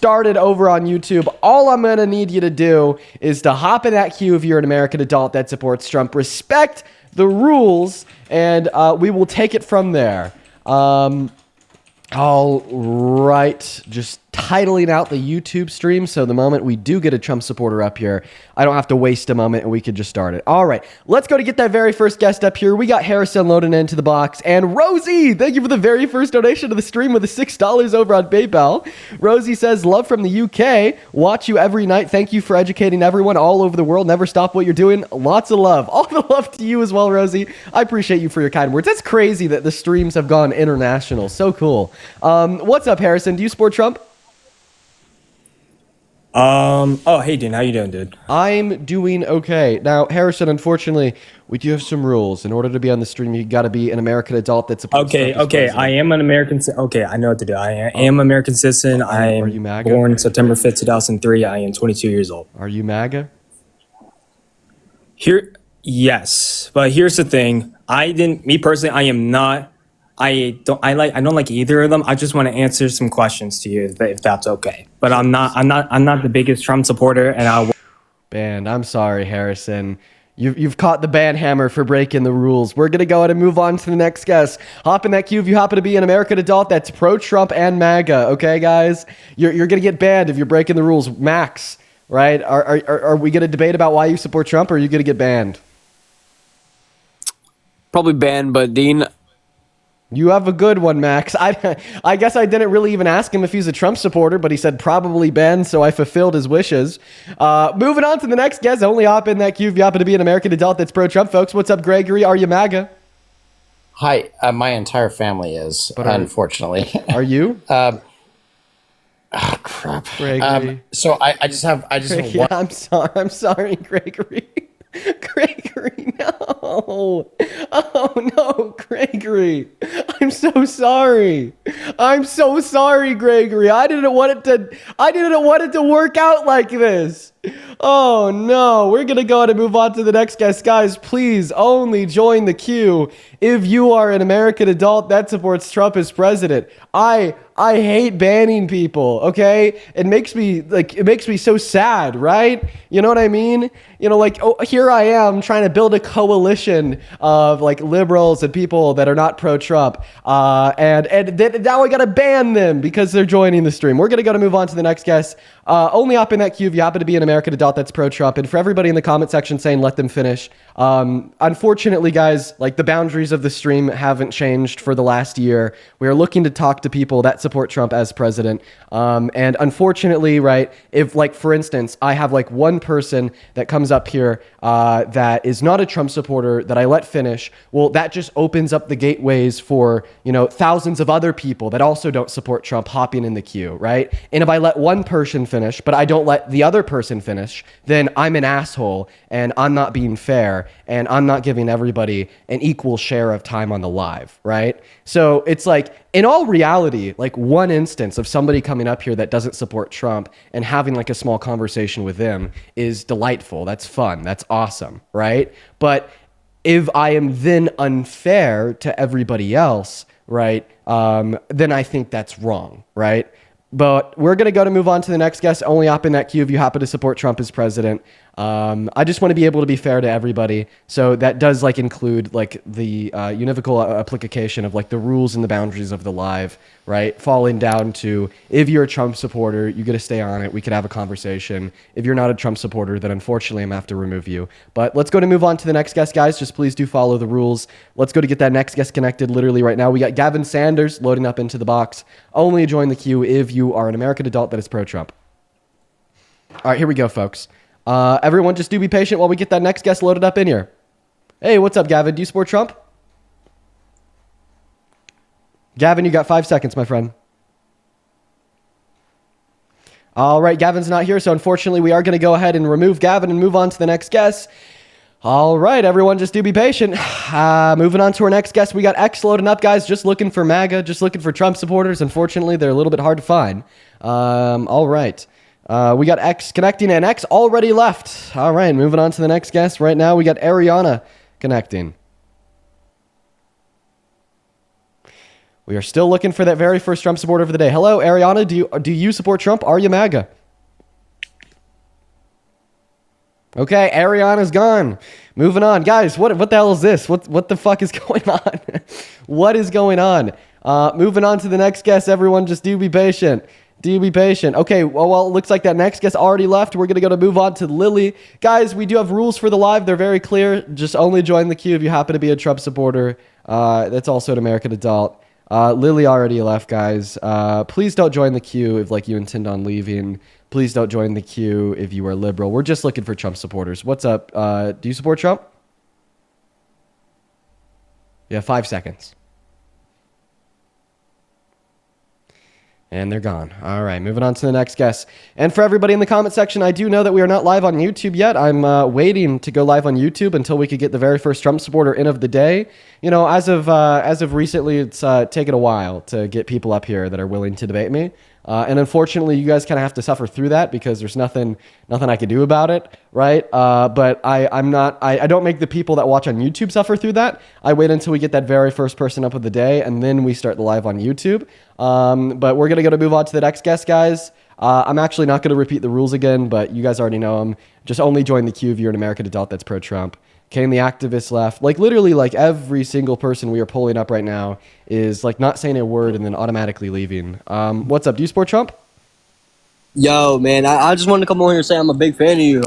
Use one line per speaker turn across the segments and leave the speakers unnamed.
started over on YouTube. All I'm going to need you to do is to hop in that queue if you're an American adult that supports Trump. Respect the rules, and we will take it from there. All right, just titling out the YouTube stream, so the moment we do get a Trump supporter up here, I don't have to waste a moment and we can just start it. All right, let's go to get that very first guest up here. We got Harrison loading into the box, and Rosie, thank you for the very first donation to the stream with the $6 over on PayPal. Rosie says, love from the UK, watch you every night. Thank you for educating everyone all over the world. Never stop what you're doing. Lots of love. All the love to you as well, Rosie. I appreciate you for your kind words. That's crazy that the streams have gone international. So cool. What's up, Harrison? Do you support Trump?
Oh, hey, Dean, how you doing, dude?
I'm doing okay. Now, Harrison, unfortunately, we do have some rules. In order to be on the stream, you got to be an American adult that supports
Okay,
Trump as
okay,
president.
I am an American. Okay, I know what to do. I am American citizen. I
Are you
am
MAGA?
born September 5th, 2003. I am 22 years old.
Are you MAGA?
Yes, but here's the thing. Me personally, I am not. I don't like either of them. I just want to answer some questions to you, if that's okay. But I'm not the biggest Trump supporter, and
Banned. I'm sorry, Harrison. You've caught the ban hammer for breaking the rules. We're going to go ahead and move on to the next guest. Hop in that queue if you happen to be an American adult that's pro-Trump and MAGA. Okay, guys? You're going to get banned if you're breaking the rules. Max, right? Are we going to debate about why you support Trump, or are you going to get banned?
Probably banned, but Dean,
You have a good one, Max. I guess I didn't really even ask him if he's a Trump supporter, but he said probably Ben, so I fulfilled his wishes. Moving on to the next guest. Only hop in that queue if you happen to be an American adult that's pro-Trump, folks. What's up, Gregory? Are you MAGA?
Hi, my entire family is, unfortunately.
Are you?
Oh, crap.
Gregory.
So I just have
Yeah,
one.
I'm sorry, Gregory. Gregory, no. Oh no, Gregory. I'm so sorry. I'm so sorry, Gregory. I didn't want it to work out like this. Oh no, we're gonna go ahead and move on to the next guest. Guys, please only join the queue if you are an American adult that supports Trump as president. I hate banning people, okay? It makes me so sad, right? You know what I mean? You know, like, oh, here I am trying to build a coalition of like liberals and people that are not pro-Trump. And now I gotta ban them because they're joining the stream. We're gonna move on to the next guest. Only hop in that queue if you happen to be an American adult that's pro-Trump. And for everybody in the comment section saying let them finish, unfortunately, guys, like the boundaries of the stream haven't changed for the last year. We are looking to talk to people that support Trump as president. And unfortunately, right, if like, for instance, I have like one person that comes up here that is not a Trump supporter that I let finish, well, that just opens up the gateways for, you know, thousands of other people that also don't support Trump hopping in the queue, right? And if I let one person finish, but I don't let the other person finish, then I'm an asshole and I'm not being fair and I'm not giving everybody an equal share of time on the live, right? So it's like, in all reality, like one instance of somebody coming up here that doesn't support Trump and having like a small conversation with them is delightful. That's fun. That's awesome, right? But if I am then unfair to everybody else, right, then I think that's wrong, right? But we're going to move on to the next guest. Only hop in that queue if you happen to support Trump as president. I just want to be able to be fair to everybody. So that does like include like the univocal application of like the rules and the boundaries of the live, right? Falling down to if you're a Trump supporter, you got to stay on it. We could have a conversation. If you're not a Trump supporter, then unfortunately I'm going to have to remove you. But let's go to move on to the next guest, guys. Just please do follow the rules. Let's go to get that next guest connected literally right now. We got Gavin Sanders loading up into the box. Only join the queue if you are an American adult that is pro-Trump. All right, here we go, folks. Everyone just do be patient while we get that next guest loaded up in here. Hey, what's up, Gavin? Do you support Trump? Gavin, you got 5 seconds, my friend. All right, Gavin's not here, so unfortunately we are going to go ahead and remove Gavin and move on to the next guest. All right, everyone, just do be patient. Moving on to our next guest, we got X loading up, guys. Just looking for MAGA, just looking for Trump supporters. Unfortunately, they're a little bit hard to find. All right. We got X connecting, and X already left. All right, moving on to the next guest. Right now, we got Ariana connecting. We are still looking for that very first Trump supporter of the day. Hello, Ariana. Do you support Trump? Are you MAGA? Okay, Ariana's gone. Moving on, guys. What the hell is this? What the fuck is going on? What is going on? Moving on to the next guest. Everyone, just do be patient. Do be patient. Okay, well, it looks like that next guest already left. We're going to move on to Lily. Guys, we do have rules for the live. They're very clear. Just only join the queue if you happen to be a Trump supporter. That's also an American adult. Lily already left, guys. Please don't join the queue if you intend on leaving. Please don't join the queue if you are liberal. We're just looking for Trump supporters. What's up? Do you support Trump? Yeah, 5 seconds. And they're gone. All right, moving on to the next guest. And for everybody in the comment section, I do know that we are not live on YouTube yet. I'm waiting to go live on YouTube until we could get the very first Trump supporter in of the day. You know, as of recently, it's taken a while to get people up here that are willing to debate me. And unfortunately, you guys kind of have to suffer through that because there's nothing I can do about it, right? But I don't make the people that watch on YouTube suffer through that. I wait until we get that very first person up of the day, and then we start the live on YouTube. But we're going to move on to the next guest, guys. I'm actually not going to repeat the rules again, but you guys already know them. Just only join the queue if you're an American adult that's pro-Trump. Kane the activist left. Literally, every single person we are pulling up right now is not saying a word and then automatically leaving. What's up? Do you support Trump?
Yo, man, I just wanted to come on here and say I'm a big fan of you.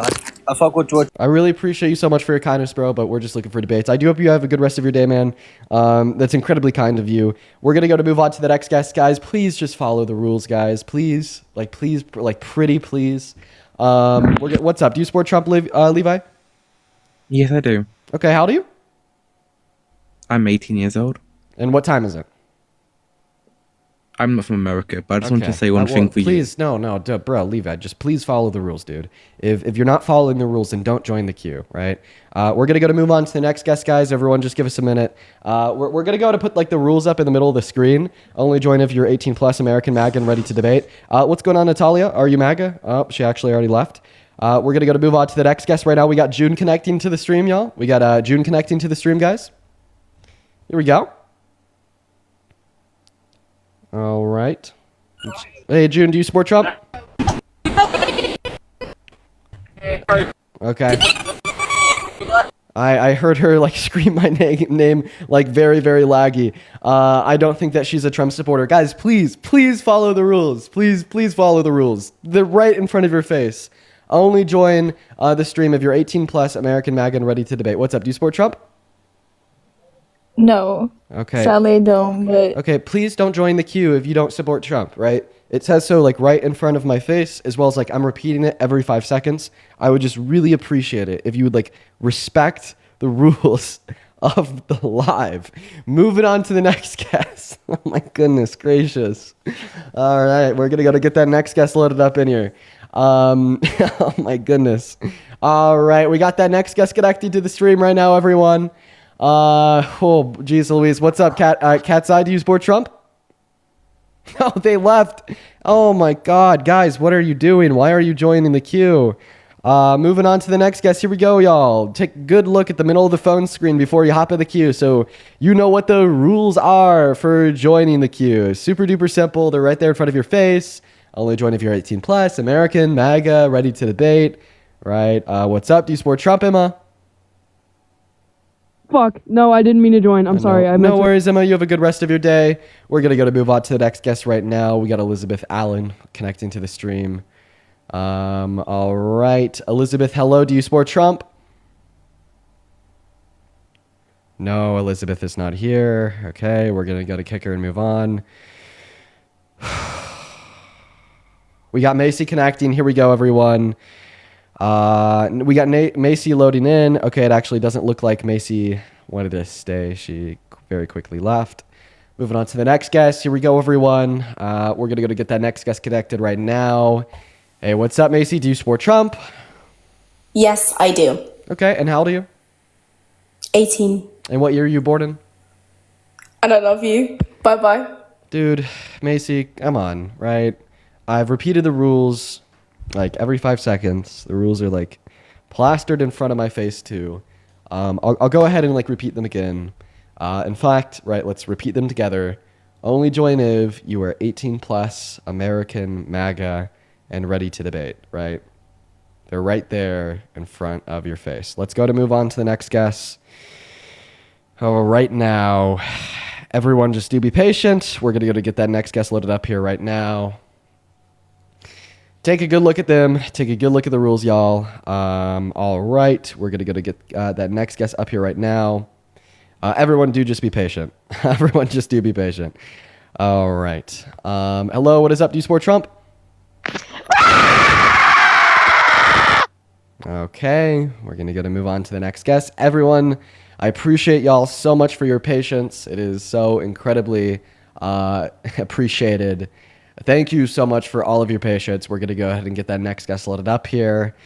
I fuck with what.
I really appreciate you so much for your kindness, bro, but we're just looking for debates. I do hope you have a good rest of your day, man. That's incredibly kind of you. We're going to move on to the next guest, guys. Please just follow the rules, guys. Please. Pretty please. What's up? Do you support Trump, Levi?
Yes, I do.
Okay, how old are you?
I'm 18 years old.
And what time is it?
I'm not from America, but I just want to say one thing for
please, you. No, bro, Levi, just please follow the rules, dude. If you're not following the rules, then don't join the queue, right? We're going to move on to the next guest, guys. Everyone, just give us a minute. We're going to put the rules up in the middle of the screen. Only join if you're 18 plus, American, MAGA, and ready to debate. What's going on, Natalia? Are you MAGA? Oh, she actually already left. We're going to move on to the next guest right now. We got June connecting to the stream, y'all. We got June connecting to the stream, guys. Here we go. All right. Hey, June, do you support Trump? Okay. I heard her scream my name very, very laggy. I don't think that she's a Trump supporter. Guys, please follow the rules. Please follow the rules. They're right in front of your face. Only join the stream if you're 18 plus, American, MAGA, and ready to debate. What's up? Do you support Trump?
No.
Okay.
Sadly, I don't. But
okay, please don't join the queue if you don't support Trump, right? It says so right in front of my face, as well as I'm repeating it every 5 seconds. I would just really appreciate it if you would respect the rules of the live. Moving on to the next guest. Oh my goodness gracious. All right, we're gonna get that next guest loaded up in here. Oh my goodness. All right, we got that next guest connected to the stream right now, everyone. Oh geez Louise, what's up, Cat's Eye? Do you support Trump? Oh, they left. Oh my god, guys, what are you doing? Why are you joining the queue? Moving on to the next guest. Here we go, y'all. Take a good look at the middle of the phone screen before you hop in the queue so you know what the rules are for joining the queue. Super duper simple. They're right there in front of your face. Only join if you're 18 plus, American, MAGA, ready to debate, right? What's up? Do you support Trump, Emma?
Fuck. No, I didn't mean to join. I'm sorry.
No worries, Emma. You have a good rest of your day. We're going to move on to the next guest right now. We got Elizabeth Allen connecting to the stream. All right. Elizabeth, hello. Do you support Trump? No, Elizabeth is not here. Okay, we're going to kick her and move on. We got Macy connecting. Here we go, everyone. We got Macy loading in. Okay, it actually doesn't look like Macy wanted to stay. She very quickly left. Moving on to the next guest. Here we go, everyone. We're going to get that next guest connected right now. Hey, what's up, Macy? Do you support Trump?
Yes, I do.
Okay, and how old are you?
18.
And what year are you born in?
And I love you. Bye-bye.
Dude, Macy, come on, right? I've repeated the rules every 5 seconds. The rules are plastered in front of my face too. I'll go ahead and repeat them again. In fact, right, let's repeat them together. Only join if you are 18 plus, American, MAGA, and ready to debate, right? They're right there in front of your face. Let's go to move on to the next guest. Oh, right now, everyone just do be patient. We're going to go to get that next guest loaded up here right now. Take a good look at them. Take a good look at the rules, y'all. All right. We're going to go to get that next guest up here right now. Everyone do just be patient. Everyone just do be patient. All right. Hello, what is up? Do you support Trump? Okay. We're going to go to move on to the next guest. Everyone, I appreciate y'all so much for your patience. It is so incredibly appreciated. Thank you so much for all of your patience. We're going to go ahead and get that next guest loaded up here.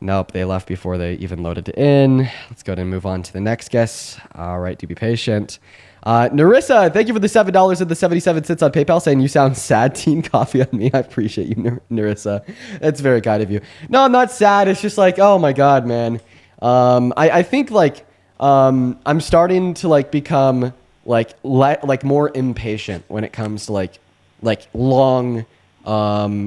Nope, they left before they even loaded it in. Let's go ahead and move on to the next guest. All right, do be patient. Narissa, thank you for the $7 and the 77 cents on PayPal saying you sound sad. Teen coffee on me. I appreciate you, Narissa. That's very kind of you. No, I'm not sad. It's just like, oh my God, man. I think like I'm starting to like become like more impatient when it comes to like long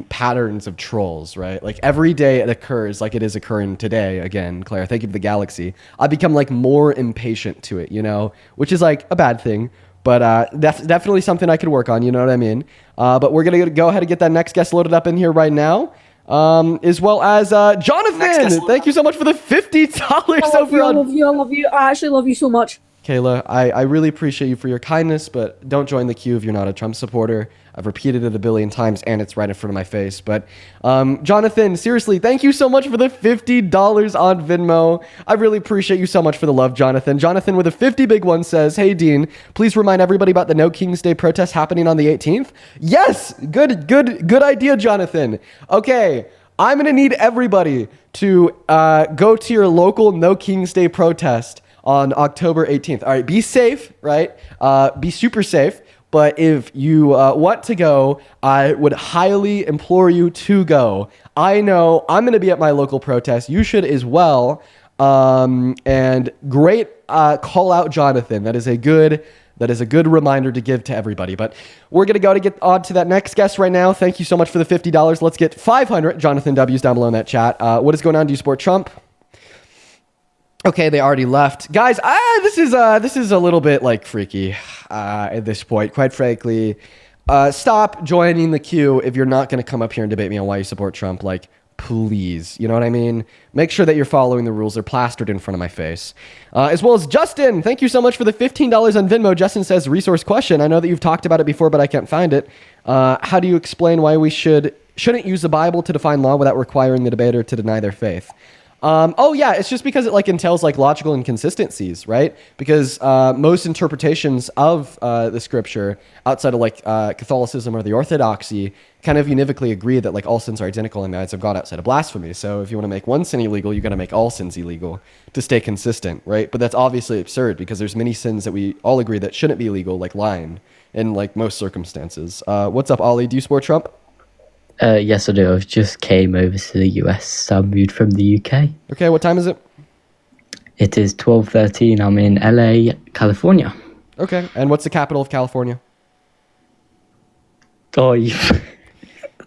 patterns of trolls, right? Like every day it occurs like it is occurring today. Again, Claire, thank you for the galaxy. I become like more impatient to it, you know, which is like a bad thing, but that's definitely something I could work on, you know what I mean? But we're going to go ahead and get that next guest loaded up in here right now. As well as Jonathan. Thank you so much for the $50 over on...
I love you. I actually love you so much.
Kayla, I really appreciate you for your kindness, but don't join the queue if you're not a Trump supporter. I've repeated it a billion times, and it's right in front of my face. But Jonathan, seriously, thank you so much for the $50 on Venmo. I really appreciate you so much for the love, Jonathan. Jonathan with a 50 big one says, hey, Dean, please remind everybody about the No King's Day protest happening on the 18th. Yes, good idea, Jonathan. Okay, I'm going to need everybody to go to your local No King's Day protest on October 18th. All right, be safe, right? Be super safe. But if you want to go, I would highly implore you to go. I know I'm going to be at my local protest. You should as well. And great call out, Jonathan. That is a good reminder to give to everybody. But we're going to get on to that next guest right now. Thank you so much for the $50. Let's get 500 Jonathan W's down below in that chat. What is going on? Do you support Trump? Okay, they already left. Guys, this is a little bit like freaky at this point, quite frankly. Stop joining the queue if you're not going to come up here and debate me on why you support Trump. Like, please, you know what I mean? Make sure that you're following the rules. They're plastered in front of my face. As well as Justin, thank you so much for the $15 on Venmo. Justin says, resource question. I know that you've talked about it before, but I can't find it. How do you explain why we shouldn't use the Bible to define law without requiring the debater to deny their faith? Oh yeah, it's just because it like entails like logical inconsistencies, right? Because most interpretations of the scripture outside of like Catholicism or the Orthodoxy kind of univocally agree that like all sins are identical in the eyes of God outside of blasphemy. So if you want to make one sin illegal, you got to make all sins illegal to stay consistent, right? But that's obviously absurd because there's many sins that we all agree that shouldn't be illegal, like lying in like most circumstances. What's up, Ollie? Do you support Trump?
Yes, I do. I just came over to the US. So I moved from the UK.
Okay, what time is it?
It is 12:13. I'm in LA, California.
Okay, and what's the capital of California?
Oh, you...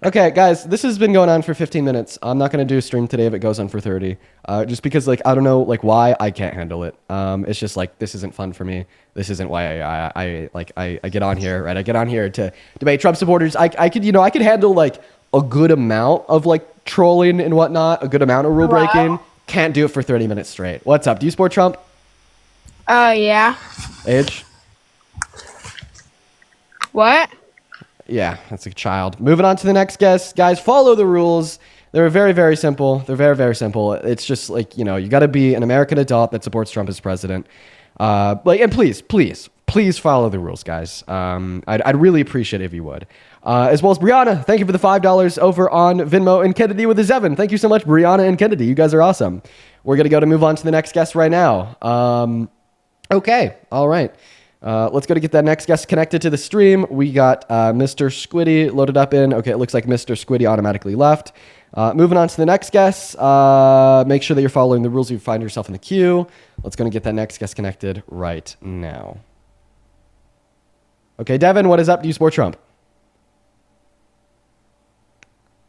Okay, guys, this has been going on for 15 minutes. I'm not going to do a stream today if it goes on for 30. Just because, like, I don't know, like, why I can't handle it. It's just, like, this isn't fun for me. This isn't why I get on here, right? I get on here to debate Trump supporters. I could handle, like, a good amount of, like, trolling and whatnot, a good amount of rule breaking. Can't do it for 30 minutes straight. What's up? Do you support Trump?
Yeah.
Age?
What?
Yeah, that's a child. Moving on to the next guest. Guys, follow the rules. They're very, very simple. They're very, very simple. It's just like, you know, you got to be an American adult that supports Trump as president. And please follow the rules, guys. I'd really appreciate it if you would. As well as Brianna, thank you for the $5 over on Venmo, and Kennedy with the 7. Thank you so much, Brianna and Kennedy. You guys are awesome. We're going to move on to the next guest right now. Okay. All right. Let's go to get that next guest connected to the stream. We got Mr. Squiddy loaded up in. Okay, it looks like Mr. Squiddy automatically left. Moving on to the next guest. Make sure that you're following the rules if you find yourself in the queue. Let's go and get that next guest connected right now. Okay, Devin, what is up? Do you support Trump?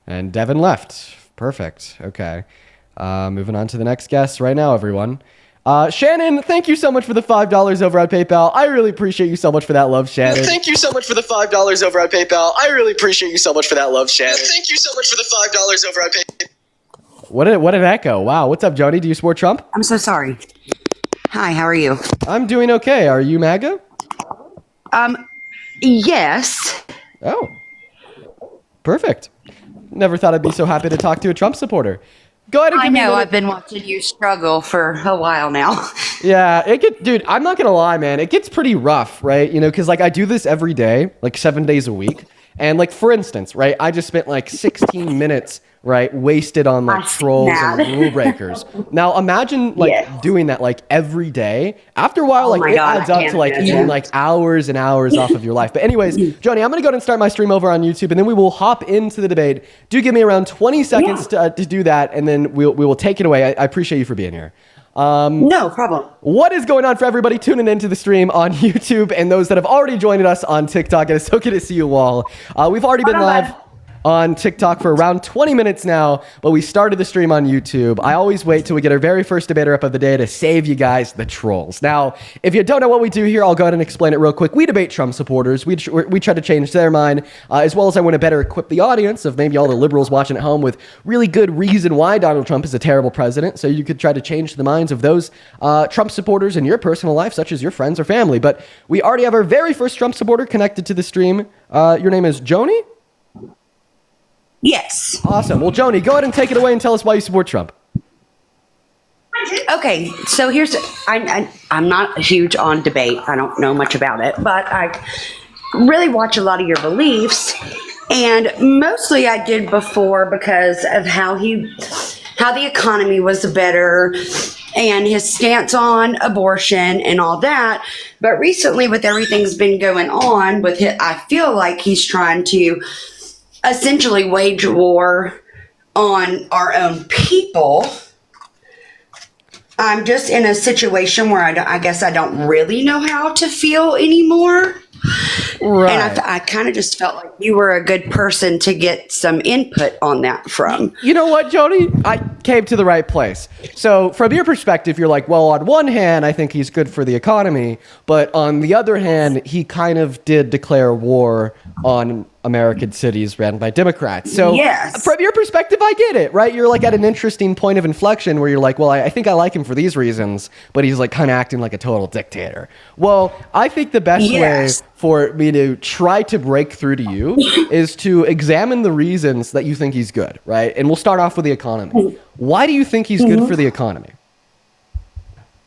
And Devin left. Perfect. Okay. Moving on to the next guest right now, everyone. Shannon, thank you so much for the $5 over on PayPal. I really appreciate you so much for that love, Shannon.
Thank you so much for the $5 over on PayPal. I really appreciate you so much for that love, Shannon. Thank you so much for the $5 over on PayPal.
What did that go? Wow. What's up, Joni? Do you support Trump?
I'm so sorry. Hi, how are you?
I'm doing okay. Are you MAGA?
Yes.
Oh. Perfect. Never thought I'd be so happy to talk to a Trump supporter. Go ahead and
I
give me a
know,
minute.
I've been watching you struggle for a while now.
Yeah, dude, I'm not gonna lie, man. It gets pretty rough, right? You know, because like I do this every day, like 7 days a week. And like, for instance, right, I just spent like 16 minutes, right, wasted on like trolls and rule breakers. Now imagine like doing that like every day. After a while,
Oh
like
my
it
God,
adds
I
up
can't
to like
imagine.
even like hours and hours off of your life. But anyways, Joni, I'm gonna go ahead and start my stream over on YouTube, and then we will hop into the debate. Do give me around 20 seconds to do that, and then we will take it away. I appreciate you for being here.
No problem.
What is going on for everybody tuning into the stream on YouTube and those that have already joined us on TikTok? It is so good to see you all. We've already been live on TikTok for around 20 minutes now, but we started the stream on YouTube. I always wait till we get our very first debater up of the day to save you guys the trolls. Now, if you don't know what we do here, I'll go ahead and explain it real quick. We debate Trump supporters. We try to change their mind, as well as I want to better equip the audience of maybe all the liberals watching at home with really good reason why Donald Trump is a terrible president. So you could try to change the minds of those Trump supporters in your personal life, such as your friends or family. But we already have our very first Trump supporter connected to the stream. Your name is Joni?
Yes.
Awesome. Well, Joni, go ahead and take it away and tell us why you support Trump.
Okay, so I'm not huge on debate. I don't know much about it, but I really watch a lot of your beliefs, and mostly I did before because of how the economy was better and his stance on abortion and all that. But recently, with everything's been going on with it, I feel like he's trying to essentially wage war on our own people. I'm just in a situation where I guess I don't really know how to feel anymore.
Right.
And I kind of just felt like you were a good person to get some input on that from.
You know what, Joni? I came to the right place. So from your perspective, you're like, well, on one hand, I think he's good for the economy. But on the other hand, he kind of did declare war on American cities ran by Democrats. So
Yes.
from your perspective, I get it, right? You're like at an interesting point of inflection where you're like, well, I think I like him for these reasons, but he's like kind of acting like a total dictator. Well, I think the best
Yes.
way for me to try to break through to you is to examine the reasons that you think he's good, right? And we'll start off with the economy. Why do you think he's good for the economy?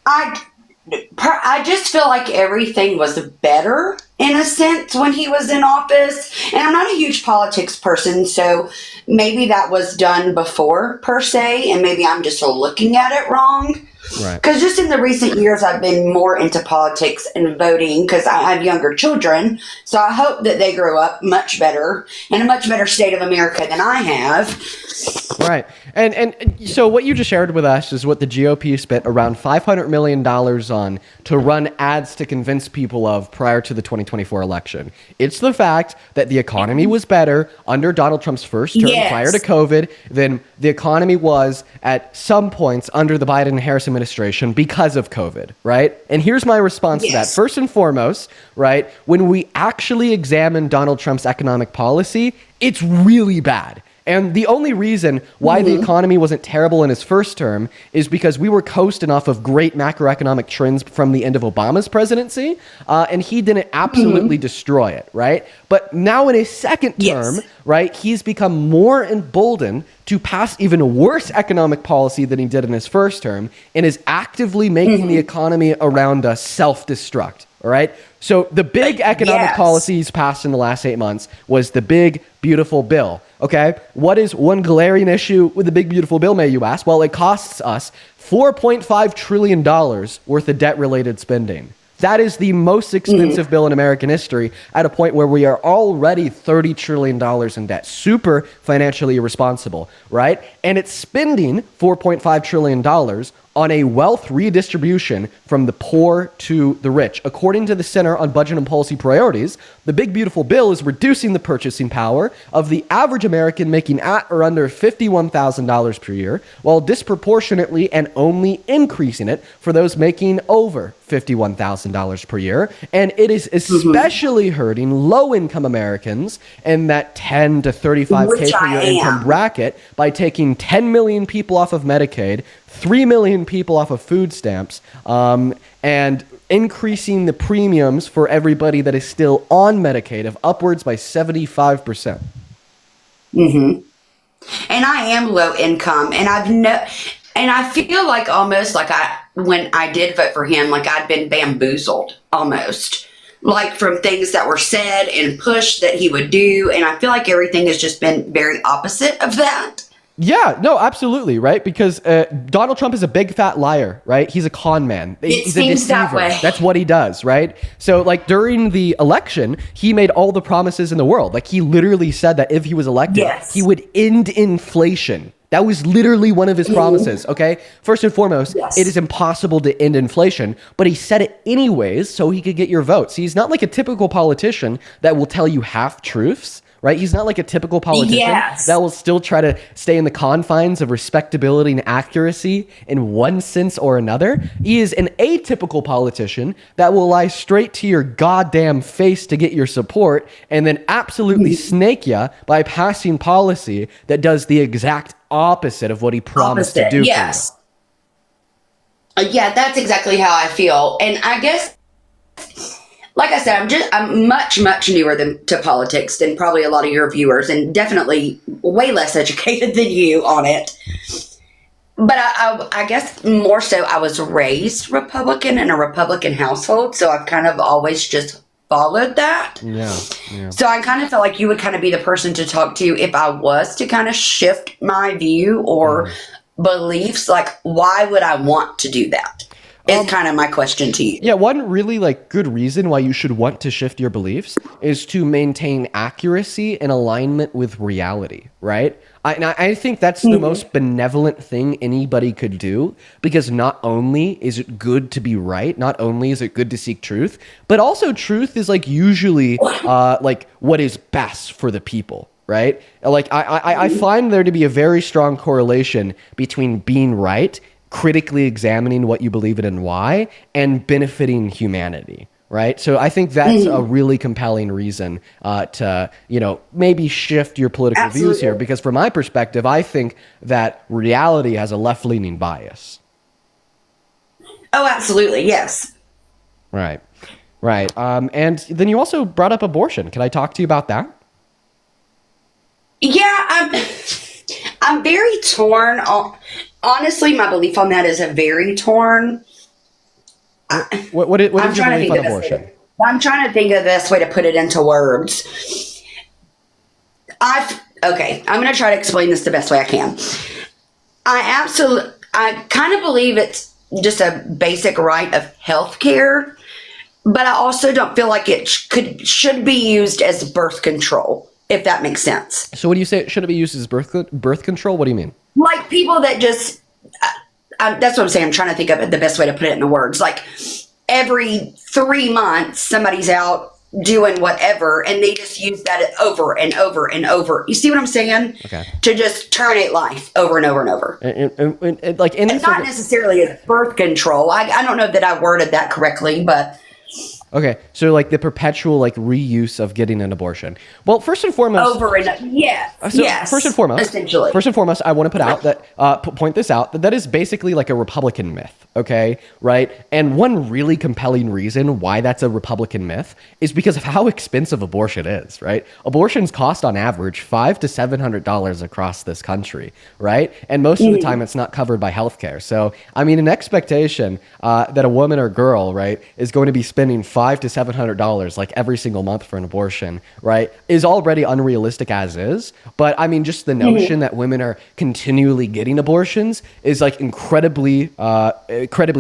I just feel like everything was better in a sense when he was in office. And I'm not a huge politics person, so maybe that was done before per se, and maybe I'm just looking at it wrong.
Right.
Because just in the recent years, I've been more into politics and voting because I have younger children. So I hope that they grow up much better in a much better state of America than I have.
Right. And so what you just shared with us is what the GOP spent around $500 million on to run ads to convince people of prior to the 2024 election. It's the fact that the economy was better under Donald Trump's first term
Yes.
prior to COVID than the economy was at some points under the Biden-Harris administration because of COVID, right? And here's my response to that.
Yes.
First and foremost, right, when we actually examine Donald Trump's economic policy, it's really bad. And the only reason why the economy wasn't terrible in his first term is because we were coasting off of great macroeconomic trends from the end of Obama's presidency, and he didn't absolutely destroy it, right? But now in his second term,
Yes.
right, he's become more emboldened to pass even worse economic policy than he did in his first term and is actively making the economy around us self-destruct. All right. So the big economic
Yes.
policies passed in the last 8 months was the big, beautiful bill. Okay. What is one glaring issue with the big, beautiful bill, may you ask? Well, it costs us $4.5 trillion worth of debt related spending. That is the most expensive bill in American history at a point where we are already $30 trillion in debt. Super financially irresponsible, right? And it's spending $4.5 trillion on a wealth redistribution from the poor to the rich. According to the Center on Budget and Policy Priorities, the big beautiful bill is reducing the purchasing power of the average American making at or under $51,000 per year, while disproportionately and only increasing it for those making over $51,000 per year. And it is especially hurting low-income Americans in that 10 to 35K
Which
per
I
year
am.
income bracket by taking 10 million people off of Medicaid, 3 million people off of food stamps, and increasing the premiums for everybody that is still on Medicaid of upwards by 75%.
And I am low income, and and I feel like almost like when I did vote for him, like I'd been bamboozled almost, like from things that were said and pushed that he would do, and I feel like everything has just been very opposite of that.
Yeah, no, absolutely, right? Because Donald Trump is a big fat liar, right? He's a con man. He's a
seems that
deceiver.
way.
That's what he does, right? So, like, during the election, he made all the promises in the world. Like, he literally said that if he was elected,
Yes.
he would end inflation. That was literally one of his promises, okay? First and foremost,
Yes.
it is impossible to end inflation, but he said it anyways so he could get your votes. He's not like a typical politician that will tell you half-truths, right? He's not like a typical politician
Yes.
that will still try to stay in the confines of respectability and accuracy in one sense or another. He is an atypical politician that will lie straight to your goddamn face to get your support and then absolutely snake you by passing policy that does the exact opposite of what he promised to do
Yes. Yeah, that's exactly how I feel. And I guess, like I said, I'm much newer to politics than probably a lot of your viewers, and definitely way less educated than you on it. But I guess more so I was raised Republican in a Republican household, so I've kind of always just followed that.
Yeah.
So I kind of felt like you would kind of be the person to talk to if I was to kind of shift my view or beliefs. Like, why would I want to do that? Is kind of my question to you.
Yeah, one really like good reason why you should want to shift your beliefs is to maintain accuracy and alignment with reality, right? I think that's the most benevolent thing anybody could do, because not only is it good to be right, not only is it good to seek truth, but also truth is like usually like what is best for the people, right? Like I find there to be a very strong correlation between being right, critically examining what you believe in and why, and benefiting humanity, right? So I think that's a really compelling reason to, maybe shift your political views here, because from my perspective, I think that reality has a left-leaning bias.
Oh, absolutely. Yes.
Right. And then you also brought up abortion. Can I talk to you about that?
Yeah, I'm very torn. Honestly, my belief on that is a very torn.
What is your
I'm trying to
belief
think
on
of the
abortion?
best way- I'm trying to think of the best way to put it into words. Okay, I'm going to try to explain this the best way I can. I kind of believe it's just a basic right of health care, but I also don't feel like it should be used as birth control, if that makes sense.
So when you say it shouldn't be used as birth control, what do you mean?
Like people that just, that's what I'm saying. I'm trying to think of the best way to put it in the words. Like every 3 months, somebody's out doing whatever, and they just use that over and over and over. You see what I'm saying?
Okay.
To just terminate life over and over and over.
And like in
And not necessarily as birth control. I don't know that I worded that correctly, but
okay, so like the perpetual like reuse of getting an abortion. Well, first and foremost,
over and yes, yes.
First and foremost,
essentially.
I want to put out that point this out that is basically like a Republican myth. Okay, right? And one really compelling reason why that's a Republican myth is because of how expensive abortion is. Right? Abortions cost on average $500 to $700 across this country. Right? And most of the time, it's not covered by healthcare. So, I mean, an expectation that a woman or girl, right, is going to be spending $500 to $700 like every single month for an abortion, right, is already unrealistic as is. But I mean, just the notion that women are continually getting abortions is like incredibly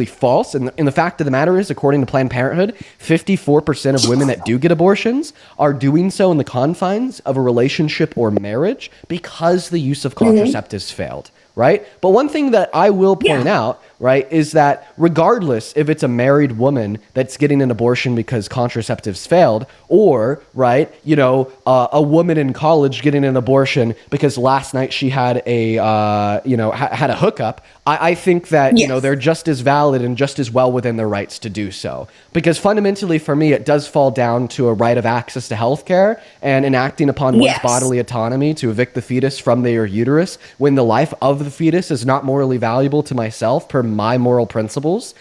false. And the fact of the matter is, according to Planned Parenthood, 54% of women that do get abortions are doing so in the confines of a relationship or marriage because the use of contraceptives failed. right? But one thing that I will point out, right, is that regardless if it's a married woman that's getting an abortion because contraceptives failed, or, right, you know, a woman in college getting an abortion because last night she had a, you know, had a hookup, I think that, you know, they're just as valid and just as well within their rights to do so. Because fundamentally for me, it does fall down to a right of access to healthcare and enacting upon one's bodily autonomy to evict the fetus from their uterus when the life of the fetus is not morally valuable to myself per my moral principles.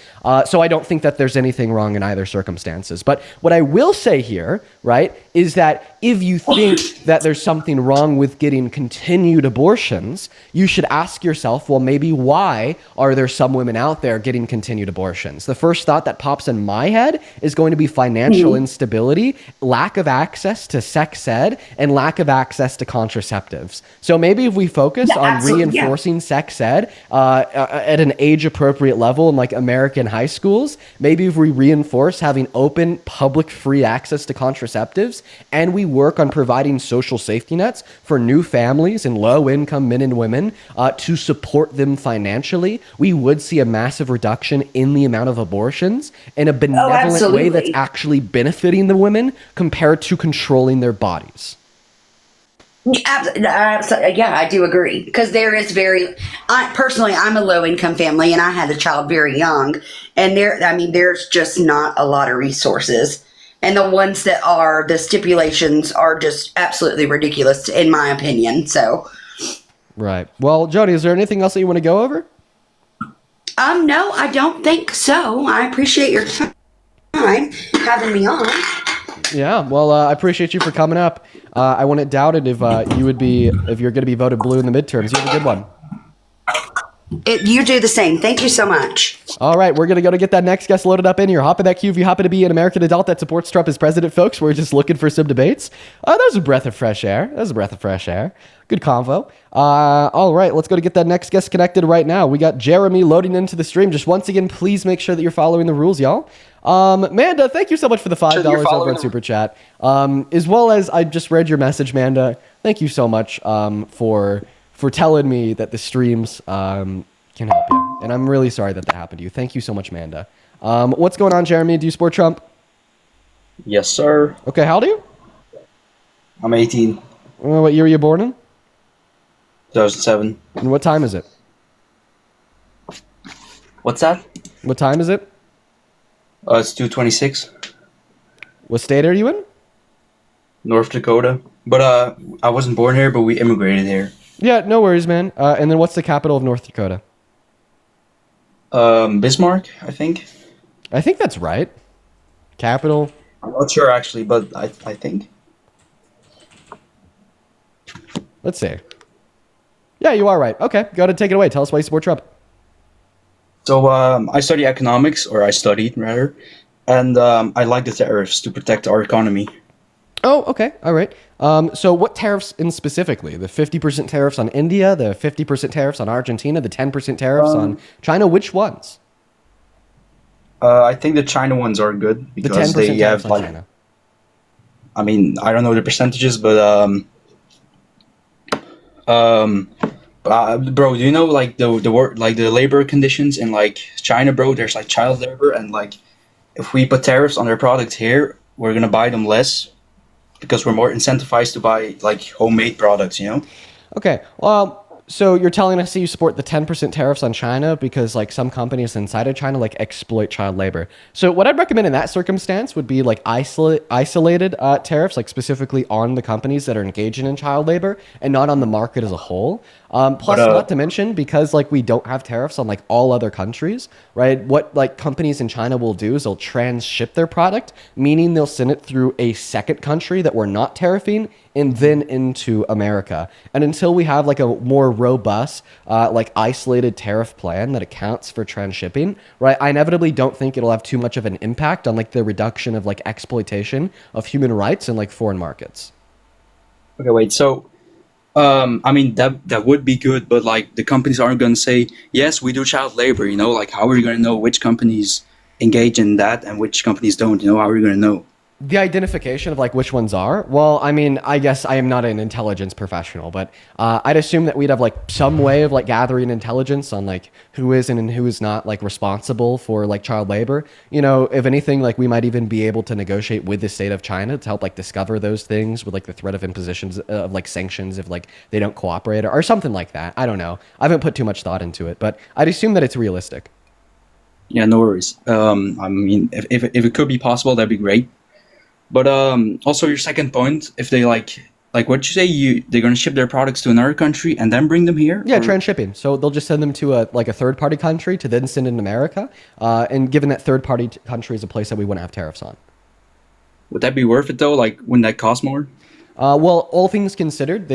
So I don't think that there's anything wrong in either circumstances. But what I will say here, right, is that if you think that there's something wrong with getting continued abortions, you should ask yourself, well, maybe why are there some women out there getting continued abortions? The first thought that pops in my head is going to be financial instability, lack of access to sex ed, and lack of access to contraceptives. So maybe if we focus on reinforcing sex ed at an age-appropriate level in like American high schools, maybe if we reinforce having open, public, free access to contraceptives, and we work on providing social safety nets for new families and low-income men and women to support them financially, we would see a massive reduction in the amount of abortions in a benevolent way that's actually benefiting the women compared to controlling their bodies.
Yeah, I do agree, because there is personally, I'm a low income family and I had a child very young, and there's just not a lot of resources. And the ones that are, the stipulations are just absolutely ridiculous, in my opinion. So,
right. Well, Jody, is there anything else that you want to go over?
No, I don't think so. I appreciate your time having me on.
Yeah, well, I appreciate you for coming up. I wouldn't doubt it if you're going to be voted blue in the midterms. You have a good one.
You do the same. Thank you so much.
All right, we're going to go to get that next guest loaded up in here. Hop in that queue if you happen to be an American adult that supports Trump as president, folks. We're just looking for some debates. That was a breath of fresh air. Good convo. All right, let's go to get that next guest connected right now. We got Jeremy loading into the stream. Just once again, please make sure that you're following the rules, y'all. Manda, thank you so much for the $5 over at Super Chat. As well as I just read your message, Manda. Thank you so much for telling me that the streams can help you. And I'm really sorry that happened to you. Thank you so much, Manda. What's going on, Jeremy? Do you support Trump?
Yes, sir.
Okay, how old are you?
I'm 18.
What year were you born in?
2007.
And what time is it?
What's that?
What time is it?
It's 2:26.
What state are you in?
North Dakota. But I wasn't born here, but we immigrated here.
Yeah, no worries, man. And then what's the capital of North Dakota?
Bismarck, I think.
I think that's right. Capital.
I'm not sure, actually, but I think.
Let's see. Yeah, you are right. Okay, go ahead and take it away. Tell us why you support Trump.
So I studied, rather, and I like the tariffs to protect our economy.
Oh, okay. All right. So what tariffs in specifically? The 50% tariffs on India, the 50% tariffs on Argentina, the 10% tariffs on China? Which ones?
I think the China ones are good because
the 10%
they have
on China.
I mean, I don't know the percentages, but bro, do you know like the work, like the labor conditions in like China, bro? There's like child labor, and like if we put tariffs on their products here, we're gonna buy them less because we're more incentivized to buy like homemade products, you know?
Okay. Well, so you're telling us that you support the 10% tariffs on China because like some companies inside of China like exploit child labor. So what I'd recommend in that circumstance would be like isolated tariffs, like specifically on the companies that are engaging in child labor and not on the market as a whole. Plus, not to mention, because like we don't have tariffs on like all other countries, right? What like companies in China will do is they'll transship their product, meaning they'll send it through a second country that we're not tariffing and then into America. And until we have like a more robust, like isolated tariff plan that accounts for transshipping, right? I inevitably don't think it'll have too much of an impact on like the reduction of like exploitation of human rights in like foreign markets.
Okay, wait. So, I mean that would be good, but like the companies aren't going to say yes, we do child labor. You know, like how are you going to know which companies engage in that and which companies don't? You know, how are you going to know?
The identification of like which ones are. Well, I mean, I guess I am not an intelligence professional, but I'd assume that we'd have like some way of like gathering intelligence on like who is and who is not like responsible for like child labor. You know, if anything, like we might even be able to negotiate with the state of China to help like discover those things with like the threat of impositions of like sanctions if like they don't cooperate or something like that. I don't know. I haven't put too much thought into it, but I'd assume that it's realistic.
Yeah, no worries. I mean, if it could be possible, that'd be great. But also your second point, if they like what you say, they're gonna ship their products to another country and then bring them here.
Yeah, transshipping. So they'll just send them to a third party country to then send in America. And given that third party country is a place that we wouldn't have tariffs on.
Would that be worth it though? Like, wouldn't that cost more?
Well, all things considered,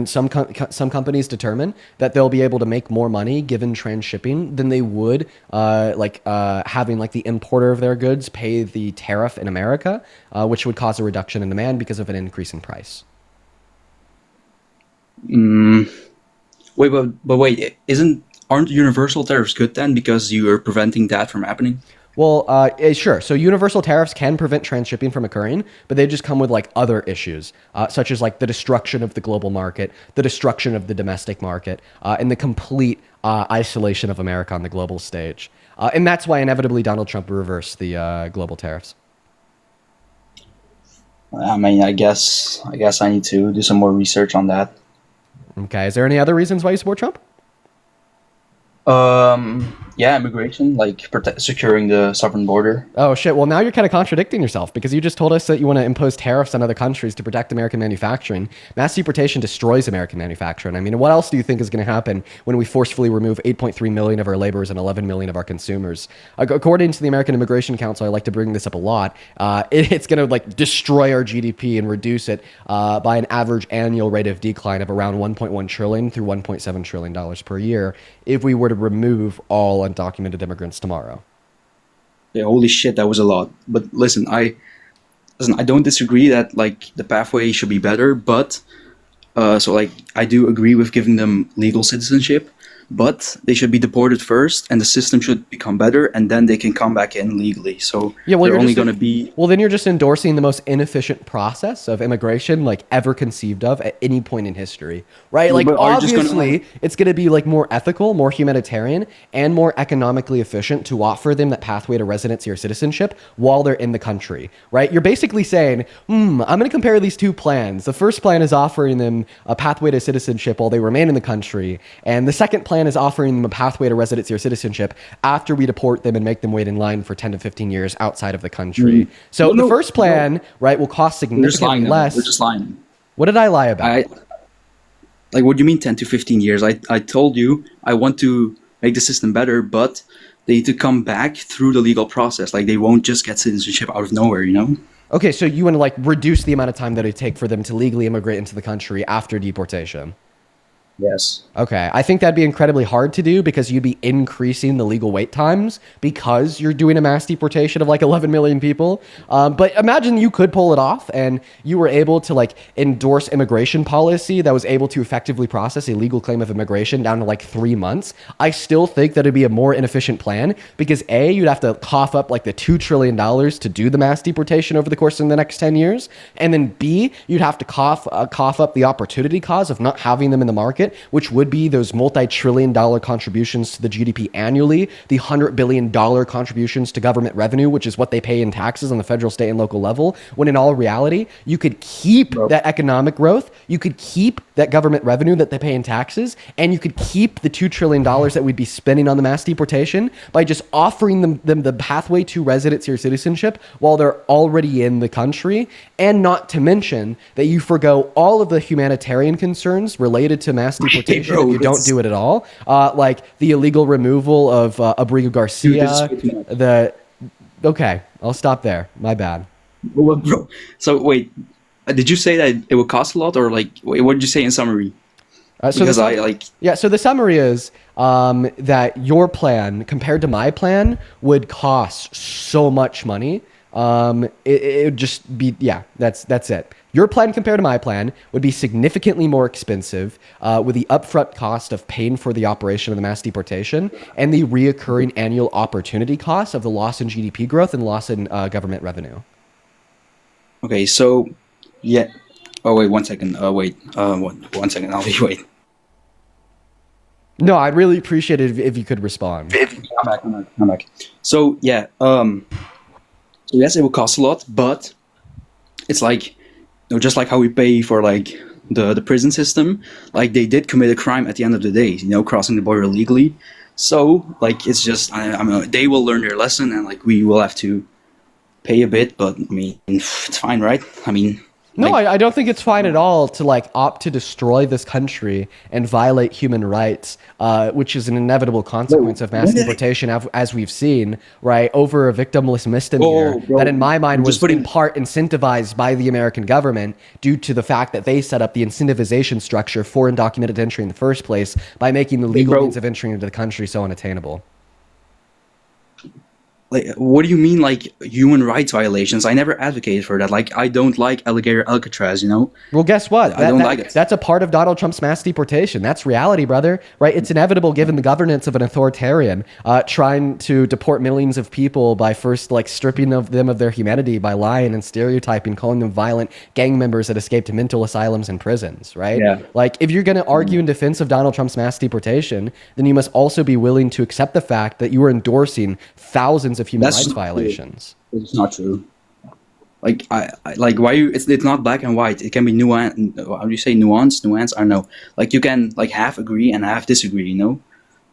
some companies determine that they'll be able to make more money given transshipping than they would having like the importer of their goods pay the tariff in America, which would cause a reduction in demand because of an increase in price.
Wait, but wait, aren't universal tariffs good then because you are preventing that from happening?
Well, sure. So universal tariffs can prevent transshipping from occurring, but they just come with like other issues, such as like the destruction of the global market, the destruction of the domestic market, and the complete isolation of America on the global stage. And that's why inevitably Donald Trump reversed the global tariffs.
I mean, I guess I need to do some more research on that.
Okay. Is there any other reasons why you support Trump?
Yeah, immigration, like securing the southern border.
Oh shit, well now you're kind of contradicting yourself because you just told us that you want to impose tariffs on other countries to protect American manufacturing. Mass deportation destroys American manufacturing. I mean, what else do you think is going to happen when we forcefully remove 8.3 million of our laborers and 11 million of our consumers? According to the American Immigration Council, I like to bring this up a lot, it's going to like destroy our GDP and reduce it by an average annual rate of decline of around 1.1 trillion through 1.7 trillion dollars per year if we were to remove all undocumented immigrants tomorrow.
Yeah, holy shit, that was a lot. But listen, I don't disagree that like the pathway should be better, but I do agree with giving them legal citizenship, but they should be deported first, and the system should become better, and then they can come back in legally. So
yeah, well,
they're only going to be...
Well, then you're just endorsing the most inefficient process of immigration like ever conceived of at any point in history, right? Like obviously it's going to be like more ethical, more humanitarian, and more economically efficient to offer them that pathway to residency or citizenship while they're in the country, right? You're basically saying, I'm going to compare these two plans. The first plan is offering them a pathway to citizenship while they remain in the country, and the second plan is offering them a pathway to residency or citizenship after we deport them and make them wait in line for 10 to 15 years outside of the country. So the first plan, right, will cost significantly less.
We're just lying.
What did I lie about?
Like, what do you mean 10 to 15 years? I told you I want to make the system better, but they need to come back through the legal process. Like, they won't just get citizenship out of nowhere, you know?
Okay, so you want to like reduce the amount of time that it would take for them to legally immigrate into the country after deportation?
Yes.
Okay. I think that'd be incredibly hard to do because you'd be increasing the legal wait times because you're doing a mass deportation of like 11 million people. But imagine you could pull it off and you were able to like endorse immigration policy that was able to effectively process a legal claim of immigration down to like 3 months. I still think that it'd be a more inefficient plan because A, you'd have to cough up like the $2 trillion to do the mass deportation over the course of the next 10 years. And then B, you'd have to cough up the opportunity cost of not having them in the market, which would be those multi-trillion dollar contributions to the GDP annually, the $100 billion contributions to government revenue, which is what they pay in taxes on the federal, state, and local level, when in all reality, you could keep that economic growth, you could keep that government revenue that they pay in taxes, and you could keep the $2 trillion that we'd be spending on the mass deportation by just offering them the pathway to residency or citizenship while they're already in the country, and not to mention that you forgo all of the humanitarian concerns related to mass deportation if you don't do it at all, like the illegal removal of Abrigo Garcia. Okay, I'll stop there. My bad.
Well, bro, so wait, did you say that it would cost a lot, or like what did you say in summary?
So the summary is that your plan compared to my plan would cost so much money. It would just be, that's it. Your plan compared to my plan would be significantly more expensive with the upfront cost of paying for the operation of the mass deportation and the reoccurring annual opportunity cost of the loss in GDP growth and loss in government revenue.
Okay, so yeah. Oh wait, 1 second. Wait. 1 second. I'll be wait.
No, I'd really appreciate it if you could respond.
I'm back. So yeah. Yes, it will cost a lot, but it's like, just like how we pay for like the prison system. Like they did commit a crime at the end of the day. Crossing the border illegally. So like it's just they will learn their lesson, and like we will have to pay a bit, but I mean it's fine, right? I mean.
No, I don't think it's fine at all to like opt to destroy this country and violate human rights, which is an inevitable consequence of mass deportation, as we've seen, right, over a victimless misdemeanor that in my mind was in part incentivized by the American government due to the fact that they set up the incentivization structure for undocumented entry in the first place by making the legal means of entering into the country so unattainable.
Like, what do you mean, like, human rights violations? I never advocated for that. Like, I don't like alligator Alcatraz,
Well, guess what?
I don't like it.
That's a part of Donald Trump's mass deportation. That's reality, brother, right? It's inevitable given the governance of an authoritarian trying to deport millions of people by first, like, stripping them of their humanity by lying and stereotyping, calling them violent gang members that escaped mental asylums and prisons, right?
Yeah.
Like, if you're going to argue in defense of Donald Trump's mass deportation, then you must also be willing to accept the fact that you are endorsing thousands of human rights violations.
It's not true. Like I like why you? It's not black and white. It can be nuance. How do you say nuance? Nuance? I don't know. Like you can like half agree and half disagree.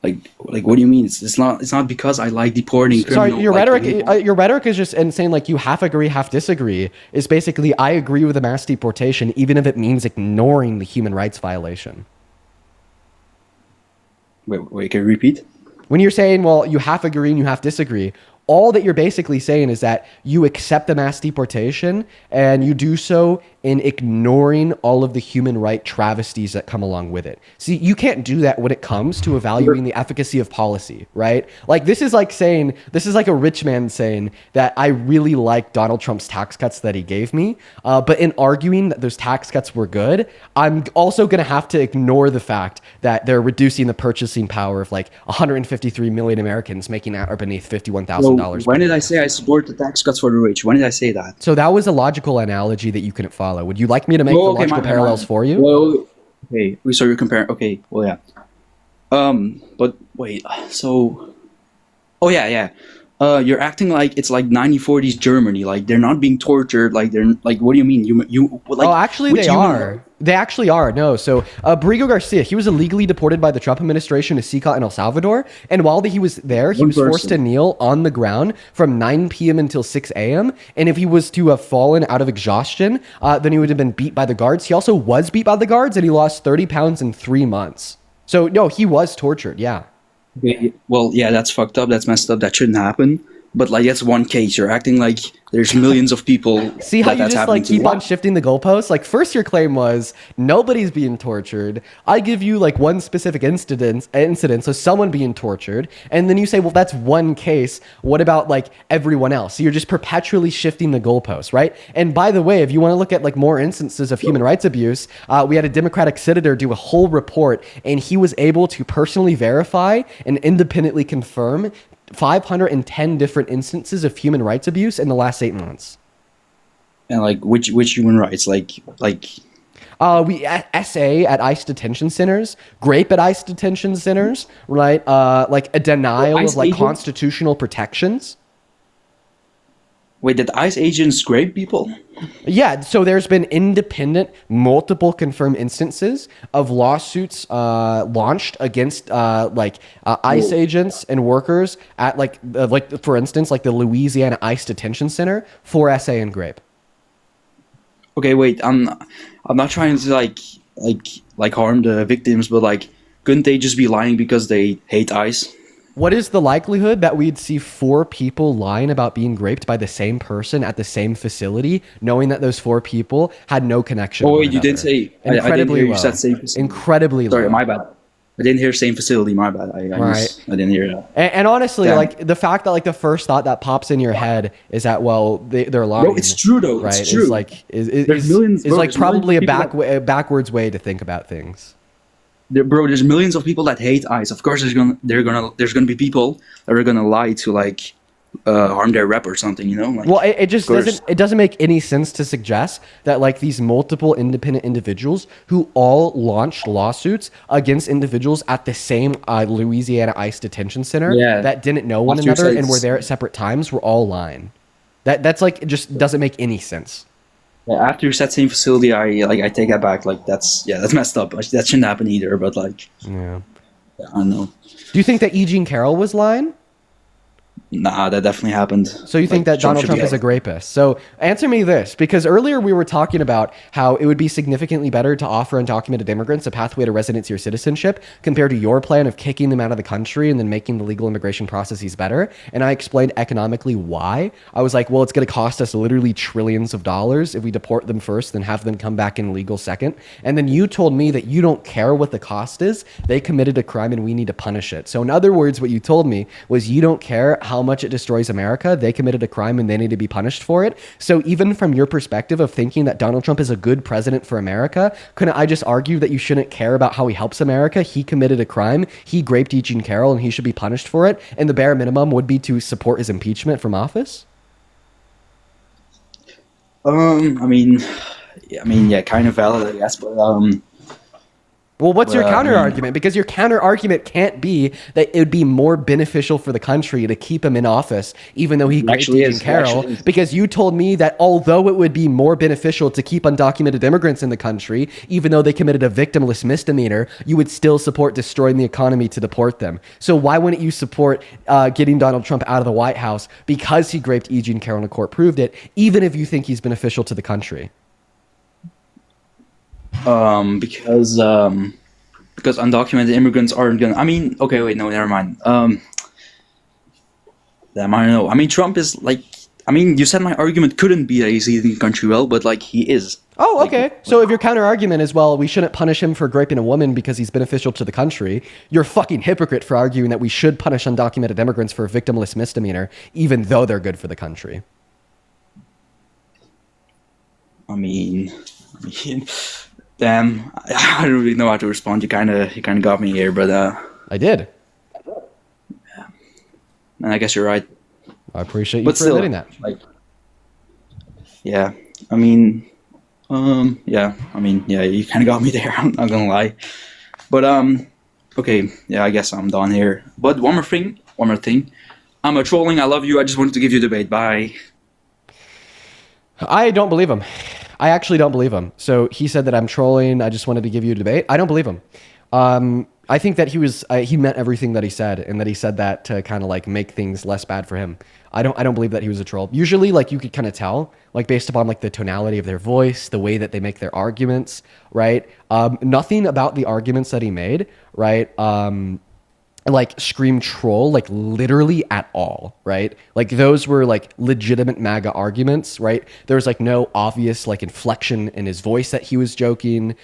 Like what do you mean? It's not because I like deporting.
Sorry, your rhetoric is just saying like you half agree, half disagree. Is basically I agree with the mass deportation even if it means ignoring the human rights violation.
Wait, can you repeat?
When you're saying, well, you half agree and you half disagree, all that you're basically saying is that you accept the mass deportation and you do so in ignoring all of the human right travesties that come along with it. See, you can't do that when it comes to evaluating the efficacy of policy, right? Like this is like a rich man saying that I really like Donald Trump's tax cuts that he gave me, but in arguing that those tax cuts were good, I'm also going to have to ignore the fact that they're reducing the purchasing power of like 153 million Americans making at or beneath $51,000.
When did I say I support the tax cuts for the rich? When did I say that?
So that was a logical analogy that you couldn't follow. Would you like me to make the logical parallels for you?
Well, okay. So you're comparing. Okay. Well, yeah. But wait. So. Oh yeah. You're acting like it's like 1940s Germany. Like they're not being tortured. Like they're like. What do you mean? You like?
Oh, actually, they are. They actually are. No. So Borrego Garcia, he was illegally deported by the Trump administration to Sica in El Salvador, and while he was there, he was forced to kneel on the ground from 9 p.m. until 6 a.m. And if he was to have fallen out of exhaustion, then he would have been beat by the guards. He also was beat by the guards, and he lost 30 pounds in 3 months. So no, he was tortured. Yeah.
Well, yeah, that's fucked up. That's messed up. That shouldn't happen. But like that's one case. You're acting like there's millions of people.
See how you just like keep on shifting the goalposts? Like first your claim was nobody's being tortured. I give you like one specific incident, so someone being tortured, and then you say, well, that's one case. What about like everyone else? So you're just perpetually shifting the goalposts, right? And by the way, if you want to look at like more instances of human rights abuse, we had a Democratic senator do a whole report, and he was able to personally verify and independently confirm 510 different instances of human rights abuse in the last 8 months.
And like which human rights? Like
we SA at ICE detention centers, grape at ICE detention centers, right? Like a denial of like constitutional protections.
Wait, did ICE agents grape people?
Yeah, so there's been independent, multiple confirmed instances of lawsuits launched against ICE agents and workers at like for instance, like the Louisiana ICE detention center for SA and grape.
Okay, wait, I'm not trying to like harm the victims, but like couldn't they just be lying because they hate ICE?
What is the likelihood that we'd see 4 people lying about being raped by the same person at the same facility, knowing that those 4 people had no connection?
Oh, wait, you did say
incredibly
I didn't hear
low.
You said same facility.
Incredibly
Sorry,
low.
my bad. I didn't hear same facility. My bad. I didn't hear that.
And honestly, like the fact that like the first thought that pops in your head is that they're lying.
No, it's true though.
Right?
It's true.
There's millions. It's like probably a backwards way to think about things.
There's millions of people that hate ICE. Of course, there's gonna be people that are gonna lie to like harm their rep or something, you know? Like,
Well, it just
of course.
doesn't make any sense to suggest that like these multiple independent individuals who all launched lawsuits against individuals at the same Louisiana ICE detention center
Yeah.
that didn't know one
After
another and
it's-
were there at separate times were all lying. That's like it just doesn't make any sense.
Yeah, after you said same facility, I take that back. Like that's messed up. That shouldn't happen either. But like,
Yeah.
I don't know.
Do you think that E. Jean Carroll was lying?
Nah, that definitely happened.
So you think that Donald Trump is a rapist? So answer me this, because earlier we were talking about how it would be significantly better to offer undocumented immigrants a pathway to residency or citizenship compared to your plan of kicking them out of the country and then making the legal immigration processes better. And I explained economically why. I was like, well, it's going to cost us literally trillions of dollars if we deport them first, then have them come back in legal second. And then you told me that you don't care what the cost is. They committed a crime and we need to punish it. So in other words, what you told me was you don't care how much it destroys America. They committed a crime and they need to be punished for it. So even from your perspective of thinking that Donald Trump is a good president for America, couldn't I just argue that you shouldn't care about how he helps America? He committed a crime. He raped E. Jean Carroll and he should be punished for it. And the bare minimum would be to support his impeachment from office?
Yeah, kind of valid, I guess. But
Well, what's your
Well,
counter argument? Because your counter argument can't be that it would be more beneficial for the country to keep him in office, even though he raped
Actually
E. Jean
is,
Carroll.
actually is.
Because you told me that although it would be more beneficial to keep undocumented immigrants in the country, even though they committed a victimless misdemeanor, you would still support destroying the economy to deport them. So why wouldn't you support getting Donald Trump out of the White House because he raped E. Jean Carroll and the court proved it, even if you think he's beneficial to the country?
because undocumented immigrants aren't gonna. I mean, okay, wait, no, never mind. Damn, I don't know. I mean, Trump is like. I mean, you said my argument couldn't be that he's leading the country well, but like he is.
Oh, okay. So if your counter argument is, well, we shouldn't punish him for raping a woman because he's beneficial to the country, you're a fucking hypocrite for arguing that we should punish undocumented immigrants for a victimless misdemeanor, even though they're good for the country.
I mean, damn, I don't really know how to respond. You kind of got me here, but
I did.
And I guess you're right.
I appreciate you
But
for
still,
admitting that.
like, yeah, I mean, yeah, you kind of got me there. I'm not gonna lie, but okay, yeah, I guess I'm done here. But one more thing. I'm a trolling. I love you. I just wanted to give you a debate. Bye.
I don't believe him. I actually don't believe him. So he said that I'm trolling. I just wanted to give you a debate. I don't believe him. I think that he meant everything that he said, and that he said that to kind of like make things less bad for him. I don't believe that he was a troll. Usually, like you could kind of tell, like based upon like the tonality of their voice, the way that they make their arguments, right? Nothing about the arguments that he made, right? Like scream troll, like literally at all, right? Like those were like legitimate MAGA arguments, right? There was like no obvious like inflection in his voice that he was joking.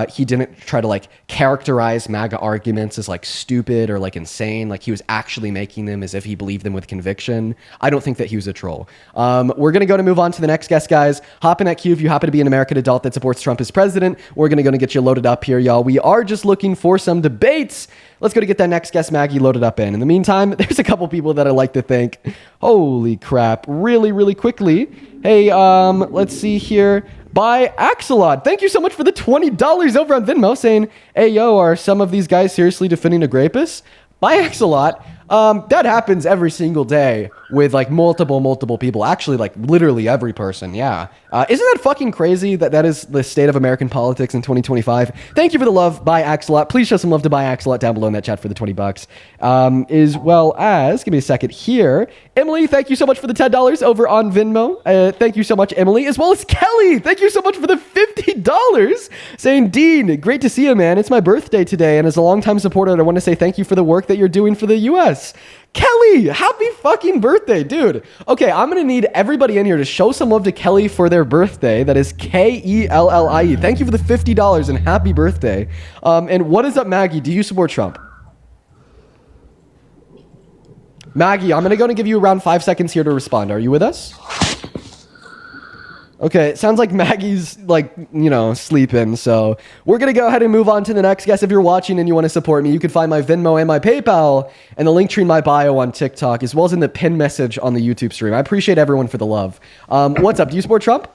He didn't try to like characterize MAGA arguments as like stupid or like insane. Like he was actually making them as if he believed them with conviction. I don't think that he was a troll. We're going to move on to the next guest, guys. Hop in that queue if you happen to be an American adult that supports Trump as president. We're going to get you loaded up here, y'all. We are just looking for some debates. Let's go to get that next guest, Maggie, loaded up in. In the meantime, there's a couple people that I like to thank. Holy crap. Really, really quickly. Hey, let's see here. By Axelot. Thank you so much for the $20 over on Venmo saying, hey, yo, are some of these guys seriously defending a rapist? By Axelot. That happens every single day with like multiple people. Actually, like literally every person. Yeah. Isn't that fucking crazy that is the state of American politics in 2025? Thank you for the love, By Axelot. Please show some love to By Axelot down below in that chat for the $20. As well as, give me a second here. Emily, thank you so much for the $10 over on Venmo. Thank you so much, Emily. As well as Kelly, thank you so much for the $50. Saying, Dean, great to see you, man. It's my birthday today. And as a longtime supporter, I want to say thank you for the work that you're doing for the U.S. Kelly, happy fucking birthday, dude. Okay, I'm going to need everybody in here to show some love to Kelly for their birthday. That is Kellie. Thank you for the $50 and happy birthday. And what is up, Maggie? Do you support Trump? Maggie, I'm going to give you around 5 seconds here to respond. Are you with us? Okay, it sounds like Maggie's sleeping. So we're gonna go ahead and move on to the next guest. If you're watching and you want to support me, you can find my Venmo and my PayPal and the link tree in my bio on TikTok, as well as in the pin message on the YouTube stream. I appreciate everyone for the love. What's up? Do you support Trump?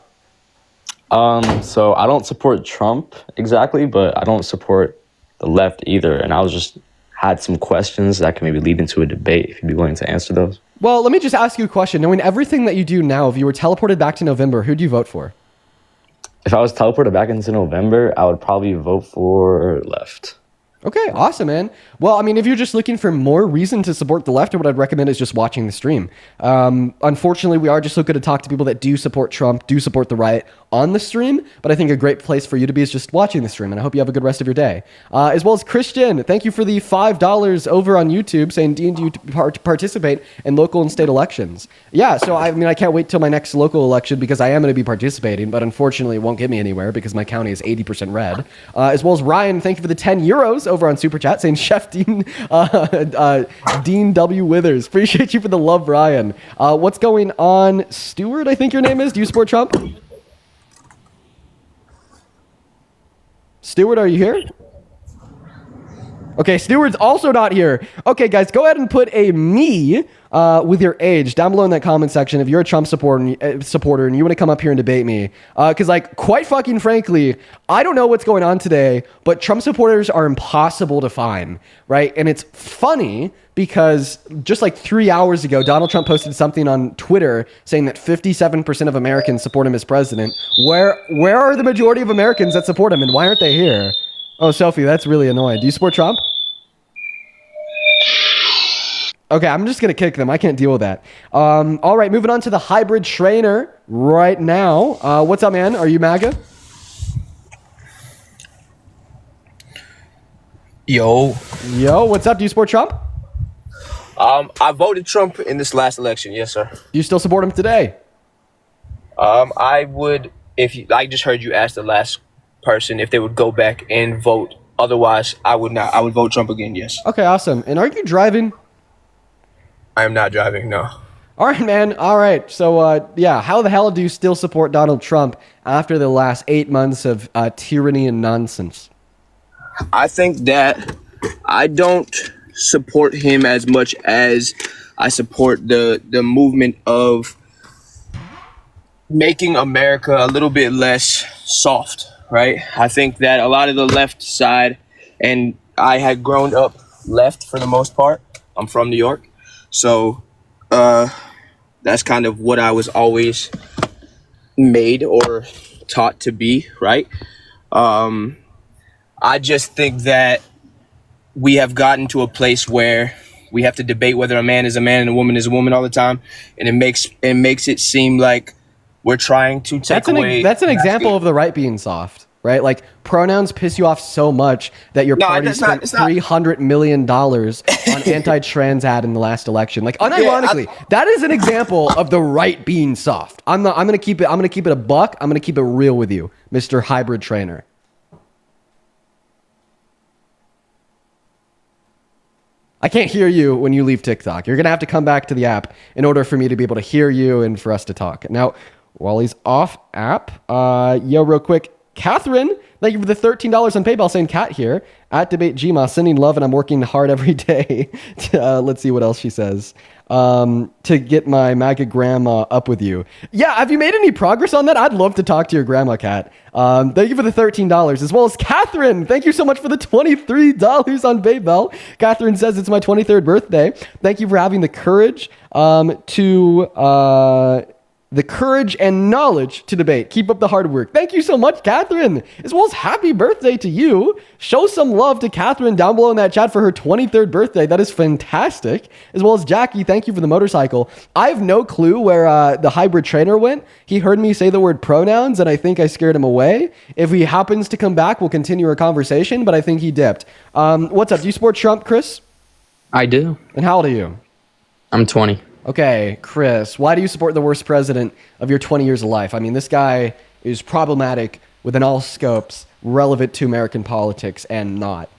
So I don't support Trump exactly, but I don't support the left either. And I was just had some questions that can maybe lead into a debate if you'd be willing to answer those.
Well, let me just ask you a question. Knowing everything that you do now, if you were teleported back to November, who'd you vote for?
If I was teleported back into November, I would probably vote for left.
Okay, awesome, man. Well, I mean, if you're just looking for more reason to support the left, what I'd recommend is just watching the stream. Unfortunately, we are just so good to talk to people that do support Trump, do support the right on the stream, but I think a great place for you to be is just watching the stream, and I hope you have a good rest of your day. As well as Christian, thank you for the $5 over on YouTube saying, Dean, do you participate in local and state elections? Yeah, so I mean, I can't wait till my next local election because I am going to be participating, but unfortunately it won't get me anywhere because my county is 80% red. As well as Ryan, thank you for the 10 euros over on Super Chat saying, Chef Dean, Dean W. Withers. Appreciate you for the love, Ryan. What's going on? Stewart, I think your name is. Do you support Trump? Stewart, are you here? Okay, Stewart's also not here. Okay, guys, go ahead and put a me with your age down below in that comment section if you're a Trump supporter and you want to come up here and debate me. Because, like, quite fucking frankly, I don't know what's going on today, but Trump supporters are impossible to find, right? And it's funny because just like 3 hours ago, Donald Trump posted something on Twitter saying that 57% of Americans support him as president. Where are the majority of Americans that support him, and why aren't they here? Oh, Sophie, that's really annoying. Do you support Trump? Okay, I'm just going to kick them. I can't deal with that. All right, moving on to the hybrid trainer right now. What's up, man? Are you MAGA?
Yo,
what's up? Do you support Trump?
I voted Trump in this last election. Yes, sir.
Do you still support him today?
I would, I just heard you ask the last person if they would go back and vote. Otherwise, I would not. I would vote Trump again. Yes.
Okay, awesome. And are you driving?
I am not driving. No.
All right, man. All right. So, yeah, how the hell do you still support Donald Trump after the last 8 months of tyranny and nonsense?
I think that I don't support him as much as I support the movement of making America a little bit less soft, right? I think that a lot of the left side, and I had grown up left for the most part. I'm from New York. So that's kind of what I was always made or taught to be, right? I just think that we have gotten to a place where we have to debate whether a man is a man and a woman is a woman all the time, and it makes it seem like we're trying to take away.
That's an example of the right being soft, right? Like pronouns piss you off so much that your party spent $300 million on anti-trans ad in the last election. Like unironically, that is an example of the right being soft. I'm gonna keep it a buck. I'm gonna keep it real with you, Mr. Hybrid Trainer. I can't hear you when you leave TikTok. You're going to have to come back to the app in order for me to be able to hear you and for us to talk. Now, while he's off app, real quick, Catherine, thank you for the $13 on PayPal saying Cat here at Debate Gma, sending love, and I'm working hard every day. Let's see what else she says. To get my MAGA grandma up with you. Yeah, have you made any progress on that? I'd love to talk to your grandma, Cat. Thank you for the $13, as well as Catherine. Thank you so much for the $23 on PayPal. Catherine says it's my 23rd birthday. Thank you for having the courage the courage and knowledge to debate. Keep up the hard work. Thank you so much, Catherine, as well as happy birthday to you. Show some love to Catherine down below in that chat for her 23rd birthday. That is fantastic. As well as Jackie, thank you for the motorcycle. I have no clue where the hybrid trainer went. He heard me say the word pronouns, and I think I scared him away. If he happens to come back, we'll continue our conversation, but I think he dipped. What's up? Do you support Trump, Chris?
I do.
And how old are you?
I'm 20.
Okay, Chris, why do you support the worst president of your 20 years of life? I mean, this guy is problematic within all scopes, relevant to American politics and not.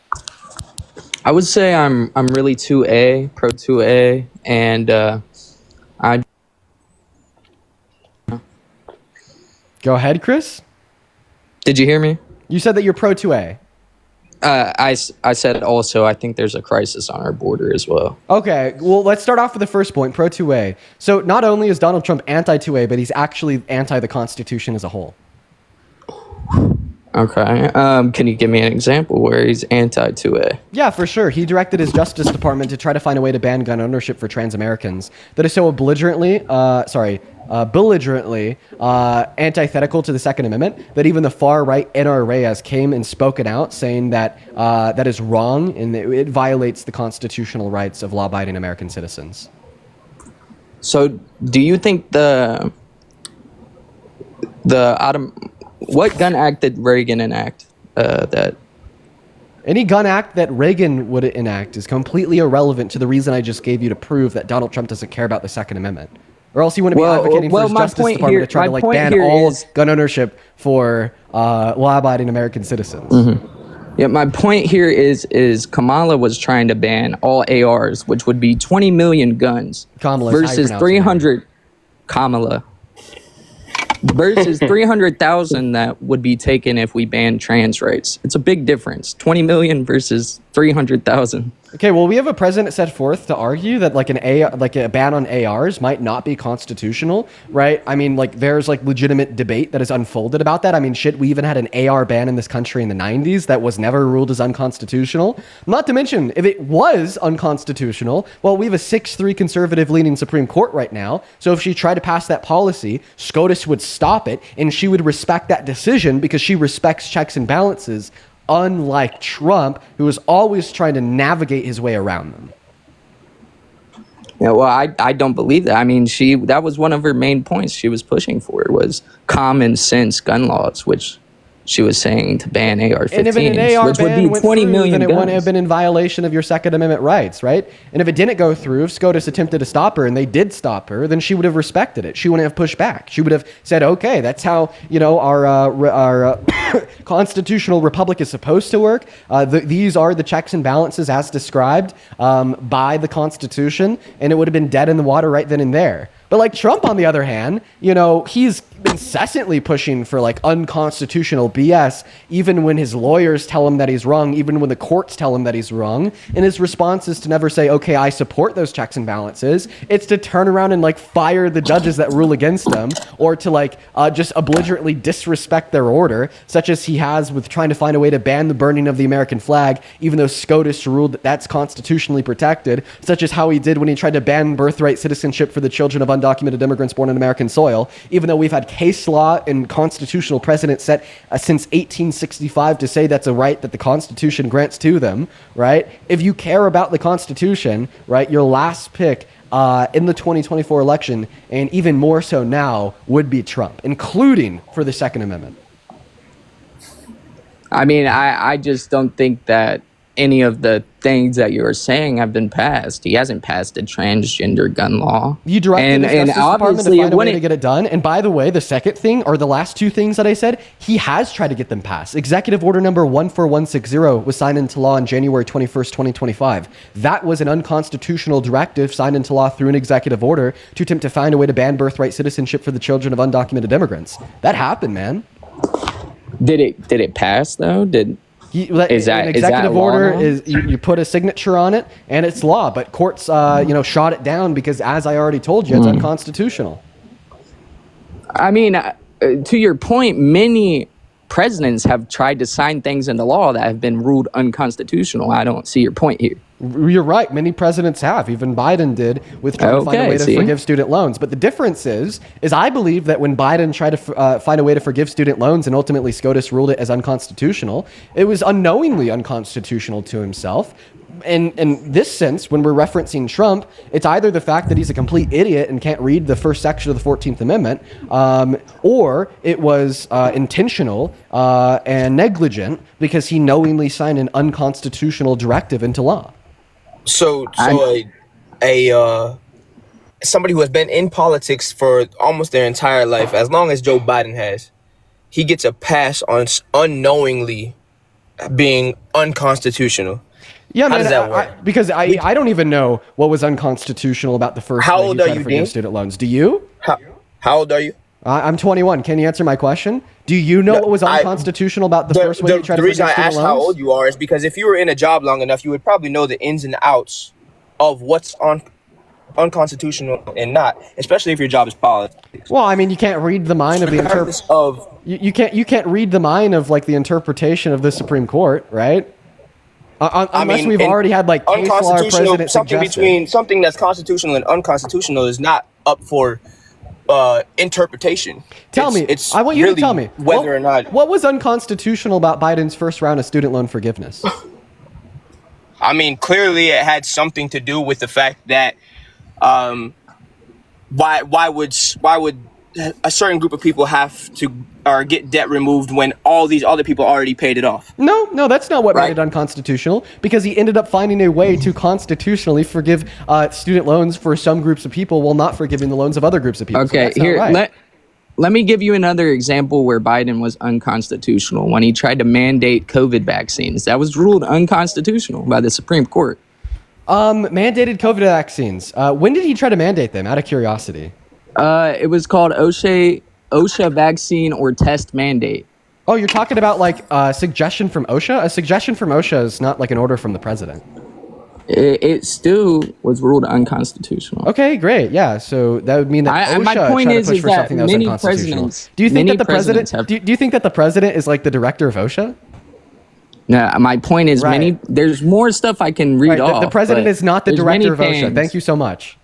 I would say I'm really 2A, pro 2A, and I...
Go ahead, Chris.
Did you hear me?
You said that you're pro 2A.
I said also I think there's a crisis on our border as well.
Okay, well, let's start off with the first point, pro 2A. So not only is Donald Trump anti-2A, but he's actually anti the Constitution as a whole.
Okay. Can you give me an example where he's anti-2A?
Yeah, for sure. He directed his Justice Department to try to find a way to ban gun ownership for trans Americans that is so belligerently antithetical to the Second Amendment that even the far-right NRA has came and spoken out saying that that is wrong and it violates the constitutional rights of law-abiding American citizens.
So do you think what gun act did Reagan enact that?
Any gun act that Reagan would enact is completely irrelevant to the reason I just gave you to prove that Donald Trump doesn't care about the Second Amendment. Or else he wouldn't be advocating for his Justice Department to try to ban all gun ownership for law-abiding American citizens.
Mm-hmm. Yeah, my point here is Kamala was trying to ban all ARs, which would be 20 million guns versus 300 Kamala versus 300,000 that would be taken if we banned trans rights. It's a big difference. 20 million versus 300,000.
Okay, well, we have a president set forth to argue that like a ban on ARs might not be constitutional, right? I mean, like there's like legitimate debate that has unfolded about that. I mean, shit, we even had an AR ban in this country in the 90s that was never ruled as unconstitutional. Not to mention, if it was unconstitutional, well, we have a 6-3 conservative leaning Supreme Court right now. So if she tried to pass that policy, SCOTUS would stop it and she would respect that decision because she respects checks and balances, unlike Trump, who is always trying to navigate his way around them.
Yeah, well, I don't believe that. I mean, that was one of her main points she was pushing for was common sense gun laws, which she was saying to ban AR-15s,
and if an AR
which would
ban
be 20 million
then it
guns.
wouldn't have been in violation of your Second Amendment rights, right? And if it didn't go through, if SCOTUS attempted to stop her and they did stop her, then she would have respected it. She wouldn't have pushed back. She would have said, okay, that's how, our constitutional republic is supposed to work. These are the checks and balances as described by the Constitution, and it would have been dead in the water right then and there. But like Trump, on the other hand, he's incessantly pushing for like unconstitutional BS, even when his lawyers tell him that he's wrong, even when the courts tell him that he's wrong. And his response is to never say, okay, I support those checks and balances. It's to turn around and like fire the judges that rule against him, or to like just belligerently disrespect their order, such as he has with trying to find a way to ban the burning of the American flag, even though SCOTUS ruled that that's constitutionally protected, such as how he did when he tried to ban birthright citizenship for the children of undocumented immigrants born on American soil, even though we've had case law and constitutional precedent set since 1865 to say that's a right that the Constitution grants to them, right? If you care about the Constitution, right, your last pick in the 2024 election, and even more so now, would be Trump, including for the Second Amendment.
I mean, I just don't think that any of the things that you're saying have been passed. He hasn't passed a transgender gun law.
You directed the Justice Department to find a way to get it done. And by the way, the second thing, or the last two things that I said, he has tried to get them passed. Executive Order number 14160 was signed into law on January 21st, 2025. That was an unconstitutional directive signed into law through an executive order to attempt to find a way to ban birthright citizenship for the children of undocumented immigrants. That happened, man.
Did it pass though? Is that
an executive order
law?
is you put a signature on it and it's law, but courts shot it down because, as I already told you, it's unconstitutional.
I mean, to your point, many presidents have tried to sign things into law that have been ruled unconstitutional. I don't see your point here.
You're right. Many presidents have. Even Biden did with trying to find a way to forgive student loans. But the difference is I believe that when Biden tried to find a way to forgive student loans and ultimately SCOTUS ruled it as unconstitutional, it was unknowingly unconstitutional to himself. And in this sense, when we're referencing Trump, it's either the fact that he's a complete idiot and can't read the first section of the 14th Amendment, or it was intentional and negligent because he knowingly signed an unconstitutional directive into law.
So somebody who has been in politics for almost their entire life, as long as Joe Biden has, he gets a pass on unknowingly being unconstitutional.
Yeah,
How
man,
does that work?
Because I don't even know what was unconstitutional about the first
How
way
old
you
are
tried to
you,
forgive
Dean?
student loans. Do you?
How old are you?
I'm 21. Can you answer my question? Do you know what was unconstitutional about the first way you tried to
The reason I
forgive
asked
student
how
loans?
old you are is because if you were in a job long enough, you would probably know the ins and outs of what's unconstitutional and not, especially if your job is politics.
Well, I mean, you can't read the mind of the you can't read the mind of like the interpretation of the Supreme Court, right? Unless we've already had like case law or precedent
something
suggested.
between something that's constitutional and unconstitutional is not up for interpretation.
I want you to tell me
whether or not.
What was unconstitutional about Biden's first round of student loan forgiveness?
I mean, clearly it had something to do with the fact that why would a certain group of people have to or get debt removed when all these other people already paid it off?
No, that's not what made it unconstitutional, because he ended up finding a way to constitutionally forgive student loans for some groups of people while not forgiving the loans of other groups of people.
Okay,
so
here,
right.
let me give you another example where Biden was unconstitutional when he tried to mandate COVID vaccines. That was ruled unconstitutional by the Supreme Court.
Mandated COVID vaccines. When did he try to mandate them, out of curiosity?
It was called OSHA vaccine or test mandate.
Oh, you're talking about like a suggestion from OSHA? A suggestion from OSHA is not like an order from the president.
It still was ruled unconstitutional.
Okay, great. Yeah, so that would mean that OSHA
my point
tried
is,
to push for
that
something that was
many
unconstitutional.
presidents-
Do you think
many
that the president?
presidents have-
Do you think that the president is like the director of OSHA?
No, my point is there's more stuff I can read off.
The president
but
is not the
there's
director of
many
OSHA.
things-
Thank you so much.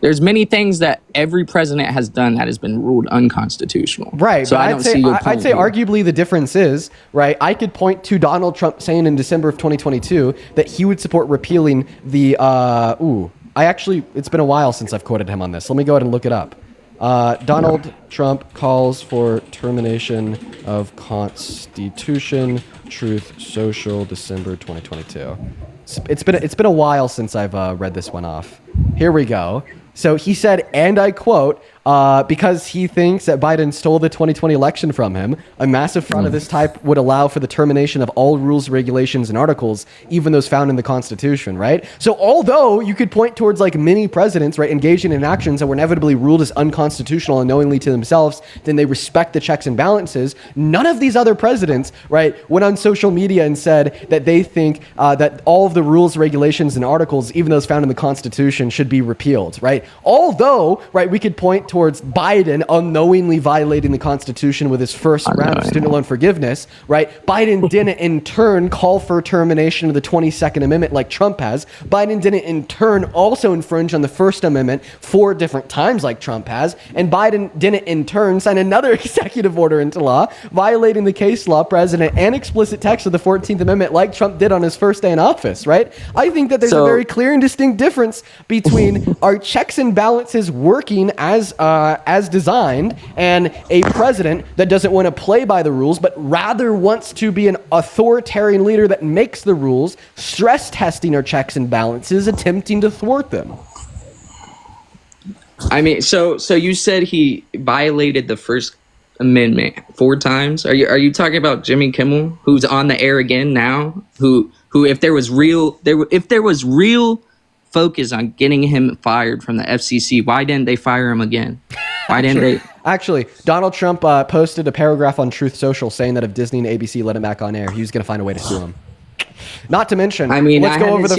There's many things that every president has done that has been ruled unconstitutional.
Right.
So
but
I don't see your point
I'd say
here.
arguably the difference is, right, I could point to Donald Trump saying in December of 2022 that he would support repealing the, it's been a while since I've quoted him on this. Let me go ahead and look it up. Donald Trump calls for termination of Constitution, Truth Social, December 2022. It's been a while since I've read this one off. Here we go. So he said, and I quote, because he thinks that Biden stole the 2020 election from him, a massive fraud of this type would allow for the termination of all rules, regulations, and articles, even those found in the Constitution, right? So although you could point towards like many presidents, right, engaging in actions that were inevitably ruled as unconstitutional unknowingly to themselves, then they respect the checks and balances, none of these other presidents, right, went on social media and said that they think that all of the rules, regulations, and articles, even those found in the Constitution, should be repealed, right? Although, right, we could point towards Biden unknowingly violating the Constitution with his first round of student loan forgiveness, right? Biden didn't in turn call for termination of the 22nd Amendment like Trump has. Biden didn't in turn also infringe on the First Amendment 4 different times like Trump has. And Biden didn't in turn sign another executive order into law, violating the case law, precedent, and explicit text of the 14th Amendment like Trump did on his first day in office, right? I think that there's a very clear and distinct difference between our checks and balances working as designed and a president that doesn't want to play by the rules, but rather wants to be an authoritarian leader that makes the rules, stress testing our checks and balances, attempting to thwart them.
I mean, so you said he violated the First Amendment 4 times. Are you talking about Jimmy Kimmel, who's on the air again now? Who if there was real focus on getting him fired from the FCC, why didn't they fire him again? Why didn't they?
Actually, Donald Trump posted a paragraph on Truth Social saying that if Disney and ABC let him back on air, he was going to find a way to sue him. Not to mention, let's go over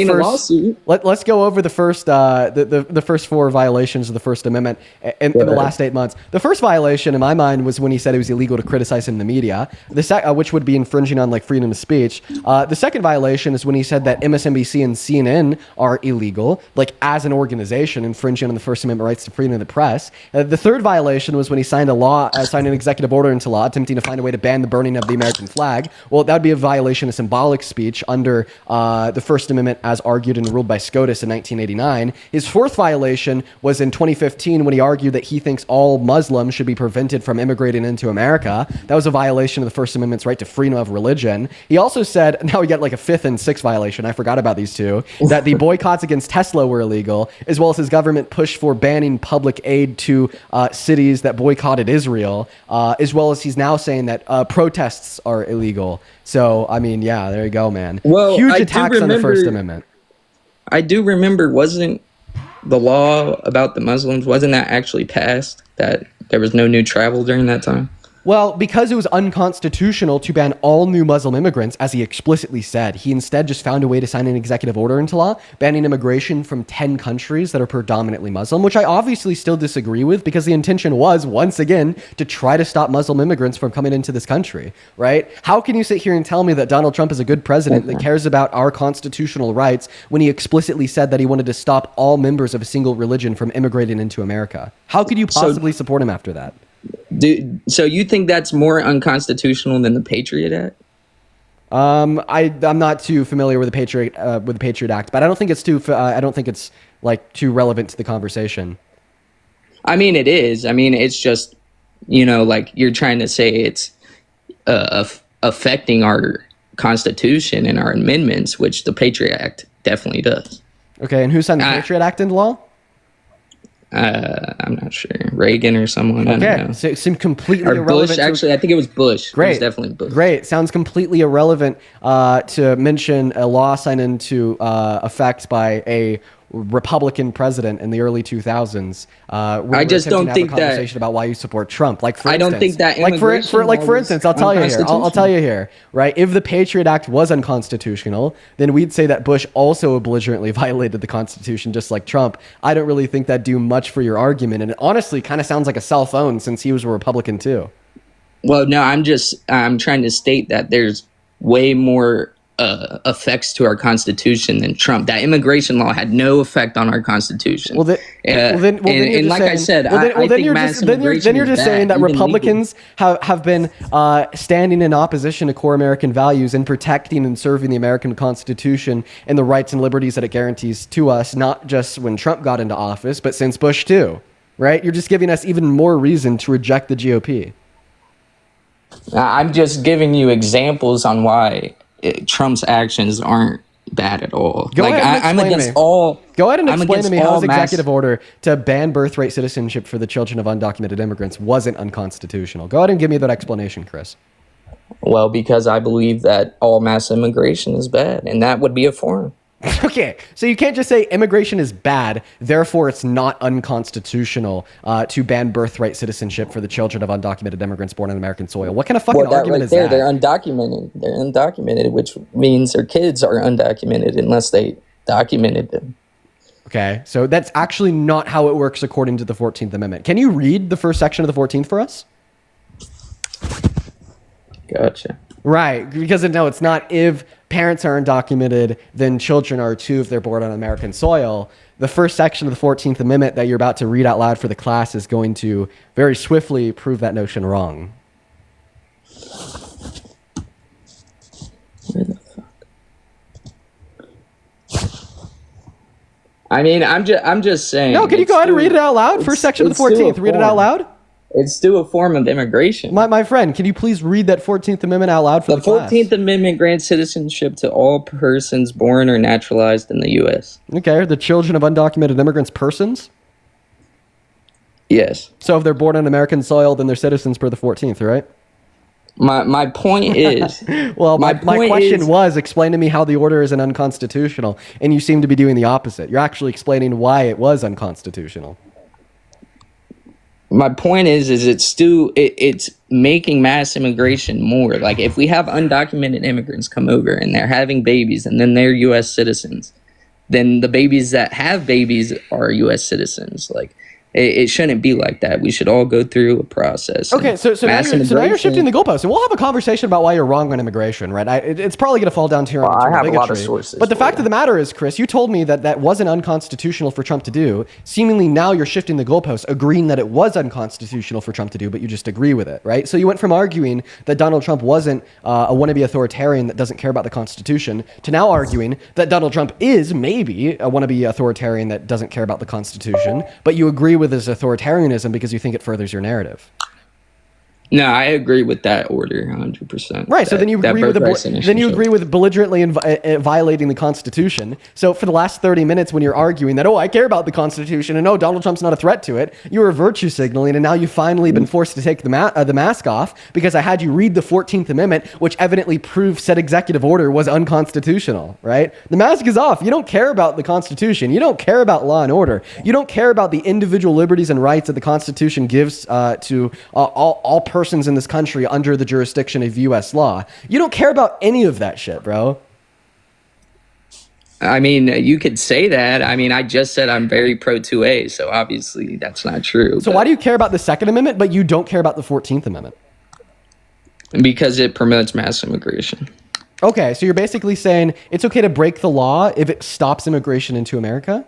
the first the first 4 violations of the First Amendment in the last 8 months. The first violation, in my mind, was when he said it was illegal to criticize him in the media, which would be infringing on like freedom of speech. The second violation is when he said that MSNBC and CNN are illegal, like as an organization, infringing on the First Amendment rights to freedom of the press. The third violation was when he signed an executive order into law, attempting to find a way to ban the burning of the American flag. Well, that would be a violation of symbolic speech under the First Amendment as argued and ruled by SCOTUS in 1989. His fourth violation was in 2015 when he argued that he thinks all Muslims should be prevented from immigrating into America. That was a violation of the First Amendment's right to freedom of religion. He also said, now we got like a 5th and 6th violation, I forgot about these 2, that the boycotts against Tesla were illegal, as well as his government push for banning public aid to cities that boycotted Israel, as well as he's now saying that protests are illegal. So, I mean, yeah, there you go, man.
Well,
huge attacks on the First Amendment.
I do remember, wasn't the law about the Muslims, wasn't that actually passed? That there was no new travel during that time?
Well, because it was unconstitutional to ban all new Muslim immigrants, as he explicitly said, he instead just found a way to sign an executive order into law, banning immigration from 10 countries that are predominantly Muslim, which I obviously still disagree with because the intention was, once again, to try to stop Muslim immigrants from coming into this country, right? How can you sit here and tell me that Donald Trump is a good president that cares about our constitutional rights when he explicitly said that he wanted to stop all members of a single religion from immigrating into America? How could you possibly support him after that?
So you think that's more unconstitutional than the Patriot Act?
I'm not too familiar with the Patriot Act, but I don't think it's too relevant to the conversation.
I mean, it is. I mean, it's just, like you're trying to say it's affecting our Constitution and our amendments, which the Patriot Act definitely does.
Okay, and who signed the Patriot Act into law?
I'm not sure. Reagan or someone.
Okay,
I don't know.
so it seemed completely
or
irrelevant.
Bush, actually, I think it was Bush.
Great.
It was definitely Bush.
Great. Sounds completely irrelevant to mention a law signed into effect by a Republican president in the early 2000s.
I just don't think that
conversation about why you support Trump. Like for
I
instance,
don't think that
for instance, I'll tell you here, right? If the Patriot Act was unconstitutional, then we'd say that Bush also belligerently violated the Constitution, just like Trump. I don't really think that'd do much for your argument, and it honestly kind of sounds like a cell phone since he was a Republican too.
Well, no, I'm trying to state that there's way more effects to our Constitution than Trump. That immigration law had no effect on our Constitution.
Then you're just saying that Republicans have been standing in opposition to core American values and protecting and serving the American Constitution and the rights and liberties that it guarantees to us, not just when Trump got into office, but since Bush too, right? You're just giving us even more reason to reject the GOP.
I'm just giving you examples on why Trump's actions aren't bad at all.
Go ahead and explain to me how his
mass
executive order to ban birthright citizenship for the children of undocumented immigrants wasn't unconstitutional. Go ahead and give me that explanation, Chris.
Well, because I believe that all mass immigration is bad, and that would be a form.
Okay, so you can't just say immigration is bad, therefore it's not unconstitutional to ban birthright citizenship for the children of undocumented immigrants born on American soil. What kind of fucking argument is that?
They're undocumented. They're undocumented, which means their kids are undocumented unless they documented them.
Okay, so that's actually not how it works according to the 14th Amendment. Can you read the first section of the 14th for us?
Gotcha.
Right, because no, it's not if parents are undocumented, then children are too if they're born on American soil. The first section of the 14th Amendment that you're about to read out loud for the class is going to very swiftly prove that notion wrong.
Where the fuck? I mean, I'm just saying.
No, can you go ahead and read it out loud? First section of the 14th. Read it out loud.
It's still a form of immigration.
My friend, can you please read that 14th Amendment out loud for the class?
The 14th Amendment grants citizenship to all persons born or naturalized in the U.S.
Okay, are the children of undocumented immigrants persons?
Yes.
So if they're born on American soil, then they're citizens per the 14th, right?
My point is...
well, my question was, explain to me how the order isn't unconstitutional, and you seem to be doing the opposite. You're actually explaining why it was unconstitutional.
My point is it's making mass immigration more. Like if we have undocumented immigrants come over and they're having babies and then they're U.S. citizens, then the babies that have babies are U.S. citizens. Like it shouldn't be like that. We should all go through a process.
Okay, so now you're shifting the goalposts, and we'll have a conversation about why you're wrong on immigration, right? It's probably going to fall down to your
I have
bigotry.
a lot of sources.
But the fact of the matter is, Chris, you told me that wasn't unconstitutional for Trump to do. Seemingly now you're shifting the goalposts, agreeing that it was unconstitutional for Trump to do, but you just agree with it, right? So you went from arguing that Donald Trump wasn't a wannabe authoritarian that doesn't care about the Constitution to now arguing that Donald Trump is maybe a wannabe authoritarian that doesn't care about the Constitution, but you agree with his authoritarianism because you think it furthers your narrative.
No, I agree with that order 100%.
Right. So then you agree with belligerently violating the Constitution. So for the last 30 minutes, when you're arguing that, oh, I care about the Constitution and oh, Donald Trump's not a threat to it, you were virtue signaling, and now you've finally been forced to take the mask off because I had you read the 14th Amendment, which evidently proved said executive order was unconstitutional. Right. The mask is off. You don't care about the Constitution. You don't care about law and order. You don't care about the individual liberties and rights that the Constitution gives to all persons in this country under the jurisdiction of U.S. law. You don't care about any of that shit, bro.
I mean, you could say that. I mean, I just said I'm very pro 2A, so obviously that's not true.
So why do you care about the Second Amendment, but you don't care about the 14th Amendment?
Because it promotes mass immigration.
Okay, so you're basically saying it's okay to break the law if it stops immigration into America?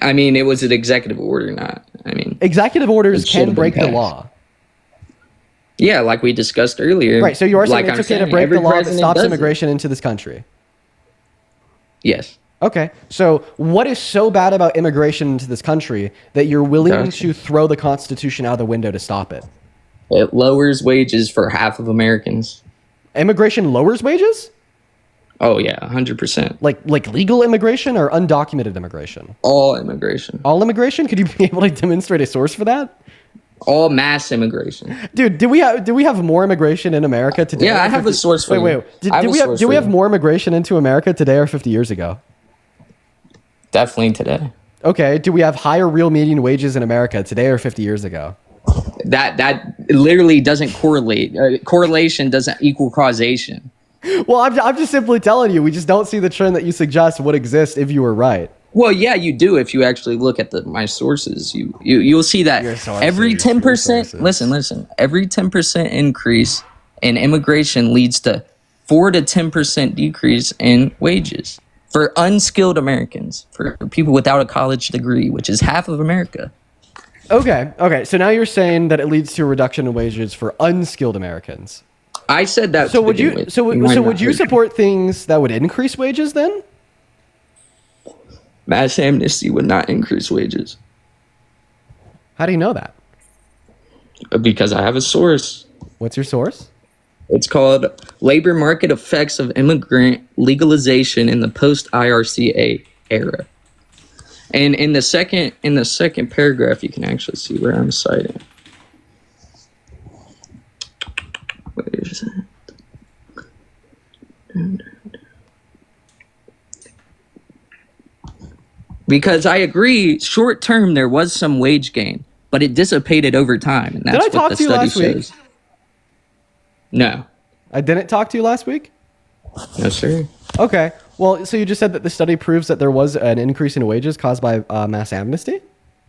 I mean, it was an executive order, not. I mean,
executive orders can break the law.
Yeah, like we discussed earlier.
Right, so you are saying it's okay to break the law that stops immigration into this country?
Yes.
Okay, so what is so bad about immigration into this country that you're willing to throw the Constitution out the window to stop it?
It lowers wages for half of Americans.
Immigration lowers wages?
Oh yeah, 100%.
Like legal immigration or undocumented immigration?
All immigration.
All immigration? Could you be able to demonstrate a source for that?
All mass immigration.
Dude, do we have more immigration in America today?
Yeah, I have a source for you.
Wait. Do we have more immigration into America today or 50 years ago?
Definitely today.
Okay, do we have higher real median wages in America today or 50 years ago?
That literally doesn't correlate. Correlation doesn't equal causation.
Well, I'm just simply telling you, we just don't see the trend that you suggest would exist if you were right.
Well, yeah, you do. If you actually look at my sources, you'll see that every 10%. Listen. Every 10% increase in immigration leads to 4 to 10% decrease in wages for unskilled Americans, for people without a college degree, which is half of America.
Okay. So now you're saying that it leads to a reduction in wages for unskilled Americans.
I said that.
So would you? So would you support things that would increase wages then?
Mass amnesty would not increase wages.
How do you know that?
Because I have a source.
What's your source?
It's called Labor Market Effects of Immigrant Legalization in the Post-IRCA Era. And in the second paragraph, you can actually see where I'm citing. Where is it? Because I agree, short term there was some wage gain, but it dissipated over time, and that's what the study shows. No.
I didn't talk to you last week?
No, sir.
Okay. Well, so you just said that the study proves that there was an increase in wages caused by mass amnesty?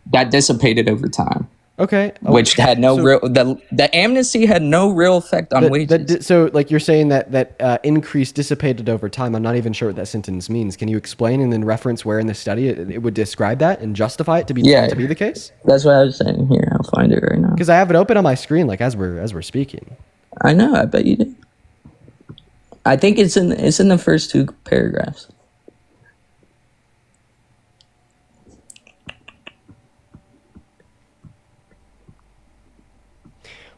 That dissipated over time.
Okay.
Which had no real, the amnesty had no real effect on wages.
So like you're saying that increase dissipated over time. I'm not even sure what that sentence means. Can you explain and then reference where in the study it would describe that and justify it to be the case?
That's what I was saying. Here, I'll find it right now.
Because I have it open on my screen like as we're speaking.
I know, I bet you did. I think it's in the first two paragraphs.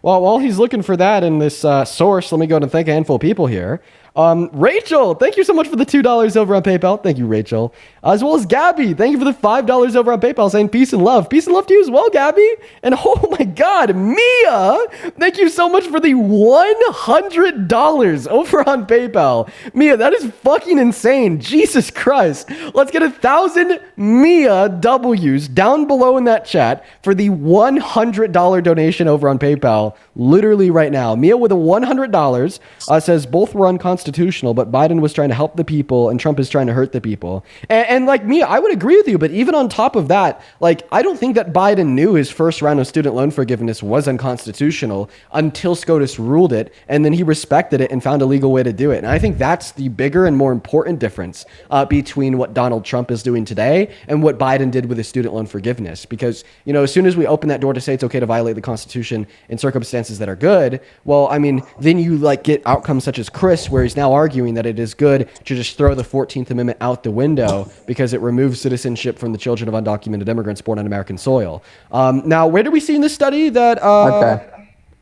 Well, while he's looking for that in this source, let me go and thank a handful of people here. Rachel, thank you so much for the $2 over on PayPal. Thank you, Rachel. As well as Gabby, thank you for the $5 over on PayPal saying peace and love. Peace and love to you as well, Gabby. And oh my God, Mia, thank you so much for the $100 over on PayPal. Mia, that is fucking insane. Jesus Christ. Let's get 1,000 Mia W's down below in that chat for the $100 donation over on PayPal. Literally right now. Mia with a $100 says both were unconstitutional, but Biden was trying to help the people and Trump is trying to hurt the people. And like Mia, I would agree with you, but even on top of that, like I don't think that Biden knew his first round of student loan forgiveness was unconstitutional until SCOTUS ruled it, and then he respected it and found a legal way to do it. And I think that's the bigger and more important difference between what Donald Trump is doing today and what Biden did with his student loan forgiveness. Because, you know, as soon as we open that door to say it's okay to violate the Constitution in circumstances that are good, well, I mean, then you like get outcomes such as Chris, where is now arguing that it is good to just throw the 14th Amendment out the window because it removes citizenship from the children of undocumented immigrants born on American soil. Now, where do we see in this study that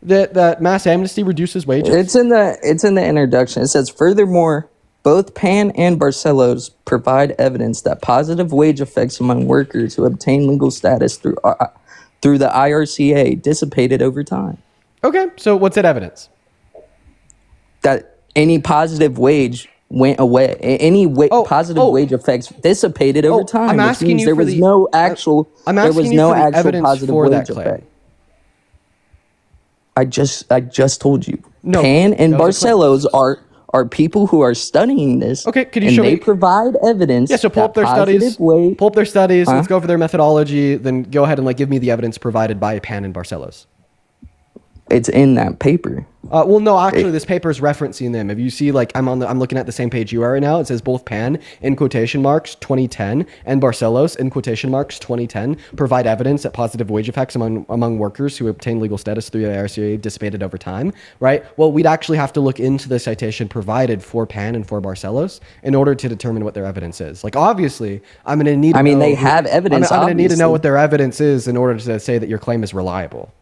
that mass amnesty reduces wages?
It's in the introduction. It says, furthermore, both Pan and Barcelos provide evidence that positive wage effects among workers who obtain legal status through the IRCA dissipated over time.
Okay, so what's that evidence?
That any positive wage went away. Any positive wage effects dissipated over time.
I'm asking you
there
for
was no actual.
I'm asking you for the evidence
positive
for
wage
that claim.
effect. I just told you.
No,
Pan and
that was a claim.
Barcelos are people who are studying this.
Okay, could you
and
show
they
me?
provide evidence.
Yeah, so pull up their studies. Pull up their studies.
Huh?
Let's go over their methodology. Then go ahead and like give me the evidence provided by Pan and Barcelos.
It's in that paper.
Well, no, actually, this paper is referencing them. If you see, like, I'm looking at the same page you are right now. It says both Pan in quotation marks 2010 and Barcelos in quotation marks 2010 provide evidence that positive wage effects among workers who obtain legal status through the IRCA dissipated over time. Right. Well, we'd actually have to look into the citation provided for Pan and for Barcelos in order to determine what their evidence is. Like, obviously, I'm going to need.
They have evidence.
I'm going to need to know what their evidence is in order to say that your claim is reliable.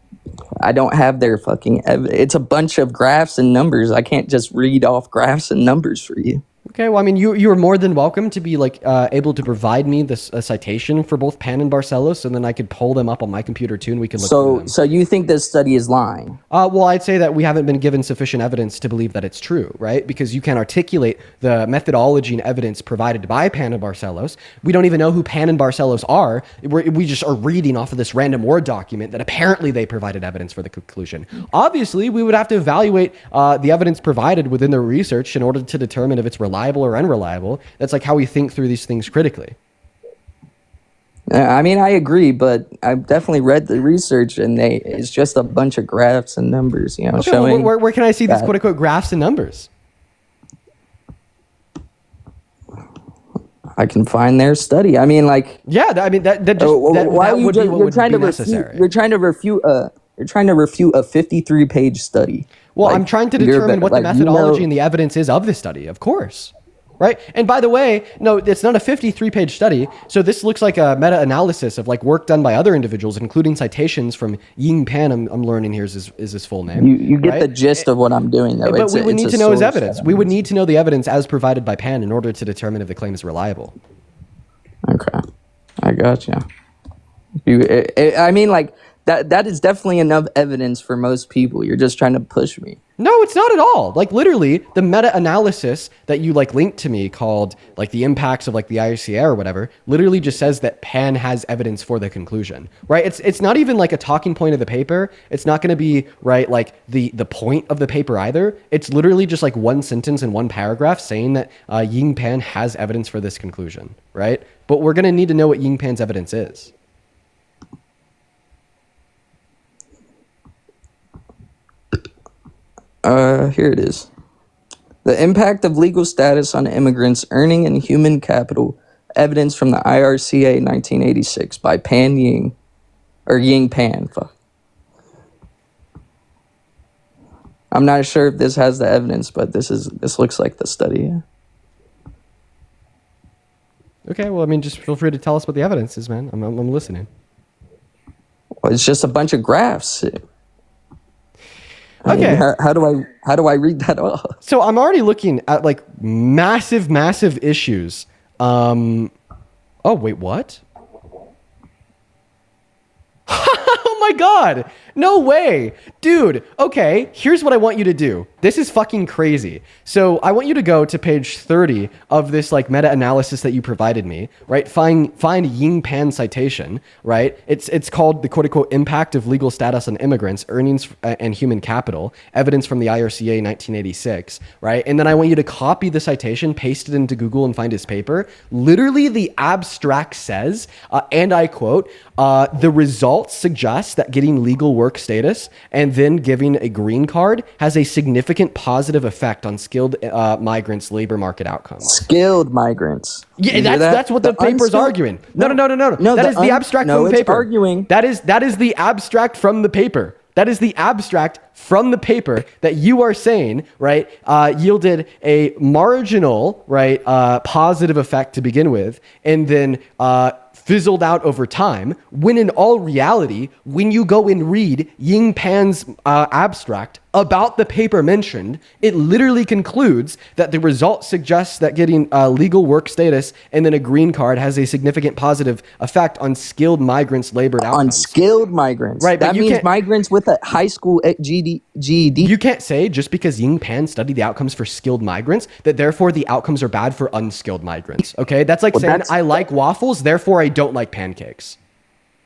I don't have their fucking evidence. It's a bunch of graphs and numbers. I can't just read off graphs and numbers for you.
Okay, well, I mean, you are more than welcome to be like able to provide me this a citation for both Pan and Barcelos, and then I could pull them up on my computer too, and we can look through them.
So you think this study is lying?
Well, I'd say that we haven't been given sufficient evidence to believe that it's true, right? Because you can articulate the methodology and evidence provided by Pan and Barcelos. We don't even know who Pan and Barcelos are. We just are reading off of this random Word document that apparently they provided evidence for the conclusion. Obviously, we would have to evaluate the evidence provided within the research in order to determine if it's reliable or unreliable. That's like how we think through these things critically.
I mean, I agree, but I've definitely read the research, and it's just a bunch of graphs and numbers,
Okay,
showing.
well, where can I see these quote unquote graphs and numbers?
I can find their study. I mean, like,
yeah, I mean that just
why
that would be what would be
necessary. You're trying to refute a 53-page study.
Well, I'm trying to determine what the methodology and the evidence is of the study, of course. Right? And by the way, no, it's not a 53-page study. So this looks like a meta-analysis of like work done by other individuals, including citations from Ying Pan. I'm learning here is his full name.
You get the gist of what I'm doing, though.
But we would need to know his evidence. We would need to know the evidence as provided by Pan in order to determine if the claim is reliable.
Okay. I got you. I mean, like, that is definitely enough evidence for most people. You're just trying to push me.
No, it's not at all. Like literally the meta-analysis that you like linked to me called like the impacts of like the IRCA or whatever, literally just says that Pan has evidence for the conclusion, right? It's not even like a talking point of the paper. It's not going to be right like the point of the paper either. It's literally just like one sentence in one paragraph saying that Ying Pan has evidence for this conclusion, right? But we're going to need to know what Ying Pan's evidence is.
Here it is. The impact of legal status on immigrants earning in human capital, evidence from the IRCA 1986 by Pan Ying, or Ying Pan. Fuck. I'm not sure if this has the evidence, but this looks like the study. Yeah.
Okay, well, I mean, just feel free to tell us what the evidence is, man. I'm listening.
Well, it's just a bunch of graphs.
Okay.
How do I read that off?
So I'm already looking at like massive issues. Oh wait, what? Oh my God. No way. Dude, okay, here's what I want you to do. This is fucking crazy. So I want you to go to page 30 of this like meta-analysis that you provided me, right? Find Ying Pan citation, right? It's called the quote-unquote impact of legal status on immigrants, earnings and human capital, evidence from the IRCA 1986, right? And then I want you to copy the citation, paste it into Google and find his paper. Literally the abstract says, and I quote, the results suggest that getting legal work status and then giving a green card has a significant positive effect on skilled migrants' labor market outcomes.
Skilled migrants.
Yeah, that's what the paper is arguing. No. That is the abstract from the paper.
Arguing.
That is the abstract from the paper. That is the abstract from the paper that you are saying, right, yielded a marginal, right, positive effect to begin with, and then fizzled out over time, when in all reality, when you go and read Ying Pan's abstract about the paper mentioned, it literally concludes that the result suggests that getting legal work status and then a green card has a significant positive effect on skilled migrants' labored outcomes.
On skilled migrants.
Right, but
that
you
means
can't-
migrants with a high school GED.
You can't say just because Ying Pan studied the outcomes for skilled migrants that therefore the outcomes are bad for unskilled migrants. Okay, that's like saying I like waffles, therefore I don't like pancakes.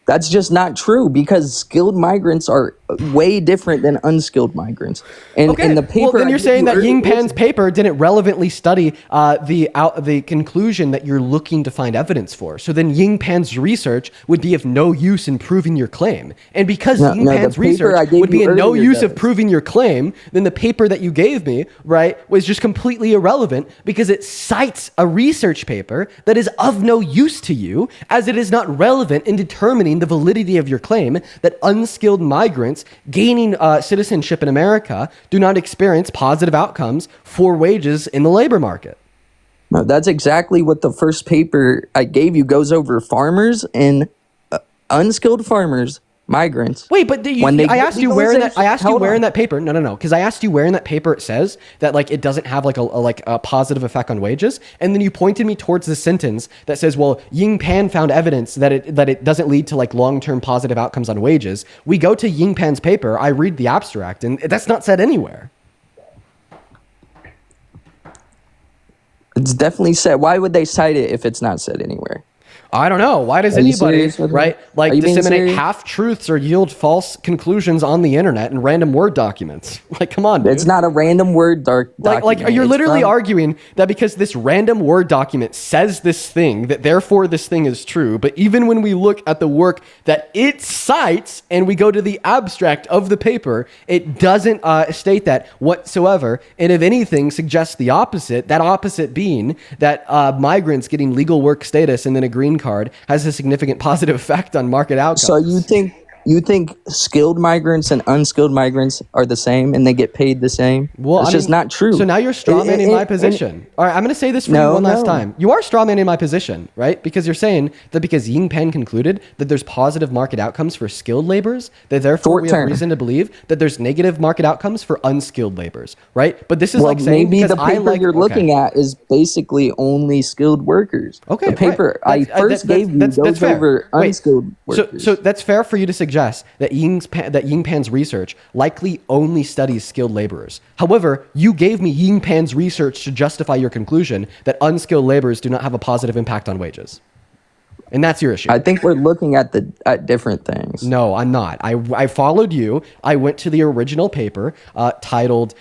That's just not true because skilled migrants are way different than unskilled migrants. And in the paper,
well, then you're saying that Ying Pan's paper didn't relevantly study the conclusion that you're looking to find evidence for. So then Ying Pan's research would be of no use in proving your claim. And because Ying Pan's research would be of no use of proving your claim, then the paper that you gave me, right, was just completely irrelevant because it cites a research paper that is of no use to you as it is not relevant in determining the validity of your claim that unskilled migrants gaining citizenship in America do not experience positive outcomes for wages in the labor market.
No, that's exactly what the first paper I gave you goes over. Farmers and unskilled farmers, migrants.
Wait, but I asked you where in that paper. No, because I asked you where in that paper it says that like it doesn't have like a positive effect on wages, and then you pointed me towards the sentence that says, "Well, Ying Pan found evidence that it doesn't lead to like long-term positive outcomes on wages." We go to Ying Pan's paper. I read the abstract, and that's not said anywhere.
It's definitely said. Why would they cite it if it's not said anywhere?
I don't know. Why does anybody, right, like disseminate half-truths or yield false conclusions on the internet in random Word documents? Like, come on, dude.
It's not a random Word document.
Like you're literally arguing that because this random Word document says this thing, that therefore this thing is true. But even when we look at the work that it cites and we go to the abstract of the paper, it doesn't state that whatsoever. And if anything, suggests the opposite, that opposite being that migrants getting legal work status and then a green card has a significant positive effect on market outcomes.
So you think skilled migrants and unskilled migrants are the same and they get paid the same?
Well,
it's just not true.
So now you're strawmanning my position. All right, I'm going to say this for you one last time. You are strawmanning my position, right? Because you're saying that because Ying Pan concluded that there's positive market outcomes for skilled laborers, that therefore we have reason to believe that there's negative market outcomes for unskilled laborers, right? But this is like saying
maybe the paper you're looking at is basically only skilled workers.
Okay,
the paper I first gave you goes over unskilled workers.
So that's fair for you to suggest that Ying Pan's research likely only studies skilled laborers. However, you gave me Ying Pan's research to justify your conclusion that unskilled laborers do not have a positive impact on wages. And that's your issue.
I think we're looking at different things.
No, I'm not. I followed you. I went to the original paper titled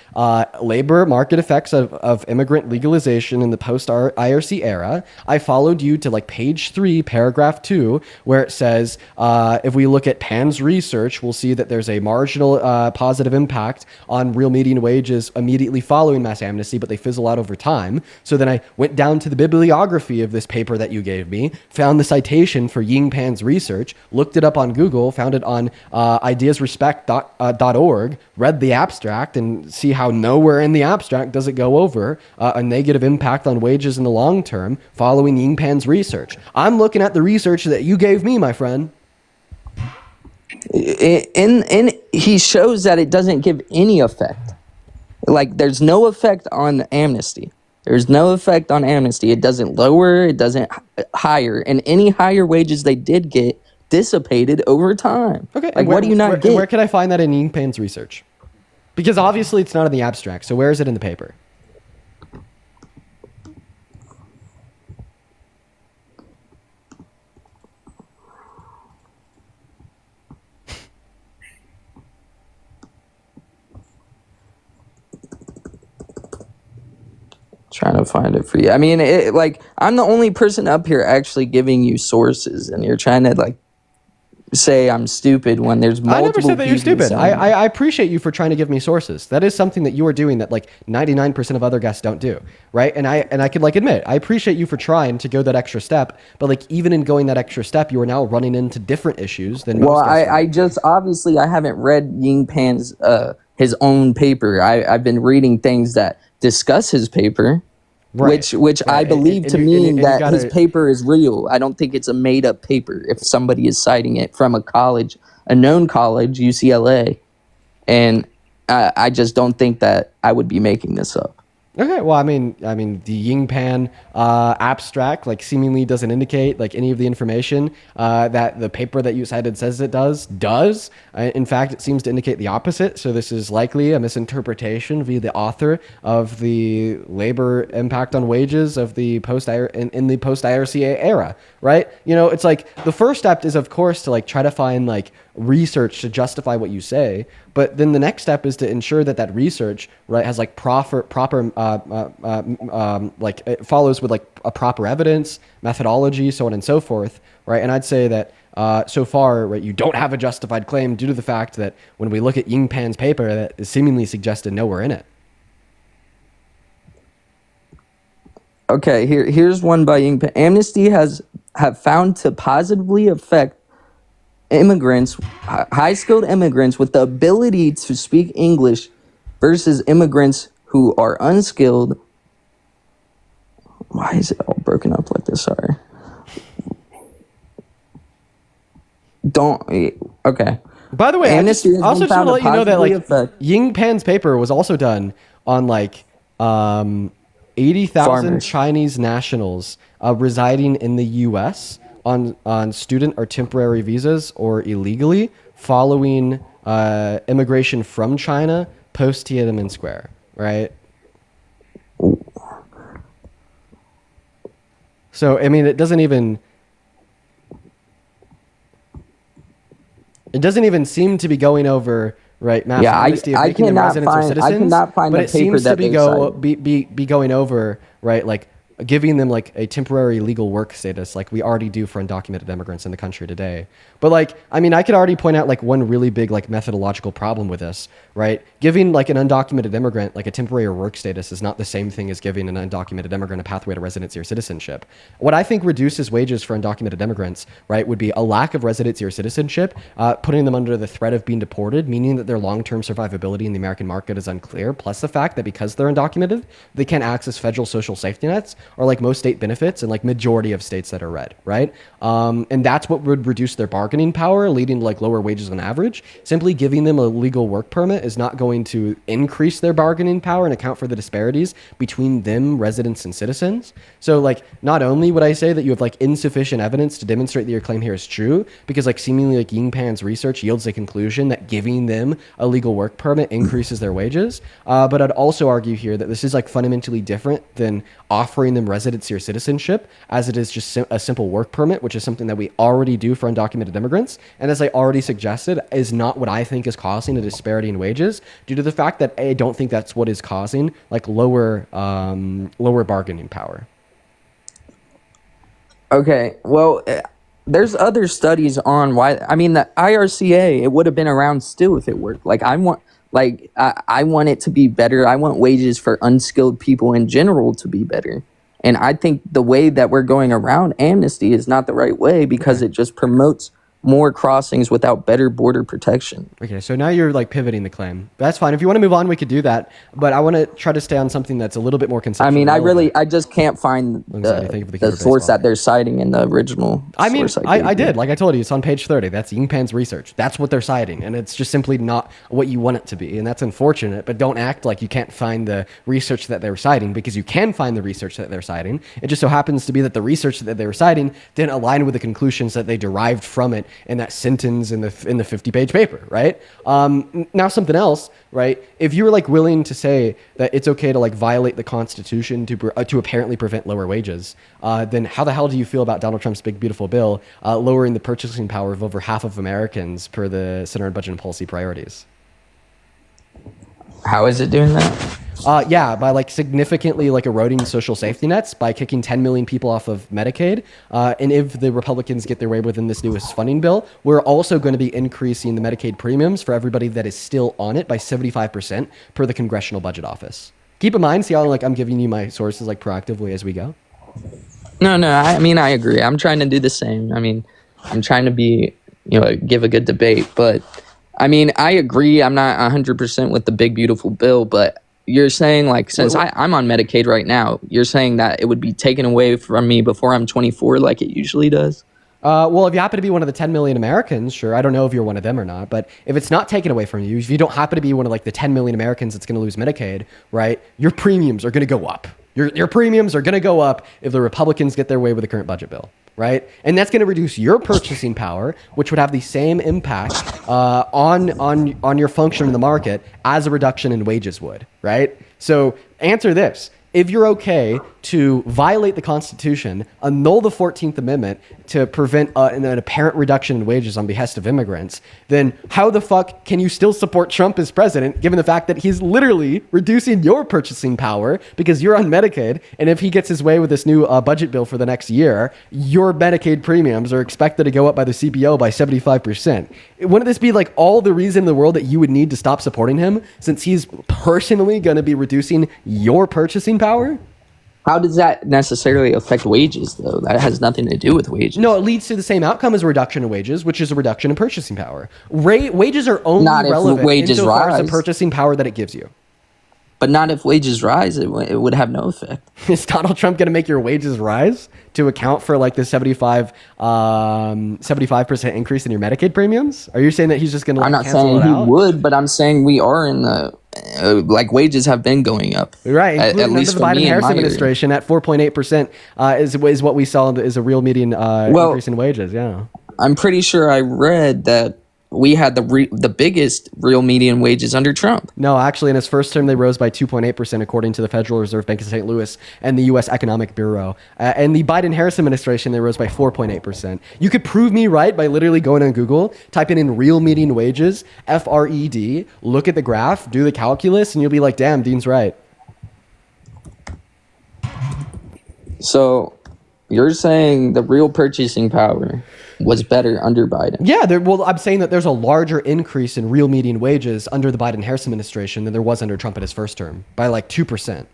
Labor Market Effects of Immigrant Legalization in the Post-IRC Era. I followed you to like page 3, paragraph 2, where it says, if we look at Pan's research, we'll see that there's a marginal positive impact on real median wages immediately following mass amnesty, but they fizzle out over time. So then I went down to the bibliography of this paper that you gave me, found the citation for Ying Pan's research, looked it up on Google, found it on ideasrespect.org, read the abstract, and see how nowhere in the abstract does it go over a negative impact on wages in the long term following Ying Pan's research. I'm looking at the research that you gave me, my friend.
He shows that it doesn't give any effect. Like, there's no effect on amnesty. There's no effect on amnesty. It doesn't lower, it doesn't higher. And any higher wages they did get dissipated over time.
Okay.
Like, what do you not get?
Where can I find that in Ying Pan's research? Because obviously it's not in the abstract. So where is it in the paper?
Trying to find it for you. I mean, I'm the only person up here actually giving you sources, and you're trying to like say I'm stupid when there's multiple.
I never said that you're stupid. I appreciate you for trying to give me sources. That is something that you are doing that like 99% of other guests don't do, right? And I could like admit, I appreciate you for trying to go that extra step, but like even in going that extra step, you are now running into different issues than most guests.
I just obviously I haven't read Ying Pan's his own paper. I've been reading things that discuss his paper, which I believe to mean that his paper is real. I don't think it's a made up paper if somebody is citing it from a college, a known college, UCLA. And I just don't think that I would be making this up.
Okay, well, I mean, the Ying-Pan abstract like seemingly doesn't indicate like any of the information that the paper that you cited says it does. In fact, it seems to indicate the opposite. So this is likely a misinterpretation via the author of the labor impact on wages of the in the post IRCA era, right? You know, it's like the first step is of course to like try to find like research to justify what you say, but then the next step is to ensure that that research, right, has like proper like it follows with like a proper evidence, methodology, so on and so forth, right? And I'd say that so far, right, you don't have a justified claim due to the fact that when we look at Ying-Pan's paper, that is seemingly suggested nowhere in it.
Okay, here's one by Ying-Pan. Amnesty have found to positively affect immigrants, high-skilled immigrants with the ability to speak English versus immigrants who are unskilled. Why is it all broken up like this? Sorry. Okay.
By the way, I also just want to let you know that like Ying-Pan's paper was also done on like 80,000 Chinese nationals residing in the U.S. on student or temporary visas or illegally following immigration from China post Tiananmen Square, right? So I mean, it doesn't even seem to be going over right mass amnesty of making them residents or citizens.
I cannot find
but
the
it
paper
seems
that
to be going over right like giving them like a temporary legal work status like we already do for undocumented immigrants in the country today. But like, I mean, I could already point out like one really big like methodological problem with this, right? Giving like an undocumented immigrant like a temporary work status is not the same thing as giving an undocumented immigrant a pathway to residency or citizenship. What I think reduces wages for undocumented immigrants, right, would be a lack of residency or citizenship, putting them under the threat of being deported, meaning that their long-term survivability in the American market is unclear, plus the fact that because they're undocumented, they can't access federal social safety nets or like most state benefits in like majority of states that are red, right? And that's what would reduce their bargaining power, leading to like lower wages on average. Simply giving them a legal work permit is not going to increase their bargaining power and account for the disparities between them, residents, and citizens. So like, not only would I say that you have like insufficient evidence to demonstrate that your claim here is true, because like seemingly like Ying-Pan's research yields a conclusion that giving them a legal work permit increases their wages. But I'd also argue here that this is like fundamentally different than offering them residency or citizenship, as it is just a simple work permit, which is something that we already do for undocumented immigrants. And as I already suggested, is not what I think is causing a disparity in wages, due to the fact that I don't think that's what is causing like lower bargaining power.
Okay, well, there's other studies on why. I mean, the IRCA, it would have been around still if it worked. Like I want it to be better. I want wages for unskilled people in general to be better. And I think the way that we're going around amnesty is not the right way, because it just promotes more crossings without better border protection.
Okay, so now you're like pivoting the claim. That's fine. If you want to move on, we could do that. But I want to try to stay on something that's a little bit more conceptual.
I mean, I just can't find the source that they're citing in the original.
I mean, I did. Like I told you, it's on page 30. That's Ying-Pan's research. That's what they're citing. And it's just simply not what you want it to be. And that's unfortunate. But don't act like you can't find the research that they're citing, because you can find the research that they're citing. It just so happens to be that the research that they were citing didn't align with the conclusions that they derived from it in that sentence in the 50-page paper, right? Now something else, right? If you were like willing to say that it's okay to like violate the Constitution to apparently prevent lower wages, then how the hell do you feel about Donald Trump's big beautiful bill lowering the purchasing power of over half of Americans per the Center on Budget and Policy Priorities?
How is it doing that?
Yeah, by like significantly like eroding social safety nets, by kicking 10 million people off of Medicaid. And if the Republicans get their way within this newest funding bill, we're also going to be increasing the Medicaid premiums for everybody that is still on it by 75% per the Congressional Budget Office. Keep in mind, see how like I'm giving you my sources like proactively as we go?
No, I mean, I agree. I'm trying to do the same. I mean, I'm trying to be, give a good debate, but I mean, I agree. I'm not 100% with the big, beautiful bill, but you're saying, like, since I'm on Medicaid right now, you're saying that it would be taken away from me before I'm 24 like it usually does?
Well, if you happen to be one of the 10 million Americans, sure. I don't know if you're one of them or not, but if it's not taken away from you, if you don't happen to be one of like the 10 million Americans that's going to lose Medicaid, right? Your premiums are going to go up. Your premiums are going to go up if the Republicans get their way with the current budget bill, right? And that's going to reduce your purchasing power, which would have the same impact on your function in the market as a reduction in wages would, right? So answer this. If you're okay to violate the Constitution, annul the 14th Amendment to prevent an apparent reduction in wages on behest of immigrants, then how the fuck can you still support Trump as president, given the fact that he's literally reducing your purchasing power because you're on Medicaid, and if he gets his way with this new budget bill for the next year, your Medicaid premiums are expected to go up by the CBO by 75%. Wouldn't this be like all the reason in the world that you would need to stop supporting him, since he's personally going to be reducing your purchasing power?
How does that necessarily affect wages, though? That has nothing to do with wages.
No, it leads to the same outcome as a reduction in wages, which is a reduction in purchasing power. Wages are only relevant insofar as the purchasing power that it gies you.
But not if wages rise, it would have no effect.
Is Donald Trump going to make your wages rise to account for like the 75% increase in your Medicaid premiums? Are you saying that he's just going to?
I'm not saying he would, but I'm saying we are in the like wages have been going up,
right?
At least
under the Biden-Harris administration, at 4.8% is what we saw is a real median increase in wages. Yeah,
I'm pretty sure I read that we had the biggest real median wages under Trump.
No, actually, in his first term, they rose by 2.8%, according to the Federal Reserve Bank of St. Louis and the U.S. Economic Bureau. And the Biden-Harris administration, they rose by 4.8%. You could prove me right by literally going on Google, typing in real median wages, FRED, look at the graph, do the calculus, and you'll be like, damn, Dean's right.
So you're saying the real purchasing power was better under Biden?
Yeah, well, I'm saying that there's a larger increase in real median wages under the Biden-Harris administration than there was under Trump in his first term, by like 2%.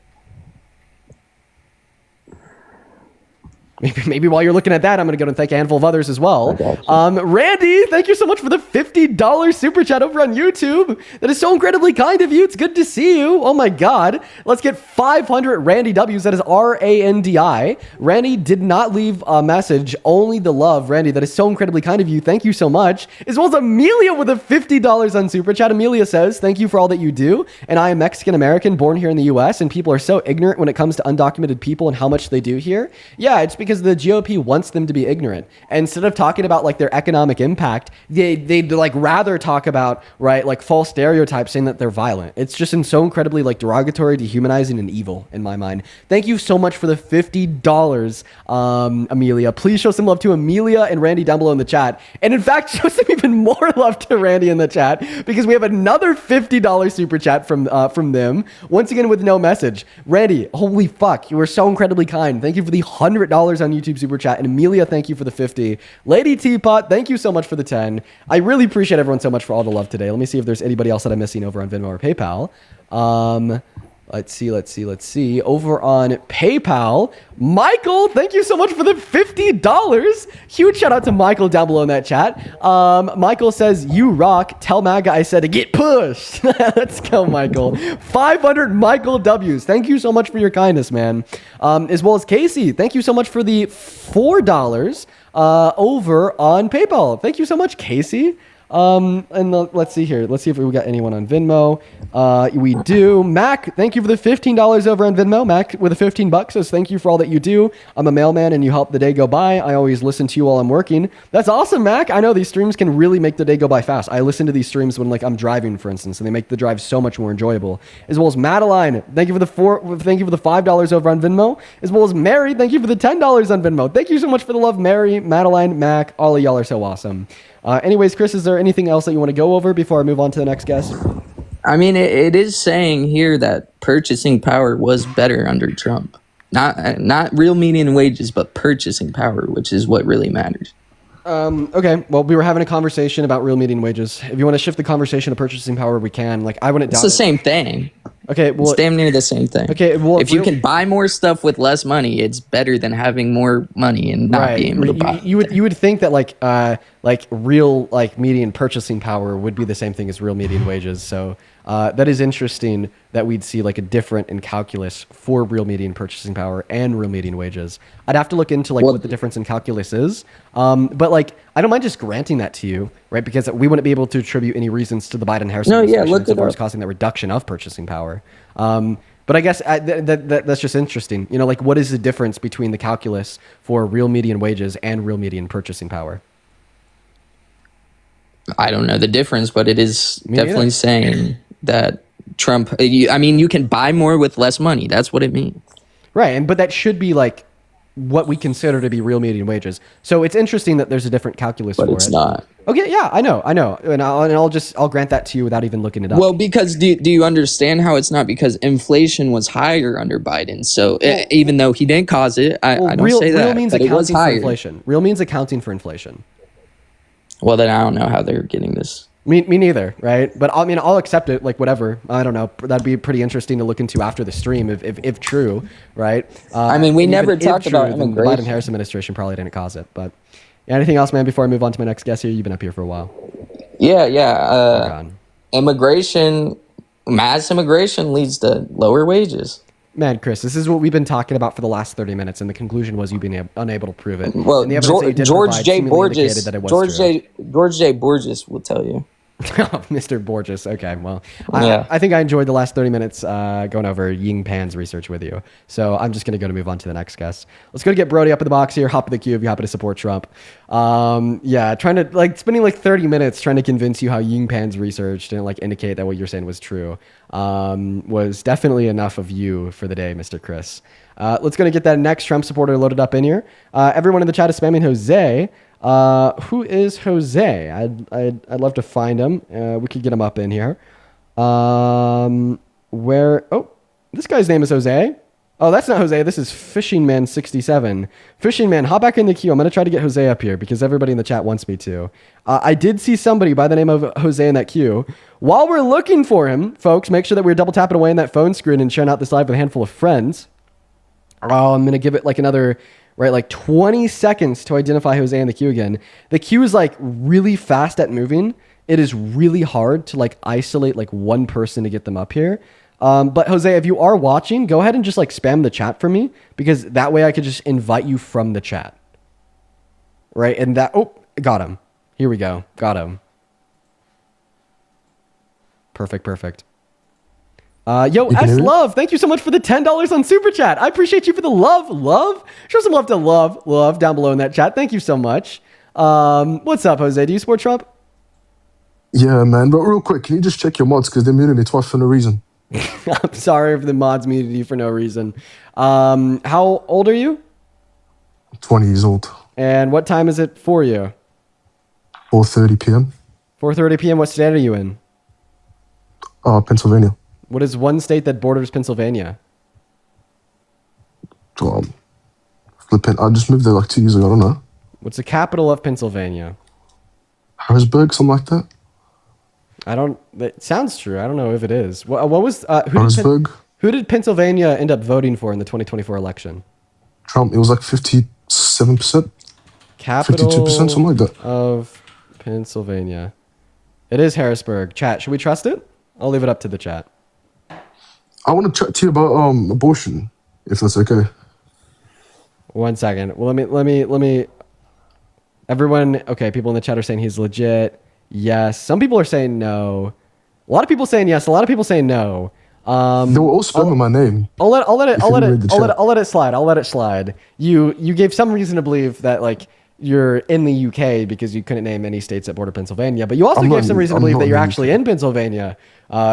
Maybe while you're looking at that, I'm going to go and thank a handful of others as well. Randy, thank you so much for the $50 super chat over on YouTube. That is so incredibly kind of you. It's good to see you. Oh my God. Let's get 500 Randy W's. That is RANDI. Randy did not leave a message, only the love. Randy, that is so incredibly kind of you. Thank you so much. As well as Amelia with a $50 on super chat. Amelia says, thank you for all that you do. And I am Mexican-American, born here in the US, and people are so ignorant when it comes to undocumented people and how much they do here. Yeah, it's because the GOP wants them to be ignorant. And instead of talking about like their economic impact, they'd like rather talk about, right, like false stereotypes saying that they're violent. It's just so incredibly like derogatory, dehumanizing, and evil in my mind. Thank you so much for the $50, Amelia. Please show some love to Amelia and Randy down below in the chat. And in fact, show some even more love to Randy in the chat, because we have another $50 super chat from them. Once again with no message. Randy, holy fuck, you were so incredibly kind. Thank you for the $100 on YouTube super chat. And Amelia, thank you for the 50. Lady Teapot, thank you so much for the 10. I really appreciate everyone so much for all the love today. Let me see if there's anybody else that I'm missing over on Venmo or PayPal. Let's see. Over on PayPal, Michael, thank you so much for the $50. Huge shout out to Michael down below in that chat. Michael says, you rock. Tell MAGA I said to get pushed. Let's go, Michael. 500 Michael W's. Thank you so much for your kindness, man. As well as Casey, thank you so much for the $4 over on PayPal. Thank you so much, Casey. Let's see here. Let's see if we got anyone on Venmo. We do. Mac, thank you for the $15 over on Venmo. Mac with the $15 says thank you for all that you do. I'm a mailman and you help the day go by. I always listen to you while I'm working. That's awesome, Mac. I know these streams can really make the day go by fast. I listen to these streams when like I'm driving, for instance, and they make the drive so much more enjoyable. As well as Madeline, thank you for the $5 over on Venmo. As well as Mary, thank you for the $10 on Venmo. Thank you so much for the love, Mary, Madeline, Mac. All of y'all are so awesome. Anyways, Chris, is there anything else that you want to go over before I move on to the next guest?
I mean, it is saying here that purchasing power was better under Trump. Not real median wages, but purchasing power, which is what really matters.
Okay, well, we were having a conversation about real median wages. If you want to shift the conversation to purchasing power, we can. Like, I wouldn't doubt
It's the same thing.
Okay, well,
it's damn near the same thing.
Okay, well,
if you can buy more stuff with less money, it's better than having more money and not being able to buy.
You would think that like real like median purchasing power would be the same thing as real median wages. So that is interesting that we'd see like a different in calculus for real median purchasing power and real median wages. I'd have to look into like what the difference in calculus is. But like I don't mind just granting that to you, right? Because we wouldn't be able to attribute any reasons to the Biden-Harris administration as far as causing that reduction of purchasing power. But I guess that's just interesting. You know, like what is the difference between the calculus for real median wages and real median purchasing power?
I don't know the difference, but it is definitely saying that Trump, you can buy more with less money. That's what it means.
Right. But that should be like what we consider to be real median wages. So it's interesting that there's a different calculus for it.
But it's not.
Okay, yeah, I know. And I'll grant that to you without even looking it up.
Well, because do you understand how it's not? Because inflation was higher under Biden. So even though he didn't cause it, I don't say that.
Real means
but it was
accounting for
higher.
inflation. Real means accounting for inflation.
Well, then I don't know how they're getting this.
Me neither, right? But I'll accept it, like whatever. I don't know. That'd be pretty interesting to look into after the stream, if true, right?
We never talked about immigration.
The Biden-Harris administration probably didn't cause it, but anything else, man? Before I move on to my next guest here, you've been up here for a while.
Yeah. Immigration, mass immigration leads to lower wages.
Man, Chris, this is what we've been talking about for the last 30 minutes, and the conclusion was you being unable to prove it.
Well, George J. Borges will tell you.
Mr. Borges. Okay, well, I think I enjoyed the last 30 minutes going over Ying Pan's research with you. So I'm just going to move on to the next guest. Let's go to get Brody up in the box here. Hop in the queue if you happen to support Trump. Trying to spending 30 minutes trying to convince you how Ying Pan's research didn't indicate that what you're saying was true was definitely enough of you for the day, Mr. Chris. Let's go to get that next Trump supporter loaded up in here. Everyone in the chat is spamming Jose. Who is Jose? I'd love to find him. We could get him up in here. This guy's name is Jose. Oh, that's not Jose. This is Fishing Man 67. Fishing Man, hop back in the queue. I'm going to try to get Jose up here because everybody in the chat wants me to. I did see somebody by the name of Jose in that queue. While we're looking for him, folks, make sure that we're double tapping away on that phone screen and sharing out this live with a handful of friends. I'm going to give it another 20 seconds to identify Jose in the queue again. The queue is really fast at moving. It is really hard to isolate one person to get them up here. But Jose, if you are watching, go ahead and just spam the chat for me because that way I could just invite you from the chat. Right? And got him. Here we go. Got him. Perfect. Love, thank you so much for the $10 on Super Chat. I appreciate you for the love. Show some love to love down below in that chat. Thank you so much. What's up, Jose? Do you support Trump?
Yeah, man. But real quick, can you just check your mods because they're muting me twice for no reason?
I'm sorry if the mods muted you for no reason. How old are you?
20 years old.
And what time is it for you?
4:30 p.m.
4:30 p.m. What state are you in?
Pennsylvania.
What is one state that borders Pennsylvania?
Flipping. I just moved there 2 years ago. I don't know.
What's the capital of Pennsylvania?
Harrisburg, something like that.
That sounds true. I don't know if it is. What was
Harrisburg?
Who did Pennsylvania end up voting for in the 2024 election?
Trump. It was 57%.
Capital
52%, something like that.
Of Pennsylvania. It is Harrisburg. Chat, should we trust it? I'll leave it up to the chat.
I want to chat to you about abortion, if that's okay.
1 second. Well, let me. Everyone, okay. People in the chat are saying he's legit. Yes. Some people are saying no. A lot of people saying yes. A lot of people saying no.
They were all spamming my name.
I'll let it slide. You gave some reason to believe that you're in the UK because you couldn't name any states that border Pennsylvania, but you also gave some reason to believe that you're actually in Pennsylvania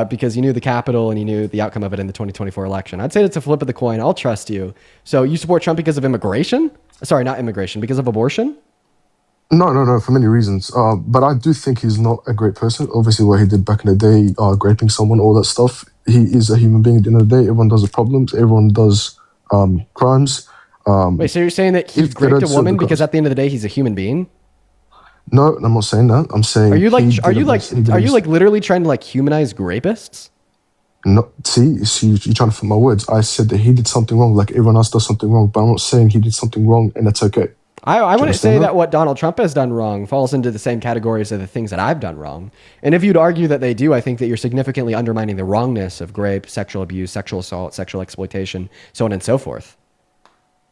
because you knew the capital and you knew the outcome of it in the 2024 election. I'd say it's a flip of the coin. I'll trust you. So you support Trump because of immigration? Sorry, not immigration, because of abortion?
No, for many reasons. But I do think he's not a great person. Obviously, what he did back in the day, raping someone, all that stuff. He is a human being at the end of the day. Everyone does the problems. Everyone does crimes.
Wait, so you're saying that he raped a woman because at the end of the day, he's a human being?
No, I'm not saying that. I'm saying.
Are you like?
he
Are
did
you
a
like?
mis- he did a
Are you
mis-
like literally trying to like humanize rapists?
No, see, you're trying to fit my words. I said that he did something wrong, like everyone else does something wrong, but I'm not saying he did something wrong, and that's okay.
I wouldn't say
understand
that what Donald Trump has done wrong falls into the same categories of the things that I've done wrong. And if you'd argue that they do, I think that you're significantly undermining the wrongness of rape, sexual abuse, sexual assault, sexual exploitation, so on and so forth.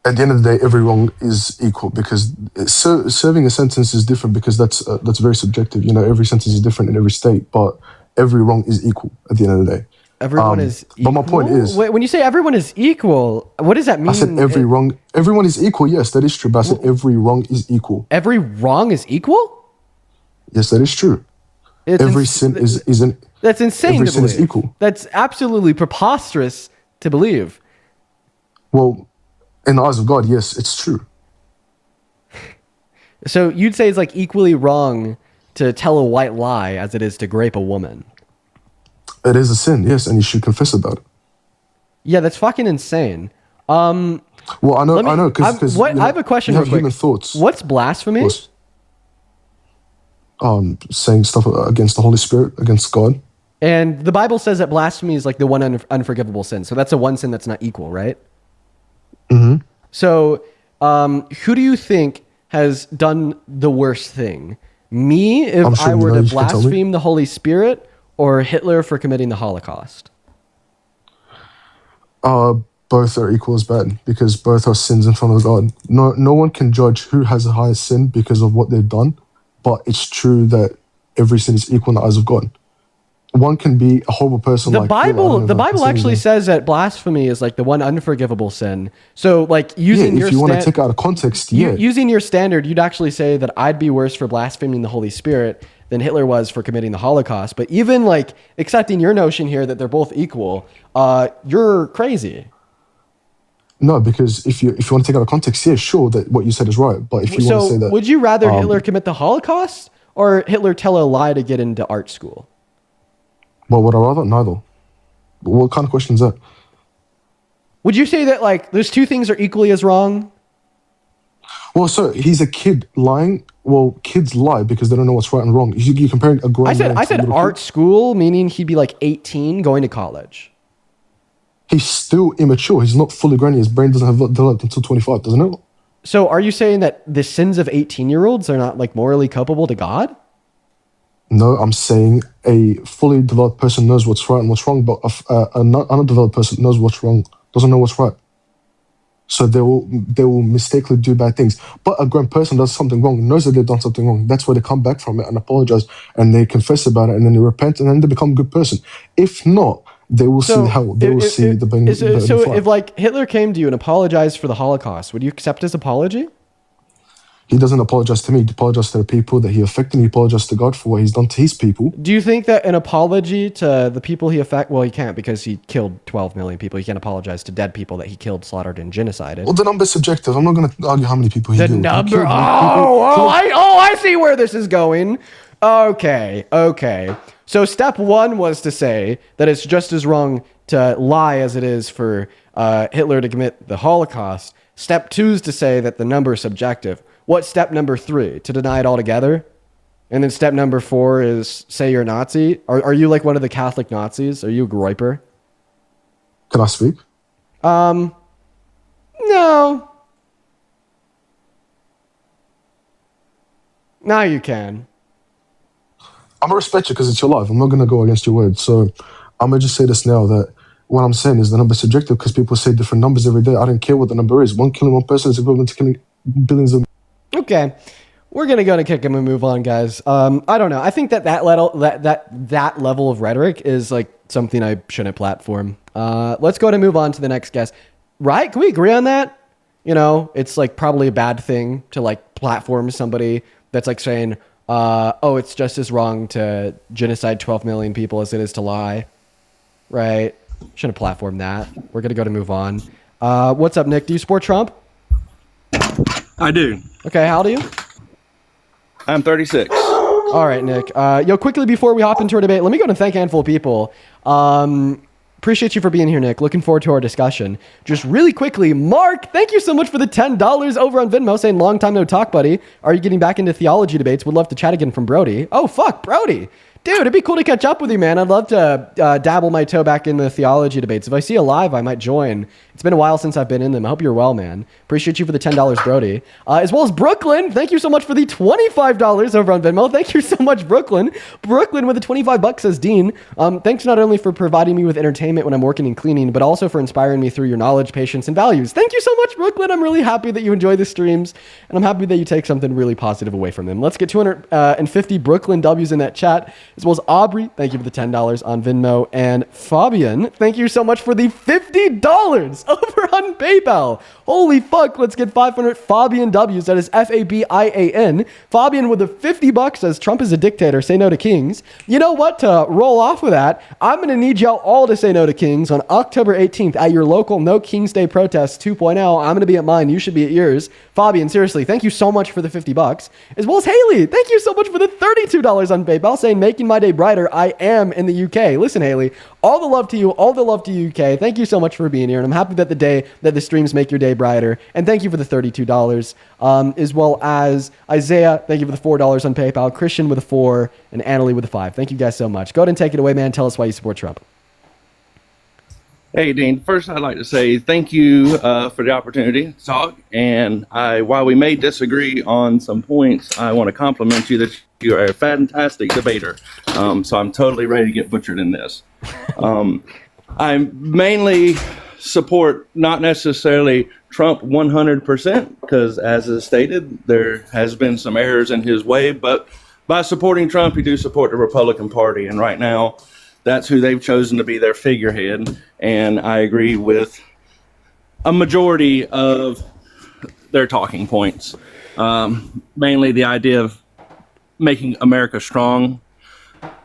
At the end of the day, every wrong is equal because serving a sentence is different because that's very subjective. You know, every sentence is different in every state, but every wrong is equal at the end of the day.
Everyone is equal?
But my point is...
Wait, when you say everyone is equal, what does that mean?
I said everyone is equal. Yes, that is true. But I said every wrong is equal.
Every wrong is equal?
Yes, that is true. Every sin is
That's insane
every
to
sin
believe.
is equal.
That's absolutely preposterous to believe.
Well, in the eyes of God, yes, it's true.
So you'd say it's like equally wrong to tell a white lie as it is to grape a woman.
It is a sin, yes, and you should confess about it.
Yeah, that's fucking insane.
Well, I know, because
I have a question.
You
Real
have
quick.
human thoughts.
What's blasphemy?
Saying stuff against the Holy Spirit, against God.
And the Bible says that blasphemy is like the one unforgivable sin. So that's the one sin that's not equal, right?
Mm-hmm.
So who do you think has done the worst thing? Me, if I were to blaspheme the Holy Spirit, or Hitler for committing the Holocaust?
Both are equal as bad because both are sins in front of God. No one can judge who has the highest sin because of what they've done, but it's true that every sin is equal in the eyes of God. One can be a horrible person.
The Bible actually says that blasphemy is like the one unforgivable sin. So like using
if you want to take out of context,
using your standard, you'd actually say that I'd be worse for blaspheming the Holy Spirit than Hitler was for committing the Holocaust. But even like accepting your notion here that they're both equal, you're crazy.
No, because if you want to take out of context, yeah, sure, that what you said is right. But if you want to say that,
would you rather Hitler commit the Holocaust or Hitler tell a lie to get into art school?
Well, would I rather? Neither. What kind of question is that?
Would you say that like those two things are equally as wrong?
Well, so he's a kid lying. Well, kids lie because they don't know what's right and wrong. You're comparing a grown man.
I said art school, meaning he'd be like 18 going to college.
He's still immature. He's not fully grown. His brain doesn't have developed until 25, doesn't it?
So are you saying that the sins of 18-year-olds are not like morally culpable to God?
No, I'm saying a fully developed person knows what's right and what's wrong, but an undeveloped person knows what's wrong, doesn't know what's right. So they will mistakenly do bad things. But a grown person does something wrong, knows that they've done something wrong. That's where they come back from it and apologize, and they confess about it, and then they repent, and then they become a good person. If not, they will see hell. They will see the burning.
So if like Hitler came to you and apologized for the Holocaust, would you accept his apology?
He doesn't apologize to me. He apologizes to the people that he affected. He apologizes to God for what he's done to his people.
Do you think that an apology to the people he affected... Well, he can't because he killed 12 million people. He can't apologize to dead people that he killed, slaughtered, and genocided.
Well, the number is subjective. I'm not going to argue how many people he killed.
The number... I see where this is going. Okay. So step one was to say that it's just as wrong to lie as it is for Hitler to commit the Holocaust. Step two is to say that the number is subjective. What's step number 3? To deny it altogether? And then step number 4 is say you're a Nazi? Are you like one of the Catholic Nazis? Are you a Groiper?
Can I speak?
No. Now you can.
I'm going to respect you because it's your life. I'm not going to go against your word. So I'm going to just say this now that what I'm saying is the number is subjective because people say different numbers every day. I don't care what the number is. One killing one person is equivalent to killing billions of...
Okay, we're gonna go to kick him and move on, guys. I don't know. I think that level of rhetoric is like something I shouldn't platform. Let's go to move on to the next guest. Right? Can we agree on that? You know, it's like probably a bad thing to like platform somebody that's like saying, "Oh, it's just as wrong to genocide 12 million people as it is to lie." Right? Shouldn't platform that. We're gonna go to move on. What's up, Nick? Do you support Trump?
I do.
Okay, how old are you?
I'm 36.
All right, Nick. Quickly before we hop into our debate, let me go and thank a handful of people. Appreciate you for being here, Nick. Looking forward to our discussion. Just really quickly, Mark, thank you so much for the $10 over on Venmo, saying long time no talk, buddy. Are you getting back into theology debates? Would love to chat again from Brody. Oh, fuck, Brody. Dude, it'd be cool to catch up with you, man. I'd love to dabble my toe back in the theology debates. If I see you live, I might join. It's been a while since I've been in them. I hope you're well, man. Appreciate you for the $10, Brody. As well as Brooklyn. Thank you so much for the $25 over on Venmo. Thank you so much, Brooklyn. Brooklyn with the $25 says, Dean, thanks not only for providing me with entertainment when I'm working and cleaning, but also for inspiring me through your knowledge, patience, and values. Thank you so much, Brooklyn. I'm really happy that you enjoy the streams, and I'm happy that you take something really positive away from them. Let's get 250 Brooklyn W's in that chat, as well as Aubrey. Thank you for the $10 on Venmo. And Fabian, thank you so much for the $50 over on PayPal. Holy fuck, let's get 500 Fabian W's. That is Fabian. Fabian with the $50 says, Trump is a dictator. Say no to kings. You know what? To roll off with that, I'm going to need y'all all to say no to kings on October 18th at your local No Kings Day protest 2.0. I'm going to be at mine. You should be at yours. Fabian, seriously, thank you so much for the $50. As well as Haley, thank you so much for the $32 on PayPal, saying, making my day brighter. I am in the UK. Listen, Haley, all the love to you, all the love to you, UK. Thank you so much for being here, and I'm happy that the streams make your day brighter. And thank you for the $32, as well as Isaiah. Thank you for the $4 on PayPal. Christian with a 4, and Annalie with a 5. Thank you guys so much. Go ahead and take it away, man. Tell us why you support Trump.
Hey, Dean. First, I'd like to say thank you for the opportunity to talk. And while we may disagree on some points, I want to compliment you that you are a fantastic debater. So I'm totally ready to get butchered in this. I mainly support not necessarily Trump 100%, because as is stated, there has been some errors in his way. But by supporting Trump, you do support the Republican Party. And right now, that's who they've chosen to be their figurehead. And I agree with a majority of their talking points. Mainly the idea of making America strong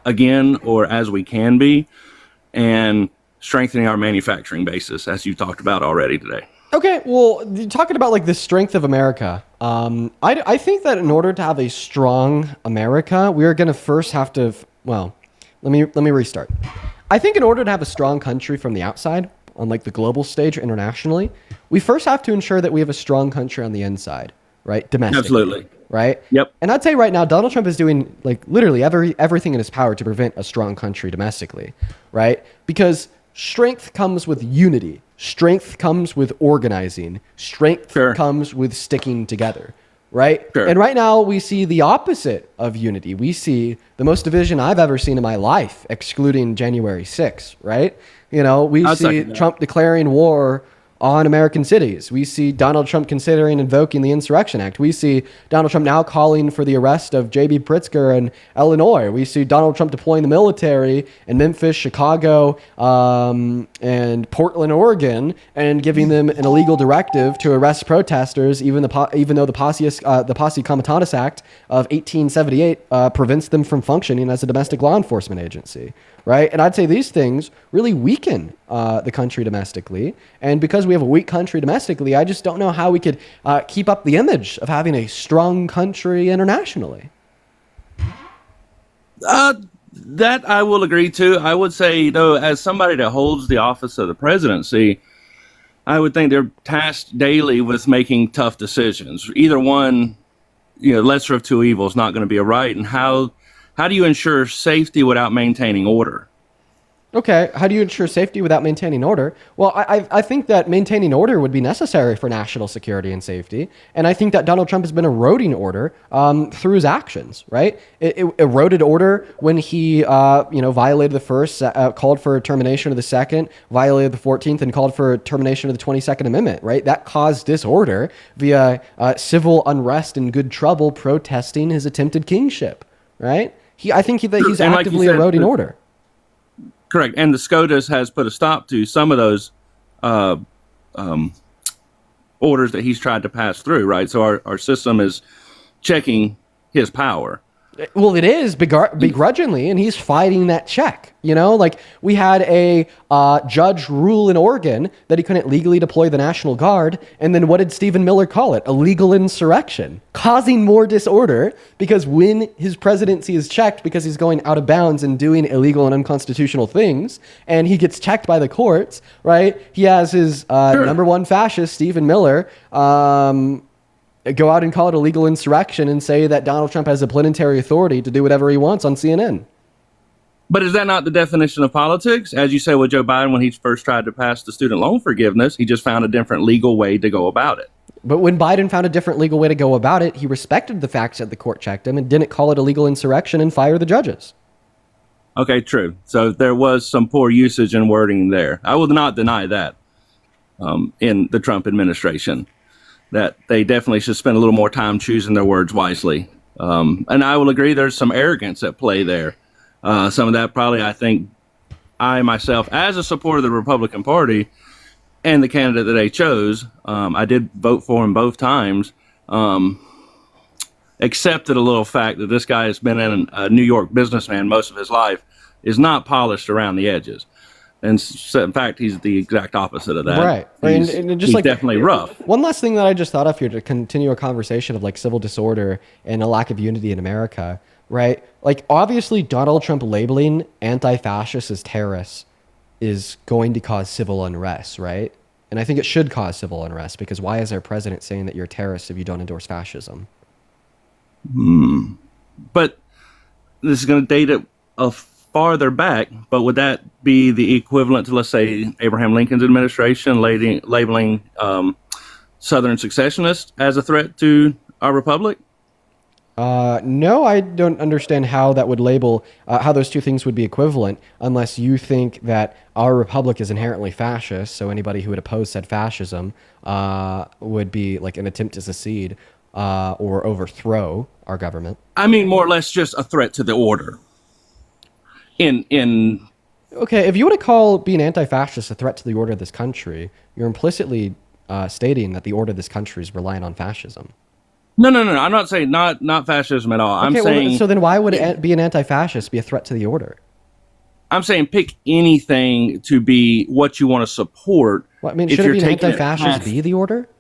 again, or as we can be, and strengthening our manufacturing basis, as you talked about already today.
Okay, well, talking about like the strength of America, I think that in order to have a strong America, we are going to first have to, well, let me restart. I think in order to have a strong country from the outside, on like the global stage or internationally, we first have to ensure that we have a strong country on the inside, right? Domestically.
Absolutely.
Right?
Yep.
And I'd say right now, Donald Trump is doing like literally everything in his power to prevent a strong country domestically, right? Because strength comes with unity. Strength comes with organizing. Strength comes with sticking together, right?
Sure.
And right now we see the opposite of unity. We see the most division I've ever seen in my life, excluding January 6th, right? You know, we see Trump declaring war on American cities. We see Donald Trump considering invoking the Insurrection Act. We see Donald Trump now calling for the arrest of J.B. Pritzker in Illinois. We see Donald Trump deploying the military in Memphis, Chicago, and Portland, Oregon, and giving them an illegal directive to arrest protesters, even though the Posse Comitatus Act of 1878 prevents them from functioning as a domestic law enforcement agency. Right? And I'd say these things really weaken the country domestically. And because we have a weak country domestically, I just don't know how we could keep up the image of having a strong country internationally.
That I will agree to. I would say, though, as somebody that holds the office of the presidency, I would think they're tasked daily with making tough decisions. Either one, lesser of two evils, not going to be a right. And how do you ensure safety without maintaining order?
Okay, how do you ensure safety without maintaining order? Well, I think that maintaining order would be necessary for national security and safety. And I think that Donald Trump has been eroding order through his actions, right? It eroded order when he, violated the first, called for termination of the second, violated the 14th, and called for termination of the 22nd Amendment, right? That caused disorder via civil unrest and good trouble protesting his attempted kingship, right? I think that he's actively eroding order.
Correct. And the SCOTUS has put a stop to some of those orders that he's tried to pass through, right? So our system is checking his power.
Well, it is begrudgingly, and he's fighting that check. You know, like we had a judge rule in Oregon that he couldn't legally deploy the National Guard. And then what did Stephen Miller call it? Illegal insurrection, causing more disorder because when his presidency is checked because he's going out of bounds and doing illegal and unconstitutional things, and he gets checked by the courts, right? He has his number one fascist, Stephen Miller, go out and call it a legal insurrection and say that Donald Trump has a plenary authority to do whatever he wants on CNN.
But is that not the definition of politics? As you say with Joe Biden, when he first tried to pass the student loan forgiveness, he just found a different legal way to go about it.
But when Biden found a different legal way to go about it, he respected the facts that the court checked him and didn't call it a legal insurrection and fire the judges.
Okay, true. So there was some poor usage and wording there. I will not deny that in the Trump administration, that they definitely should spend a little more time choosing their words wisely. And I will agree there's some arrogance at play there. Some of that probably, I think, I myself, as a supporter of the Republican Party and the candidate that they chose, I did vote for him both times, accepted a little fact that this guy has been a New York businessman most of his life, is not polished around the edges. And so, in fact, he's the exact opposite of that.
Right. And just
he's
like
definitely rough.
One last thing that I just thought of here to continue a conversation of like civil disorder and a lack of unity in America, right? Like obviously Donald Trump labeling anti-fascists as terrorists is going to cause civil unrest, right? And I think it should cause civil unrest because why is our president saying that you're a terrorist if you don't endorse fascism?
But this is going to date it farther back, but would that be the equivalent to, let's say, Abraham Lincoln's administration labeling Southern secessionists as a threat to our republic?
No, I don't understand how that would label, how those two things would be equivalent unless you think that our republic is inherently fascist. So anybody who would oppose said fascism would be like an attempt to secede or overthrow our government.
I mean, more or less just a threat to the order.
Okay, if you want to call being anti-fascist a threat to the order of this country, you're implicitly stating that the order of this country is reliant on fascism.
No. I'm not saying not fascism at all.
Okay,
I'm saying.
So then why would being anti-fascist be a threat to the order?
I'm saying pick anything to be what you want to support.
Well, I mean, shouldn't being anti-fascist be the order?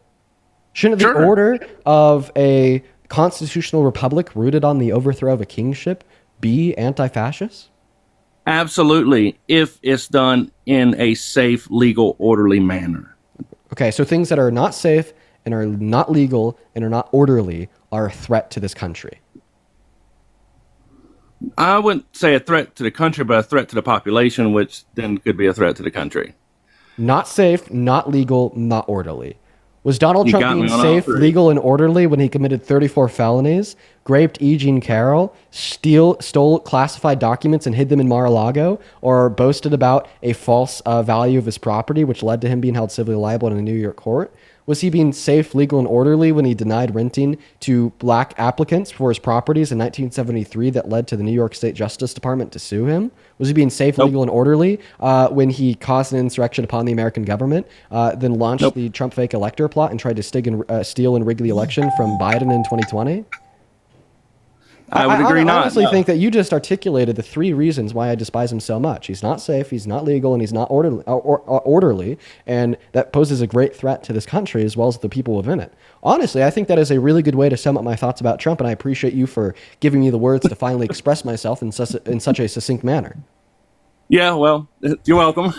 Shouldn't the order of a constitutional republic rooted on the overthrow of a kingship be anti-fascist?
Absolutely, if it's done in a safe, legal, orderly manner.
Okay, so things that are not safe and are not legal and are not orderly are a threat to this country.
I wouldn't say a threat to the country, but a threat to the population, which then could be a threat to the country.
Not safe, not legal, not orderly. Was Donald Trump being safe, legal, and orderly when he committed 34 felonies, raped E. Jean Carroll, stole classified documents and hid them in Mar-a-Lago, or boasted about a false value of his property, which led to him being held civilly liable in a New York court? Was he being safe, legal, and orderly when he denied renting to black applicants for his properties in 1973 that led to the New York State Justice Department to sue him? Was he being safe, legal, and orderly when he caused an insurrection upon the American government, then launched the Trump fake elector plot and tried to steal and rig the election from Biden in 2020?
I would agree not.
I honestly think that you just articulated the three reasons why I despise him so much. He's not safe, he's not legal, and he's not orderly, and that poses a great threat to this country as well as the people within it. Honestly, I think that is a really good way to sum up my thoughts about Trump, and I appreciate you for giving me the words to finally express myself in such a succinct manner.
Yeah, well, you're welcome.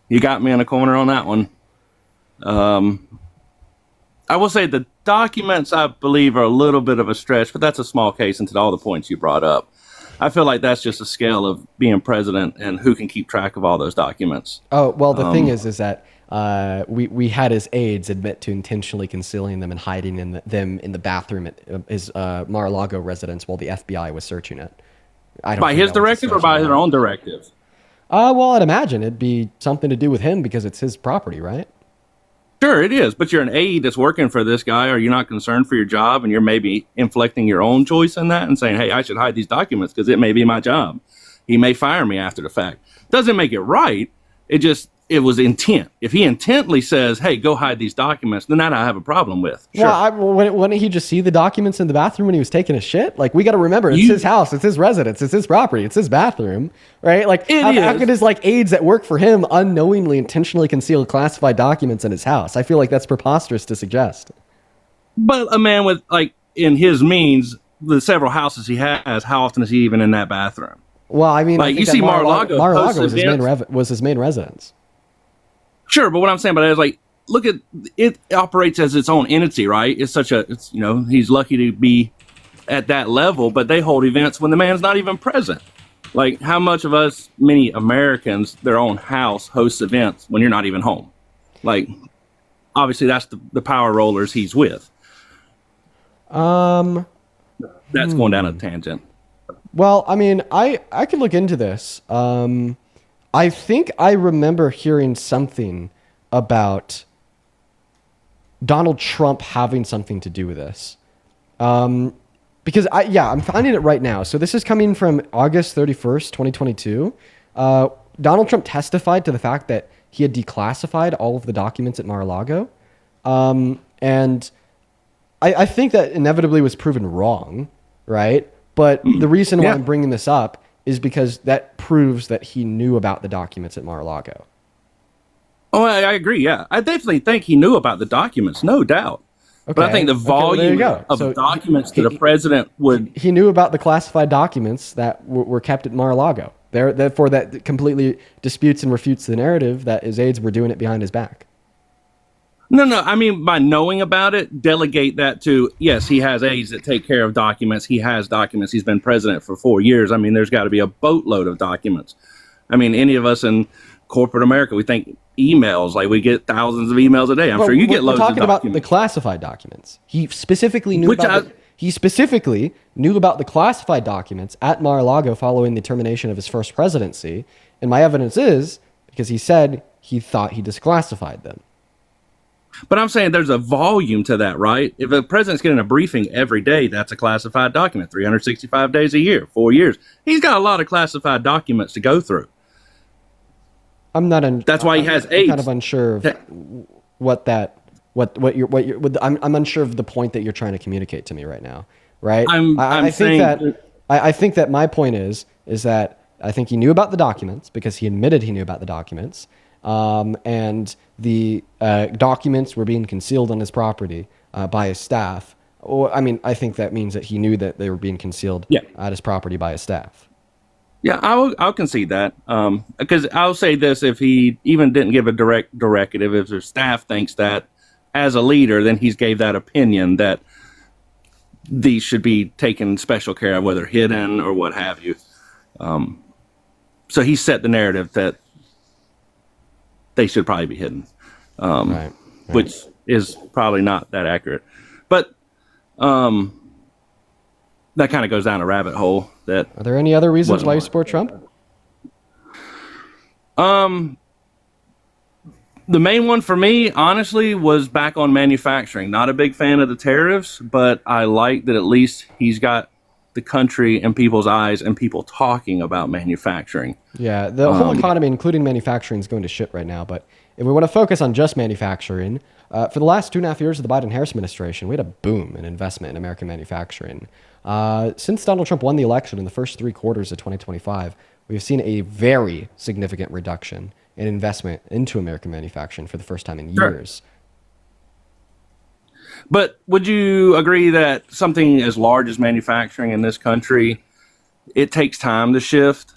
You got me in a corner on that one. I will say the documents, I believe, are a little bit of a stretch, but that's a small case into all the points you brought up. I feel like that's just a scale of being president and who can keep track of all those documents.
Oh, well, the thing is that we had his aides admit to intentionally concealing them and hiding them in the bathroom at his Mar-a-Lago residence while the FBI was searching it.
By his directive or by their own directive?
Well, I'd imagine it'd be something to do with him because it's his property, right?
Sure, it is, but you're an aide that's working for this guy. Are you not concerned for your job, and you're maybe inflecting your own choice in that and saying, hey, I should hide these documents because it may be my job. He may fire me after the fact. Doesn't make it right. It just, it was intent. If he intently says, "Hey, go hide these documents," then that I have a problem with. Sure.
Well, wouldn't he just see the documents in the bathroom when he was taking a shit? Like, we got to remember, it's his house, it's his residence, it's his property, it's his bathroom, right? Like, how could his like aides that work for him unknowingly, intentionally conceal classified documents in his house? I feel like that's preposterous to suggest.
But a man with like in his means, the several houses he has, how often is he even in that bathroom?
Well, I mean,
like you see Mar-a-Lago
was his main residence.
Sure, but what I'm saying about it is like, look at it operates as its own entity, right? It's he's lucky to be at that level, but they hold events when the man's not even present. Like, how much of us, many Americans, their own house hosts events when you're not even home? Like, obviously that's the power rollers he's with. That's going down a tangent.
Well, I mean, I could look into this. I think I remember hearing something about Donald Trump having something to do with this. Because I'm finding it right now. So this is coming from August 31st, 2022. Donald Trump testified to the fact that he had declassified all of the documents at Mar-a-Lago. And I think that inevitably was proven wrong, right? But the reason why I'm bringing this up is because that proves that he knew about the documents at Mar-a-Lago.
Oh, I agree. Yeah, I definitely think he knew about the documents, no doubt. Okay. But I think the volume of documents that a president would...
He knew about the classified documents that were kept at Mar-a-Lago. Therefore, that completely disputes and refutes the narrative that his aides were doing it behind his back.
No. I mean, by knowing about it, delegate that to, yes, he has aides that take care of documents. He has documents. He's been president for 4 years. I mean, there's got to be a boatload of documents. I mean, any of us in corporate America, we think emails, like we get thousands of emails a day. I'm sure you get loads of documents.
We're talking about the classified documents. He specifically knew about the classified documents at Mar-a-Lago following the termination of his first presidency. And my evidence is because he said he thought he disclassified them.
But I'm saying there's a volume to that, right? If a president's getting a briefing every day, that's a classified document, 365 days a year, 4 years. He's got a lot of classified documents to go through. That's why he has aides.
I'm kind of unsure of I'm unsure of the point that you're trying to communicate to me right now, right? I think that my point is that I think he knew about the documents because he admitted he knew about the documents. And the documents were being concealed on his property by his staff. I think that means that he knew that they were being concealed at his property by his staff.
Yeah, I'll concede that. Because I'll say this, if he even didn't give a direct directive, if their staff thinks that as a leader, then he's gave that opinion that these should be taken special care of, whether hidden or what have you. So he set the narrative that they should probably be hidden, which is probably not that accurate. But that kind of goes down a rabbit hole. Are
there any other reasons why you support Trump?
The main one for me, honestly, was back on manufacturing. Not a big fan of the tariffs, but I like that at least he's got the country in people's eyes and people talking about manufacturing.
Yeah, the whole economy, including manufacturing, is going to shit right now. But if we want to focus on just manufacturing, for the last 2.5 years of the Biden-Harris administration, we had a boom in investment in American manufacturing. Since Donald Trump won the election in the first 3 quarters of 2025, we've seen a very significant reduction in investment into American manufacturing for the first time in years.
But would you agree that something as large as manufacturing in this country, it takes time to shift,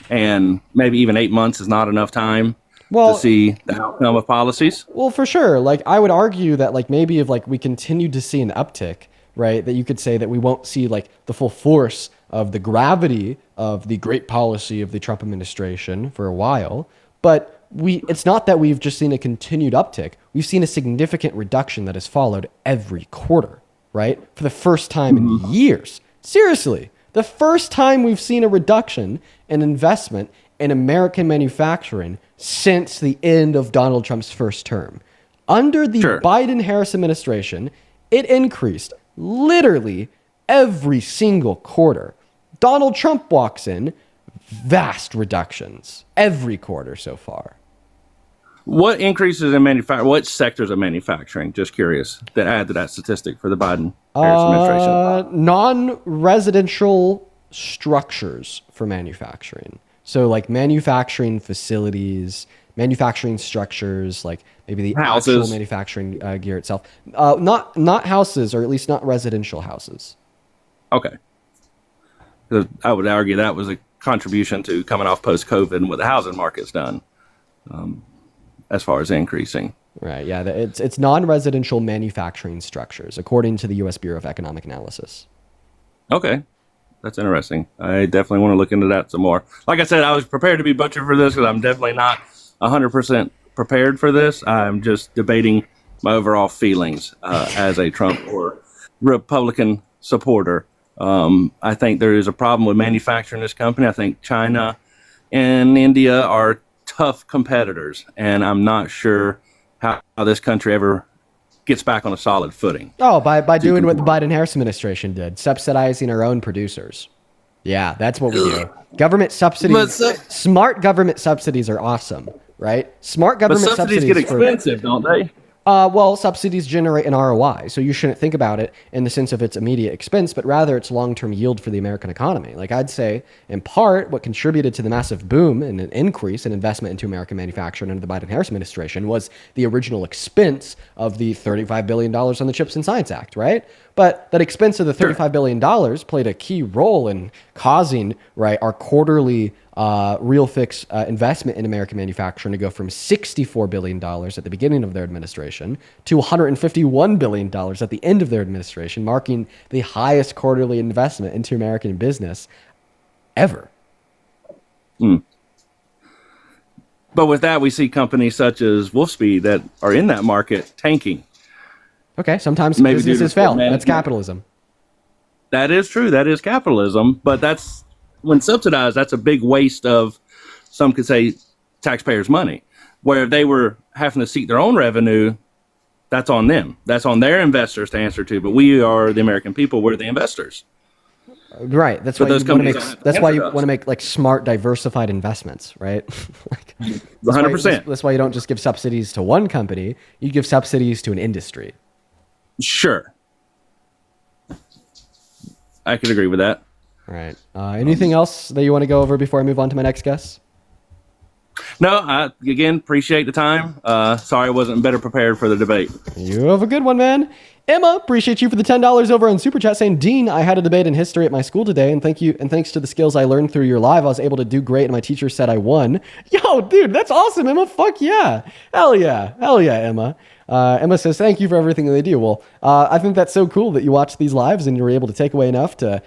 and maybe even 8 months is not enough time to see the outcome of policies?
Well, for sure. Like, I would argue that maybe if we continue to see an uptick, right, that you could say that we won't see the full force of the gravity of the great policy of the Trump administration for a while. But it's not that we've just seen a continued uptick. We've seen a significant reduction that has followed every quarter, right? For the first time in years. Seriously, the first time we've seen a reduction in investment in American manufacturing since the end of Donald Trump's first term. Under the Biden-Harris administration, it increased literally every single quarter. Donald Trump walks in, vast reductions every quarter so far.
What increases in manufacturing? What sectors of manufacturing? Just curious. That add to that statistic for the Biden administration.
Non-residential structures for manufacturing. So like manufacturing facilities, manufacturing structures, like maybe the
Houses.
actual manufacturing gear itself. Not houses, or at least not residential houses.
Okay. I would argue that was a contribution to coming off post-COVID and what the housing market's done, as far as increasing.
Right. Yeah. It's non-residential manufacturing structures, according to the U.S. Bureau of Economic Analysis.
Okay. That's interesting. I definitely want to look into that some more. Like I said, I was prepared to be butchered for this because I'm definitely not 100% prepared for this. I'm just debating my overall feelings as a Trump or Republican supporter. I think there is a problem with manufacturing this company. I think China and India are tough competitors, and I'm not sure how this country ever gets back on a solid footing.
Oh, by doing what the Biden-Harris administration did, subsidizing our own producers. Yeah, that's what we do. Government subsidies, smart government subsidies are awesome, right? Smart government
but subsidies get expensive, don't they?
Well, subsidies generate an ROI, so you shouldn't think about it in the sense of its immediate expense, but rather its long-term yield for the American economy. Like I'd say, in part, what contributed to the massive boom and an increase in investment into American manufacturing under the Biden-Harris administration was the original expense of the $35 billion on the CHIPS and Science Act, right? But that expense of the $35 billion played a key role in causing, right, our quarterly real fix investment in American manufacturing to go from $64 billion at the beginning of their administration to $151 billion at the end of their administration, marking the highest quarterly investment into American business ever.
But with that, we see companies such as Wolfspeed that are in that market tanking.
Okay, sometimes
Maybe
businesses fail. That's capitalism.
That is true. That is capitalism. But that's when subsidized, that's a big waste of, some could say, taxpayers' money. Where if they were having to seek their own revenue, that's on them. That's on their investors to answer to. But we are the American people. We're the investors.
Right. That's
But
why
those
you want to make.
companies don't have to
That's why
answer
you
to us.
want to make like smart, diversified investments, right? Like,
100%.
That's why you don't just give subsidies to one company. You give subsidies to an industry.
Sure. I could agree with that.
Right. Anything else that you want to go over before I move on to my next guest?
No, I, again, appreciate the time. Sorry I wasn't better prepared for the debate.
You have a good one, man. Emma, appreciate you for the $10 over on Super Chat saying, Dean, I had a debate in history at my school today, and thanks to the skills I learned through your live, I was able to do great, and my teacher said I won. Yo, dude, that's awesome, Emma. Fuck yeah. Hell yeah, Emma. Emma says, thank you for everything that they do. Well, I think that's so cool that you watch these lives and you're able to take away enough to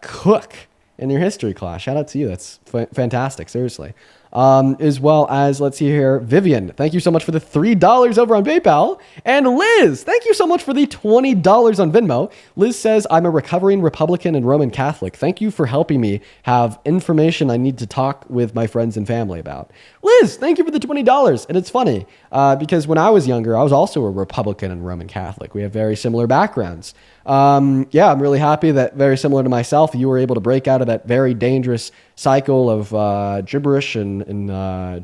cook in your history class. Shout out to you. That's fantastic, seriously. As well as, let's see here, Vivian, thank you so much for the $3 over on PayPal. And Liz, thank you so much for the $20 on Venmo. Liz says, I'm a recovering Republican and Roman Catholic. Thank you for helping me have information I need to talk with my friends and family about. Liz, thank you for the $20. And it's funny because when I was younger, I was also a Republican and Roman Catholic. We have very similar backgrounds. Yeah, I'm really happy that, very similar to myself, you were able to break out of that very dangerous cycle of gibberish and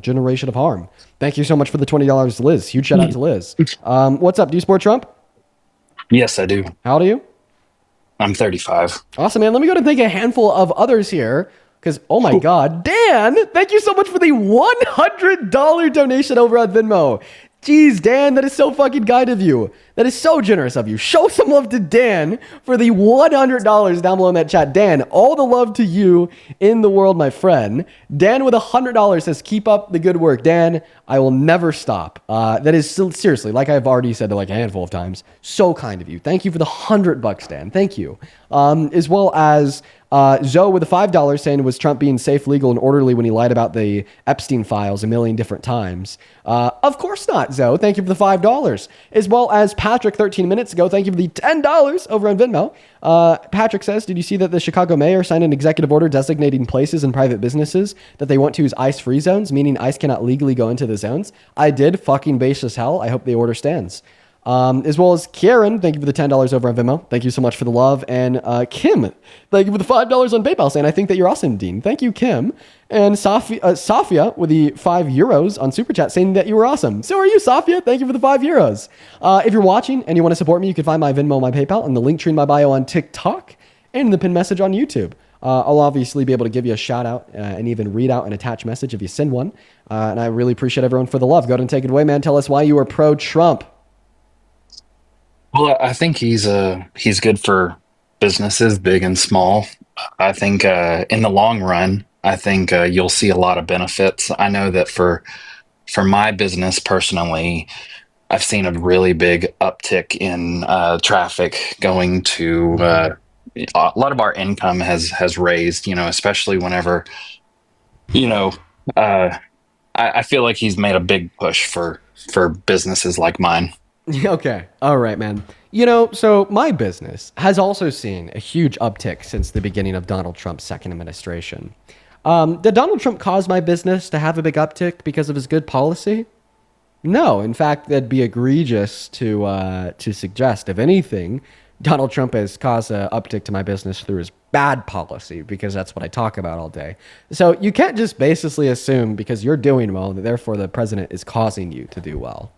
generation of harm. Thank you so much for the $20, Liz. Huge shout out to Liz. What's up? Do you support Trump?
Yes, I do.
How old are you?
I'm 35.
Awesome, man. Let me go and thank a handful of others here. Because, oh my God, Dan, thank you so much for the $100 donation over on Venmo. Jeez, Dan, that is so fucking kind of you. That is so generous of you. Show some love to Dan for the $100 down below in that chat. Dan, all the love to you in the world, my friend. Dan with $100 says, keep up the good work. Dan, I will never stop. That is seriously, like I've already said like a handful of times, so kind of you. Thank you for the $100, Dan. Thank you. As well as Zoe with the $5 saying, was Trump being safe, legal, and orderly when he lied about the Epstein files a million different times? Of course not, Zoe. Thank you for the $5. As well as Patrick 13 minutes ago. Thank you for the $10 over on Venmo. Patrick says, did you see that the Chicago mayor signed an executive order designating places and private businesses that they want to use ICE-free zones, meaning ICE cannot legally go into the zones? I did. Fucking base as hell. I hope the order stands. As well as Kieran, thank you for the $10 over on Venmo. Thank you so much for the love. And Kim, thank you for the $5 on PayPal, saying, I think that you're awesome, Dean. Thank you, Kim. And Safia with the €5 on Super Chat, saying that you were awesome. So are you, Safia. Thank you for the €5. If you're watching and you want to support me, you can find my Venmo, my PayPal, and the link tree in my bio on TikTok and in the pinned message on YouTube. I'll obviously be able to give you a shout out and even read out an attached message if you send one. And I really appreciate everyone for the love. Go ahead and take it away, man. Tell us why you are pro-Trump.
Well, I think he's good for businesses, big and small. I think in the long run, I think you'll see a lot of benefits. I know that for my business personally, I've seen a really big uptick in traffic going to. A lot of our income has raised, especially whenever, I feel like he's made a big push for businesses like mine.
Okay. All right, man. So my business has also seen a huge uptick since the beginning of Donald Trump's second administration. Did Donald Trump cause my business to have a big uptick because of his good policy? No. In fact, that'd be egregious to suggest. If anything, Donald Trump has caused an uptick to my business through his bad policy, because that's what I talk about all day. So you can't just basically assume because you're doing well that therefore the president is causing you to do well.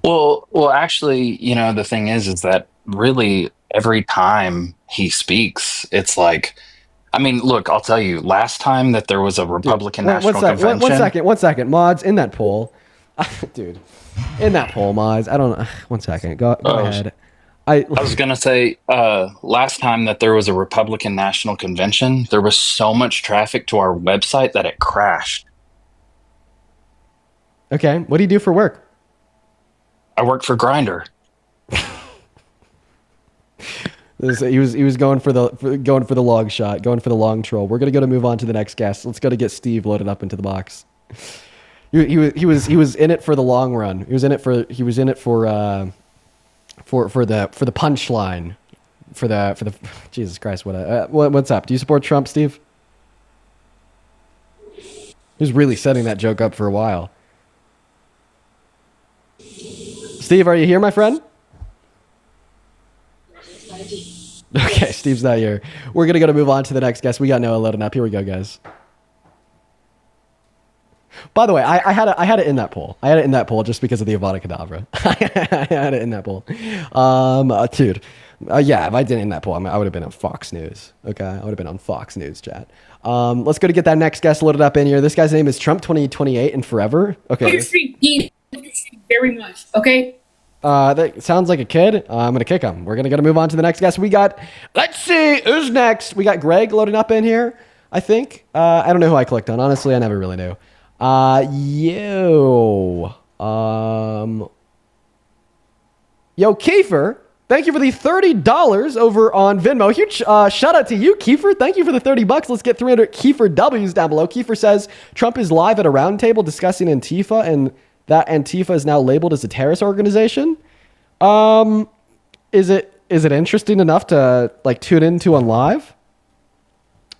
Well, actually, the thing is that really every time he speaks, it's like, I mean, look, I'll tell you, last time that there was a Republican National Convention.
One second, Mods, in that poll. Dude, in that poll, Mods, I don't know. One second, go ahead. I
was going to say, last time that there was a Republican National Convention, there was so much traffic to our website that it crashed.
Okay, what do you do for work?
I work for Grindr.
He was going for the long shot, going for the long troll. We're gonna move on to the next guest. Let's go to get Steve loaded up into the box. He was in it for the long run. He was in it for the punchline, for the Jesus Christ, what's up? Do you support Trump, Steve? He was really setting that joke up for a while. Steve, are you here, my friend? Okay, Steve's not here. We're going to move on to the next guest. We got Noah loading up. Here we go, guys. By the way, I had it in that poll. I had it in that poll just because of the Avada Kedavra. I had it in that poll. Dude. Yeah, if I didn't in that poll, I would have been on Fox News. Okay, I would have been on Fox News, chat. Let's go to get that next guest loaded up in here. This guy's name is Trump 2028 and Forever. Okay.
Very much. Okay.
That sounds like a kid. I'm gonna kick him. We're gonna move on to the next guest. We got. Let's see who's next. We got Greg loading up in here. I think. I don't know who I clicked on. Honestly, I never really knew. Yo, Kiefer. Thank you for the $30 over on Venmo. Huge shout out to you, Kiefer. Thank you for the $30. Let's get 300 Kiefer W's down below. Kiefer says Trump is live at a roundtable discussing Antifa, and that Antifa is now labeled as a terrorist organization. Is it interesting enough to tune into on live?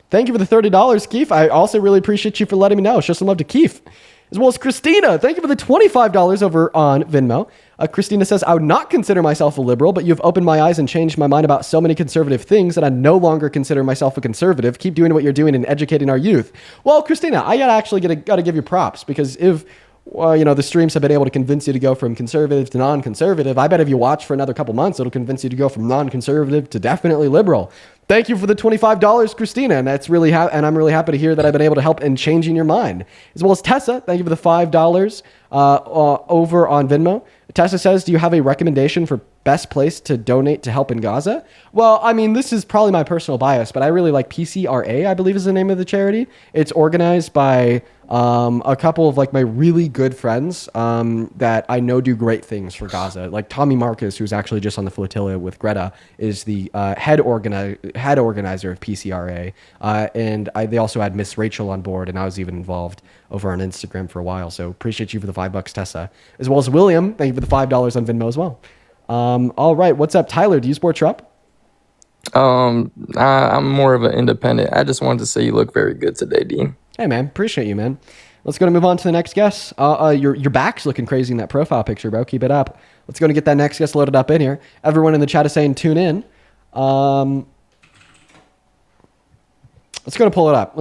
Thank you for the $30, Keith. I also really appreciate you for letting me know. Show some love to Keith. As well as Christina. Thank you for the $25 over on Venmo. Christina says, I would not consider myself a liberal, but you've opened my eyes and changed my mind about so many conservative things that I no longer consider myself a conservative. Keep doing what you're doing and educating our youth. Well, Christina, I gotta give you props, because if the streams have been able to convince you to go from conservative to non-conservative, I bet if you watch for another couple months, it'll convince you to go from non-conservative to definitely liberal. Thank you for the $25, Christina, and that's really and I'm really happy to hear that I've been able to help in changing your mind. As well as Tessa, thank you for the $5 over on Venmo. Tessa says, do you have a recommendation for best place to donate to help in Gaza? Well, I mean, this is probably my personal bias, but I really like PCRA, I believe is the name of the charity. It's organized by a couple of my really good friends that I know do great things for Gaza. Like Tommy Marcus, who's actually just on the flotilla with Greta, is the head organizer of PCRA. And they also had Miss Rachel on board, and I was even involved over on Instagram for a while. So appreciate you for the $5, Tessa. As well as William, thank you for the $5 on Venmo as well. All right, what's up, Tyler? Do you support Trump?
I'm more of an independent. I just wanted to say you look very good today, Dean.
Hey, man. Appreciate you, man. Let's go to move on to the next guest. Your back's looking crazy in that profile picture, bro. Keep it up. Let's go and get that next guest loaded up in here. Everyone in the chat is saying tune in. Let's go and pull it up.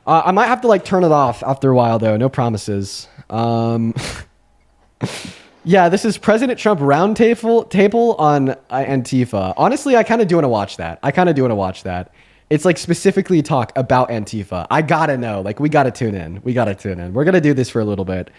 I might have to like turn it off after a while though. No promises. Yeah, this is President Trump roundtable on Antifa. Honestly, I kind of do want to watch that. It's like specifically talk about Antifa. I gotta know. Like, we gotta tune in. We're gonna do this for a little bit.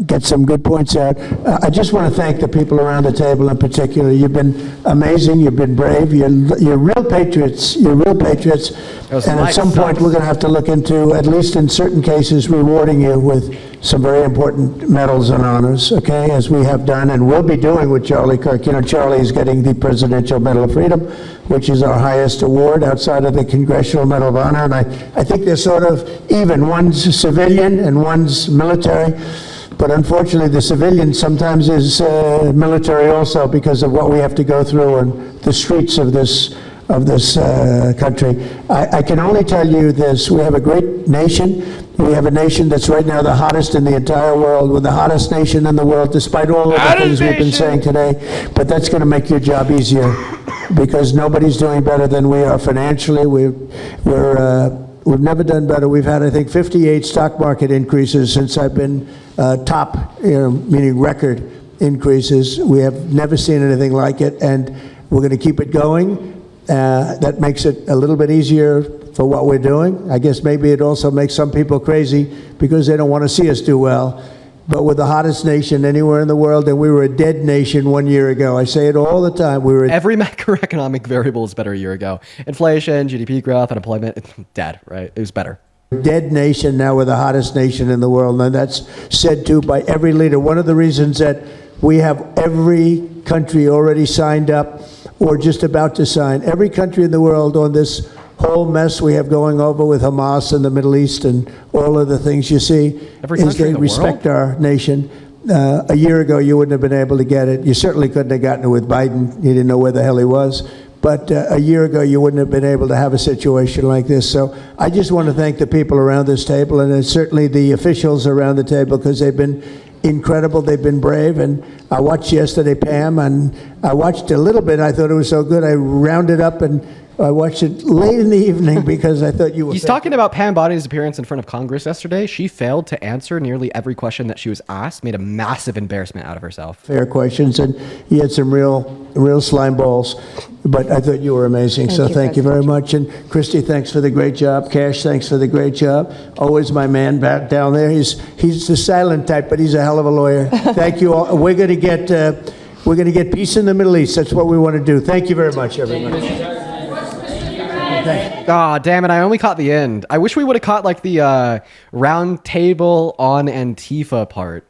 Get some good points out. I just want to thank the people around the table in particular. You've been amazing. You've been brave. You're real patriots. And at some point, we're going to have to look into, at least in certain cases, rewarding you with some very important medals and honors, okay, as we have done and will be doing with Charlie Kirk. You know, Charlie is getting the Presidential Medal of Freedom, which is our highest award outside of the Congressional Medal of Honor. And I think they're sort of even. One's civilian and one's military. But unfortunately, the civilian sometimes is military also because of what we have to go through on the streets of this country. I can only tell you this: we have a great nation. We have a nation that's right now the hottest in the entire world. We're the hottest nation in the world, despite all of the things we've been saying today. But that's going to make your job easier because nobody's doing better than we are financially. We've never done better. We've had, I think, 58 stock market increases since I've been top, meaning record increases. We have never seen anything like it, and we're going to keep it going. That makes it a little bit easier for what we're doing. I guess maybe it also makes some people crazy because they don't want to see us do well. But we're the hottest nation anywhere in the world, and we were a dead nation 1 year ago. I say it all the time.
Every macroeconomic variable is better a year ago. Inflation, GDP growth, unemployment, dead, right? It was better.
Dead nation, now we're the hottest nation in the world, and that's said to by every leader. One of the reasons that we have every country already signed up or just about to sign, every country in the world on this whole mess we have going over with Hamas in the Middle East and all of the things you see, is they respect our nation. A year ago, you wouldn't have been able to get it. You certainly couldn't have gotten it with Biden. He didn't know where the hell he was. But a year ago, you wouldn't have been able to have a situation like this. So I just want to thank the people around this table, and certainly the officials around the table, because they've been incredible. They've been brave. And I watched yesterday, Pam, and I watched a little bit. I thought it was so good. I rounded up and I watched it late in the evening because I thought you were...
He's talking about Pam Body's appearance in front of Congress yesterday. She failed to answer nearly every question that she was asked, made a massive embarrassment out of herself.
Fair questions, and he had some real slime balls, but I thought you were amazing, so thank you very much. And Christy, thanks for the great job. Cash, thanks for the great job. Always my man back down there. He's the silent type, but he's a hell of a lawyer. Thank you all. We're going to get peace in the Middle East. That's what we want to do. Thank you very much, everybody.
Ah, damn it, I only caught the end. I wish we would have caught like the round table on Antifa part.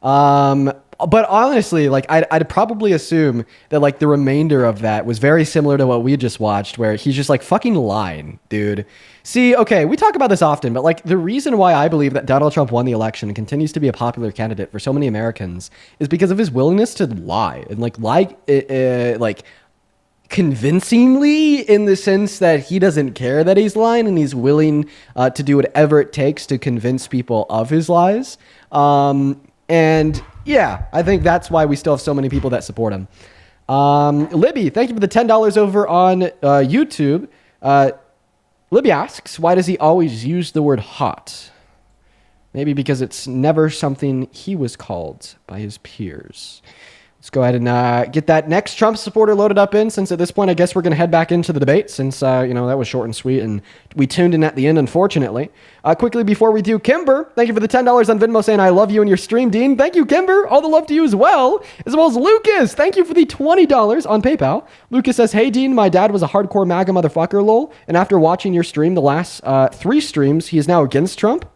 But honestly, like I'd probably assume that like the remainder of that was very similar to what we just watched, where he's just like fucking lying, dude. See, okay, we talk about this often, but like the reason why I believe that Donald Trump won the election and continues to be a popular candidate for so many Americans is because of his willingness to lie and like convincingly, in the sense that he doesn't care that he's lying and he's willing to do whatever it takes to convince people of his lies. And yeah, I think that's why we still have so many people that support him. Libby, thank you for the $10 over on YouTube. Libby asks, why does he always use the word hot? Maybe because it's never something he was called by his peers. Let's go ahead and get that next Trump supporter loaded up in, since at this point, I guess we're going to head back into the debate, since, that was short and sweet, and we tuned in at the end, unfortunately. Quickly before we do, Kimber, thank you for the $10 on Venmo saying, I love you and your stream, Dean. Thank you, Kimber. All the love to you as well as Lucas. Thank you for the $20 on PayPal. Lucas says, hey, Dean, my dad was a hardcore MAGA motherfucker, lol, and after watching your stream the last 3 streams, he is now against Trump.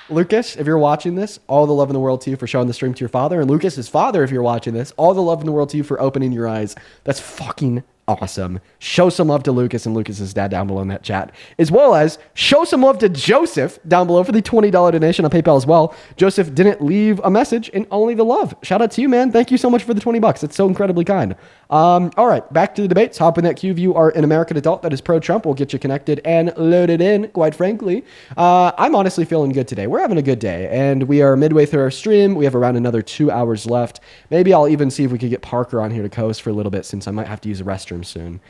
Lucas, if you're watching this, all the love in the world to you for showing the stream to your father. And Lucas, his father, if you're watching this, all the love in the world to you for opening your eyes. That's fucking awesome. Show some love to Lucas and Lucas's dad down below in that chat, as well as show some love to Joseph down below for the $20 donation on PayPal as well. Joseph didn't leave a message and only the love. Shout out to you, man. Thank you so much for the $20. It's so incredibly kind. All right, back to the debates. Hop in that queue if you are an American adult that is pro-Trump. We'll get you connected and loaded in, quite frankly. I'm honestly feeling good today. We're having a good day, and we are midway through our stream. We have around another 2 hours left. Maybe I'll even see if we could get Parker on here to co-host for a little bit, since I might have to use a restroom soon.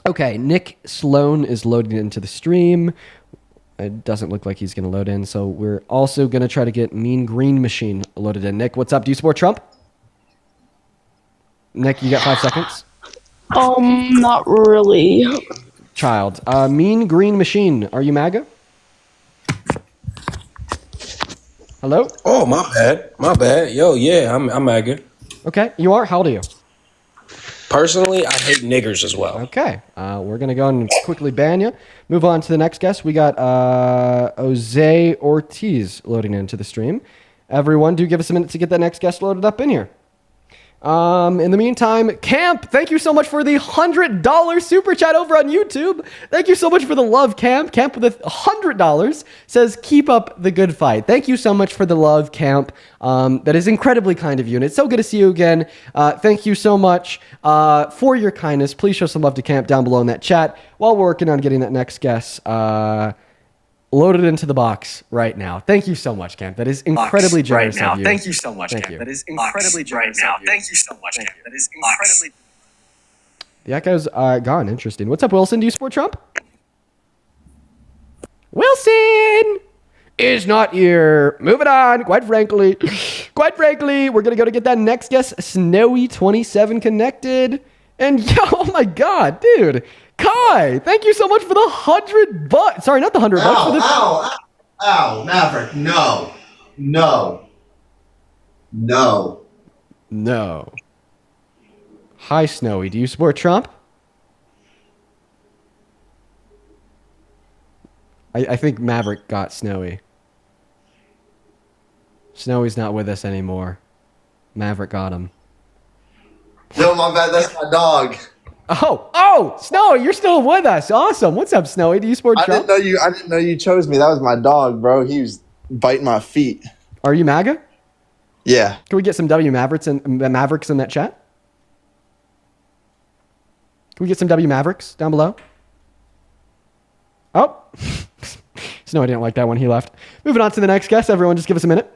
Okay, Nick Sloan is loading into the stream. It doesn't look like he's going to load in, so we're also going to try to get Mean Green Machine loaded in. Nick, what's up? Do you support Trump? Nick, you got 5 seconds?
Not really.
Child. Mean Green Machine, are you MAGA? Hello?
Oh, my bad. Yo, yeah, I'm MAGA.
Okay, you are? How old are you?
Personally, I hate niggers as well.
Okay, we're going to go and quickly ban you. Move on to the next guest. We got Jose Ortiz loading into the stream. Everyone, do give us a minute to get that next guest loaded up in here. In the meantime, Camp, thank you so much for the $100 super chat over on YouTube. Thank you so much for the love, Camp. Camp with $100 says, keep up the good fight. Thank you so much for the love, Camp. That is incredibly kind of you, and it's so good to see you again. Thank you so much for your kindness. Please show some love to Camp down below in that chat while we're working on getting that next guest loaded into the box right now. Thank you so much, Camp. That is incredibly generous of you.
Thank you so much,
Thank
Camp.
you.
That is incredibly generous of you. Thank you so much, Camp. That is incredibly.
The echo's gone. Interesting. What's up, Wilson? Do you support Trump? Wilson is not here. Moving on. Quite frankly, we're gonna go to get that next guest, Snowy27, connected. And oh my God, dude. Kai, thank you so much for the $100. Sorry, not the $100.
Ow, Maverick, no.
Hi, Snowy. Do you support Trump? I think Maverick got Snowy. Snowy's not with us anymore. Maverick got him.
No, my bad. That's my dog.
Oh, Snowy, you're still with us. Awesome. What's up, Snowy? Do you support Trump?
I didn't know you chose me. That was my dog, bro. He was biting my feet.
Are you MAGA?
Yeah.
Can we get some Mavericks in that chat? Can we get some Mavericks down below? Oh. Snowy didn't like that one. He left. Moving on to the next guest. Everyone, just give us a minute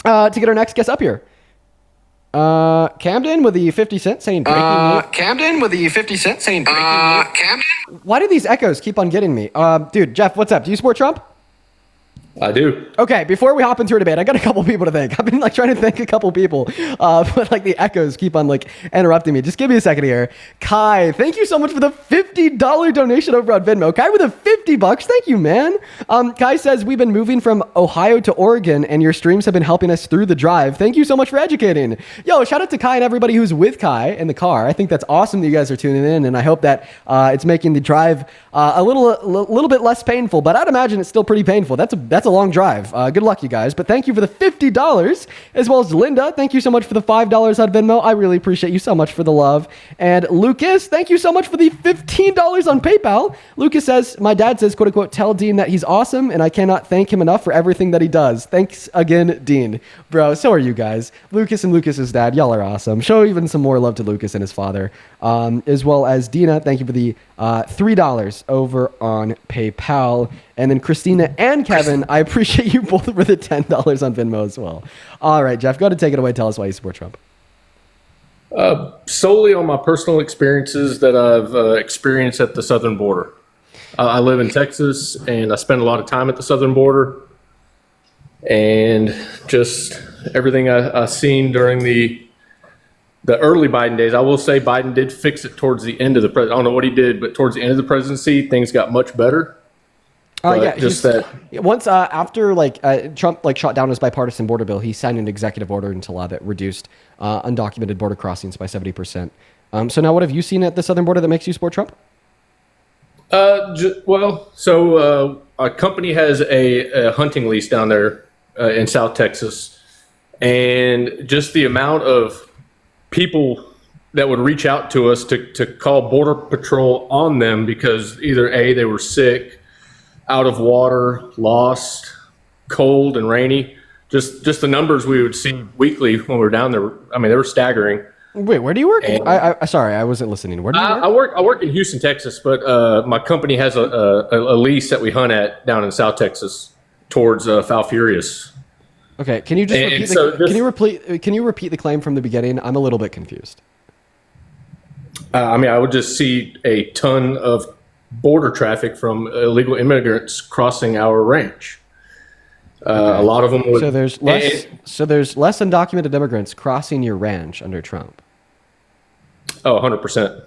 to get our next guest up here. Camden with the 50 cent saying breaking news.
Camden with the 50 cent saying breaking news. Camden?
Why do these echoes keep on getting me? Dude, Jeff, what's up? Do you support Trump?
I do.
Okay, before we hop into a debate, I got a couple people to thank. I've been trying to thank a couple people, but the echoes keep on interrupting me. Just give me a second here. Kai, thank you so much for the $50 donation over on Venmo. Kai with the $50, thank you, man. Kai says we've been moving from Ohio to Oregon, and your streams have been helping us through the drive. Thank you so much for educating. Yo, shout out to Kai and everybody who's with Kai in the car. I think that's awesome that you guys are tuning in, and I hope that it's making the drive a little bit less painful. But I'd imagine it's still pretty painful. That's a long drive. Good luck, you guys. But thank you for the $50, as well as Linda. Thank you so much for the $5 on Venmo. I really appreciate you so much for the love. And Lucas, thank you so much for the $15 on PayPal. Lucas says, my dad says, quote unquote, tell Dean that he's awesome, and I cannot thank him enough for everything that he does. Thanks again, Dean. Bro, so are you guys. Lucas and Lucas's dad, y'all are awesome. Show even some more love to Lucas and his father. As well as Dina, thank you for the $3 over on PayPal. And then Christina and Kevin, I appreciate you both for the $10 on Venmo as well. All right, Jeff, go ahead and take it away. Tell us why you support Trump.
Solely on my personal experiences that I've experienced at the southern border. I live in Texas, and I spend a lot of time at the southern border. And just everything I've seen during the early Biden days, I will say Biden did fix it towards the end of the presidency. I don't know what he did, but towards the end of the presidency, things got much better.
Yeah, just that once after Trump shot down his bipartisan border bill, he signed an executive order into law that reduced undocumented border crossings by 70%. So now, what have you seen at the southern border that makes you support Trump?
So a company has a hunting lease down there in South Texas, and just the amount of people that would reach out to us to call Border Patrol on them because either A, they were sick, out of water, lost, cold and rainy. Just the numbers we would see weekly when we were down there. I mean, they were staggering.
Wait, where do you work? Sorry, I wasn't listening. Where do you work?
I work in Houston, Texas, but my company has a lease that we hunt at down in South Texas towards Falfurrias.
Okay, can you just can you repeat the claim from the beginning? I'm a little bit confused.
I mean, I would just see a ton of border traffic from illegal immigrants crossing our ranch. A lot of them would.
So there's less undocumented immigrants crossing your ranch under Trump.
Oh, 100%.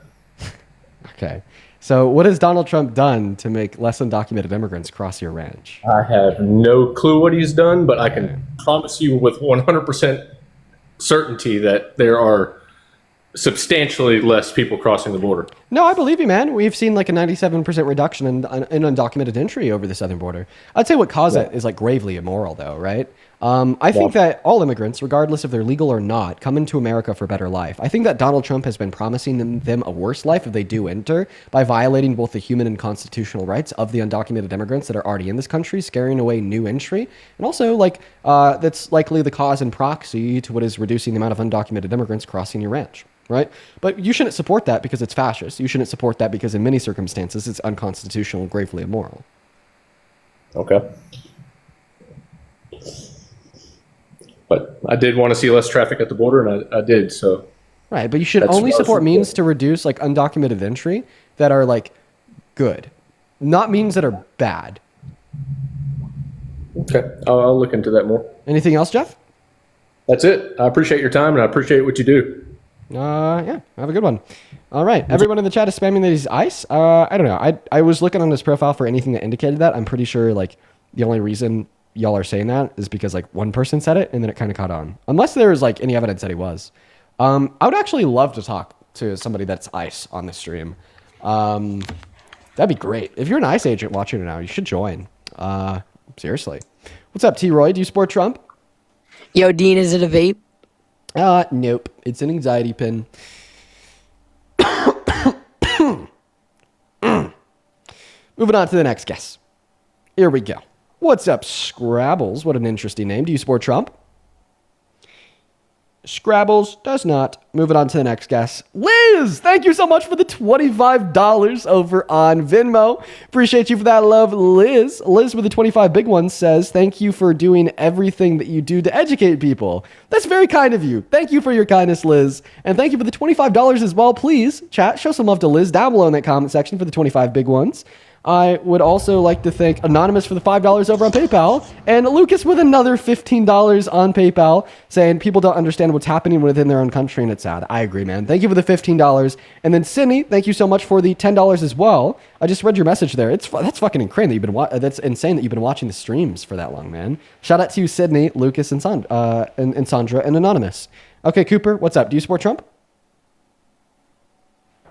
Okay. So what has Donald Trump done to make less undocumented immigrants cross your ranch?
I have no clue what he's done, but I can promise you with 100% certainty that there are substantially less people crossing the border.
No, I believe you, man. We've seen like a 97% reduction in undocumented entry over the southern border. I'd say what caused it is like gravely immoral, though, right? I think that all immigrants, regardless if they're legal or not, come into America for better life. I think that Donald Trump has been promising them a worse life if they do enter by violating both the human and constitutional rights of the undocumented immigrants that are already in this country, scaring away new entry, and also like that's likely the cause and proxy to what is reducing the amount of undocumented immigrants crossing your ranch. Right? But you shouldn't support that because it's fascist. You shouldn't support that because in many circumstances it's unconstitutional and gravely immoral.
Okay. But I did want to see less traffic at the border, and I did, so.
Right, but you should only support means to reduce like undocumented entry that are like good, not means that are bad.
Okay, I'll look into that more.
Anything else, Jeff?
That's it. I appreciate your time, and I appreciate what you do.
Yeah, have a good one. All right, everyone in the chat is spamming that he's ICE. I don't know. I was looking on his profile for anything that indicated that. I'm pretty sure like the only reason y'all are saying that is because like one person said it and then it kind of caught on. Unless there was like any evidence that he was. I would actually love to talk to somebody that's ICE on the stream. That'd be great. If you're an ICE agent watching it now, you should join. Seriously. What's up, T-Roy? Do you support Trump?
Yo, Dean, is it a vape?
Nope. It's an anxiety pin. Moving on to the next guess. Here we go. What's up, Scrabbles? What an interesting name. Do you support Trump? Scrabbles does not. Moving on to the next guest. Liz, thank you so much for the $25 over on Venmo. Appreciate you for that love, Liz. Liz with the 25 big ones says, thank you for doing everything that you do to educate people. That's very kind of you. Thank you for your kindness, Liz. And thank you for the $25 as well. Please, chat, show some love to Liz down below in that comment section for the 25 big ones. I would also like to thank Anonymous for the $5 over on PayPal, and Lucas with another $15 on PayPal, saying people don't understand what's happening within their own country, and it's sad. I agree, man. Thank you for the $15. And then Sydney, thank you so much for the $10 as well. I just read your message there. That's fucking insane that you've been that's insane that you've been watching the streams for that long, man. Shout out to you, Sydney, Lucas, and Sandra, and Anonymous. Okay, Cooper, what's up? Do you support Trump?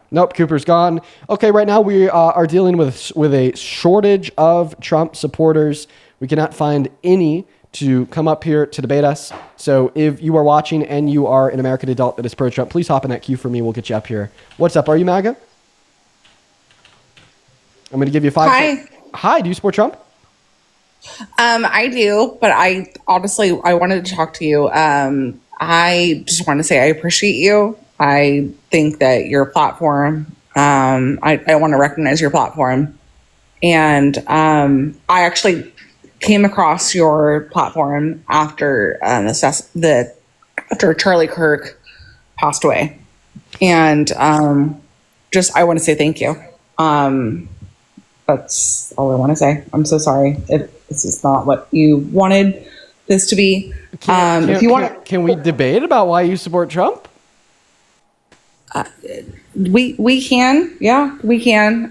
Nope, Cooper's gone. Okay, right now we are dealing with a shortage of Trump supporters. We cannot find any to come up here to debate us. So if you are watching and you are an American adult that is pro-Trump, please hop in that queue for me. We'll get you up here. What's up? Are you MAGA? I'm going to give you 5.
Hi.
Hi, do you support Trump?
I do, but I wanted to talk to you. I just want to say I appreciate you. I think that your platform, I want to recognize your platform. And I actually came across your platform after after Charlie Kirk passed away. And I want to say thank you. That's all I want to say. I'm so sorry if this is not what you wanted this to be.
Can we debate about why you support Trump?
We can. Yeah, we can.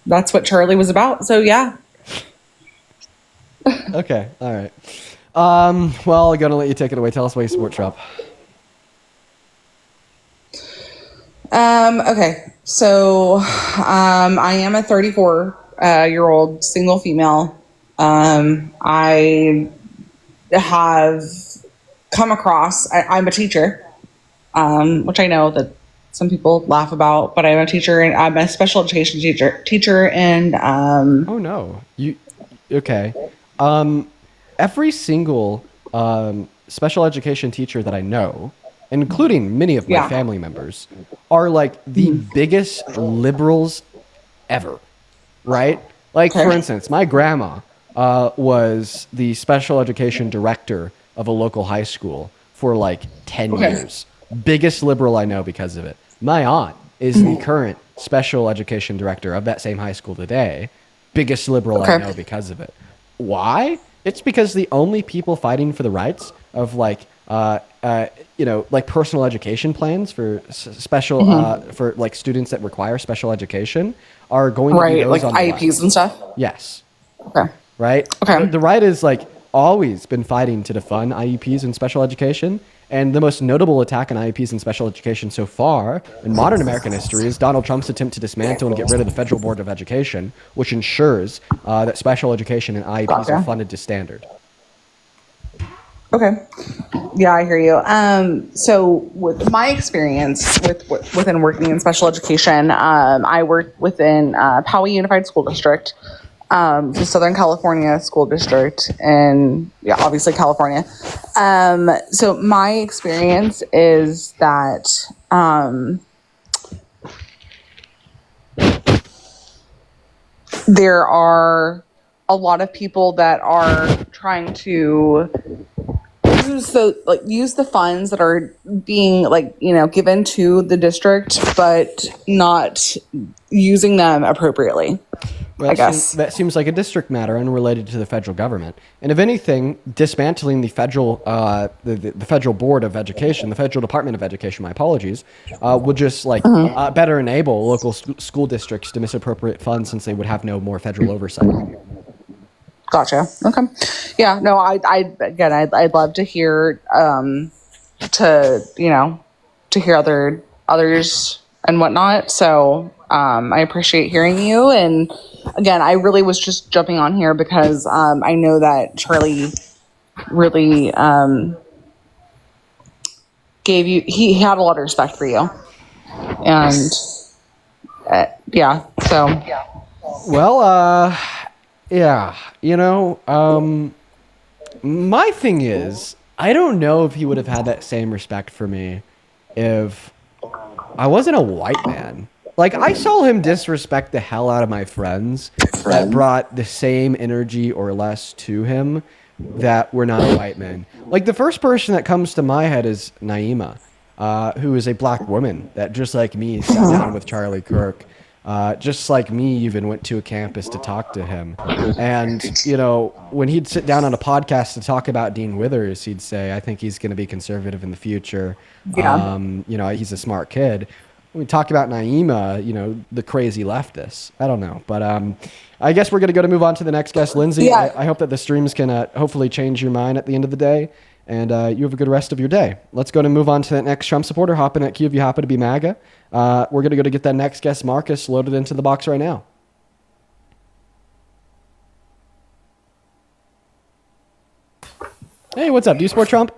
That's what Charlie was about. So yeah.
Okay. All right. Well, I'm going to let you take it away. Tell us why you support Trump.
Okay. So, I am a 34-year-old single female. I have come across, I'm a teacher, which I know that some people laugh about, but I'm a teacher and I'm a special education teacher and
oh no. Okay. Every single special education teacher that I know, including many of my family members, are like the biggest liberals ever, right? Like, for instance, my grandma was the special education director of a local high school for like 10 years. Biggest liberal I know because of it. My aunt is the current special education director of that same high school today. Biggest liberal I know because of it. Why? It's because the only people fighting for the rights of like like personal education plans for special for like students that require special education are going to be those
like
on the
IEPs
right.
and stuff.
Yes.
Okay.
Right.
Okay.
The right is like always been fighting to defund IEPs and special education. And the most notable attack on IEPs and special education so far in modern American history is Donald Trump's attempt to dismantle and get rid of the Federal Board of Education, which ensures that special education and IEPs are funded to standard.
Okay. Yeah, I hear you. So with my experience within working in special education, I work within Poway Unified School District, the Southern California School District, and obviously California. So my experience is that there are a lot of people that are trying to use the funds that are being given to the district, but not using them appropriately.
Well,
I guess
that seems like a district matter unrelated to the federal government. And if anything, dismantling the federal the Federal Board of Education, the Federal Department of Education, my apologies, would just better enable local school districts to misappropriate funds since they would have no more federal oversight.
Gotcha. Okay. Yeah. No. I'd love to hear to hear others and whatnot. So I appreciate hearing you. And again, I really was just jumping on here because I know that Charlie really gave you. He had a lot of respect for you, and yeah. So
well. Yeah, my thing is, I don't know if he would have had that same respect for me if I wasn't a white man. Like, I saw him disrespect the hell out of my friends that brought the same energy or less to him that were not white men. Like, the first person that comes to my head is Naima, who is a black woman that, just like me, sat down with Charlie Kirk. Just like me, even went to a campus to talk to him. And, when he'd sit down on a podcast to talk about Dean Withers, he'd say, I think he's going to be conservative in the future.
Yeah.
He's a smart kid. When we talk about Naima, the crazy leftist. I don't know. But I guess we're going to move on to the next guest, Lindsay.
Yeah.
I hope that the streams can hopefully change your mind at the end of the day. And you have a good rest of your day. Let's go to move on to that next Trump supporter. Hop in at Q if you happen to be MAGA. We're going to go to get that next guest, Marcus, loaded into the box right now. Hey, what's up? Do you support Trump?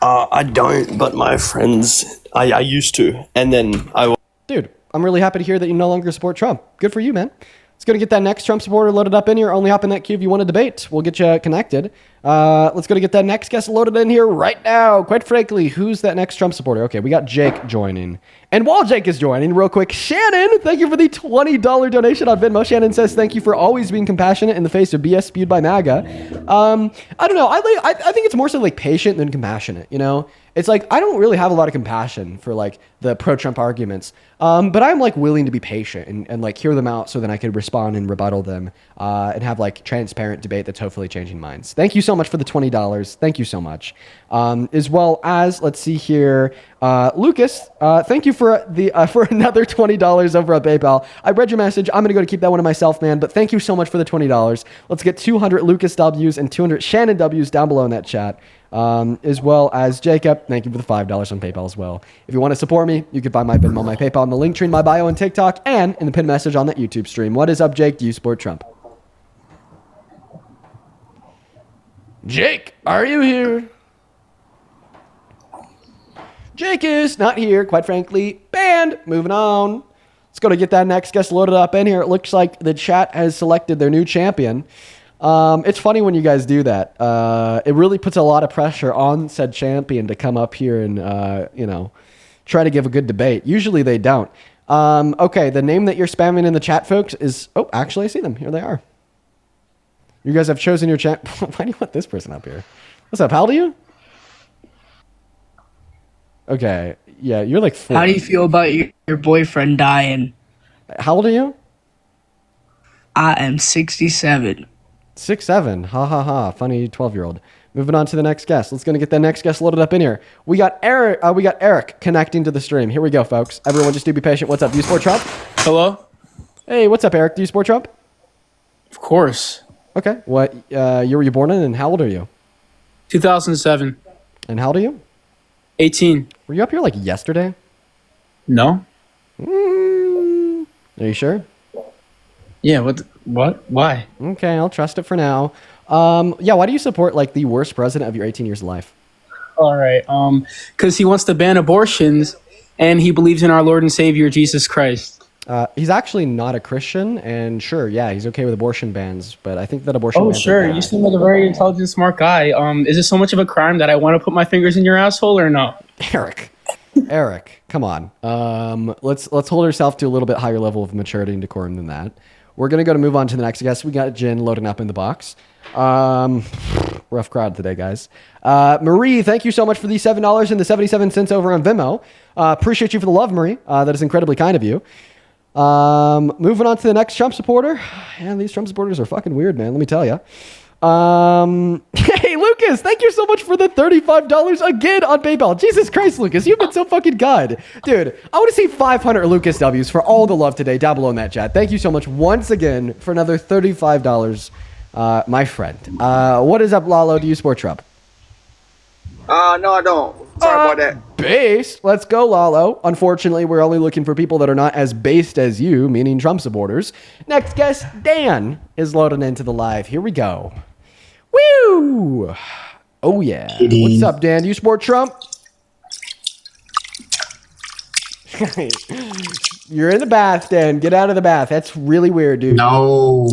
I don't, but my friends, I used to. And then I...
Dude, I'm really happy to hear that you no longer support Trump. Good for you, man. Let's go to get that next Trump supporter loaded up in here. Only hop in that queue if you want to debate. We'll get you connected. Let's go to get that next guest loaded in here right now. Quite frankly, who's that next Trump supporter? Okay, we got Jake joining. And while Jake is joining, real quick, Shannon, thank you for the $20 donation on Venmo. Shannon says, thank you for always being compassionate in the face of BS spewed by MAGA. I don't know. I think it's more so like patient than compassionate, It's like, I don't really have a lot of compassion for like the pro-Trump arguments, but I'm like willing to be patient and like hear them out so then I could respond and rebuttal them and have like transparent debate that's hopefully changing minds. Thank you so much for the $20. Thank you so much. As well as, let's see here, Lucas, thank you for for another $20 over at PayPal. I read your message. I'm going to keep that one to myself, man, but thank you so much for the $20. Let's get 200 Lucas W's and 200 Shannon W's down below in that chat. As well as Jacob, thank you for the $5 on PayPal as well. If you want to support me, you can find my Venmo, my PayPal, in the link tree in my bio on TikTok and in the pinned message on that YouTube stream. What is up, Jake? Do you support Trump? Jake, are you here? Jake is not here, quite frankly. Banned. Moving on. Let's go to get that next guest loaded up in here. It looks like the chat has selected their new champion. It's funny when you guys do that. It really puts a lot of pressure on said champion to come up here and, try to give a good debate. Usually they don't. Okay, the name that you're spamming in the chat, folks, is... Oh, actually, I see them. Here they are. You guys have chosen your chat... Why do you want this person up here? What's up? How old are you? Okay, yeah, you're like 4.
How do you feel about your boyfriend dying?
How old are you?
I am 67.
6'7". Ha ha ha. Funny 12-year-old. Moving on to the next guest. Let's gonna get the next guest loaded up in here. We got Eric connecting to the stream. Here we go, folks. Everyone, just do be patient. What's up? Do you support Trump?
Hello.
Hey, what's up, Eric? Do you support Trump?
Of course.
Okay. What year were you born in, and how old are you?
2007.
And how old are you?
18.
Were you up here like yesterday?
No.
Are you sure?
Yeah. What? Why?
Okay, I'll trust it for now. Yeah. Why do you support like the worst president of your 18 years of life?
All right. Because he wants to ban abortions, and he believes in our Lord and Savior Jesus Christ.
He's actually not a Christian, and sure, yeah, he's okay with abortion bans, but I think that abortion.
Oh,
bans
sure.
are bad.
You seem like a very intelligent, smart guy. Is it so much of a crime that I want to put my fingers in your asshole or no?
Eric, come on. Let's hold ourselves to a little bit higher level of maturity and decorum than that. We're gonna move on to the next guest. We got Jen loading up in the box. Rough crowd today, guys. Marie, thank you so much for the $7 and the 77 cents over on Venmo. Appreciate you for the love, Marie. That is incredibly kind of you. Moving on to the next Trump supporter. Man, these Trump supporters are fucking weird, man. Let me tell you. Hey, Lucas, thank you so much for the $35 again on PayPal. Jesus Christ, Lucas, you've been so fucking good. Dude, I want to see 500 Lucas W's for all the love today down below in that chat. Thank you so much once again for another $35, my friend. What is up, Lalo? Do you support Trump?
No, I don't. Sorry about that.
Based. Let's go, Lalo. Unfortunately, we're only looking for people that are not as based as you, meaning Trump supporters. Next guest, Dan, is loading into the live. Here we go. Woo! Oh, yeah. What's up, Dan? Do you support Trump? You're in the bath, Dan. Get out of the bath. That's really weird, dude.
No.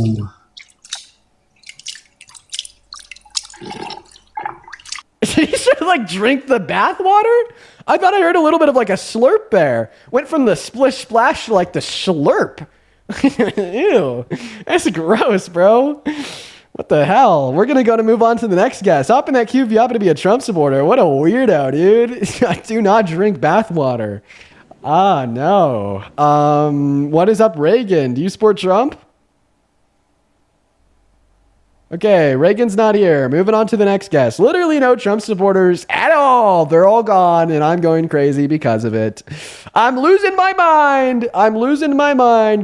Did he sort of like drink the bath water? I thought I heard a little bit of like a slurp there. Went from the splish splash to like the slurp. Ew. That's gross, bro. What the hell? We're going to move on to the next guest. Hop in that queue if you happen to be a Trump supporter. What a weirdo, dude. Do not drink bath water. Ah, no. What is up, Reagan? Do you support Trump? Okay, Reagan's not here. Moving on to the next guest. Literally no Trump supporters at all. They're all gone, and I'm going crazy because of it. I'm losing my mind.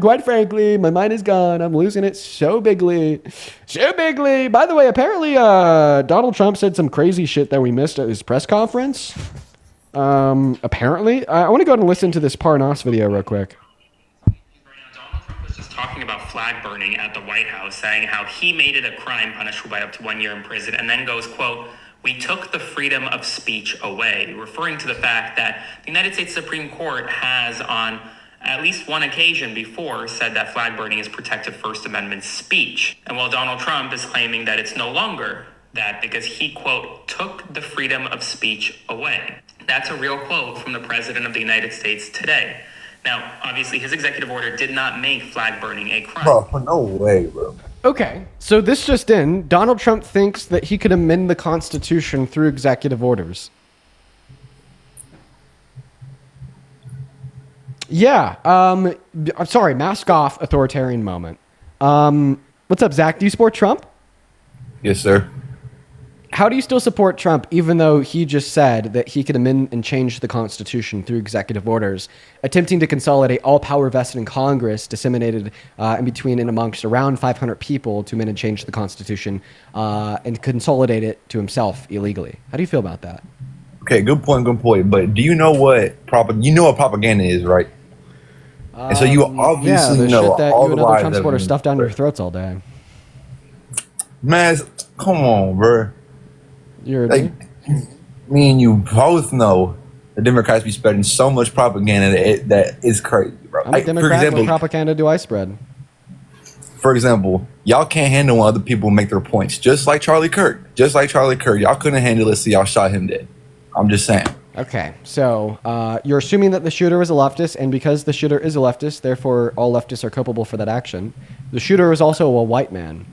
Quite frankly, my mind is gone. I'm losing it so bigly. By the way, apparently Donald Trump said some crazy shit that we missed at his press conference. Apparently. I want to go and listen to this Parnas video real quick.
Talking about flag burning at the White House, saying how he made it a crime punishable by up to 1 year in prison, and then goes, quote, "We took the freedom of speech away," referring to the fact that the United States Supreme Court has on at least one occasion before said that flag burning is protected First Amendment speech. And while Donald Trump is claiming that it's no longer that because he, quote, "took the freedom of speech away." That's a real quote from the President of the United States today. Now, obviously, his executive order did not make flag burning a crime.
Bro, no way, bro.
Okay, so this just in. Donald Trump thinks that he could amend the Constitution through executive orders. Yeah, I'm sorry, mask off, authoritarian moment. What's up, Zach? Do you support Trump?
Yes, sir.
How do you still support Trump, even though he just said that he could amend and change the Constitution through executive orders, attempting to consolidate all power vested in Congress, disseminated in between and amongst around 500 people to amend and change the Constitution and consolidate it to himself illegally? How do you feel about that?
Okay, good point. But do you know what propaganda is, right? And so you obviously know
shit that
all
you
the
and other
lies
Trump
that
supporters
have
stuff down your throats all day.
Man, come on, bro.
You're
like, me and you both know the Democrats be spreading so much propaganda that is crazy, bro.
I'm a Democrat. What propaganda do I spread?
For example, y'all can't handle when other people make their points. Just like Charlie Kirk. Y'all couldn't handle it, so y'all shot him dead. I'm just saying.
Okay, so you're assuming that the shooter is a leftist, and because the shooter is a leftist, therefore all leftists are culpable for that action. The shooter is also a white man.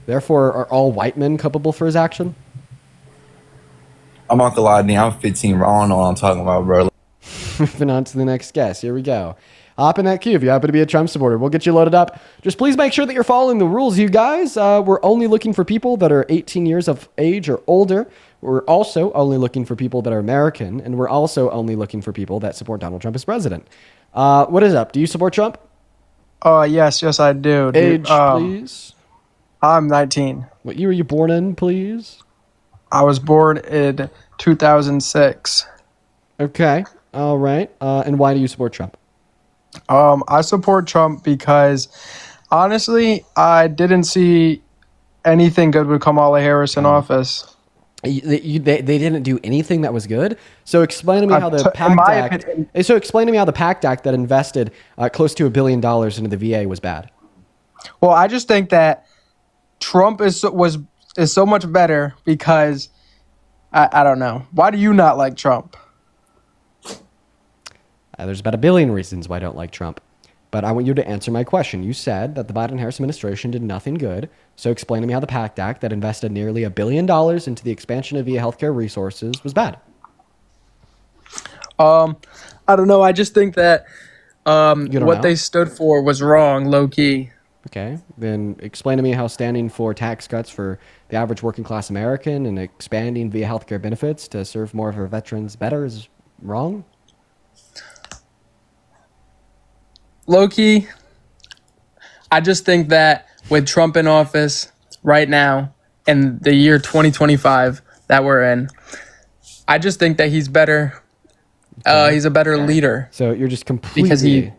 Therefore, are all white men culpable for his action?
I'm not gonna lie to you, I'm 15, bro. I don't know what I'm talking about, bro.
Moving on to the next guest. Here we go. Hop in that queue if you happen to be a Trump supporter. We'll get you loaded up. Just please make sure that you're following the rules, you guys. We're only looking for people that are 18 years of age or older. We're also only looking for people that are American, and we're also only looking for people that support Donald Trump as president. What is up? Do you support Trump?
Yes, I do.
Age, please.
I'm 19.
What year were you born in, please?
I was born in 2006.
Okay. All right. And why do you support Trump?
I support Trump because, honestly, I didn't see anything good with Kamala Harris in office.
They didn't do anything that was good. So explain to me how the PACT Act that invested close to $1 billion into the VA was bad.
Well, I just think that Trump is so much better because I don't know. Why do you not like Trump?
There's about 1 billion reasons why I don't like Trump. But I want you to answer my question. You said that the Biden-Harris administration did nothing good. So explain to me how the PACT Act that invested nearly $1 billion into the expansion of VA healthcare resources was bad.
I don't know. I just think that what they stood for was wrong, low key.
Okay. Then explain to me how standing for tax cuts for the average working class American and expanding VA healthcare benefits to serve more of our veterans better is wrong.
Low-key, I just think that with Trump in office right now, in the year 2025 that we're in, I just think that he's better. He's a better leader.
So you're just completely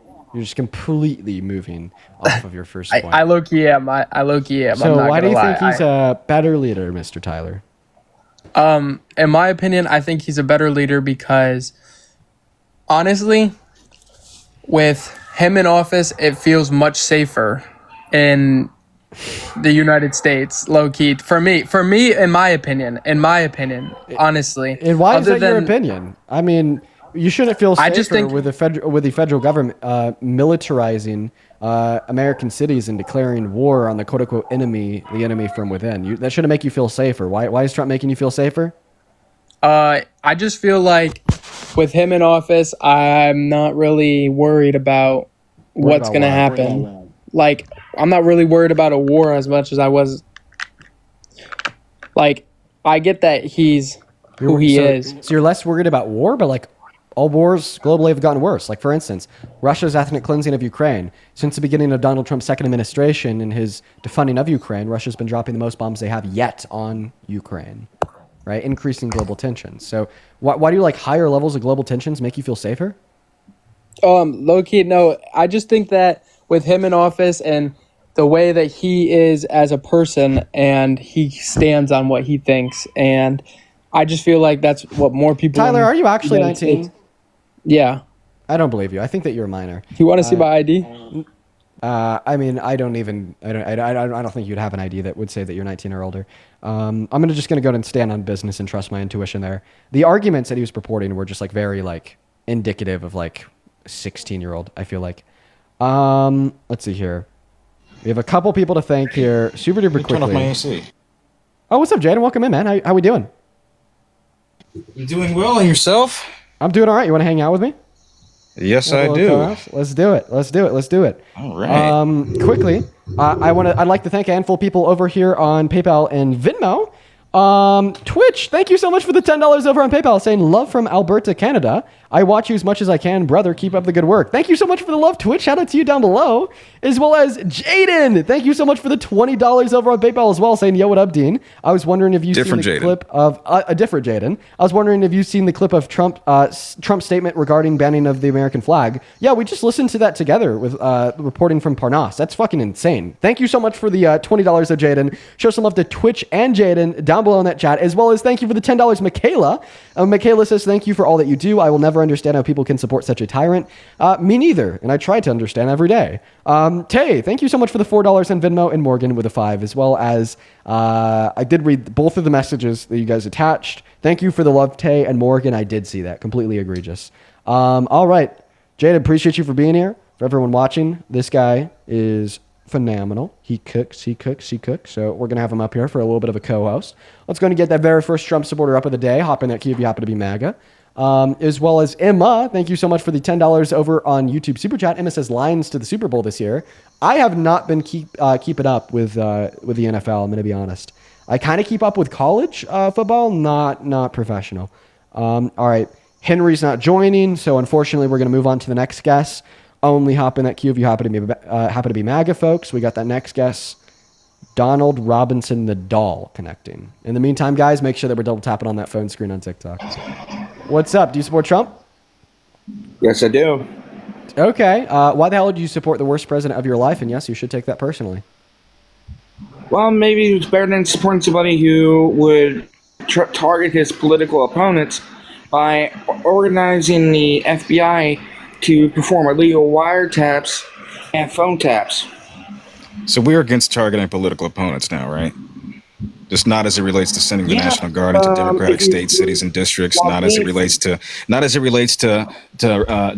moving off of your first point.
I low-key am. I low-key am.
So why do you think he's a better leader, Mr. Tyler?
In my opinion, I think he's a better leader because, honestly, with him in office, it feels much safer in the United States, low key. For me, in my opinion, honestly.
And why is that your opinion? I mean, you shouldn't feel safer with the federal government militarizing American cities and declaring war on the quote unquote enemy, the enemy from within. That shouldn't make you feel safer. Why is Trump making you feel safer?
I just feel like with him in office, I'm not really worried about what's going to happen. Like, I'm not really worried about a war as much as I was. Like, I get that he's who he is.
So you're less worried about war, but like all wars globally have gotten worse. Like, for instance, Russia's ethnic cleansing of Ukraine. Since the beginning of Donald Trump's second administration and his defunding of Ukraine, Russia's been dropping the most bombs they have yet on Ukraine. Right, increasing global tensions. So why do like higher levels of global tensions make you feel safer?
Low key, no. I just think that with him in office and the way that he is as a person, and he stands on what he thinks, and I just feel like that's what more people.
Tyler, are you actually 19?
Yeah.
I don't believe you. I think that you're a minor.
You want to see my ID?
I mean, I don't think you'd have an ID that would say that you're 19 or older. I'm just gonna go and stand on business and trust my intuition there. The arguments that he was purporting were just like very like indicative of like a 16-year-old. I feel like. Let's see here. We have a couple people to thank here. Super duper quickly.
Turn off my AC.
Oh, what's up, Jaden? Welcome in, man. How we doing?
You doing well, and yourself?
I'm doing all right. You want to hang out with me?
Yes, I do.
Let's do it.
All right.
Quickly, I'd like to thank a handful of people over here on PayPal and Venmo. Twitch, thank you so much for the $10 over on PayPal, saying love from Alberta, Canada. I watch you as much as I can, brother. Keep up the good work. Thank you so much for the love, Twitch. Shout out to you down below, as well as Jaden. Thank you so much for the $20 over on PayPal as well, saying, yo, what up, Dean? I was wondering if you've seen the clip of a different Jaden. I was wondering if you've seen the clip of Trump's statement regarding banning of the American flag. Yeah, we just listened to that together with reporting from Parnas. That's fucking insane. Thank you so much for the $20 of Jaden. Show some love to Twitch and Jaden down below in that chat, as well as thank you for the $10, Michaela. Michaela says, thank you for all that you do. I will never understand how people can support such a tyrant. Me neither, and I try to understand every day. Tay, thank you so much for the $4 in Venmo, and Morgan with a 5, as well as I did read both of the messages that you guys attached. Thank you for the love, Tay and Morgan. I did see that. Completely egregious. All right. Jade, appreciate you for being here. For everyone watching, this guy is phenomenal. He cooks. So we're going to have him up here for a little bit of a co-host. Let's go and get that very first Trump supporter up of the day. Hop in that queue if you happen to be MAGA. As well as Emma. Thank you so much for the $10 over on YouTube Super Chat. Emma says Lions to the Super Bowl this year. I have not been keeping up with the NFL. I'm going to be honest. I kind of keep up with college football, not professional. All right. Henry's not joining, so unfortunately we're going to move on to the next guest. Only hop in that queue if you happen to be MAGA, folks. We got that next guest, Donald Robinson the Doll, connecting. In the meantime, guys, make sure that we're double tapping on that phone screen on TikTok. What's up? Do you support Trump?
Yes, I do.
Okay. Why the hell do you support the worst president of your life? And yes, you should take that personally.
Well, maybe it's better than supporting somebody who would target his political opponents by organizing the FBI to perform illegal wiretaps and phone taps.
So we're against targeting political opponents now, right? Just not as it relates to sending the National Guard into Democratic states, cities, and districts. Not as it relates to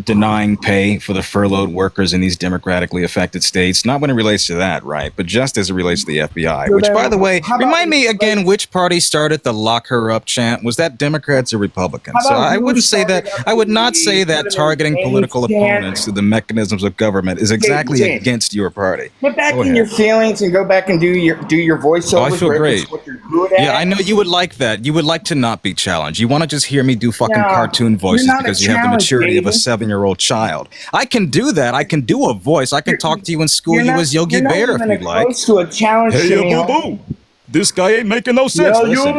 denying pay for the furloughed workers in these democratically affected states. Not when it relates to that, right? But just as it relates to the FBI. Which, by the way, remind me again, which party started the "lock her up" chant? Was that Democrats or Republicans? So I wouldn't say that. I would not say that targeting political opponents through the mechanisms of government is exactly against your party.
Get back in your feelings and go back and do your voiceover.
Oh, I feel great. Yeah, I know you would like that. You would like to not be challenged. You want to just hear me do fucking cartoon voices because you have the maturity of a 7-year-old child. I can do that. I can do a voice. I can talk to you and school you as Yogi Bear if you'd like.
To a challenge
hey, boo-boo. This guy ain't making no sense. Listen,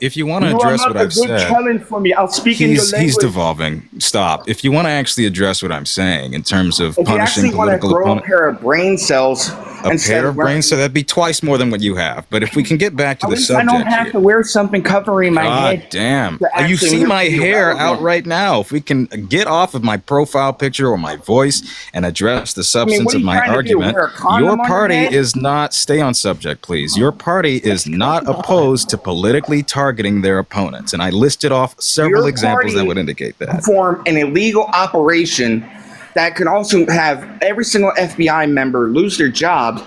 if you want to address what I've said,
challenge for me. I'll speak in your language.
He's devolving. Stop. If you want to actually address what I'm saying in terms of punishing political opponents,
a pair of brain cells.
A pair of brain cells, that'd be twice more than what you have. But if we can get back to the subject,
I don't have to wear something covering my head.
God damn! You see my hair out right now. If we can get off of my profile picture or my voice and address the substance of my argument, your party is not. Stay on subject, please. Your party is not opposed to politically targeting their opponents, and I listed off several examples that would indicate that.
Perform an illegal operation that could also have every single FBI member lose their jobs,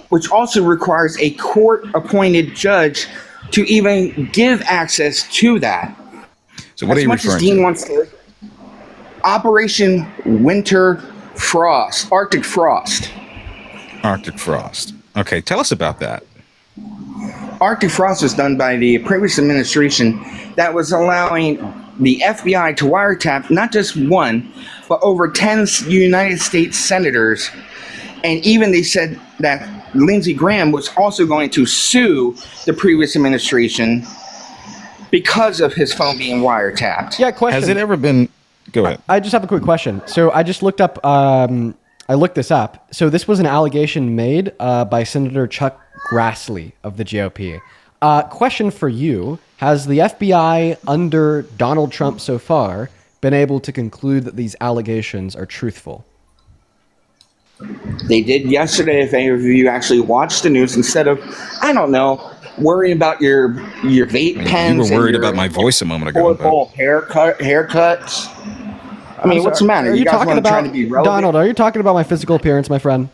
which also requires a court-appointed judge to even give access to that.
So what are you referring
to? Wants to Operation Winter Frost, Arctic Frost.
Arctic Frost. Okay, tell us about that.
Arctic Frost was done by the previous administration that was allowing the FBI to wiretap not just one, but over 10 United States senators. And even they said that Lindsey Graham was also going to sue the previous administration because of his phone being wiretapped.
Yeah, question.
Has it ever been... Go ahead.
I just have a quick question. So I just looked up... I looked this up. So this was an allegation made by Senator Chuck Grassley of the GOP. Question for you. Has the FBI under Donald Trump so far been able to conclude that these allegations are truthful?
They did yesterday. If any of you actually watched the news, instead of, I don't know, worrying about your vape pens.
You were worried about my voice a moment ago.
Haircuts. I mean, what's the matter?
Are you
guys
talking about,
to be relevant?
Donald, are you talking about my physical appearance, my friend?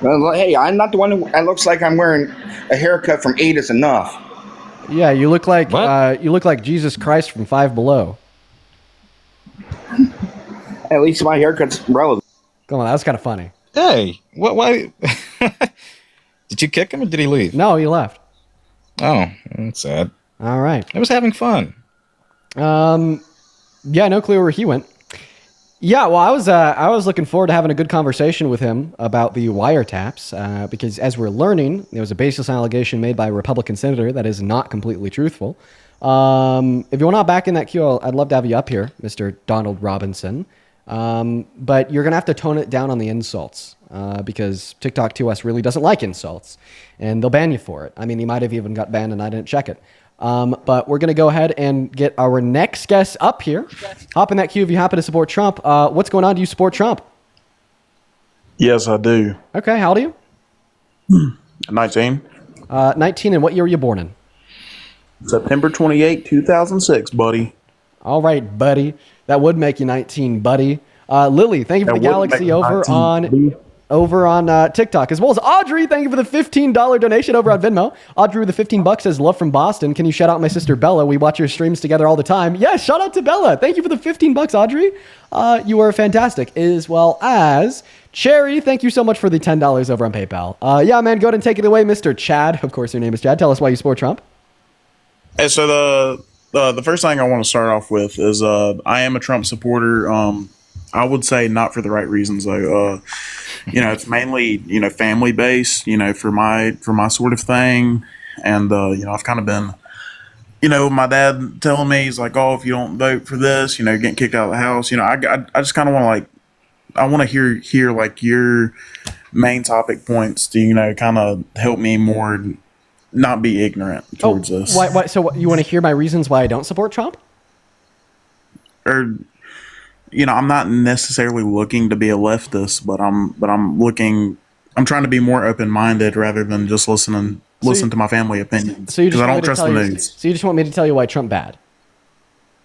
Well, hey, I'm not the one that looks like I'm wearing a haircut from 8 is enough.
Yeah, you look like Jesus Christ from Five Below.
At least my haircut's relevant.
Come on, that was kind of funny.
Hey, what? Why? Did you kick him or did he leave?
No, he left.
Oh, that's sad.
All right.
I was having fun.
Yeah, no clue where he went. Yeah, well, I was looking forward to having a good conversation with him about the wiretaps because, as we're learning, there was a baseless allegation made by a Republican senator that is not completely truthful. If you want to back in that queue, I'd love to have you up here, Mr. Donald Robinson. But you're gonna have to tone it down on the insults because TikTok 2S really doesn't like insults, and they'll ban you for it. I mean, he might have even got banned, and I didn't check it. But we're going to go ahead and get our next guest up here. Hop in that queue if you happen to support Trump. What's going on? Do you support Trump?
Yes, I do.
Okay, how old are you?
19.
19, and what year were you born in?
September 28, 2006, buddy.
All right, buddy. That would make you 19, buddy. Lily, thank you for the galaxy over on TikTok, as well as Audrey. Thank you for the $15 donation over on Venmo. Audrey with the 15 bucks says, love from Boston. Can you shout out my sister Bella? We watch your streams together all the time. Yes, shout out to Bella. Thank you for the 15 bucks, Audrey. You are fantastic. As well as Cherry, thank you so much for the $10 over on PayPal. Yeah, man, go ahead and take it away, Mr. Chad. Of course, your name is Chad. Tell us why you support Trump.
Hey, so the first thing I want to start off with is I am a Trump supporter. I would say not for the right reasons though. It's mainly family based. For my sort of thing, and I've kind of been, my dad telling me he's like, oh, if you don't vote for this, getting kicked out of the house. I just kind of want to I want to hear like your main topic points to kind of help me more not be ignorant towards this.
Why, so you want to hear my reasons why I don't support Trump?
Or I'm not necessarily looking to be a leftist, but I'm trying to be more open-minded rather than just listen to my family opinions.
So you just
because I
want
don't
me to
trust
tell
the
you-
news.
So you just want me to tell you why Trump bad?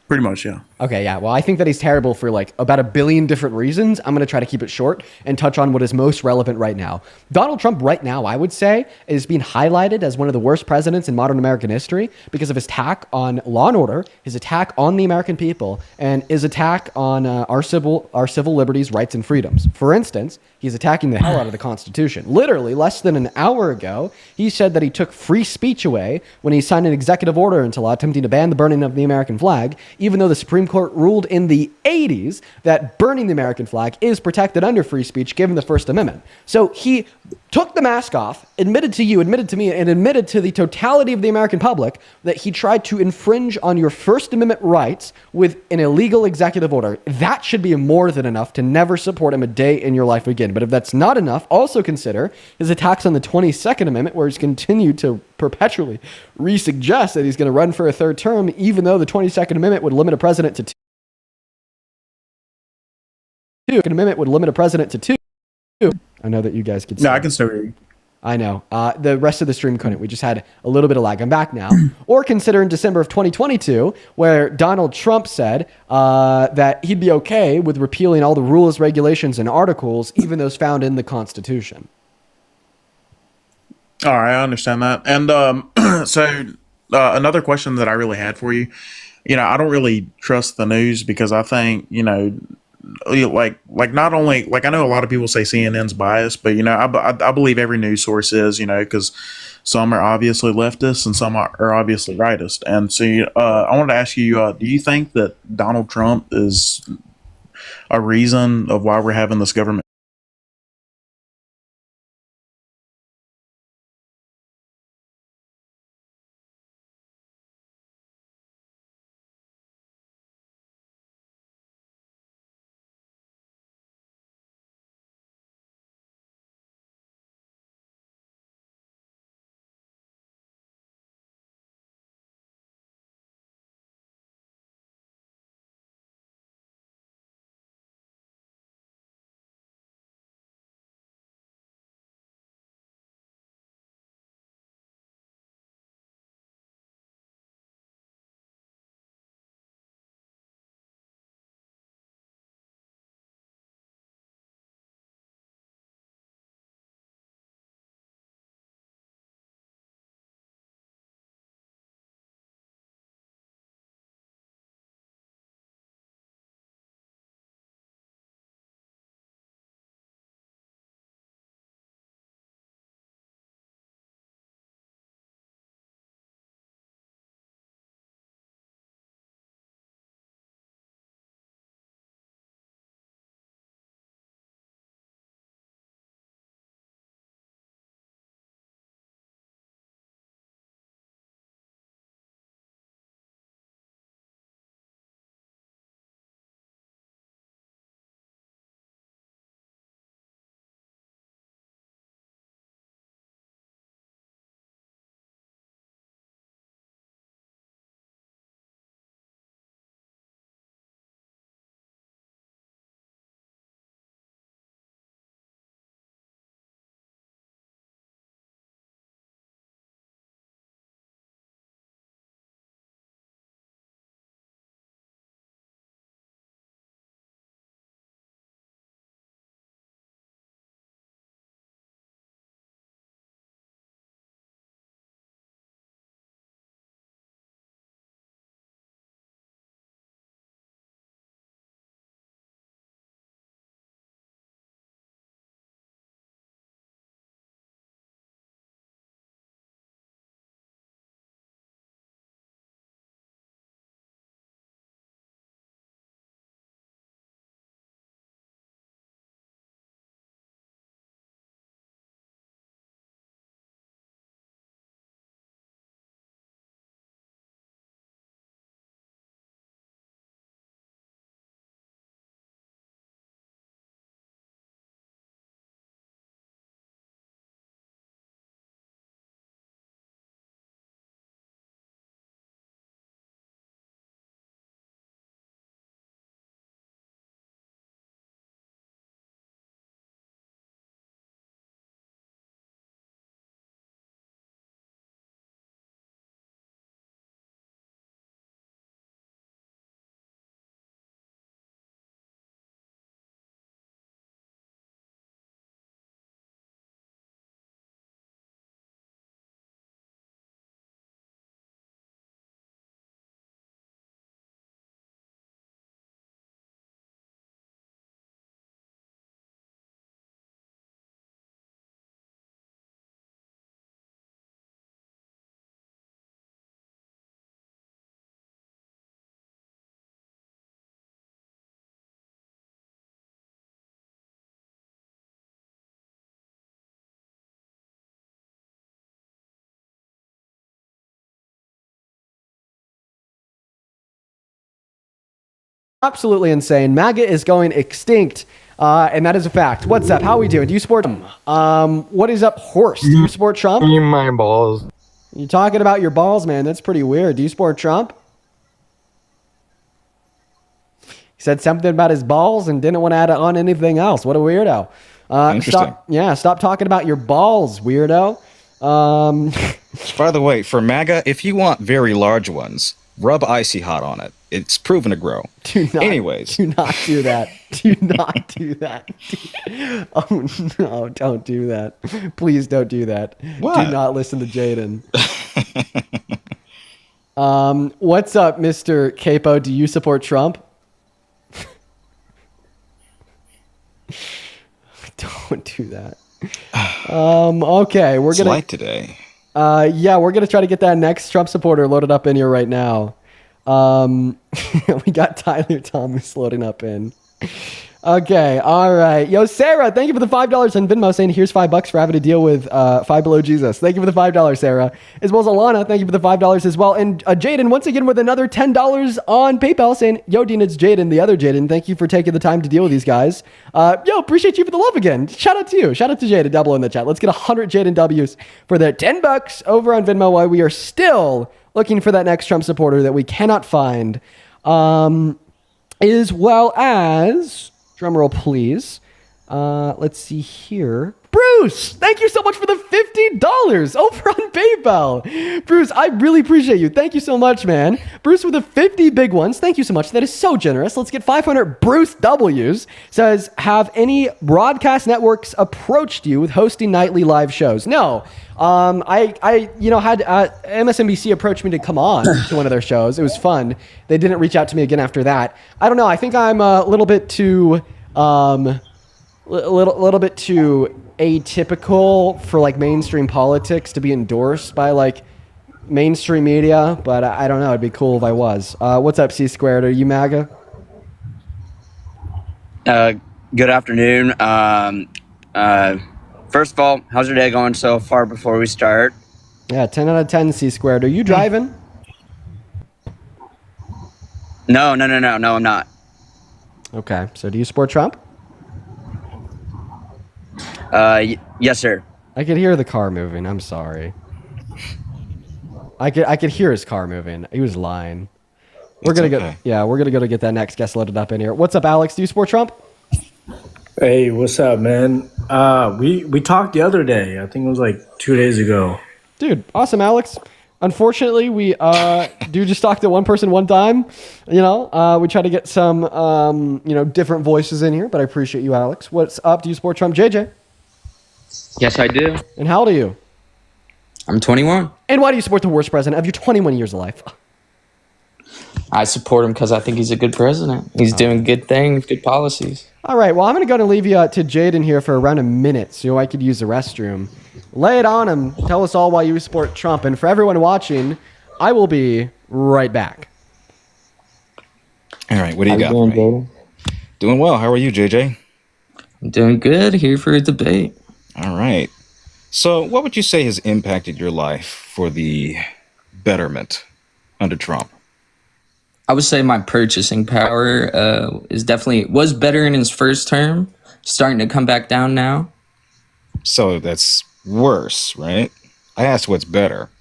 Pretty much, yeah.
Okay, yeah. Well, I think that he's terrible for like about a billion different reasons. I'm going to try to keep it short and touch on what is most relevant right now. Donald Trump right now, I would say, is being highlighted as one of the worst presidents in modern American history because of his attack on law and order, his attack on the American people, and his attack on our civil liberties, rights, and freedoms. For instance, he's attacking the hell out of the Constitution. Literally, less than an hour ago, he said that he took free speech away when he signed an executive order into law attempting to ban the burning of the American flag, even though the Supreme Court ruled in the 80s that burning the American flag is protected under free speech given the First Amendment. So he took the mask off, admitted to you, admitted to me, and admitted to the totality of the American public that he tried to infringe on your First Amendment rights with an illegal executive order. That should be more than enough to never support him a day in your life again. But if that's not enough, also consider his attacks on the 22nd Amendment, where he's continued to perpetually re-suggest that he's going to run for a third term, even though the 22nd Amendment would limit a president to two. Amendment would limit a president to two. I know that you guys could.
No, I can still hear you.
I know. The rest of the stream couldn't. We just had a little bit of lag. I'm back now. Or consider in December of 2022, where Donald Trump said that he'd be okay with repealing all the rules, regulations, and articles, even those found in the Constitution.
All right, I understand that. And so another question that I really had for you, I don't really trust the news because I think, like not only like I know a lot of people say CNN's biased, but I believe every news source is, because some are obviously leftist and some are obviously rightist. And so I wanted to ask you, do you think that Donald Trump is a reason of why we're having this government
absolutely insane. MAGA is going extinct, and that is a fact. What's up? How we doing? Do you support what is up, Horst? Do you support Trump?
My balls.
You talking about your balls, man? That's pretty weird. Do you support Trump? He said something about his balls and didn't want to add on anything else. What a weirdo.
Interesting.
Stop talking about your balls, weirdo.
By the way, for MAGA, if you want very large ones, rub Icy Hot on it. It's proven to grow. Anyways.
Do not do that. Do not do that. Oh, no, don't do that. Please don't do that.
What?
Do not listen to Jaden. What's up, Mr. Capo? Do you support Trump? Don't do that. Okay, we're gonna
light today.
Yeah, we're gonna try to get that next Trump supporter loaded up in here right now. We got Tyler Thomas loading up in. Okay, all right. Yo, Sarah, thank you for the $5 on Venmo, saying here's $5 for having to deal with Five Below Jesus. Thank you for the $5, Sarah. As well as Alana, thank you for the $5 as well. And Jaden, once again, with another $10 on PayPal, saying, yo, Dean, it's Jaden, the other Jaden. Thank you for taking the time to deal with these guys. Yo, appreciate you for the love again. Shout out to you. Shout out to Jaden, double in the chat. Let's get 100 Jaden W's for the $10 over on Venmo while we are still looking for that next Trump supporter that we cannot find. As well as... drumroll, please. Let's see here. Bruce, thank you so much for the $50 over on PayPal. Bruce, I really appreciate you. Thank you so much, man. Bruce with the 50 big ones. Thank you so much. That is so generous. Let's get 500 Bruce W's. Says, have any broadcast networks approached you with hosting nightly live shows? No. I had MSNBC approach me to come on to one of their shows. It was fun. They didn't reach out to me again after that. I don't know. I think I'm a little bit too, little bit too atypical for like mainstream politics to be endorsed by like mainstream media. But I don't know. It'd be cool if I was. What's up, C Squared? Are you MAGA?
Good afternoon. First of all, how's your day going so far before we start?
Yeah, 10 out of 10 C Squared. Are you driving?
No, I'm not.
Okay, so do you support Trump?
Yes, sir.
I could hear the car moving. I'm sorry. I could hear his car moving. He was lying. We're gonna go to get that next guest loaded up in here. What's up, Alex? Do you support Trump?
Hey, what's up, man? We talked the other day. I think it was like 2 days ago.
Dude, awesome, Alex. Unfortunately, we do just talk to one person one time. We try to get some different voices in here, but I appreciate you, Alex. What's up? Do you support Trump, JJ?
Yes, I do.
And how old are you?
I'm 21.
And why do you support the worst president of your 21 years of life?
I support him because I think he's a good president. He's doing good things, good policies.
All right, well, I'm going to go and leave you to Jaden here for around a minute so I could use the restroom. Lay it on him. Tell us all why you support Trump. And for everyone watching, I will be right back.
All right, what do you got for me? Doing well. How are you, JJ?
I'm doing good. Here for a debate.
All right. So what would you say has impacted your life for the betterment under Trump?
I would say my purchasing power was better in his first term, starting to come back down now.
So that's worse, right? I asked what's better.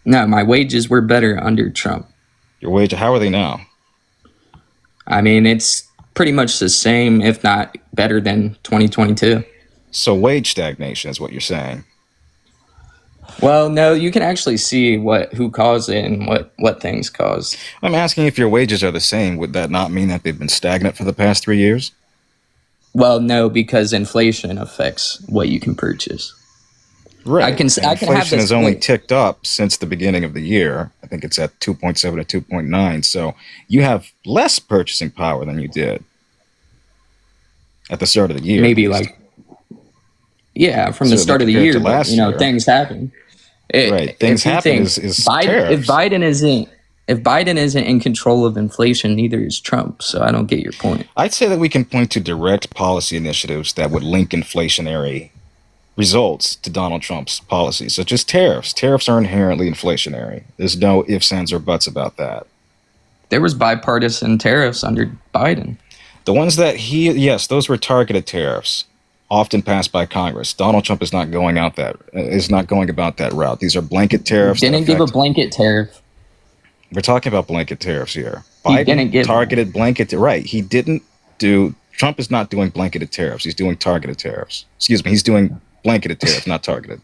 No, my wages were better under Trump.
Your wages, how are they now?
I mean, it's pretty much the same, if not better than 2022.
So wage stagnation is what you're saying.
Well, no, you can actually see who caused it and what things caused.
I'm asking if your wages are the same. Would that not mean that they've been stagnant for the past 3 years?
Well, no, because inflation affects what you can purchase.
Right.
Inflation
has only ticked up since the beginning of the year. I think it's at 2.7 to 2.9. So you have less purchasing power than you did at the start of the year.
Maybe from the start of the year, things happen.
Things happen is tariffs.
If Biden isn't in control of inflation, neither is Trump. So I don't get your point.
I'd say that we can point to direct policy initiatives that would link inflationary results to Donald Trump's policies, such as tariffs. Tariffs are inherently inflationary. There's no ifs, ands, or buts about that.
there was bipartisan tariffs under Biden.
The ones that yes, those were targeted tariffs, often passed by Congress. Donald Trump is not going about that route. These are blanket tariffs.
Didn't give a blanket tariff.
We're talking about blanket tariffs here.
He didn't give
targeted blanket. Right. He didn't do. Trump is not doing blanketed tariffs. He's doing targeted tariffs. Excuse me. He's doing blanketed tariffs, not targeted.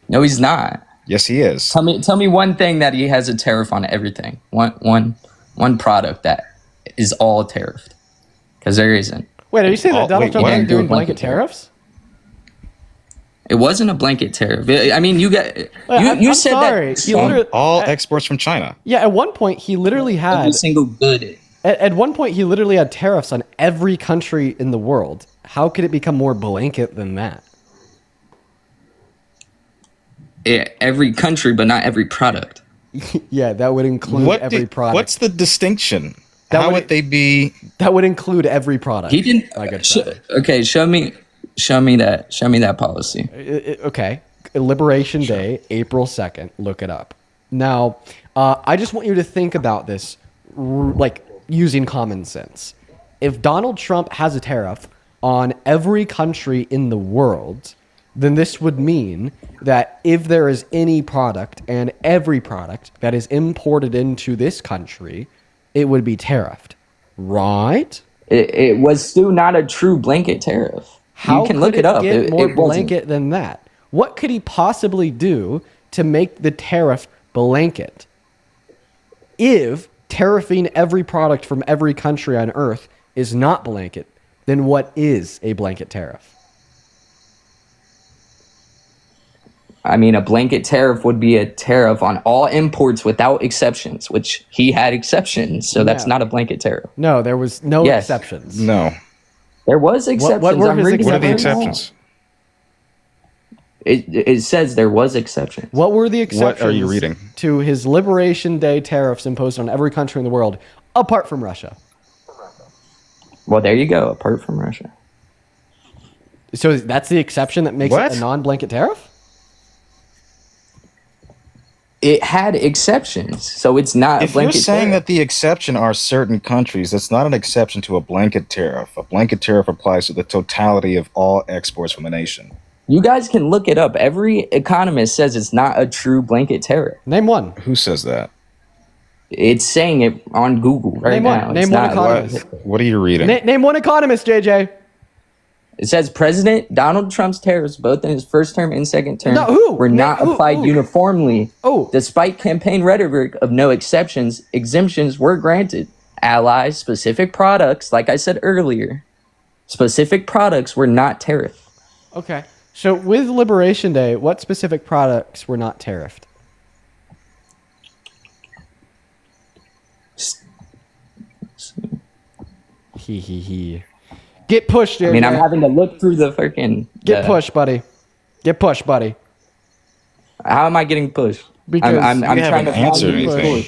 No, he's not.
Yes, he is.
Tell me one thing that he has a tariff on everything. One product that is all tariffed. Because there isn't.
Wait, are you saying that Donald Trump isn't doing blanket tariffs?
It wasn't a blanket tariff. I mean, you said that
all exports from China.
Yeah, at one point he literally had
every single good.
At one point he literally had tariffs on every country in the world. How could it become more blanket than that?
Every country, but not every product.
Yeah, that would include every product.
What's the distinction? How would they be?
That would include every product.
He didn't. Okay, show me that policy.
Okay, Liberation Day, April 2nd. Look it up. Now, I just want you to think about this, like using common sense. If Donald Trump has a tariff on every country in the world, then this would mean that if there is any product and every product that is imported into this country, it would be tariffed, right?
It was still not a true blanket tariff.
How
you can look it up.
Get more
it
blanket than that? What could he possibly do to make the tariff blanket? If tariffing every product from every country on Earth is not blanket, then what is a blanket tariff?
I mean, a blanket tariff would be a tariff on all imports without exceptions, which he had exceptions, so that's not a blanket tariff.
No, there was no exceptions.
No.
There was exceptions.
What were his exceptions?
What are the exceptions?
It says there was exceptions.
What were the exceptions?
What are you reading?
To his Liberation Day tariffs imposed on every country in the world, apart from Russia?
Well, there you go, apart from Russia.
So that's the exception that makes it a non-blanket tariff?
It had exceptions, so it's not a blanket
If you're saying
tariff.
that the exception are certain countries, that's not an exception to a blanket tariff. A blanket tariff applies to the totality of all exports from a nation.
You guys can look it up. Every economist says it's not a true blanket tariff.
Name one.
Who says that?
It's saying it on Google right now.
Name one economist.
What are you reading?
Name one economist, JJ.
It says President Donald Trump's tariffs, both in his first term and second term, were not
who?
applied uniformly. Despite campaign rhetoric of no exceptions, exemptions were granted. Allies, specific products, like I said earlier, specific products were not tariffed.
Okay. So with Liberation Day, what specific products were not tariffed? He. Get pushed, JJ.
I mean, I'm having to look through the freaking...
Get pushed, buddy. Get pushed, buddy.
How am I getting pushed?
Because
I'm trying to
answer anything.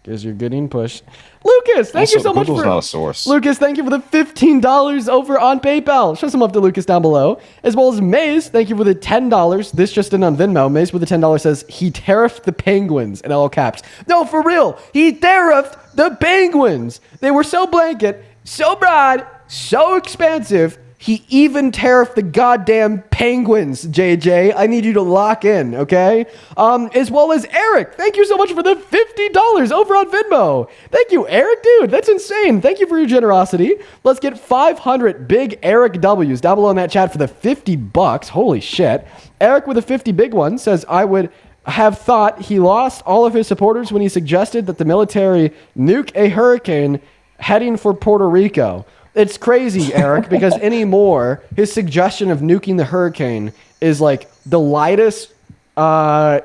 Because you're getting pushed. Lucas, thank you so much
Google's
for...
not a source.
Lucas, thank you for the $15 over on PayPal. Show some love to Lucas down below. As well as Maze, thank you for the $10. This just in on Venmo. Maze with the $10 says, he tariffed the Penguins in all caps. No, for real. He tariffed the Penguins. They were so blanket, so broad, so expansive, he even tariffed the goddamn Penguins, JJ. I need you to lock in, okay? As well as Eric. Thank you so much for the $50 over on Venmo. Thank you, Eric, dude. That's insane. Thank you for your generosity. Let's get 500 big Eric W's down below in that chat for the $50. Holy shit. Eric with a 50 big one says, I would have thought he lost all of his supporters when he suggested that the military nuke a hurricane heading for Puerto Rico. It's crazy, Eric, because anymore, his suggestion of nuking the hurricane is like the lightest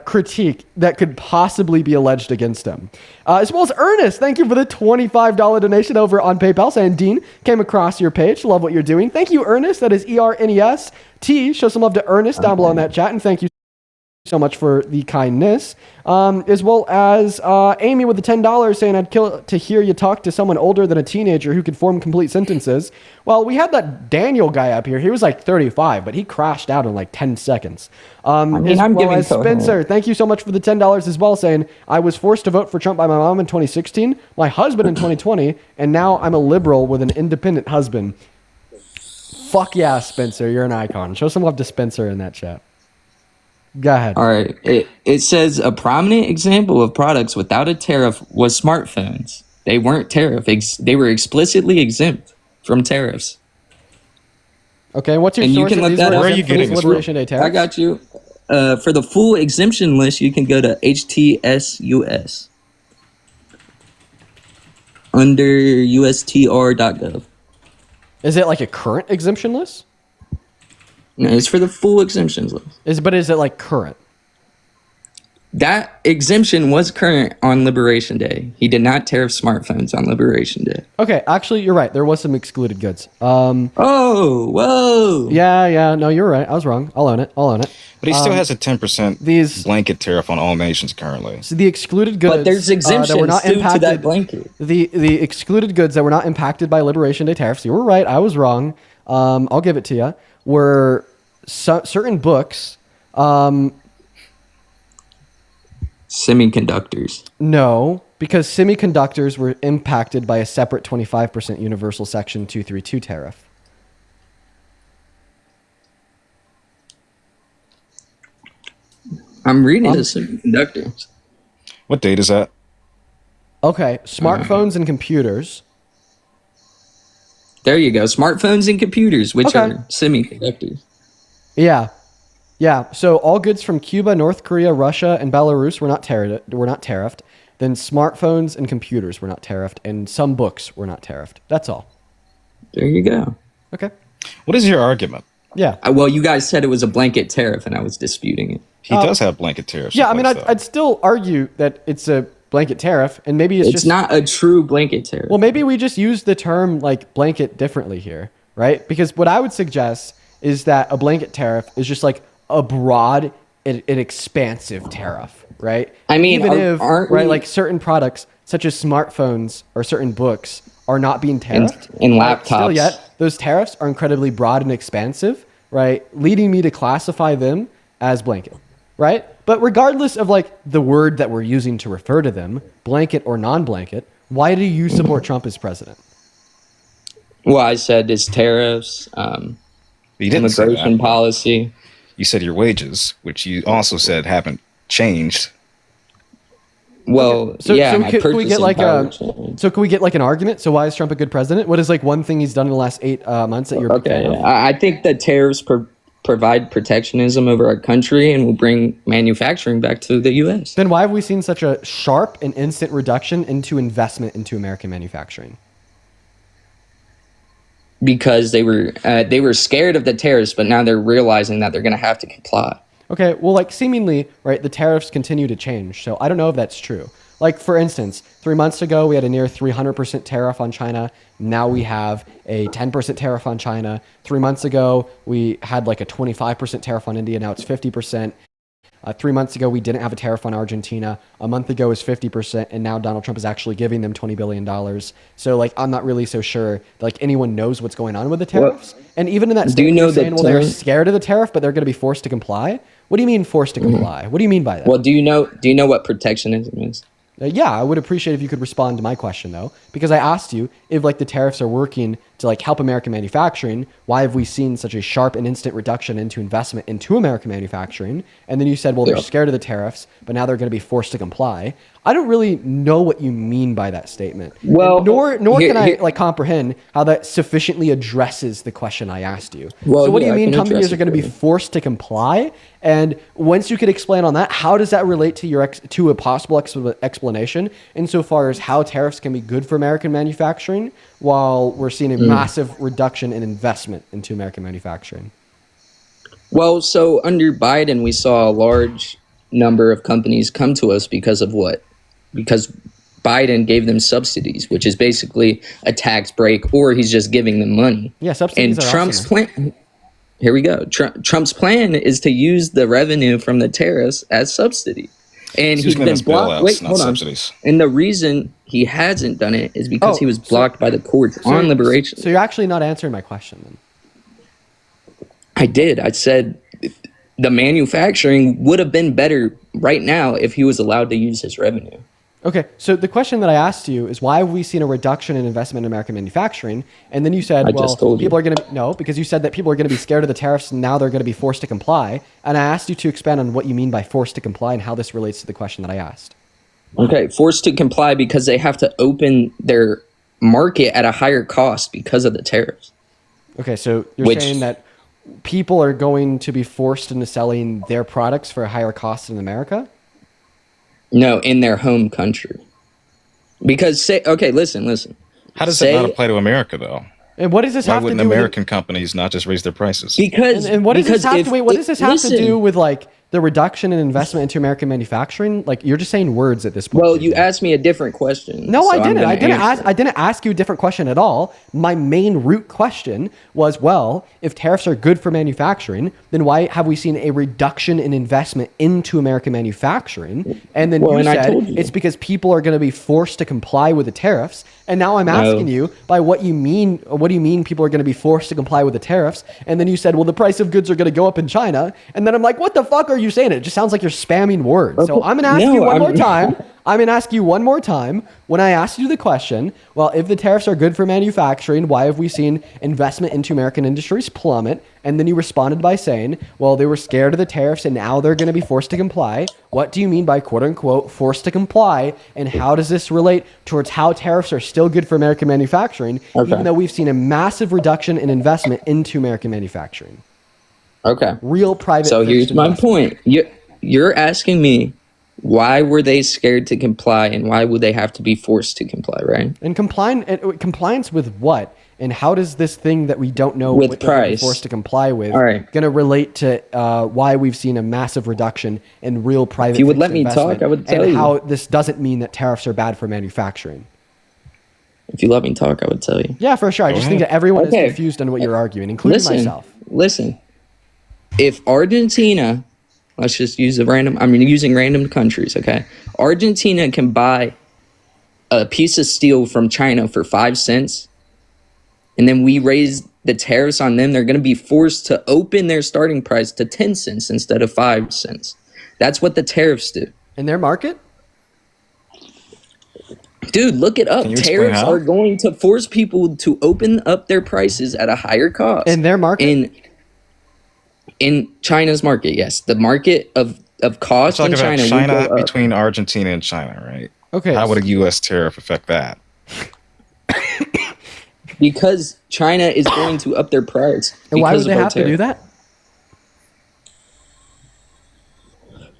critique that could possibly be alleged against him. As well as Ernest, thank you for the $25 donation over on PayPal. Saying, Dean, came across your page. Love what you're doing. Thank you, Ernest. That is ERNEST. Show some love to Ernest down below in that chat. And thank you so much for the kindness. As well as Amy with the $10 saying, I'd kill to hear you talk to someone older than a teenager who could form complete sentences. Well, we had that Daniel guy up here. He was like 35, but he crashed out in like 10 seconds.
I'm giving
Spencer, thank you so much for the $10 as well, saying, I was forced to vote for Trump by my mom in 2016, my husband in 2020, and now I'm a liberal with an independent husband. Fuck yeah, Spencer, you're an icon. Show some love to Spencer in that chat. Go ahead.
All right. It says a prominent example of products without a tariff was smartphones. They weren't they were explicitly exempt from tariffs.
Okay, what's your
And you
source?
can
of
look
these
that up.
Where are you getting this Liberation Day tariffs?
I got you. For the full exemption list, you can go to HTSUS under USTR.gov.
Is it like a current exemption list?
No, it's for the full exemptions list.
But is it like current?
That exemption was current on Liberation Day. He did not tariff smartphones on Liberation Day.
Okay, actually, you're right. There was some excluded goods.
Oh, whoa.
Yeah. No, you're right. I was wrong. I'll own it.
But he still has a 10% blanket tariff on all nations currently.
So the excluded goods,
But there's exemptions
that were not
to
impacted.
that blanket.
The excluded goods that were not impacted by Liberation Day tariffs. You were right. I was wrong. I'll give it to you. Were certain books.
Semiconductors.
No, because semiconductors were impacted by a separate 25% universal Section 232 tariff.
I'm reading the semiconductors.
What date is that?
Okay, smartphones and computers.
There you go. Smartphones and computers, which
Okay.
are semiconductors.
Yeah. So all goods from Cuba, North Korea, Russia, and Belarus were not tariffed. Then smartphones and computers were not tariffed, and some books were not tariffed. That's all.
There you go.
Okay.
What is your argument?
Yeah.
Well, you guys said it was a blanket tariff, and I was disputing it.
He does have blanket tariffs.
Yeah, I mean, I'd still argue that it's a blanket tariff, and maybe it's just
not a true blanket tariff.
Well, maybe we just use the term like blanket differently here, right? Because what I would suggest is that a blanket tariff is just like a broad and an expansive tariff, right?
I mean,
even if
aren't
right,
we-
like certain products such as smartphones or certain books are not being tariffed,
And
right? Still
laptops.
yet, those tariffs are incredibly broad and expansive, right? Leading me to classify them as blanket, right? But regardless of like the word that we're using to refer to them, blanket or non-blanket, why do you support Trump as president?
Well, I said it's tariffs,
You didn't say
immigration
that.
policy.
You said your wages, which you also said haven't changed.
Well,
So,
yeah,
so
my
can we get
purchasing
like
power
a
changed.
so can we get like an argument? So why is Trump a good president? What is like one thing he's done in the last 8 months that you're a big
Okay,
fan of?
I think that tariffs provide protectionism over our country and will bring manufacturing back to the U.S.
Then why have we seen such a sharp and instant reduction into investment into American manufacturing?
Because they were scared of the tariffs, but now they're realizing that they're going to have to comply.
Okay, well, like seemingly, right, the tariffs continue to change. So I don't know if that's true. Like, for instance, 3 months ago, we had a near 300% tariff on China. Now we have a 10% tariff on China. 3 months ago, we had like a 25% tariff on India. Now it's 50%. 3 months ago, we didn't have a tariff on Argentina. A month ago is 50%, and now Donald Trump is actually giving them $20 billion. So, like, I'm not really so sure that, like, anyone knows what's going on with the tariffs. And even in that statement, you're saying, well, they're scared of the tariff, but they're going to be forced to comply. What do you mean forced to comply? What do you mean by that?
Well, do you know what protectionism is?
Yeah, I would appreciate if you could respond to my question, though, because I asked you if like the tariffs are working to like help American manufacturing. Why have we seen such a sharp and instant reduction into investment into American manufacturing? And then you said, well, they're scared of the tariffs, but now they're going to be forced to comply. I don't really know what you mean by that statement.
Well,
And nor can I like comprehend how that sufficiently addresses the question I asked you.
Well,
so what do
yeah,
you
I
mean
can
companies
address
are
it
going to be
for you.
forced to comply? And once you could explain on that, how does that relate to your to a possible explanation insofar as how tariffs can be good for American manufacturing while we're seeing a massive reduction in investment into American manufacturing?
Well, so under Biden, we saw a large number of companies come to us because of what? Because Biden gave them subsidies, which is basically a tax break, or he's just giving them money.
Yeah, subsidies
And
are
Trump's
awesome.
plan. Here we go. Trump's plan is to use the revenue from the tariffs as subsidy. And he's been blocked. Wait, hold on. And the reason he hasn't done it is because he was blocked by the courts on liberation.
So you're actually not answering my question then.
I did. I said the manufacturing would have been better right now if he was allowed to use his revenue.
Okay, so the question that I asked you is why have we seen a reduction in investment in American manufacturing? And then you said, people are going to, no, because you said that people are going to be scared of the tariffs and now they're going to be forced to comply. And I asked you to expand on what you mean by forced to comply and how this relates to the question that I asked.
Okay, forced to comply because they have to open their market at a higher cost because of the tariffs.
Okay, so you're saying that people are going to be forced into selling their products for a higher cost in America?
No, in their home country. Because listen.
How does that not apply to America though?
And what does this have to do with...
Why wouldn't American companies not just raise their prices?
Because
and what does this have to what does this have to do with like the reduction in investment into American manufacturing? Like you're just saying words at this point.
Well, you asked me a different question.
No, so I didn't. I didn't ask you a different question at all. My main root question was, well, if tariffs are good for manufacturing, then why have we seen a reduction in investment into American manufacturing? And then you said it's because people are going to be forced to comply with the tariffs. And now I'm asking you by what you mean. What do you mean people are going to be forced to comply with the tariffs? And then you said, well, the price of goods are going to go up in China. And then I'm like, what the fuck are you saying? It just sounds like you're spamming words. So I'm going to ask you one more time. I'm going to ask you one more time. When I asked you the question, well, if the tariffs are good for manufacturing, why have we seen investment into American industries plummet? And then you responded by saying, well, they were scared of the tariffs and now they're going to be forced to comply. What do you mean by quote unquote forced to comply? And how does this relate towards how tariffs are still good for American manufacturing, even though we've seen a massive reduction in investment into American manufacturing?
Okay.
Real private.
So here's my point. You're asking me, why were they scared to comply and why would they have to be forced to comply, right?
And compliance with what? And how does this thing that we don't know
with
what
price
they're forced to comply with
going
to relate to why we've seen a massive reduction in real private?
If you would let me talk, I would tell you.
And how this doesn't mean that tariffs are bad for manufacturing.
If you let me talk, I would tell you.
Yeah, for sure. I just think that everyone is confused on what you're arguing, including myself.
Listen, if Argentina, let's just use using random countries, okay? Argentina can buy a piece of steel from China for 5 cents, and then we raise the tariffs on them, they're going to be forced to open their starting price to 10 cents instead of 5 cents. That's what the tariffs do.
In their market?
Dude, look it up. Tariffs are going to force people to open up their prices at a higher cost.
In their market?
In China's market, yes. The market of cost in China.
China between Argentina and China, right?
Okay.
How would a U.S. tariff affect that?
Because China is going to up their price.
And why would they have to do that?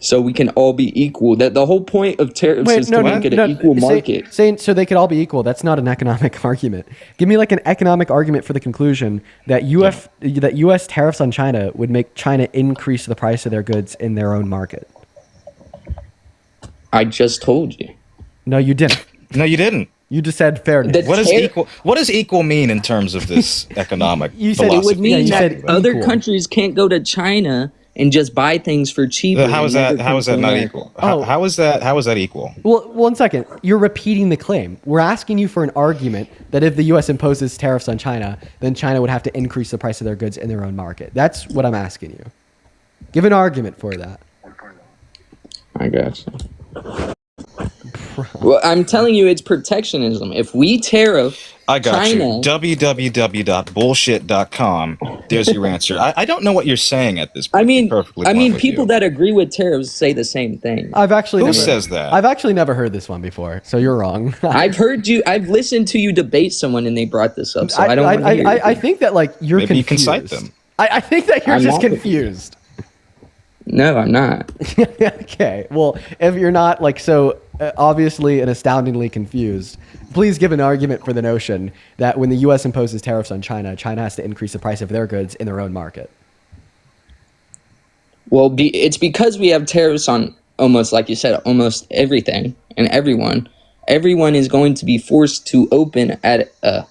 So we can all be equal. That the whole point of tariffs is to make it an equal market.
Saying so they could all be equal. That's not an economic argument. Give me like an economic argument for the conclusion that U.S. tariffs on China would make China increase the price of their goods in their own market.
I just told you.
No, you didn't.
No, you didn't.
You just said fairness.
What does equal mean in terms of this economic
You
philosophy?
said it would mean that other countries can't go to China and just buy things for cheaper.
How is that not equal? How is that equal?
Well, 1 second. You're repeating the claim. We're asking you for an argument that if the U.S. imposes tariffs on China, then China would have to increase the price of their goods in their own market. That's what I'm asking you. Give an argument for that.
I got you. Well, I'm telling you, it's protectionism. If we tariff China,
you. www.bullshit.com. There's your answer. I don't know what you're saying at this point.
I mean, people that agree with tariffs say the same thing.
Who says that?
I've actually never heard this one before, so you're wrong.
I've listened to you debate someone and they brought this up, so I don't want to hear it.
I think that like you're
Maybe
confused.
you can cite them.
I think that you're just confused.
No, I'm not.
Okay. Well, if you're not obviously and astoundingly confused, please give an argument for the notion that when the U.S. imposes tariffs on China, China has to increase the price of their goods in their own market.
Well, it's because we have tariffs on almost, like you said, almost everything and everyone. Everyone is going to be forced to open at a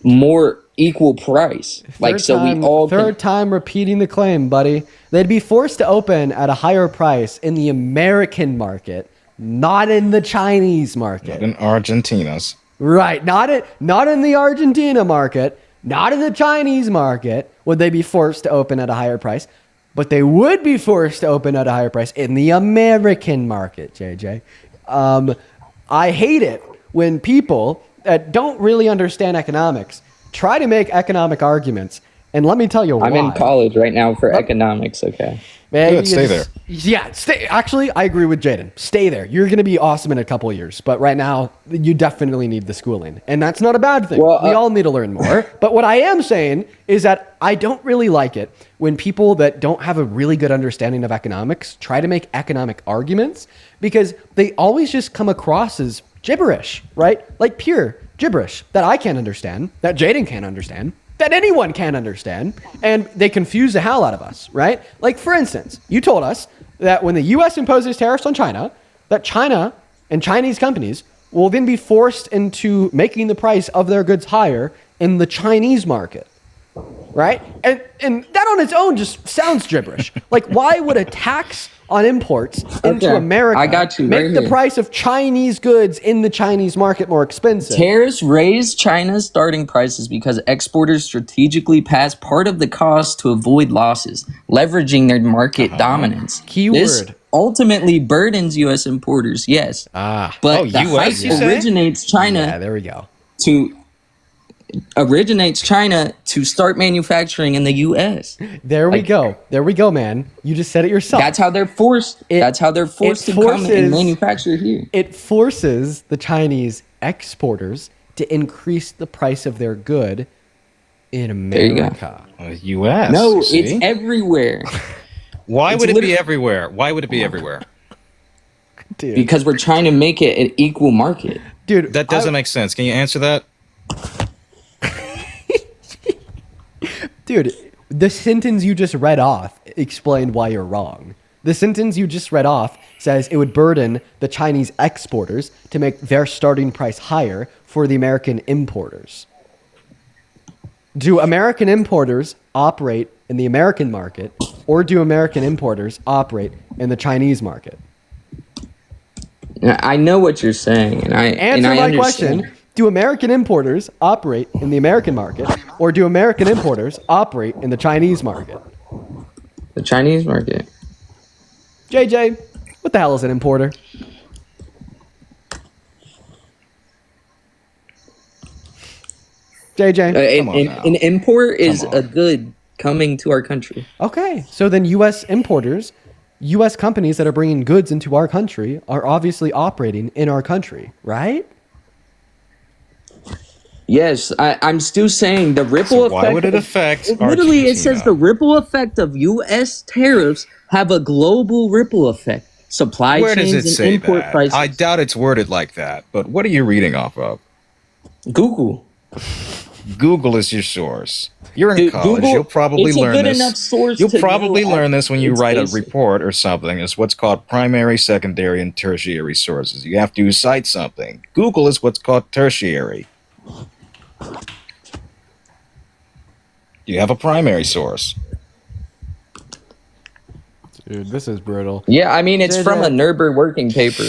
more equal price. Like, so we all
third time repeating the claim, buddy. They'd be forced to open at a higher price in the American market, not in the Chinese market.
Not in Argentina's.
Right. Not in the Argentina market, not in the Chinese market would they be forced to open at a higher price, but they would be forced to open at a higher price in the American market, JJ. I hate it when people that don't really understand economics try to make economic arguments. And let me tell you why.
I'm in college right now for economics, okay?
Man,
Good, stay there.
Yeah, stay. Actually, I agree with Jaden. Stay there. You're going to be awesome in a couple of years. But right now, you definitely need the schooling. And that's not a bad thing.
Well,
we all need to learn more. But what I am saying is that I don't really like it when people that don't have a really good understanding of economics try to make economic arguments, because they always just come across as gibberish, right? Like pure gibberish that I can't understand, that Jaden can't understand, that anyone can understand, and they confuse the hell out of us, right? Like, for instance, you told us that when the U.S. imposes tariffs on China, that China and Chinese companies will then be forced into making the price of their goods higher in the Chinese market, right? And that on its own just sounds gibberish. Like, why would a tax on imports into America
I got you
make
right
the
here.
price of Chinese goods in the Chinese market more expensive?
Tariffs raise China's starting prices because exporters strategically pass part of the cost to avoid losses, leveraging their market dominance.
Keyword.
This ultimately burdens U.S. importers, yes.
But
the
US,
hype
you say?
originates China.
Yeah, there we go.
Originates China to start manufacturing in the U.S.
There we go. There we go, man. You just said it yourself.
That's how they're forced. That's how they're forced to come and manufacture here.
It forces the Chinese exporters to increase the price of their good in
There you go.
America.
U.S.
No,
you see?
it's everywhere.
Why
It's
would it be
literally-
everywhere? Why would it be everywhere?
Dude.
Because we're trying to make it an equal market.
Dude,
That doesn't make sense. Can you answer that?
Dude, the sentence you just read off explained why you're wrong. The sentence you just read off says it would burden the Chinese exporters to make their starting price higher for the American importers. Do American importers operate in the American market, or do American importers operate in the Chinese market?
I know what you're saying, and I
Answer my
understand.
question. Do American importers operate in the American market, or do American importers operate in the Chinese market?
The Chinese market.
JJ, what the hell is an importer? JJ.
An import is a good coming to our country.
Okay, so then U.S. importers, U.S. companies that are bringing goods into our country are obviously operating in our country, right?
Yes, I'm still saying the ripple effect.
Why would it affect
Literally, it says
Argentina?
the ripple effect of U.S. tariffs have a global ripple effect. Supply
Where does
chains
it
and
say
import
that?
prices.
I doubt it's worded like that. But what are you reading off of?
Google.
Google is your source. You're in
Dude,
college.
Google-
You'll probably
it's a
learn
good
this.
enough source
You'll
to
probably
know
learn this when you
it's
write a
basic.
report or something. It's what's called primary, secondary, and tertiary sources. You have to cite something. Google is what's called tertiary. You have a primary source.
Dude, this is brutal.
Yeah, I mean, it's
JJ.
from a Nuremberg working paper.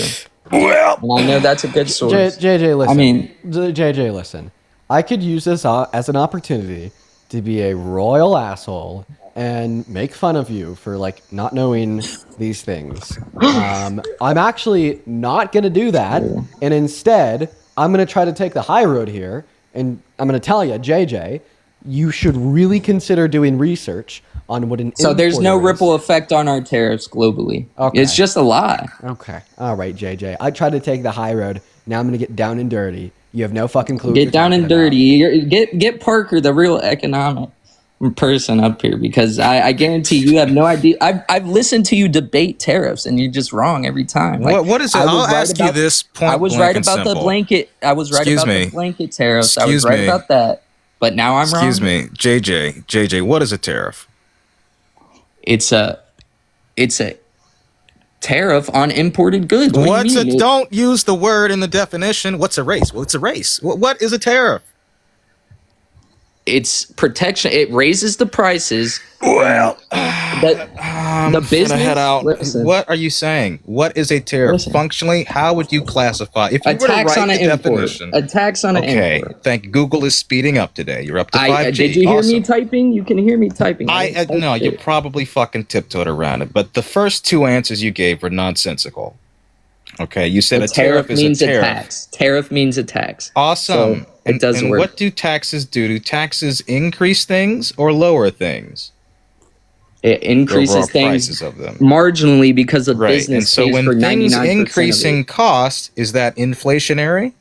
Well,
and I know that's a good source.
JJ, listen.
I mean,
JJ, listen. I could use this as an opportunity to be a royal asshole and make fun of you for like not knowing these things. I'm actually not gonna do that, and instead, I'm gonna try to take the high road here, and I'm gonna tell you, JJ, you should really consider doing research on what an
so there's no
importer is.
ripple effect on our tariffs globally.
Okay.
It's just a lie.
Okay. All right, JJ. I tried to take the high road. Now I'm going to get down and dirty. You have no fucking clue. what
Get
you're
down and
talking about.
dirty. Get Parker, the real economic person, up here, because I guarantee you have no idea. I've listened to you debate tariffs, and you're just wrong every time. Like,
What is it?
I was
I'll
right
ask you
about-
this point
I was
blank
right
and
about the
simple.
blanket. I was right
Excuse
about
me.
the blanket tariffs. I
Excuse
was right
me.
about that. But now I'm wrong.
Excuse me, JJ, what is a tariff?
It's a tariff on imported goods. What
What's
do you
a?
mean?
Don't use the word in the definition. What's a race? Well, it's a race. What is a tariff?
it's protection. It raises the prices.
Well,
the business.
Head out.
Listen.
What are you saying? What is a tariff?
Listen.
Functionally, how would you classify? If you
A
were to
tax
write
on
the
an import.
definition.
A tax on an
Okay,
import.
thank you. Google is speeding up today. You're up to 5G.
Did you hear
Awesome.
me typing? You can hear me typing.
No, you probably fucking tiptoed around it. But the first two answers you gave were nonsensical. Okay, you said a tariff is
means
a tariff.
tax. Tariff means a tax.
Awesome.
So it doesn't
and
work.
what do taxes do? Do taxes increase things or lower things?
It increases
Overall
things
prices of them.
marginally because the
Right.
business
And so
pays
when
for
things
99%
increase
of it.
in cost, is that inflationary?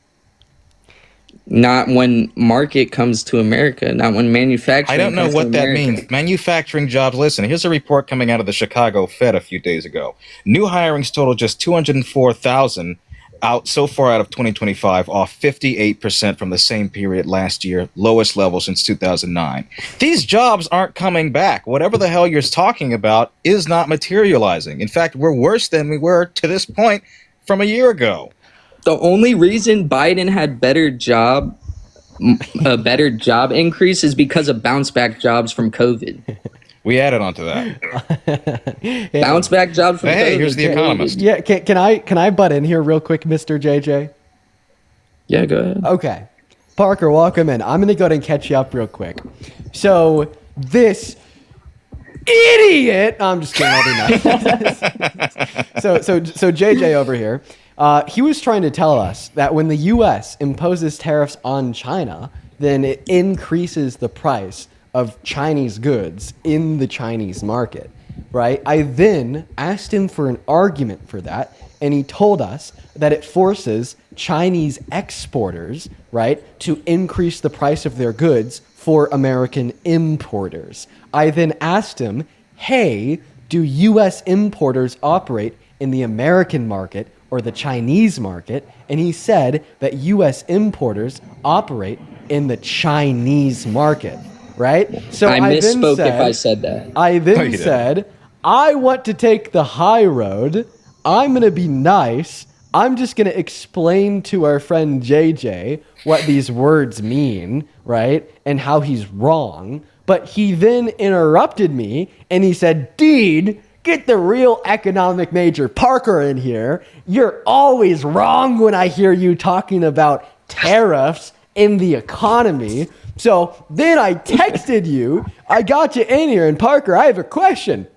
Not when market comes to America. Not when manufacturing.
I don't know
comes to
what that
America.
means. Manufacturing jobs. Listen, here's a report coming out of the Chicago Fed a few days ago. New hirings total just 204,000 out so far out of 2025, off 58% from the same period last year, lowest level since 2009. These jobs aren't coming back. Whatever the hell you're talking about is not materializing. In fact, we're worse than we were to this point from a year ago.
The only reason Biden had a better job increase is because of bounce back jobs from COVID.
We added on to that.
Bounce back jobs from COVID.
Hey, here's the Economist.
Yeah, can I butt in here real quick, Mr. JJ?
Yeah, go ahead.
Okay. Parker, welcome in. I'm going to go ahead and catch you up real quick. So, this idiot... I'm just kidding. I'll be nice. so JJ over here, he was trying to tell us that when the U.S. imposes tariffs on China, then it increases the price of Chinese goods in the Chinese market, right? I then asked him for an argument for that, and he told us that it forces Chinese exporters, right, to increase the price of their goods for American importers. I then asked him, hey, do U.S. importers operate in the American market or the Chinese market? And he said that U.S. importers operate in the Chinese market. Right? So
I misspoke
then
if I said that.
I
No,
then
you didn't.
said, I want to take the high road. I'm going to be nice. I'm just going to explain to our friend JJ what these words mean, right? And how he's wrong. But he then interrupted me and he said, Dean, get the real economic major Parker in here. You're always wrong when I hear you talking about tariffs in the economy. So then I texted you. I got you in here. And Parker, I have a question.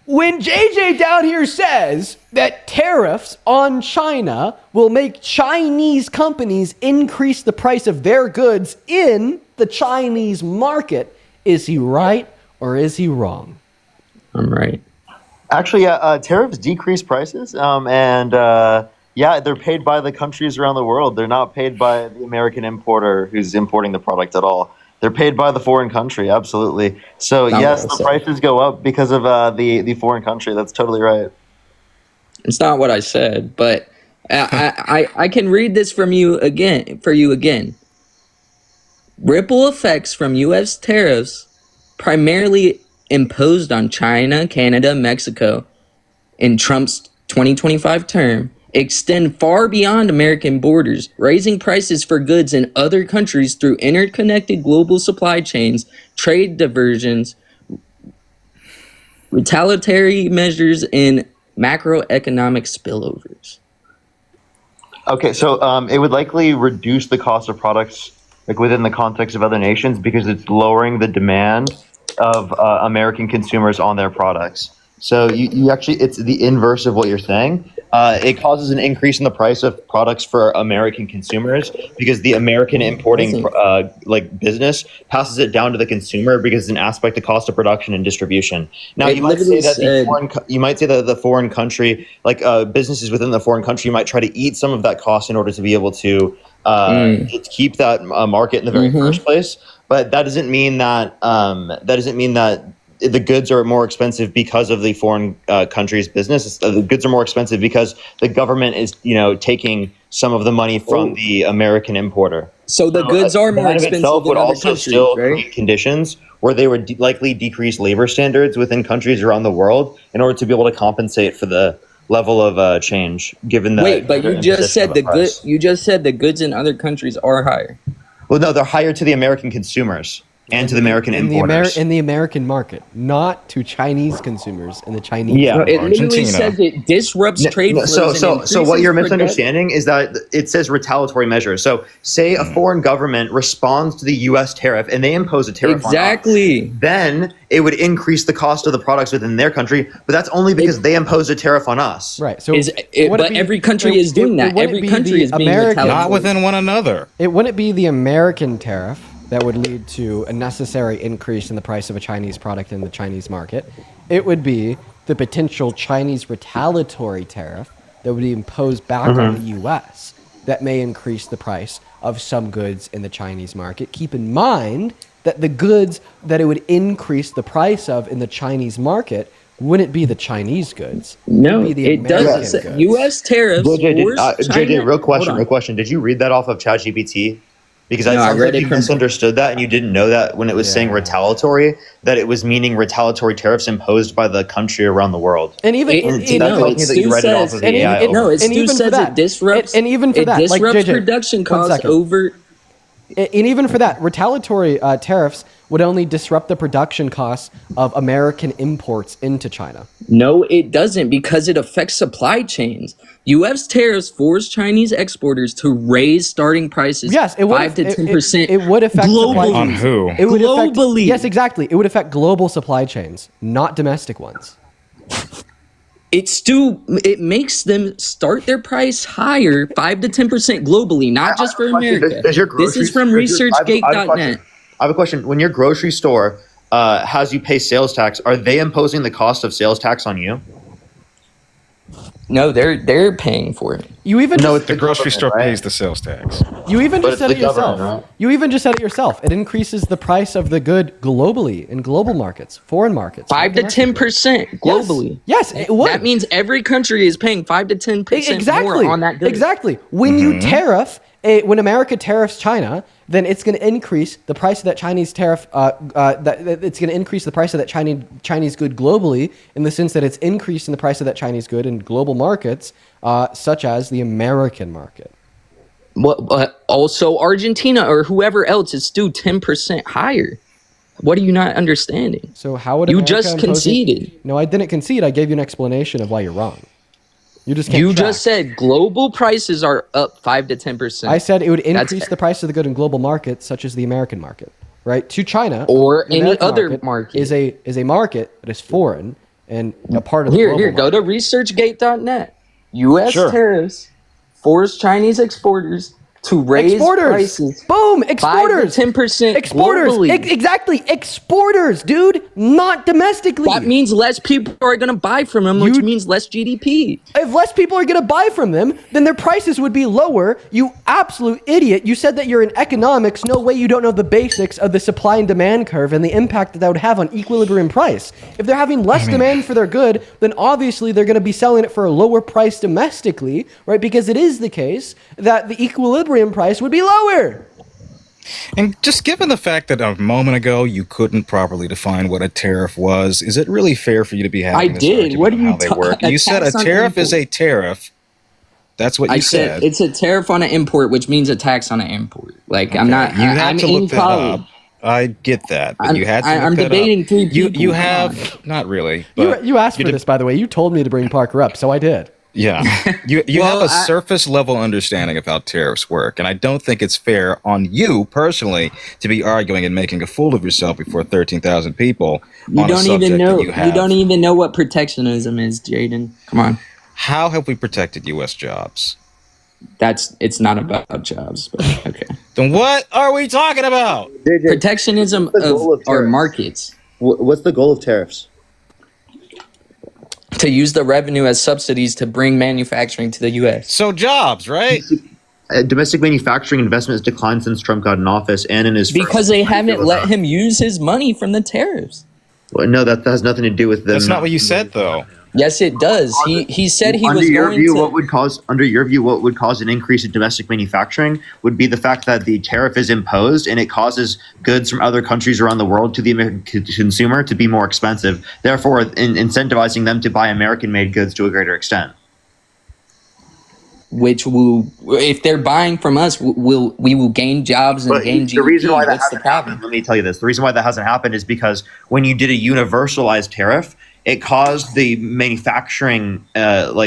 When JJ down here says that tariffs on China will make Chinese companies increase the price of their goods in the Chinese market, is he right or is he wrong?
I'm right.
Actually, tariffs decrease prices, yeah, they're paid by the countries around the world. They're not paid by the American importer who's importing the product at all. They're paid by the foreign country, absolutely. So
Not
yes,
what I
the
said.
prices go up because of the foreign country. That's totally right.
It's not what I said, but I can read this from you again. Ripple effects from U.S. tariffs, primarily imposed on China, Canada, Mexico, in Trump's 2025 term, extend far beyond American borders, raising prices for goods in other countries through interconnected global supply chains, trade diversions, retaliatory measures, and macroeconomic spillovers.
Okay, so it would likely reduce the cost of products like within the context of other nations because it's lowering the demand of American consumers on their products. So you actually, it's the inverse of what you're saying. It causes an increase in the price of products for American consumers because the American importing business passes it down to the consumer because it's an aspect of cost of production and distribution. Now you might say that you might say that the foreign country, businesses within the foreign country, might try to eat some of that cost in order to be able to keep that market in the very first place. But that doesn't mean that the goods are more expensive because of the foreign country's business. The goods are more expensive because the government is, taking some of the money from the American importer.
So the goods are more expensive
would
in other
also
countries,
still
right?
create conditions where they would likely decrease labor standards within countries around the world in order to be able to compensate for the level of change. Given that,
Wait, but you just said the goods in other countries are higher.
Well, no, they're higher to the American consumers and to the American importers.
in the American market, not to Chinese consumers in the Chinese.
Yeah.
market.
It literally says it disrupts trade flows.
So
and
so what
increases
you're
production.
misunderstanding is that it says retaliatory measures. So say a foreign government responds to the U.S. tariff and they impose a tariff on us, then it would increase the cost of the products within their country, but that's only because they imposed a tariff on us.
Right. So
but every country is doing that. Every country is being retaliatory.
Not within one another.
It wouldn't be the American tariff that would lead to a necessary increase in the price of a Chinese product in the Chinese market. It would be the potential Chinese retaliatory tariff that would be imposed back on the U.S. that may increase the price of some goods in the Chinese market. Keep in mind that the goods that it would increase the price of in the Chinese market wouldn't be the Chinese goods.
No,
It'd be the
it doesn't.
American goods.
U.S. tariffs.
JJ, real question. Did you read that off of ChatGPT? Because
No, I
I sounds
read
like
it
you
from-
misunderstood that and you didn't know that when it was saying retaliatory, that it was meaning retaliatory tariffs imposed by the country around the world.
And even
that tells me that you read it off of the AI.
it disrupts.
and even for
it
that, like
disrupts
JJ,
production
one
costs
second.
over.
And even for that, retaliatory tariffs would only disrupt the production costs of American imports into China.
No, it doesn't, because it affects supply chains. U.S. tariffs force Chinese exporters to raise starting prices.
Yes, it would
5 to 10%.
It would affect supply
globally.
chains.
On who?
It would affect,
Globally.
yes, exactly. It would affect global supply chains, not domestic ones.
It makes them start their price higher 5 to 10% globally, not just for America.
Does your
This is from ResearchGate.net.
I have a question. When your grocery store has you pay sales tax, are they imposing the cost of sales tax on you?
No, they're paying for it.
You even
No,
just,
the grocery store pays the sales tax.
you even
But
just
it's
said it
the government,
yourself.
right?
You even just said it yourself. It increases the price of the good globally in global markets, foreign markets.
5 to 10% globally.
Yes, it would.
That means every country is paying 5 to 10% more on that good.
Exactly. When you tariff, when America tariffs China, then it's going to increase the price of that Chinese tariff. It's going to increase the price of that Chinese good globally, in the sense that it's increasing the price of that Chinese good in global markets, such as the American market.
But also Argentina or whoever else is still 10% higher. What are you not understanding?
So how would
you
America
just
impose it?
conceded?
No, I didn't concede. I gave you an explanation of why you're wrong. You just can't
You
track.
just said global prices are up 5 to 10%.
I said it would
That's
increase the price of the good in global markets, such as the American market, right? To China
Or
the
any
American
other market.
is a market that is foreign and a part of the
Here,
global
go to ResearchGate.net. U.S. tariffs force Chinese exporters to raise
Exporters.
prices.
Boom, exporters.
5 to 10%
Exporters.
globally.
Exactly. Exporters, dude. Not domestically.
That means less people are going to buy from them, which means less GDP.
If less people are going to buy from them, then their prices would be lower. You absolute idiot. You said that you're in economics. No way you don't know the basics of the supply and demand curve and the impact that would have on equilibrium price. If they're having less demand for their good, then obviously they're going to be selling it for a lower price domestically, right? Because it is the case that the equilibrium price would be lower.
And just given the fact that a moment ago you couldn't properly define what a tariff was, is it really fair for you to be having this argument
What are
on
you
how they work?
a
You said a
tax on
tariff is
import.
a tariff. That's what you
I said it's a tariff on an import, which means a tax on an import. Like I'm not.
You had
I'm
to
in
look that
college.
up. I get that, but
I'm-
you had to.
I'm
look that
debating
up.
3
You
people. Come
have not really. But
You asked for this, by the way. You told me to bring Parker up, so I did.
Yeah, you
Well,
have a surface level understanding of how tariffs work, and I don't think it's fair on you personally to be arguing and making a fool of yourself before 13,000 people.
You
on a
don't
subject
even
that
know.
You,
You
have.
don't even know what protectionism is, Jaden. Come on.
How have we protected U.S. jobs?
It's not about jobs, but okay.
Then what are we talking about?
Protectionism of our markets.
What's the goal of tariffs?
To use the revenue as subsidies to bring manufacturing to the U.S.
So jobs, right?
Domestic manufacturing investment has declined since Trump got in office and in his
Because they haven't let him use his money from the tariffs.
Well, no, that has nothing to do with them.
That's not what you said, though.
Yes, it does. He said he
Under
was
your
going
view,
to.
what would cause an increase in domestic manufacturing would be the fact that the tariff is imposed and it causes goods from other countries around the world to the American consumer to be more expensive, therefore incentivizing them to buy American-made goods to a greater extent.
which will, if they're buying from us, we will gain jobs and
But
gain GDP.
the reason why that
What's the
hasn't
problem?
happened, let me tell you this. The reason why that hasn't happened is because when you did a universalized tariff, it caused the manufacturing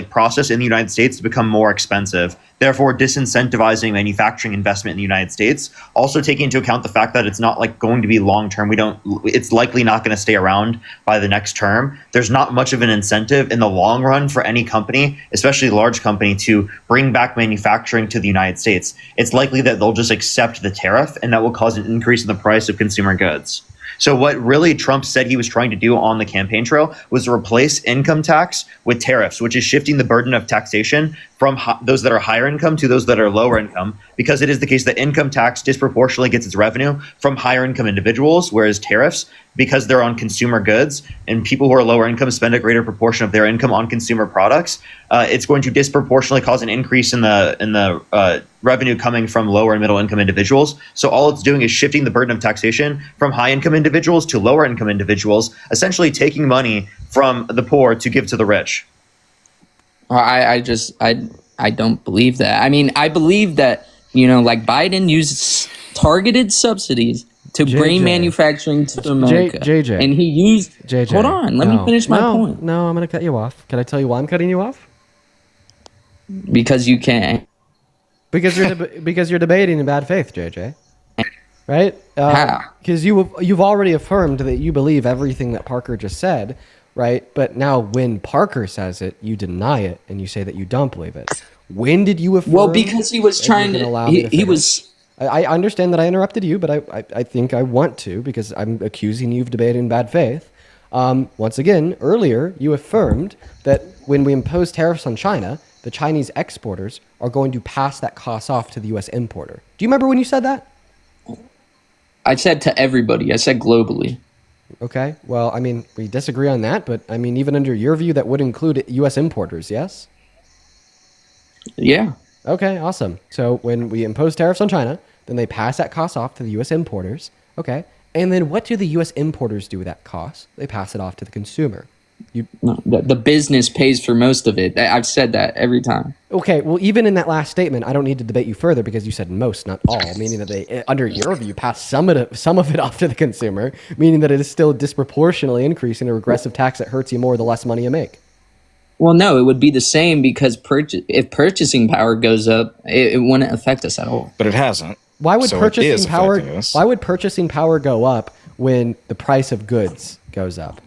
process in the United States to become more expensive, therefore disincentivizing manufacturing investment in the United States. Also taking into account the fact that it's not like going to be long term. It's likely not going to stay around by the next term. There's not much of an incentive in the long run for any company, especially a large company, to bring back manufacturing to the United States. It's likely that they'll just accept the tariff, and that will cause an increase in the price of consumer goods. So what really Trump said he was trying to do on the campaign trail was replace income tax with tariffs, which is shifting the burden of taxation from those that are higher income to those that are lower income, because it is the case that income tax disproportionately gets its revenue from higher income individuals, whereas tariffs, because they're on consumer goods and people who are lower income spend a greater proportion of their income on consumer products, it's going to disproportionately cause an increase in the revenue coming from lower and middle income individuals. So all it's doing is shifting the burden of taxation from high income individuals to lower income individuals, essentially taking money from the poor to give to the rich.
I don't believe that. I mean, I believe that, like Biden uses targeted subsidies to bring manufacturing to America.
JJ.
And he used...
JJ.
Hold on, let me finish my point.
No, I'm going to cut you off. Can I tell you why I'm cutting you off?
Because you can't.
Because you're debating in bad faith, JJ. Right?
How?
Because you've already affirmed that you believe everything that Parker just said, right? But now when Parker says it, you deny it and you say that you don't believe it. When did you affirm?
Well, because he was trying to... He was...
I understand that I interrupted you, but I think I want to, because I'm accusing you of debating in bad faith. Once again, earlier you affirmed that when we impose tariffs on China, the Chinese exporters are going to pass that cost off to the U.S. importer. Do you remember when you said that?
I said to everybody. I said globally.
Okay. Well, I mean, we disagree on that, but I mean, even under your view, that would include U.S. importers, yes?
Yeah.
Okay, awesome. So when we impose tariffs on China, then they pass that cost off to the U.S. importers. Okay. And then what do the U.S. importers do with that cost? They pass it off to the consumer.
No, the business pays for most of it. I've said that every time.
Okay, well, even in that last statement, I don't need to debate you further because you said most, not all, meaning that they, under your view, pass some of it off to the consumer, meaning that it is still disproportionately increasing a regressive tax that hurts you more the less money you make.
Well, no, it would be the same because if purchasing power goes up, it wouldn't affect us at all.
But it hasn't.
Why would
So
purchasing
it is
power?
affecting us.
Why would purchasing power go up when the price of goods goes up?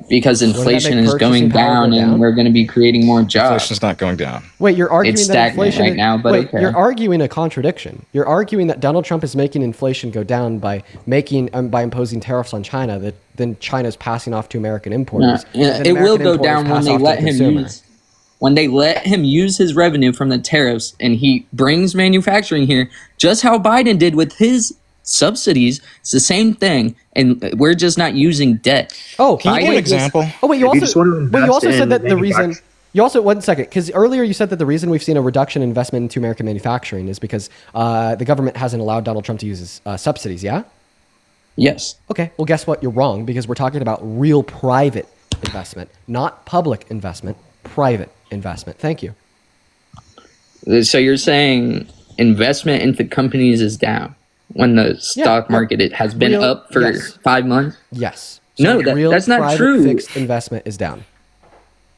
Because inflation
make
is going
purchasing power
down,
go
and
down?
we're going to be creating more jobs.
Inflation's not going down.
Wait, you're arguing
It's
that
stagnant
inflation
right now, but
wait,
okay.
you're arguing a contradiction. You're arguing that Donald Trump is making inflation go down by imposing tariffs on China that then China's passing off to American importers.
Yeah,
and
it will
American
go
importers
down when
pass
they
off to
let
the
him
consumer.
use his revenue from the tariffs, and he brings manufacturing here, just how Biden did with his subsidies. It's the same thing, and we're just not using debt.
Oh,
Can you give an example?
Oh, wait, you also said that the
manufacturing.
reason. You also, one second, because earlier you said that the reason we've seen a reduction in investment into American manufacturing is because the government hasn't allowed Donald Trump to use his subsidies, yeah?
Yes.
Okay, well, guess what? You're wrong, because we're talking about real private investment, not public investment, private investment. Thank you.
So you're saying investment into companies is down when the stock market it has been up for 5 months?
Yes.
No,
real
that's not
private
true.
Fixed investment is down.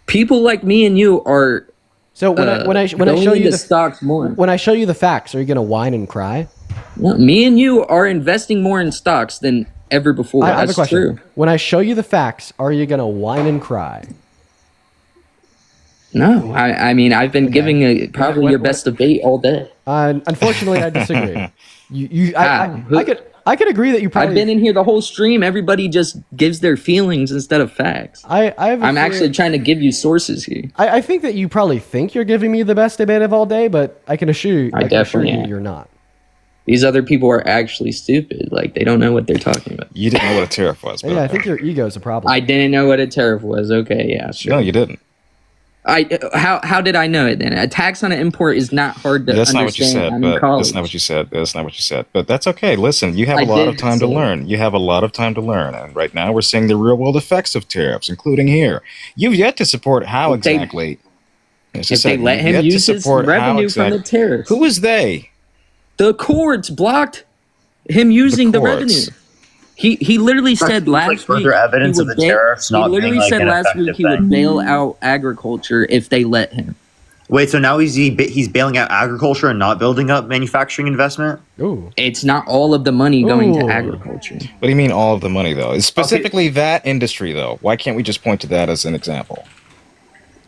People like me and you are.
So when I show you the
stocks more,
when I show you the facts, are you going to whine and cry?
No, me and you are investing more in stocks than ever before.
I have a
That's
question.
true.
When I show you the facts, are you going to whine and cry?
No, I mean I've been giving probably your best debate all day.
Unfortunately, I disagree. I could agree that you probably.
I've been in here the whole stream. Everybody just gives their feelings instead of facts. I'm actually trying to give you sources here.
I think that you probably think you're giving me the best debate of all day, but I can assure you, you're not.
These other people are actually stupid. Like they don't know what they're talking about.
You didn't know what a tariff was.
Yeah, I think your ego is a problem.
I didn't know what a tariff was. Okay, yeah, sure.
No, you didn't.
How did I know it then? A tax on an import is not hard to
That's
understand.
not what you said. But that's not what you said. That's not what you said. But that's okay. Listen, you have a lot of time to learn. You have a lot of time to learn. And right now we're seeing the real world effects of tariffs, including here. You've yet to support how exactly.
If they let him use his revenue from the tariffs.
Who is they?
The courts blocked him using the revenue. He literally said last week
evidence of the tariffs not being like an effective
he would bail out agriculture if they let him.
Wait, so now he's bailing out agriculture and not building up manufacturing investment?
Ooh.
It's not all of the money going to agriculture.
What do you mean all of the money though? It's specifically that industry though. Why can't we just point to that as an example?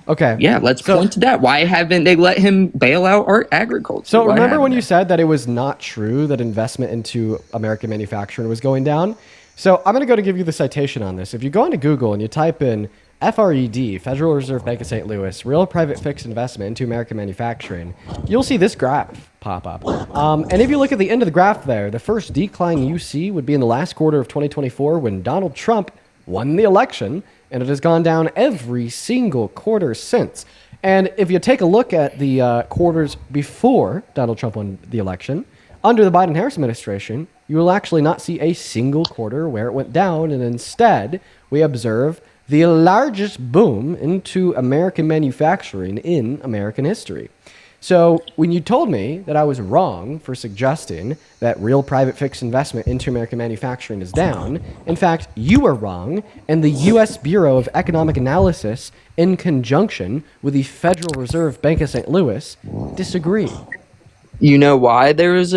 Okay.
Yeah, let's point to that. Why haven't they let him bail out our agriculture?
So remember when you said that it was not true that investment into American manufacturing was going down? So I'm going to give you the citation on this. If you go into Google and you type in FRED, Federal Reserve Bank of St. Louis, real private fixed investment into American manufacturing, you'll see this graph pop up. And if you look at the end of the graph there, the first decline you see would be in the last quarter of 2024 when Donald Trump won the election, and it has gone down every single quarter since. And if you take a look at the quarters before Donald Trump won the election, under the Biden-Harris administration, you will actually not see a single quarter where it went down, and instead we observe the largest boom into American manufacturing in American history. So when you told me that I was wrong for suggesting that real private fixed investment into American manufacturing is down, in fact, you were wrong, and the U.S. Bureau of Economic Analysis, in conjunction with the Federal Reserve Bank of St. Louis, disagree.
You know why there was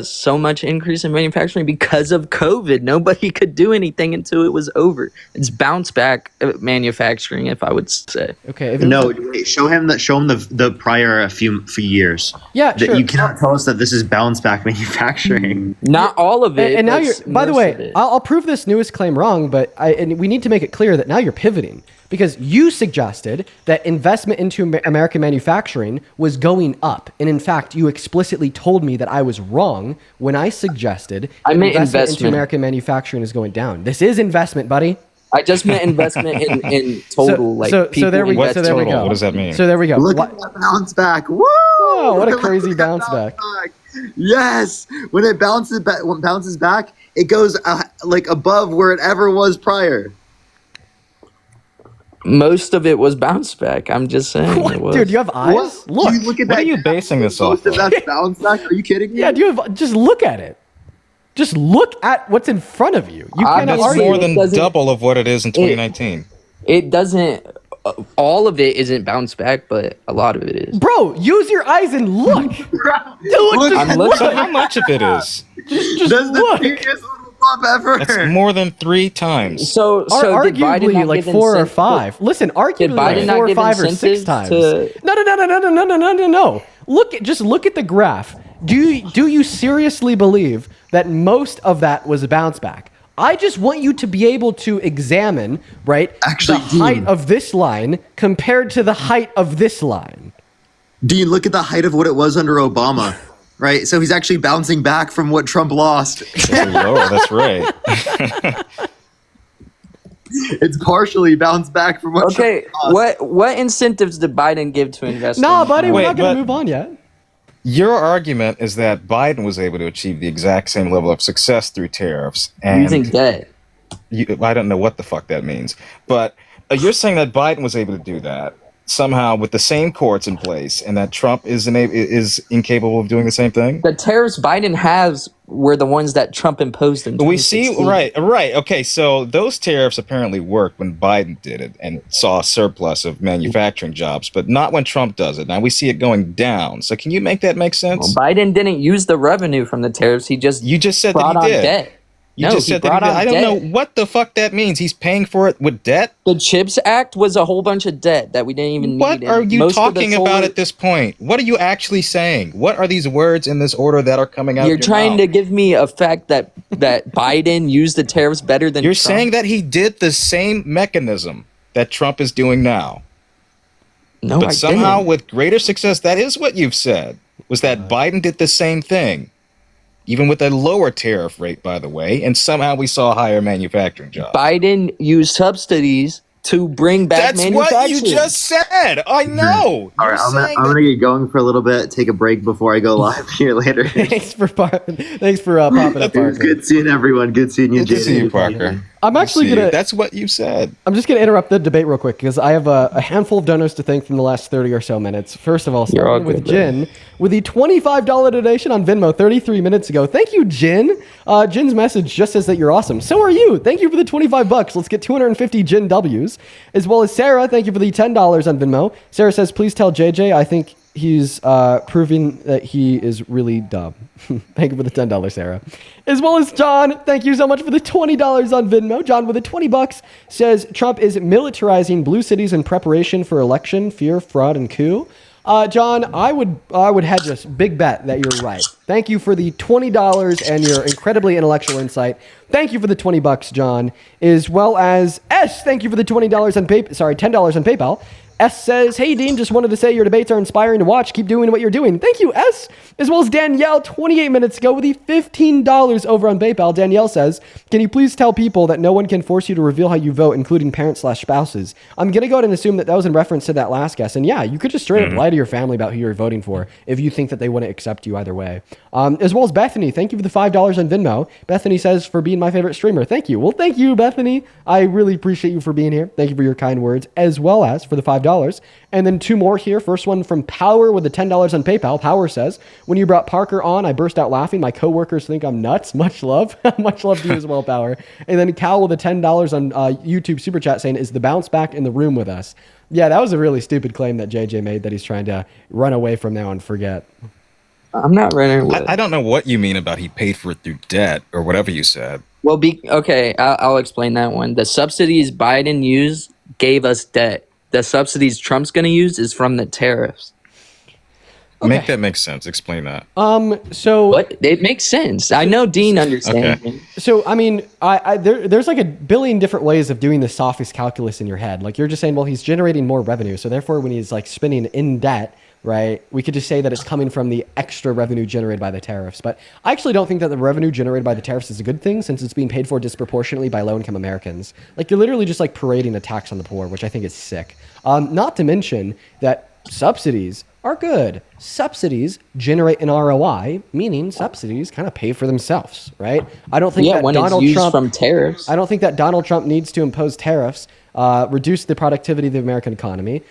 so much increase in manufacturing? Because of COVID. Nobody could do anything until it was over. It's bounce back manufacturing, if I would say.
Okay.
No, wait, show him the prior few years.
Yeah, sure.
You cannot tell us that this is bounce back manufacturing.
Not all of it.
And now you're. By the way, I'll prove this newest claim wrong, but and we need to make it clear that now you're pivoting. Because you suggested that investment into American manufacturing was going up. And in fact, you explicitly told me that I was wrong when I suggested investment into American manufacturing is going down. This is investment, buddy.
I just meant investment in total.
So there we go.
What does that mean?
So there we go.
Look at that bounce back. Woo!
Oh, what a crazy bounce back.
Yes. When it bounces back, it goes like above where it ever was prior.
Most of it was bounce back. I'm just saying.
What?
It was.
Dude, you have eyes? Look.
Look at
What
that.
are you basing this off of?
That's bounce back? Are you kidding me?
Yeah, just look at it. Just look at what's in front of you. You cannot
That's
argue.
more than double of what it is in 2019.
It doesn't. All of it isn't bounce back, but a lot of it is.
Bro, use your eyes and look.
I'm looking.
So how much of it is?
Just look.
Ever.
That's more than 3 times.
So did Biden
arguably
not
like
give
4 or
incentive-
5. Listen, arguably like
Biden not
4 or
give
5 or 6
incentives
times.
to-
No. Look at the graph. Do you seriously believe that most of that was a bounce back? I just want you to be able to examine, right, the height of this line compared to the height of this line.
Dean, look at the height of what it was under Obama. Right, so he's actually bouncing back from what Trump lost.
That's right.
It's partially bounced back from what Trump lost.
What incentives did Biden give to investors?
Nah, buddy, we're not going to move on yet.
Your argument is that Biden was able to achieve the exact same level of success through tariffs. And
using debt.
I don't know what the fuck that means. But you're saying that Biden was able to do that somehow with the same courts in place, and that Trump is incapable of doing the same thing?
The tariffs Biden has were the ones that Trump imposed in 2016.
We see, right. Okay, so those tariffs apparently worked when Biden did it and saw a surplus of manufacturing jobs, but not when Trump does it. Now we see it going down. So can you make that make sense?
Well, Biden didn't use the revenue from the tariffs. You just said
that he did.
Debt.
You just said that he did. I don't know what the fuck that means. He's paying for it with debt?
The CHIPS Act was a whole bunch of debt that we didn't even need.
What are you talking about at this point? What are you actually saying? What are these words in this order that are coming out?
You're trying to give me a fact that Biden used the tariffs better than
You're
Trump?
saying that he did the same mechanism that Trump is doing now.
No,
but
I
somehow
didn't.
with greater success. That is what you've said, was that Biden did the same thing. Even with a lower tariff rate, by the way, and somehow we saw higher manufacturing jobs.
Biden used subsidies to bring back
Manufacturing.
manufacturing.
That's what you just said. I know.
All right, I'm gonna get going for a little bit. Take a break before I go live here later.
Thanks for popping up, Parker.
Good seeing everyone. Good seeing you,
Good to see you,
Parker.
I'm actually
See,
gonna.
That's what you said.
I'm just gonna interrupt the debate real quick because I have a handful of donors to thank from the last 30 or so minutes. First of all,
You're all
starting with
good,
Jin with the $25 donation on Venmo 33 minutes ago. Thank you, Jin. Jin's message just says that you're awesome. So are you. Thank you for the $25. Let's get 250 Jin W's. As well as Sarah, thank you for the $10 on Venmo. Sarah says, please tell JJ I think he's proving that he is really dumb. Thank you for the $10, Sarah. As well as John, thank you so much for the $20 on Venmo. John with the $20 says Trump is militarizing blue cities in preparation for election, fear, fraud, and coup. John, I would hedge a big bet that you're right. Thank you for the $20 and your incredibly intellectual insight. Thank you for the $20, John. As well as S, thank you for the $10 on PayPal. S says, hey, Dean, just wanted to say your debates are inspiring to watch. Keep doing what you're doing. Thank you, S. As well as Danielle, 28 minutes ago with the $15 over on PayPal. Danielle says, can you please tell people that no one can force you to reveal how you vote, including parents/spouses? I'm going to go ahead and assume that was in reference to that last guess. And yeah, you could just straight up lie to your family about who you're voting for if you think that they wouldn't accept you either way. As well as Bethany, thank you for the $5 on Venmo. Bethany says, for being my favorite streamer. Thank you. Well, thank you, Bethany. I really appreciate you for being here. Thank you for your kind words, as well as for the $5. And then two more here. First one from Power with the $10 on PayPal. Power says, when you brought Parker on, I burst out laughing. My coworkers think I'm nuts. Much love. Much love to you as well, Power. And then Cal with the $10 on YouTube Super Chat saying, is the bounce back in the room with us? Yeah, that was a really stupid claim that JJ made that he's trying to run away from now and forget.
I'm not running away.
I don't know what you mean about he paid for it through debt or whatever you said.
Well, okay, I'll explain that one. The subsidies Biden used gave us debt. The subsidies Trump's going to use is from the tariffs.
Make that make sense. Explain that.
So
what? It makes sense. I know Dean understands.
Okay.
So I mean, there's like a billion different ways of doing the sophist calculus in your head. Like you're just saying, well, he's generating more revenue, so therefore, when he's like spending in debt, right? We could just say that it's coming from the extra revenue generated by the tariffs. But I actually don't think that the revenue generated by the tariffs is a good thing, since it's being paid for disproportionately by low-income Americans. Like you're literally just like parading a tax on the poor, which I think is sick. Not to mention that subsidies are good. Subsidies generate an ROI, meaning subsidies kind of pay for themselves, right? I don't think that
when
Donald
it's used
Trump
from tariffs.
I don't think that Donald Trump needs to impose tariffs, reduce the productivity of the American economy,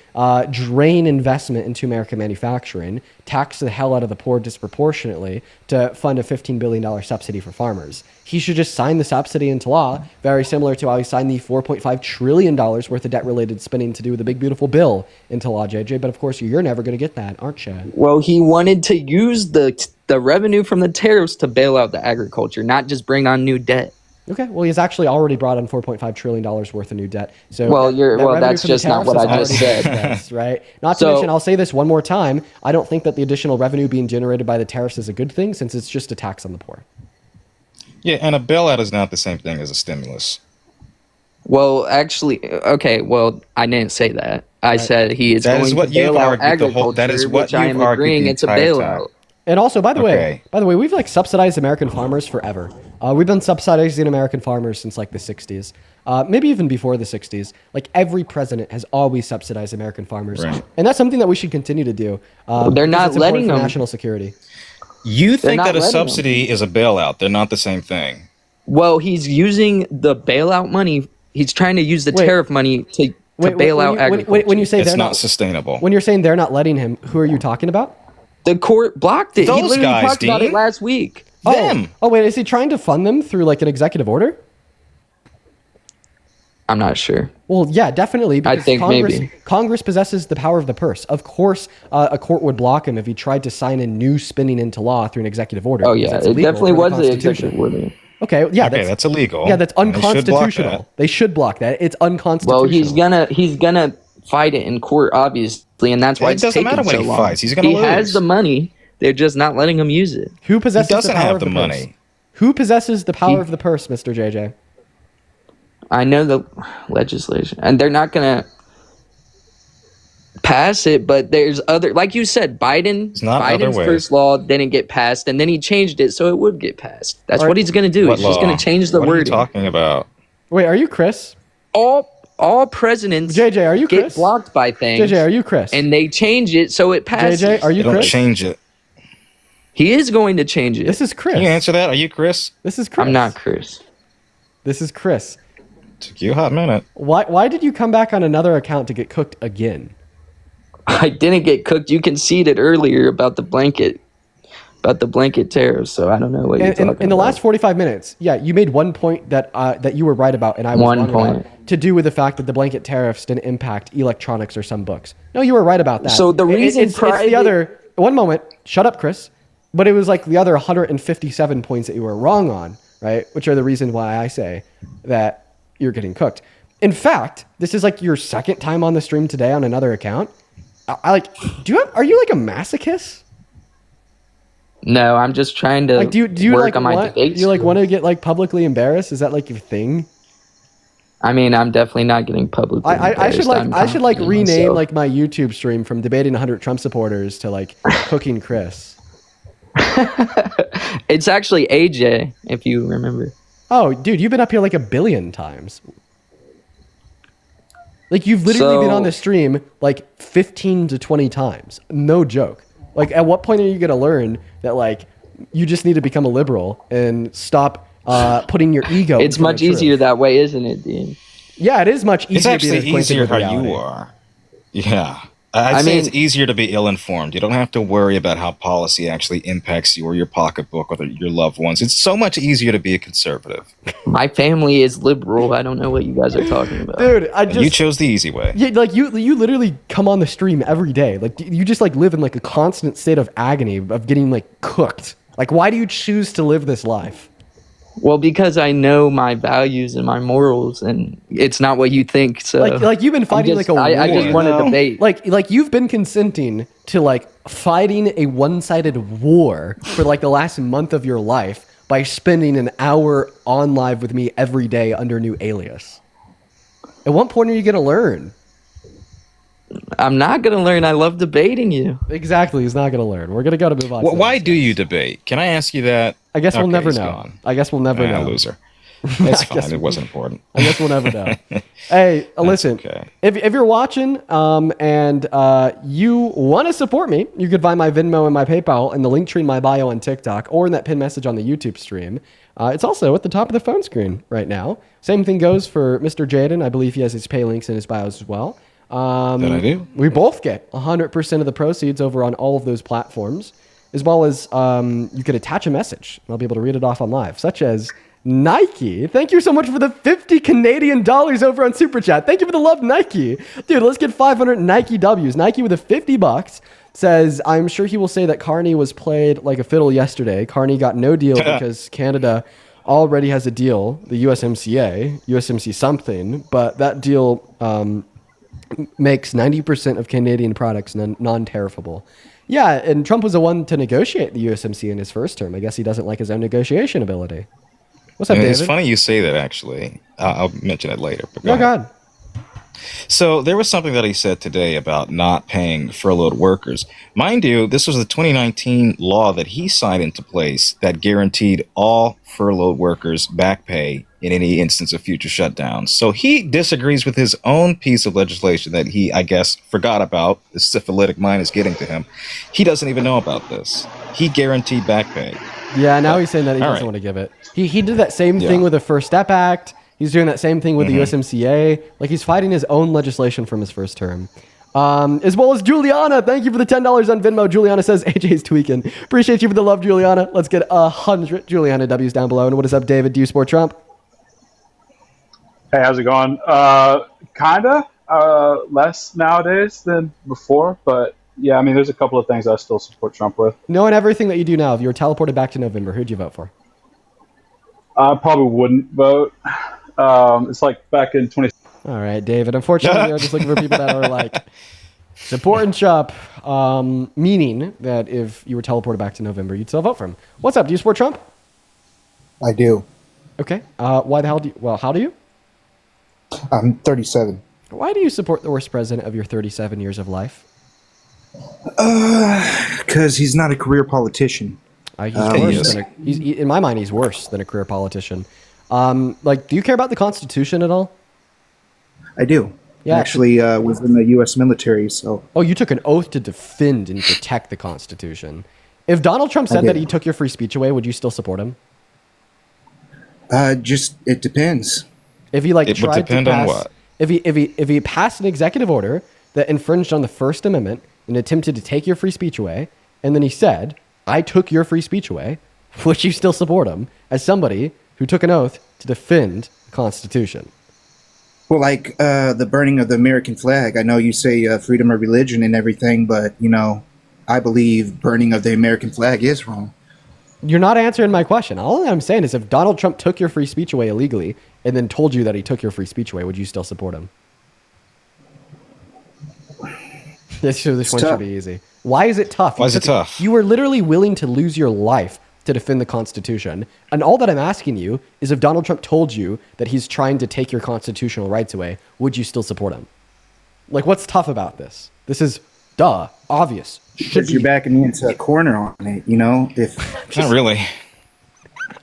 drain investment into American manufacturing, tax the hell out of the poor disproportionately to fund a $15 billion subsidy for farmers. He should just sign the subsidy into law, very similar to how he signed the $4.5 trillion worth of debt-related spending to do with the big, beautiful bill into law, JJ. But of course, you're never going to get that, aren't you?
Well, he wanted to use the revenue from the tariffs to bail out the agriculture, not just bring on new debt.
Okay, well, he's actually already brought on $4.5 trillion worth of new debt. So
well,
revenue
that's
from the
just not
tariffs
what
is
I just
already
said.
yes, right? Not to mention, I'll say this one more time. I don't think that the additional revenue being generated by the tariffs is a good thing, since it's just a tax on the poor.
Yeah, and a bailout is not the same thing as a stimulus.
Well, actually, okay. Well, I didn't say that. I said he is going to bail out agriculture,
that is what
which I am
you've argued
agreeing
the
it's a
entire
bailout.
time.
And also, by the way, we've like subsidized American farmers forever. We've been subsidizing American farmers since like the 60s, maybe even before the 60s. Like every president has always subsidized American farmers,
Right.
and that's something that we should continue to do.
They're not
it's important
letting
for
them.
national security.
You think
not
that a
letting them.
subsidy is a bailout. They're not the same thing.
Well, he's using the bailout money. He's trying to use the tariff money to bail out agriculture.
When you say
It's
they're
not sustainable.
when you're saying they're not letting him, who are you talking about?
The court blocked it. He
Those
literally
guys,
talked about
Dean.
it last week.
Them.
Oh wait, is he trying to fund them through like an executive order?
I'm not sure.
Well, yeah, definitely. Because
I think maybe.
Congress possesses the power of the purse. Of course, a court would block him if he tried to sign in new spending into law through an executive order.
Oh
because
yeah,
that's
it
illegal
definitely
per the
was the
Constitution.
executive order.
Okay, yeah,
Okay, that's illegal.
Yeah, that's
and they should block
unconstitutional.
that.
They should block that. It's unconstitutional.
Well, he's gonna fight it in court, obviously, and that's why
It
it's
doesn't
taking
matter when
so
he
long.
fights. He's gonna
He
lose.
has the money. They're just not letting him use it.
Who possesses
He doesn't
the power
have
of
the
the purse?
money.
Who possesses the power of the purse, Mr. JJ?
I know the legislation, and they're not gonna pass it, but there's other, like you said,
not other
Biden's
ways.
first law didn't get passed, and then he changed it so it would get passed. That's
All
what
right.
he's gonna do.
What
He's just
law?
gonna change the
what are you
wording.
talking about?
Wait, are you Chris?
All presidents
JJ, are you
get
Chris?
blocked by things.
JJ, are you Chris?
And they change it so it passes.
JJ, are you
Don't
Chris?
change it.
He is going to change it.
This is Chris.
Can you answer that? Are you Chris?
This is Chris.
I'm not Chris.
This is Chris.
Took you a hot minute.
Why did you come back on another account to get cooked again?
I didn't get cooked. You conceded earlier about the blanket tariffs, so I don't know what you're talking about.
In the last 45 minutes, yeah, you made one point that you were right about, and I was wrong about, to do with the fact that the blanket tariffs didn't impact electronics or some books. No, you were right about that.
So the reason
it's the other. One moment, shut up, Chris. But it was like the other 157 points that you were wrong on, right? Which are the reason why I say that you're getting cooked. In fact, this is like your second time on the stream today on another account. Are you like a masochist?
No, I'm just trying to
do you
work
like
on my debate.
Do you like want to get like publicly embarrassed? Is that like your thing?
I mean, I'm definitely not getting publicly embarrassed.
I should rename like my YouTube stream from debating 100 Trump supporters to like cooking Chris.
It's actually AJ, if you remember.
Oh, dude, you've been up here like a billion times. Like you've literally been on the stream like 15 to 20 times. No joke. Like at what point are you going to learn that like you just need to become a liberal and stop putting your ego?
It's much easier that way, isn't it, Dean?
Yeah, it is much easier.
It's actually
being acquainted
easier
with
how
reality.
you are. Yeah. I'd say it's easier to be ill-informed. You don't have to worry about how policy actually impacts you or your pocketbook or your loved ones. It's so much easier to be a conservative.
My family is liberal. I don't know what you guys are talking about.
Dude,
you chose the easy way.
Yeah, like you literally come on the stream every day. Like you just like live in like a constant state of agony of getting like cooked. Like why do you choose to live this life?
Well, because I know my values and my morals, and it's not what you think. So,
like you've been fighting like a war.
I just want to debate.
Like you've been consenting to like fighting a one-sided war for like the last month of your life by spending an hour on live with me every day under new alias. At what point are you gonna learn?
I'm not gonna learn. I love debating you.
Exactly, he's not gonna learn. We're gonna go to move on.
Why do you debate? Can I ask you that?
I guess we'll never
he's
know.
gone.
I guess we'll never know.
Loser. It's fine. It wasn't important.
I guess we'll never know. Hey, listen.
Okay.
If you're watching and you want to support me, you could find my Venmo and my PayPal in the link tree in my bio on TikTok or in that pinned message on the YouTube stream. It's also at the top of the phone screen right now. Same thing goes for Mr. Jaden. I believe he has his pay links in his bios as well.
That I do.
We both get 100% of the proceeds over on all of those platforms, as well as you could attach a message. And I'll be able to read it off on live, such as Nike. Thank you so much for the 50 Canadian dollars over on Super Chat. Thank you for the love, Nike. Dude, let's get 500 Nike W's. Nike with a $50 says, I'm sure he will say that Carney was played like a fiddle yesterday. Carney got no deal because Canada already has a deal, the USMC something, but that deal makes 90% of Canadian products non-tariffable. Yeah, and Trump was the one to negotiate the USMC in his first term. I guess he doesn't like his own negotiation ability. What's up, David?
It's funny you say that, actually. I'll mention it later. But
go ahead.
So there was something that he said today about not paying furloughed workers. Mind you, this was the 2019 law that he signed into place that guaranteed all furloughed workers back pay in any instance of future shutdowns. So he disagrees with his own piece of legislation that he, I guess, forgot about. The syphilitic mind is getting to him. He doesn't even know about this. He guaranteed back pay.
Yeah, now he's saying that he doesn't want to give it. He did that same thing with the First Step Act. He's doing that same thing with the USMCA. Like, he's fighting his own legislation from his first term. As well as Juliana. Thank you for the $10 on Venmo. Juliana says, AJ's tweaking. Appreciate you for the love, Juliana. Let's get 100 Juliana W's down below. And what is up, David? Do you support Trump?
Hey, how's it going? Kinda. Less nowadays than before. But, yeah, I mean, there's a couple of things I still support Trump with.
Knowing everything that you do now, if you were teleported back to November, who'd you vote for?
I probably wouldn't vote. It's like back in 20.
All right, David. Unfortunately, we're just looking for people that are like supporting Trump, meaning that if you were teleported back to November, you'd still vote for him. What's up? Do you support Trump?
I do.
Okay. Why the hell do you? Well, how do you?
I'm 37.
Why do you support the worst president of your 37 years of life?
Because he's not a career politician.
He's in my mind, he's worse than a career politician. Like, do you care about the Constitution at all?
I do.
Yeah.
Actually, was in the U.S. military, so.
Oh, you took an oath to defend and protect the Constitution. If Donald Trump said that he took your free speech away, would you still support him?
Just, it depends.
If he like
It would
tried
depend
to
on
pass,
what?
if he passed an executive order that infringed on the First Amendment and attempted to take your free speech away, and then he said, "I took your free speech away," would you still support him as somebody who took an oath to defend the Constitution?
Well, like the burning of the American flag. I know you say freedom of religion and everything, but I believe burning of the American flag is wrong.
You're not answering my question. All I'm saying is if Donald Trump took your free speech away illegally and then told you that he took your free speech away, would you still support him? This one should be easy. Why is it tough?
Why is it tough?
You were literally willing to lose your life to defend the Constitution. And all that I'm asking you is if Donald Trump told you that he's trying to take your constitutional rights away, would you still support him? Like, what's tough about this? This is, obvious.
Because you're backing me into a corner on it, If
Not really.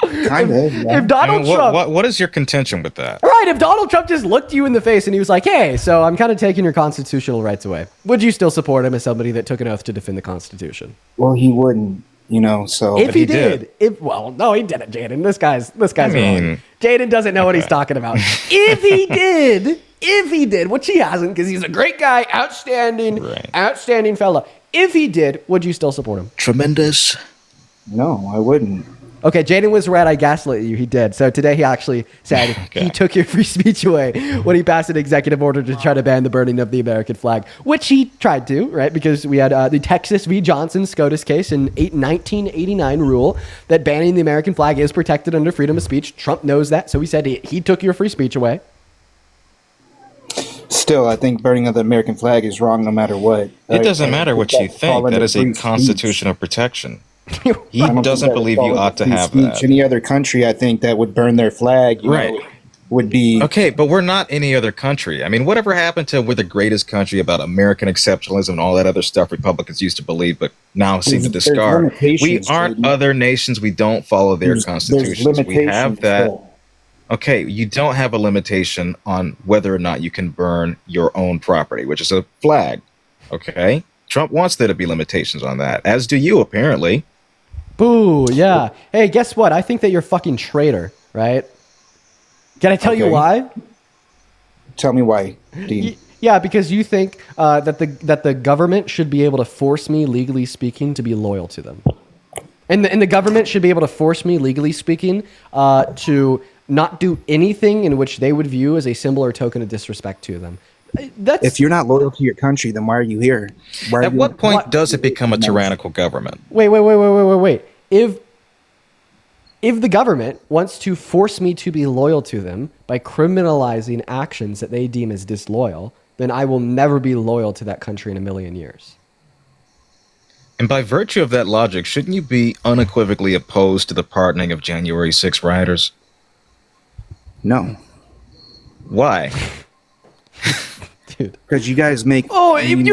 kind of.
If Donald Trump...
What is your contention with that?
Right, if Donald Trump just looked you in the face and he was like, hey, so I'm kind of taking your constitutional rights away, would you still support him as somebody that took an oath to defend the Constitution?
Well, he wouldn't, so...
If he did. No, he didn't, Jaden. This guy's wrong. Jaden doesn't know what he's talking about. If he did, which he hasn't, because he's a great guy, outstanding fella. If he did, would you still support him?
Tremendous.
No, I wouldn't.
Okay, Jaden was right. I gaslit you. He did. So today he actually said he took your free speech away when he passed an executive order to try to ban the burning of the American flag, which he tried to, right? Because we had the Texas v. Johnson SCOTUS case in 1989 rule that banning the American flag is protected under freedom of speech. Trump knows that. So he said he took your free speech away.
Still, I think burning of the American flag is wrong no matter what.
It doesn't matter what you think. That is a constitutional protection. He doesn't believe you ought to have that.
Any other country, I think, that would burn their flag, would be...
Okay, but we're not any other country. I mean, whatever happened to we're the greatest country about American exceptionalism and all that other stuff Republicans used to believe, but now seem to discard. We aren't other nations. We don't follow their constitutions. We have that. Okay, you don't have a limitation on whether or not you can burn your own property, which is a flag. Okay? Trump wants there to be limitations on that, as do you, apparently.
Boo, yeah. Hey, guess what? I think that you're a fucking traitor, right? Can I tell you why?
Tell me why, Dean.
Yeah, because you think that the government should be able to force me, legally speaking, to be loyal to them. And the government should be able to force me, legally speaking, to not do anything in which they would view as a symbol or token of disrespect to them.
If you're not loyal to your country, then why are you here?
At what point does it become a tyrannical government?
Wait. If the government wants to force me to be loyal to them by criminalizing actions that they deem as disloyal, then I will never be loyal to that country in a million years.
And by virtue of that logic, shouldn't you be unequivocally opposed to the pardoning of January 6 rioters?
No.
Why?
Because you guys make...
Oh, we need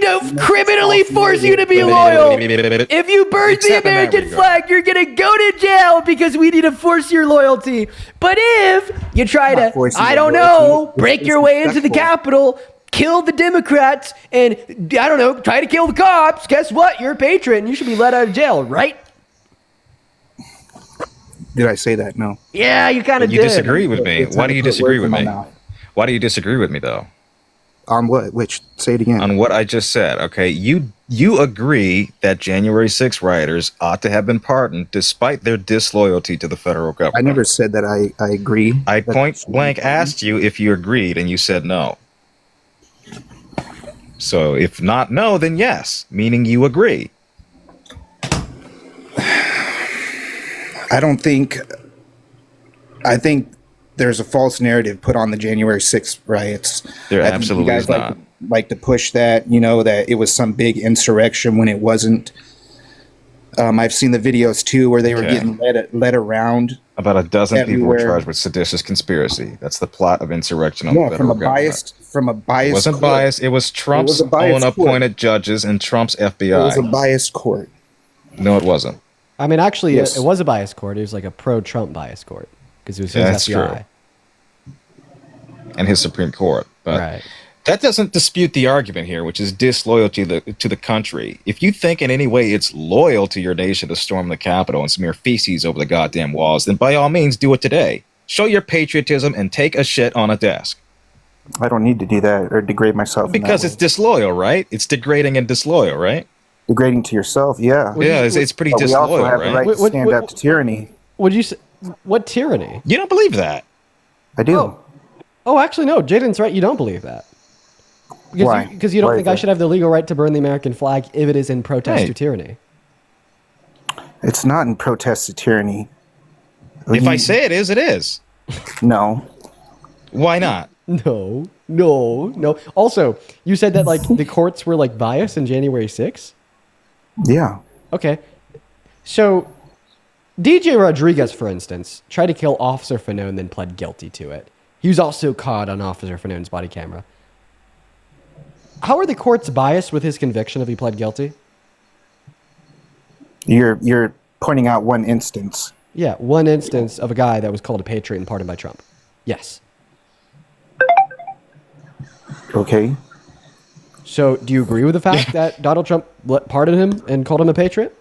to criminally force you to be loyal. If you burn the American flag, you're going to go to jail because we need to force your loyalty. But if you try to, I don't know, break your way into the Capitol, kill the Democrats, and, I don't know, try to kill the cops, guess what? You're a patriot and you should be let out of jail, right?
Did I say that? No.
Yeah, you kind of did.
You disagree with me. Why do you disagree with me? Why do you disagree with me, though?
On what? Which? Say it again.
On what I just said. Okay, you agree that January 6 rioters ought to have been pardoned despite their disloyalty to the federal government.
I never said that I agree.
I point blank asked you if you agreed, and you said no. So if not no, then yes, meaning you agree.
I think there's a false narrative put on the January 6th riots.
There absolutely is not.
Like to push that, that it was some big insurrection when it wasn't. I've seen the videos too where they were getting led around.
About a dozen people were charged with seditious conspiracy. That's the plot of insurrection on the federal government.
From a biased.
It wasn't biased. It was Trump's own appointed judges and Trump's FBI.
It was a biased court.
No, it wasn't.
I mean, actually, it was a biased court. It was like a pro-Trump biased court because it was his FBI.
True. And his Supreme Court. But that doesn't dispute the argument here, which is disloyalty to the country. If you think in any way it's loyal to your nation to storm the Capitol and smear feces over the goddamn walls, then by all means do it today. Show your patriotism and take a shit on a desk.
I don't need to do that or degrade myself.
Because it's disloyal, right? It's degrading and disloyal, right?
Degrading to yourself, yeah.
Yeah, it's pretty
But we
disloyal,
also have the right to
What-
stand
what-
up to tyranny.
Would you say, what tyranny?
You don't believe that?
I do.
Oh, actually, no. Jaden's right. You don't believe that.
Why?
Because you don't
Why
think
is
I
that?
should have the legal right to burn the American flag if it is in protest
Hey.
to tyranny.
It's not in protest to tyranny.
If I say it is, it is.
No.
Why not?
No. Also, you said that like the courts were like biased in January 6th.
Yeah.
Okay. So, DJ Rodriguez, for instance, tried to kill Officer Fanone, then pled guilty to it. He was also caught on Officer Fanone's body camera. How are the courts biased with his conviction if he pled guilty?
You're pointing out one instance.
Yeah, one instance of a guy that was called a patriot and pardoned by Trump. Yes.
Okay.
So, do you agree with the fact that Donald Trump pardoned him and called him a patriot?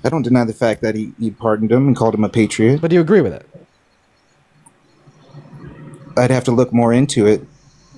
I don't deny the fact that he pardoned him and called him a patriot.
But do you agree with it?
I'd have to look more into it.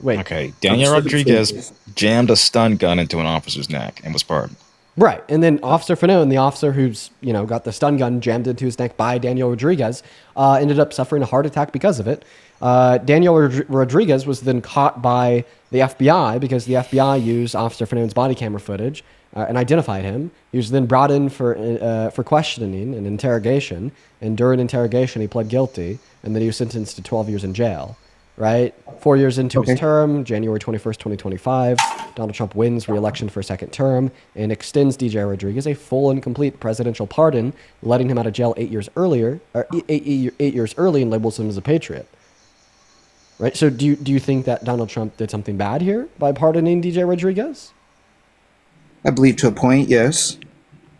Wait.
Okay, Daniel Rodriguez jammed a stun gun into an officer's neck and was pardoned.
Right, and then Officer Fanone, the officer who's got the stun gun jammed into his neck by Daniel Rodriguez, ended up suffering a heart attack because of it. Daniel Rodriguez was then caught by the FBI because the FBI used Officer Fanone's body camera footage and identified him. He was then brought in for questioning and interrogation, and during interrogation he pled guilty, and then he was sentenced to 12 years in jail. Right? 4 years into his term, January 21st, 2025, Donald Trump wins re-election for a second term and extends DJ Rodriguez a full and complete presidential pardon, letting him out of jail 8 years earlier, or 8 years early, and labels him as a patriot. Right? So do you think that Donald Trump did something bad here by pardoning DJ Rodriguez?
I believe to a point, yes.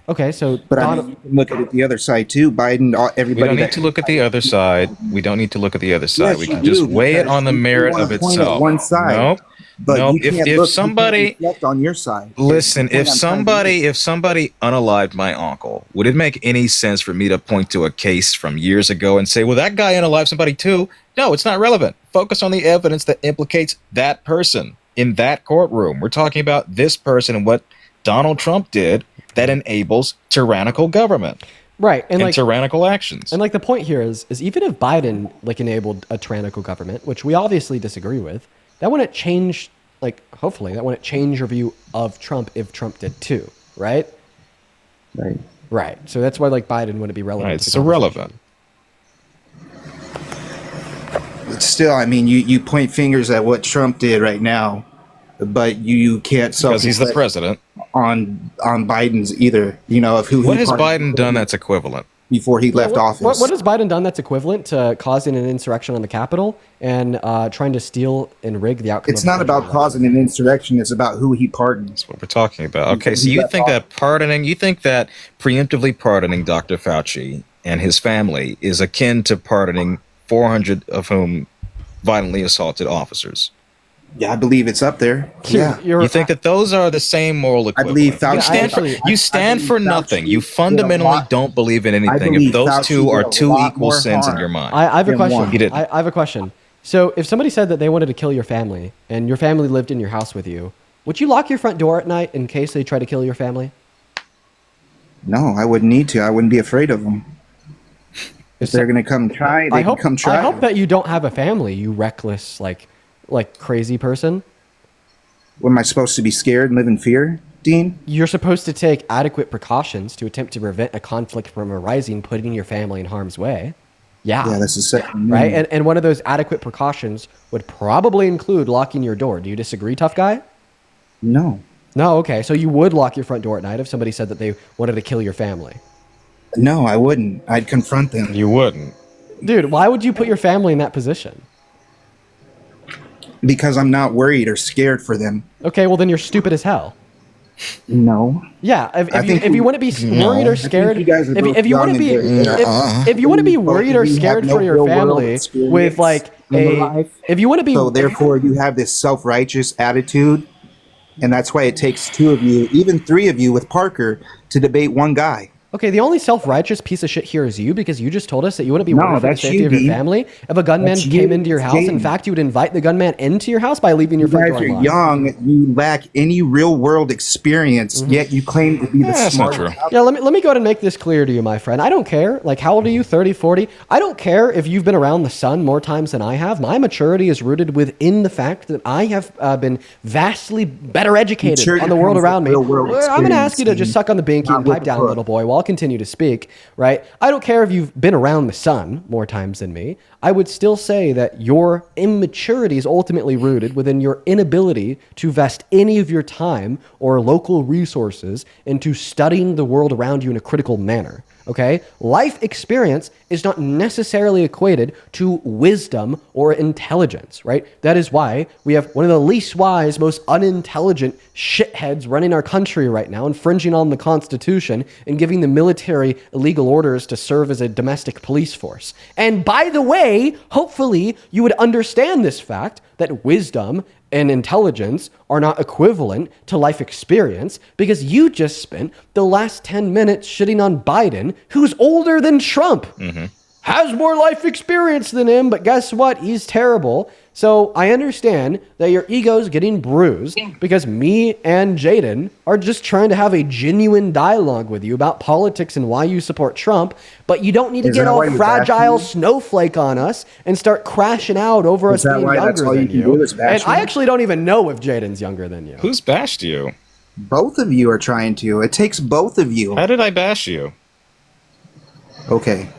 Okay, so
but I mean, you can look at it the other side too. Biden, everybody.
We don't need to look at the other side. We don't need to look at the other side. We can just weigh it on the merit of itself.
One side.
Nope.
But
nope.
you can't
If somebody
reflect on your side.
Listen, if somebody unalived my uncle, would it make any sense for me to point to a case from years ago and say, well, that guy unalived somebody too? No, it's not relevant. Focus on the evidence that implicates that person in that courtroom. We're talking about this person and what Donald Trump did that enables tyrannical government.
Right.
And tyrannical actions.
And like the point here is even if Biden like enabled a tyrannical government, which we obviously disagree with, that wouldn't change, like, hopefully, that wouldn't change your view of Trump if Trump did too, right?
Right.
Right. So that's why, like, Biden wouldn't be relevant.
Right, it's irrelevant.
But still, I mean, you point fingers at what Trump did right now, but you can't
because he's the president
on Biden's either. You know, of who.
What has Biden done that's equivalent?
Before he left office.
What has Biden done that's equivalent to causing an insurrection on the Capitol and trying to steal and rig the outcome?
It's not about causing an insurrection. It's about who he pardons.
That's what we're talking about. Okay, so you think that preemptively pardoning Dr. Fauci and his family is akin to pardoning 400 of whom violently assaulted officers?
Yeah, I believe it's up there. Yeah.
You think that those are the same moral equivalent?
I believe Fauci.
You stand for nothing. You fundamentally don't believe in anything if those two are two equal sins in your mind.
I have a question.
He didn't.
I have a question. So if somebody said that they wanted to kill your family and your family lived in your house with you, would you lock your front door at night in case they try to kill your family?
No, I wouldn't need to. I wouldn't be afraid of them. If they're going to come try, they can come try.
I hope that you don't have a family, you reckless, like crazy person.
What, am I supposed to be scared and live in fear, Dean?
You're supposed to take adequate precautions to attempt to prevent a conflict from arising, putting your family in harm's way. Yeah.
Yeah, that's the second.
Right? And one of those adequate precautions would probably include locking your door. Do you disagree, tough guy?
No.
No, okay. So you would lock your front door at night if somebody said that they wanted to kill your family?
No, I wouldn't. I'd confront them.
You wouldn't.
Dude, why would you put your family in that position?
Because I'm not worried or scared for them.
Okay, well then you're stupid as hell.
No.
Yeah, if you want to be worried or scared, if you want to be if you want to be worried or scared for your family with like if you want to be
so therefore you have this self-righteous attitude, and that's why it takes two of you, even three of you with Parker, to debate one guy.
Okay, the only self-righteous piece of shit here is you, because you just told us that you wouldn't be
No,
worried for the
that's
safety
you,
of your
D.
family if a gunman
That's
came
you.
into your
It's
house. In
Jaden.
fact, you would invite the gunman into your house by leaving your
You
front
guys
door
are
unlocked.
young. You lack any real world experience, yet you claim to be the
That's not
smartest.
true.
Yeah, let me go ahead and make this clear to you, my friend. I don't care. Like, how old are you? 30, 40? I don't care if you've been around the sun more times than I have. My maturity is rooted within the fact that I have been vastly better educated
Maturity
on the world
comes
around
with
me.
real-world
Well, I'm going to ask you to
experience,
just suck on the binky
not
and
with
pipe
the
down,
book.
little boy, while I'll continue to speak, right? I don't care if you've been around the sun more times than me. I would still say that your immaturity is ultimately rooted within your inability to vest any of your time or local resources into studying the world around you in a critical manner. Okay? Life experience is not necessarily equated to wisdom or intelligence, right? That is why we have one of the least wise, most unintelligent shitheads running our country right now, infringing on the Constitution and giving the military illegal orders to serve as a domestic police force. And by the way, hopefully you would understand this fact that wisdom and intelligence are not equivalent to life experience, because you just spent the last 10 minutes shitting on Biden, who's older than Trump, has more life experience than him, but guess what? He's terrible. So I understand that your ego's getting bruised because me and Jaden are just trying to have a genuine dialogue with you about politics and why you support Trump, but you don't need to
Is
get
that
all
why you
fragile
bash me?
snowflake on us and start crashing out over
Is
us
that
being
why that's
younger
all you
than
can
you.
do is bash
And I
me?
actually don't even know if Jaden's younger than you.
Who's bashed you?
Both of you are trying to. It takes both of you.
How did I bash you?
Okay.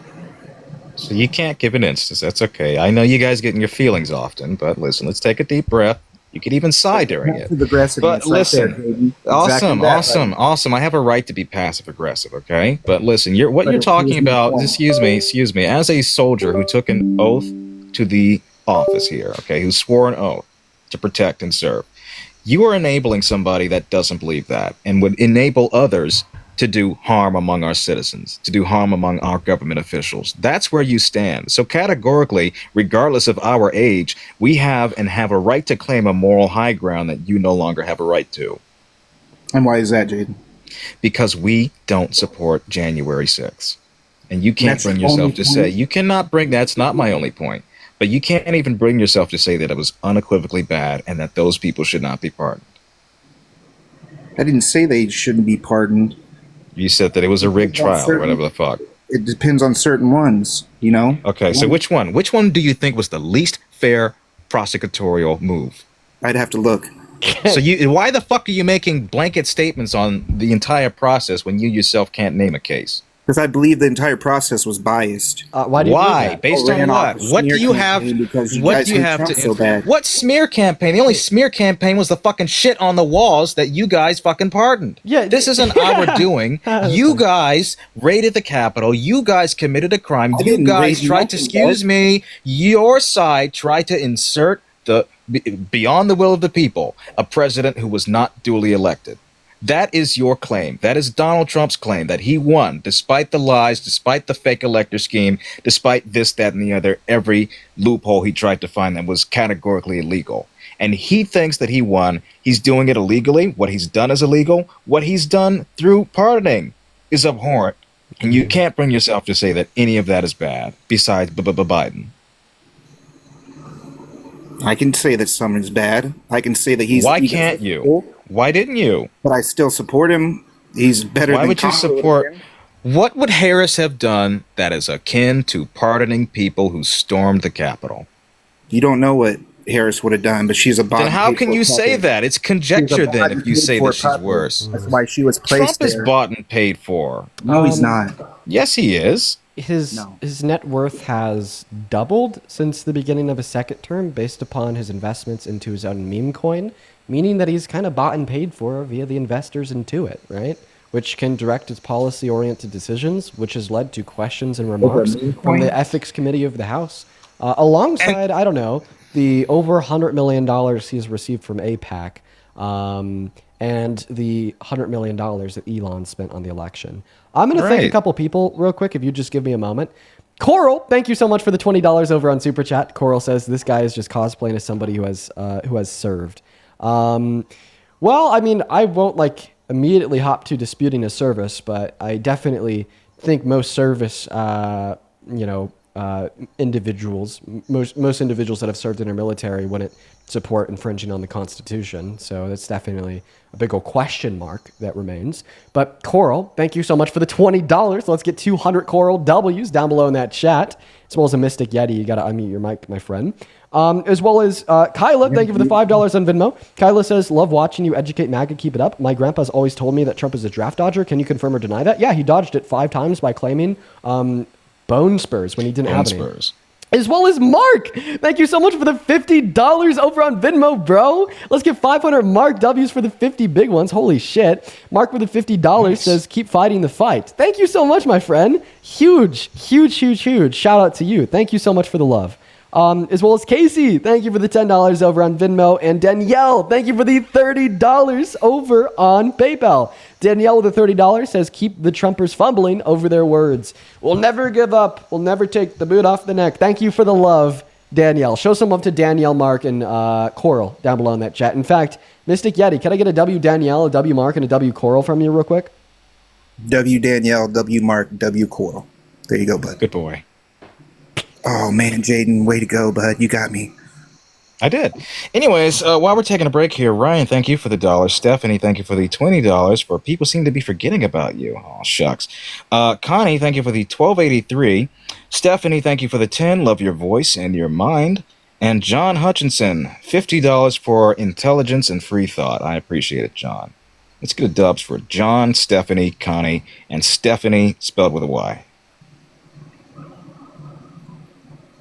So you can't give an instance. That's okay. I know you guys get in your feelings often, but listen, let's take a deep breath. You can even sigh during it.
Passive aggressiveness
But
right
listen,
there, baby.
awesome,
Exactly that,
awesome,
buddy.
awesome. I have a right to be passive aggressive, okay? But listen, what
But
you're
it
talking
proves my
about,
point.
excuse me, as a soldier who took an oath to the office here, okay, who swore an oath to protect and serve, you are enabling somebody that doesn't believe that and would enable others to do harm among our citizens, to do harm among our government officials. That's where you stand. So categorically, regardless of our age, we have a right to claim a moral high ground that you no longer have a right to.
And why is that, Jaden?
Because we don't support January 6th. And you can't
That's
bring
the
yourself
only
to say,
point?
you cannot bring, that's not my only point, but you can't even bring yourself to say that it was unequivocally bad and that those people should not be pardoned.
I didn't say they shouldn't be pardoned.
You said that it was a rigged trial or whatever the fuck.
It depends on certain ones, you know?
Okay, so which one? Which one do you think was the least fair prosecutorial move?
I'd have to look.
So why the fuck are you making blanket statements on the entire process when you yourself can't name a case?
Because I believe the entire process was biased.
Why do you believe
Why?
that?
Based on what? What do you have? What do you have to?
so bad?
What smear campaign? The only smear campaign was the fucking shit on the walls that you guys fucking pardoned.
Yeah,
this isn't our doing. You guys raided the Capitol. You guys committed a crime. You
didn't
guys
raid
tried to,
nothing,
excuse me, your side tried to insert beyond the will of the people, a president who was not duly elected. That is your claim. That is Donald Trump's claim, that he won despite the lies, despite the fake elector scheme, despite this, that, and the other, every loophole he tried to find that was categorically illegal. And he thinks that he won. He's doing it illegally. What he's done is illegal. What he's done through pardoning is abhorrent. And you can't bring yourself to say that any of that is bad, besides Biden.
I can say that someone's bad. I can say that he's.
Why can't you? Why didn't you?
But I still support him. He's better
Why
than
would you
Kamala.
support? What would Harris have done that is akin to pardoning people who stormed the Capitol?
You don't know what Harris would have done, but she's a bot.
Then how can you say that? It's conjecture then if you say that she's worse.
That's why she was
Trump
placed
is
there.
bought and paid for.
No, he's not.
Yes, he is.
His net worth has doubled since the beginning of his second term based upon his investments into his own meme coin, meaning that he's kind of bought and paid for via the investors into it, right? Which can direct his policy-oriented decisions, which has led to questions and remarks from the ethics committee of the House, alongside, I don't know, the over $100 million he has received from AIPAC, and the $100 million that Elon spent on the election. I'm going to thank a couple people real quick, if you just give me a moment. Coral, thank you so much for the $20 over on Super Chat. Coral says this guy is just cosplaying as somebody who has served. Well, I mean, I won't immediately hop to disputing his service, but I definitely think most service, individuals, most individuals that have served in our military wouldn't support infringing on the Constitution. So that's definitely a big old question mark that remains. But Coral, thank you so much for the $20. Let's get 200 Coral W's down below in that chat, as well as a Mystic Yeti. You got to unmute your mic, my friend. As well as Kyla, thank you for the $5 on Venmo. Kyla says, love watching you educate MAGA, keep it up. My grandpa's always told me that Trump is a draft dodger. Can you confirm or deny that? Yeah, he dodged it 5 times by claiming bone spurs when he didn't have any. As well as Mark, thank you so much for the $50 over on Venmo, bro. Let's get 500 Mark W's for the 50 big ones. Holy shit. Mark with the $50 says, keep fighting the fight. Thank you so much, my friend. Huge, huge, huge, huge. Shout out to you. Thank you so much for the love. As well as Casey, thank you for the $10 over on Venmo. And Danielle, thank you for the $30 over on PayPal. Danielle with the $30 says, keep the Trumpers fumbling over their words. We'll never give up. We'll never take the boot off the neck. Thank you for the love, Danielle. Show some love to Danielle, Mark, and Coral down below in that chat. In fact, Mystic Yeti, can I get a W Danielle, a W Mark, and a W Coral from you real quick?
W Danielle, W Mark, W Coral. There you go, bud.
Good boy.
Oh, man, Jaden, way to go, bud. You got me.
I did. Anyways, while we're taking a break here, Ryan, thank you for the $1. Stephanie, thank you for the $20. For people seem to be forgetting about you. Oh, shucks. Connie, thank you for the $12.83. Stephanie, thank you for the 10. Love your voice and your mind. And John Hutchinson, $50 for intelligence and free thought. I appreciate it, John. Let's get a dubs for John, Stephanie, Connie, and Stephanie spelled with a Y.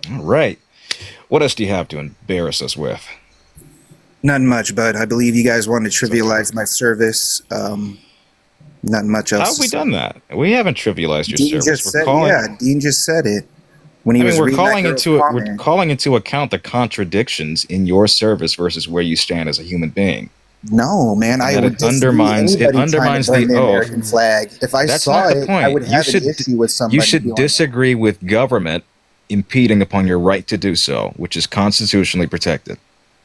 All right. What else do you have to embarrass us with?
Not much, bud. I believe you guys want to trivialize my service. Not much else.
How have we done that? We haven't trivialized your
Dean
service.
just said, yeah, Dean just said it. When he was
we're
reading
calling
that
into
girl's
it. We're
comment.
calling into account the contradictions in your service versus where you stand as a human being.
No, man, I
That
would
it undermines
the
the oath.
American flag. If I
That's
saw
not the
it,
point.
I would have an issue with somebody.
You should
doing
disagree with government impeding upon your right to do so, which is constitutionally protected.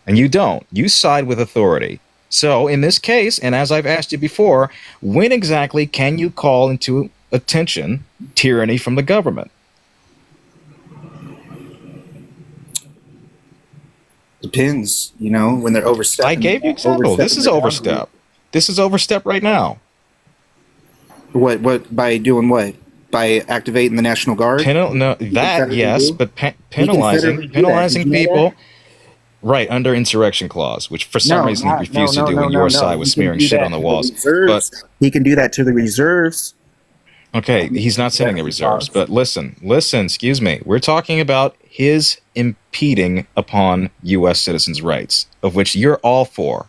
And you don't. You side with authority. So in this case, and as I've asked you before, when exactly can you call into attention tyranny from the government?
Depends, you know, when they're overstepping.
I gave you example. This is overstep. This is overstep right now.
What by doing what? By activating the National Guard?
Yes, but penalizing people. Right, under insurrection clause, which for some reason he refused to do when your side was smearing shit on the walls. But
he can do that to the reserves.
okay, he's not sending the reserves. But listen, excuse me. We're talking about his impeding upon U.S. citizens' rights, of which you're all for.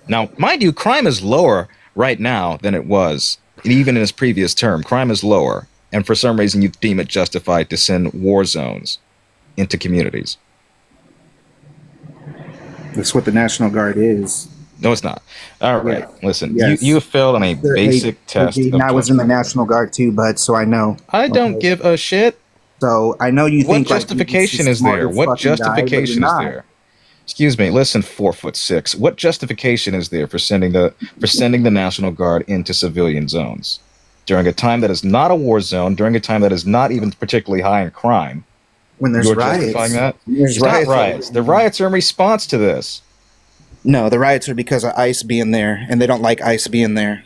Now, mind you, crime is lower right now than it was, even in his previous term. Crime is lower, and for some reason you deem it justified to send war zones into communities.
That's what the National Guard is.
No, it's not. All right, listen.
Yes.
You failed on a basic test.
And I was in the National Guard too, bud, so I know.
I don't give a shit.
So I know you think.
What justification is there? What justification is there? Excuse me. Listen, 4'6". What justification is there for sending the National Guard into civilian zones during a time that is not a war zone, during a time that is not even particularly high in crime?
When there's
You're
riots.
justifying that?
There's
It's not
riots.
riots. The riots are in response to this.
No, the riots are because of ICE being there, and they don't like ICE being there.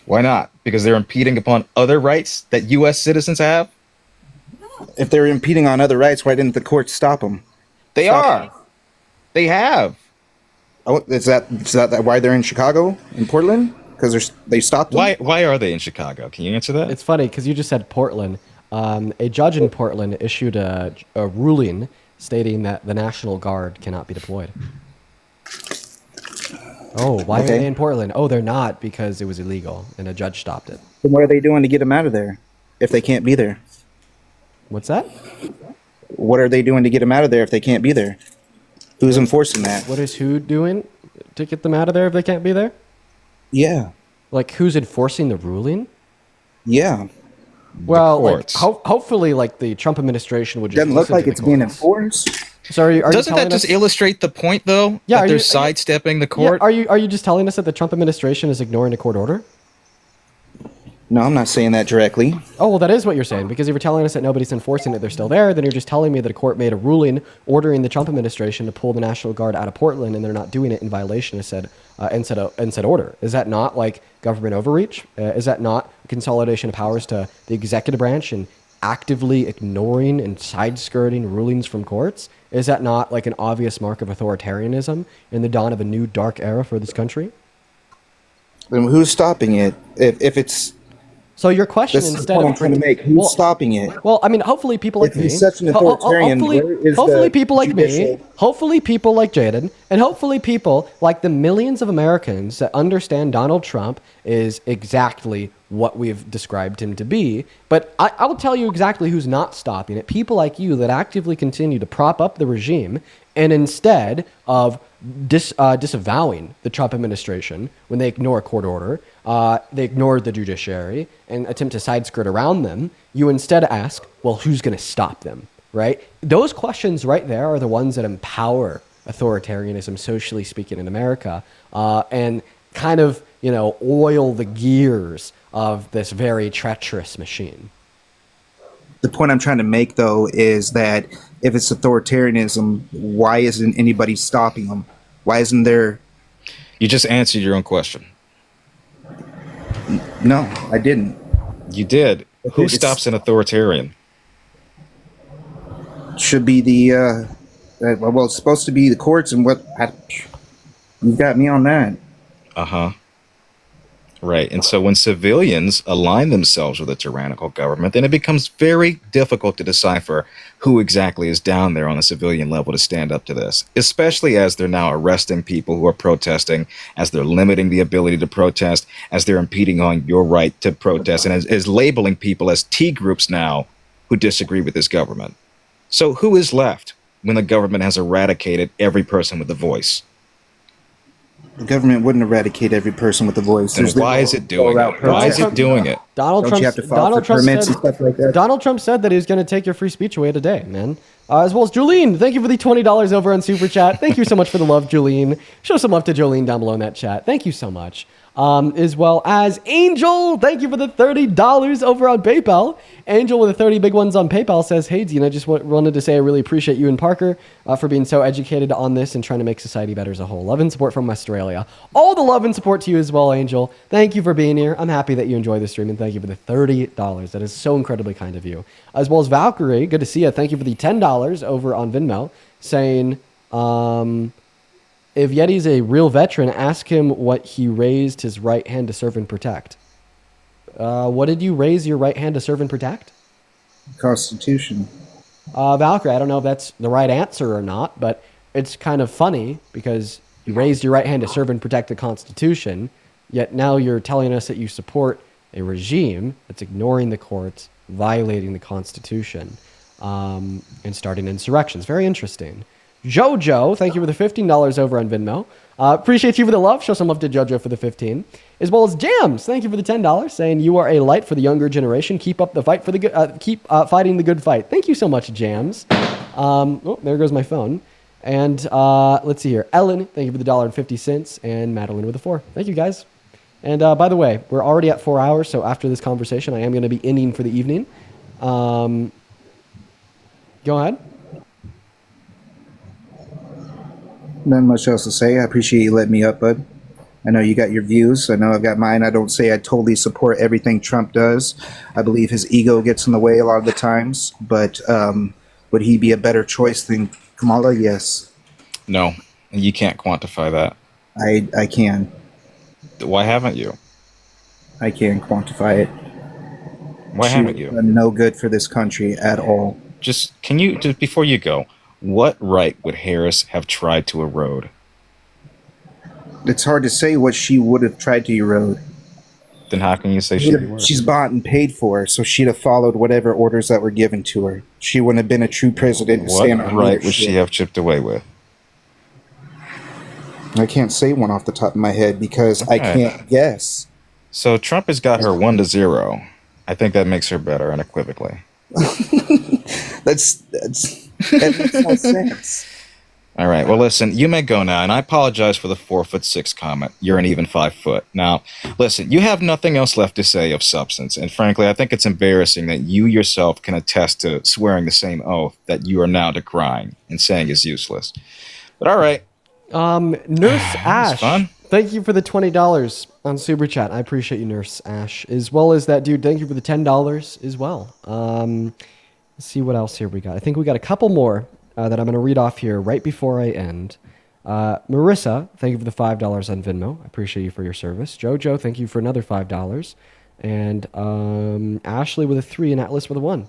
Why not? Because they're impeding upon other rights that U.S. citizens have?
If they're impeding on other rights, why didn't the courts stop them?
They are. They have.
Oh, is that why they're in Chicago, in Portland? Because they stopped them?
Why are they in Chicago? Can you answer that?
It's funny because you just said Portland. A judge in Portland issued a ruling stating that the National Guard cannot be deployed. Oh, why are they in Portland? Oh, they're not because it was illegal and a judge stopped it.
Then what are they doing to get them out of there if they can't be there?
What's that?
What are they doing to get them out of there if they can't be there? Who's enforcing that?
What is who doing to get them out of there if they can't be there?
Yeah.
Like who's enforcing the ruling?
Yeah.
Well, like, hopefully, like the Trump administration would just
Doesn't look
listen
like
to
it's
the
being
courts.
enforced.
So are you
Doesn't
telling
that just
us-
illustrate the point, though?
Yeah,
that
are
they're
you-
sidestepping the
Yeah,
court.
are you just telling us that the Trump administration is ignoring a court order?
No, I'm not saying that directly.
Oh, well, that is what you're saying, because if you're telling us that nobody's enforcing it, they're still there, then you're just telling me that a court made a ruling ordering the Trump administration to pull the National Guard out of Portland, and they're not doing it in violation of said order. Is that not like government overreach? Is that not a consolidation of powers to the executive branch and actively ignoring and side-skirting rulings from courts? Is that not like an obvious mark of authoritarianism in the dawn of a new dark era for this country?
Then who's stopping it? If it's
So your question
This is the
instead
point
of
I'm trying to make. Who's stopping it?
Well, I mean, hopefully people like
If
me.
he's such an authoritarian, where is
hopefully
the
people like me.
judicial-
Hopefully people like Jaden, and hopefully people like the millions of Americans that understand Donald Trump is exactly what we've described him to be. But I will tell you exactly who's not stopping it. People like you that actively continue to prop up the regime, and instead of disavowing the Trump administration when they ignore a court order, they ignore the judiciary and attempt to side skirt around them, you instead ask, well, who's going to stop them, right? Those questions right there are the ones that empower authoritarianism, socially speaking, in America, and kind of, oil the gears of this very treacherous machine.
The point I'm trying to make, though, is that if it's authoritarianism, why isn't anybody stopping them? Why isn't there?
You just answered your own question.
No, I didn't.
You did. Who
It's-
stops an authoritarian?
Should be the well, it's supposed to be the courts, and you got me on that.
Uh-huh. Right. And so when civilians align themselves with a tyrannical government, then it becomes very difficult to decipher who exactly is down there on the civilian level to stand up to this, especially as they're now arresting people who are protesting, as they're limiting the ability to protest, as they're impeding on your right to protest, and as labeling people as T groups now who disagree with this government. So who is left when the government has eradicated every person with a voice?
The government wouldn't eradicate every person with a voice.
Then why is it doing it? Why is it doing it?
Donald
Don't you have to file for permits and stuff like that?
Donald Trump said that he was going to take your free speech away today, man. As well as Julene, thank you for the $20 over on Super Chat. Thank you so much for the love, Julene. Show some love to Jolene down below in that chat. Thank you so much. As well as Angel, thank you for the $30 over on PayPal. Angel with the 30 big ones on PayPal says, hey, Dean, I just wanted to say I really appreciate you and Parker for being so educated on this and trying to make society better as a whole. Love and support from Australia. All the love and support to you as well, Angel. Thank you for being here. I'm happy that you enjoy the stream, and thank you for the $30. That is so incredibly kind of you. As well as Valkyrie, good to see you. Thank you for the $10 over on Venmo, saying, if Yeti's a real veteran, ask him what he raised his right hand to serve and protect. What did you raise your right hand to serve and protect?
Constitution.
Valkyrie, I don't know if that's the right answer or not, but it's kind of funny because you raised your right hand to serve and protect the Constitution, yet now you're telling us that you support a regime that's ignoring the courts, violating the Constitution, and starting insurrections. Very interesting. Jojo, thank you for the $15 over on Venmo. Appreciate you for the love. Show some love to Jojo for the 15. As well as Jams, thank you for the $10, saying you are a light for the younger generation. Keep up the fight for the good. Keep fighting the good fight. Thank you so much, Jams. Oh, there goes my phone. And let's see here. Ellen, thank you for the $1.50, and Madeline with the 4. Thank you, guys. And by the way, we're already at 4 hours, so after this conversation, I am going to be ending for the evening. Go ahead.
Not much else to say. I appreciate you letting me up, bud. I know you got your views. I know I've got mine. I don't say I totally support everything Trump does. I believe his ego gets in the way a lot of the times. But would he be a better choice than Kamala? Yes.
No, you can't quantify that.
I can.
Why haven't you?
I can quantify it.
Why haven't you?
Done no good for this country at all.
Just before you go, what right would Harris have tried to erode?
It's hard to say what she would have tried to erode.
Then how can you say she
She's bought and paid for, so she'd have followed whatever orders that were given to her. She wouldn't have been a true president.
What right would she have chipped away with?
I can't say one off the top of my head because I can't guess.
So Trump has got her 1-0. I think that makes her better unequivocally.
That's
That makes no sense.
All right. Well, listen, you may go now, and I apologize for the 4'6" comment. You're an even 5 foot. Now, listen, you have nothing else left to say of substance, and frankly, I think it's embarrassing that you yourself can attest to swearing the same oath that you are now decrying and saying is useless. But all right.
Nurse Ash, thank you for the $20 on Super Chat. I appreciate you, Nurse Ash, as well as that dude. Thank you for the $10 as well. Let's see what else here we got. I think we got a couple more that I'm going to read off here right before I end. Marissa, thank you for the $5 on Venmo. I appreciate you for your service. Jojo, thank you for another $5. And Ashley with a 3 and Atlas with a 1.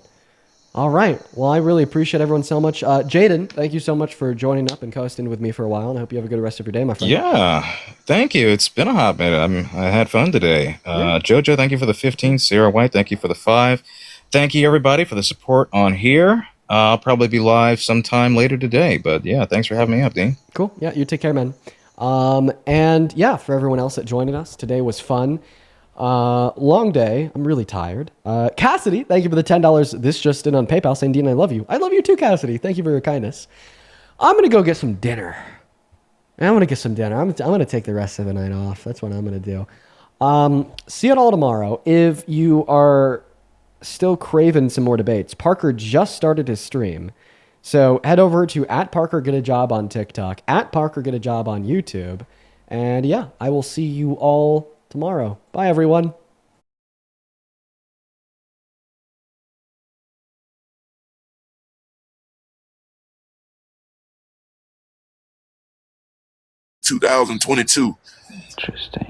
All right. Well, I really appreciate everyone so much. Jaden, thank you so much for joining up and coasting with me for a while, and I hope you have a good rest of your day, my friend.
Yeah, thank you. It's been a hot minute. I had fun today. Jojo, thank you for the 15. Sarah White, thank you for the 5. Thank you, everybody, for the support on here. I'll probably be live sometime later today, but yeah, thanks for having me up, Dean.
Cool. Yeah, you take care, man. And yeah, for everyone else that joined us, today was fun. Long day. I'm really tired. Cassidy, thank you for the $10. This just in on PayPal saying, Dean, I love you. I love you too, Cassidy. Thank you for your kindness. I'm going to go get some dinner. I'm going to get some dinner. I'm going to take the rest of the night off. That's what I'm going to do. See it all tomorrow. If you are still craving some more debates, Parker just started his stream. So head over to @ParkerGetAJob on TikTok, @ParkerGetAJob on YouTube. And yeah, I will see you all tomorrow. Bye, everyone.
$2022.
Interesting.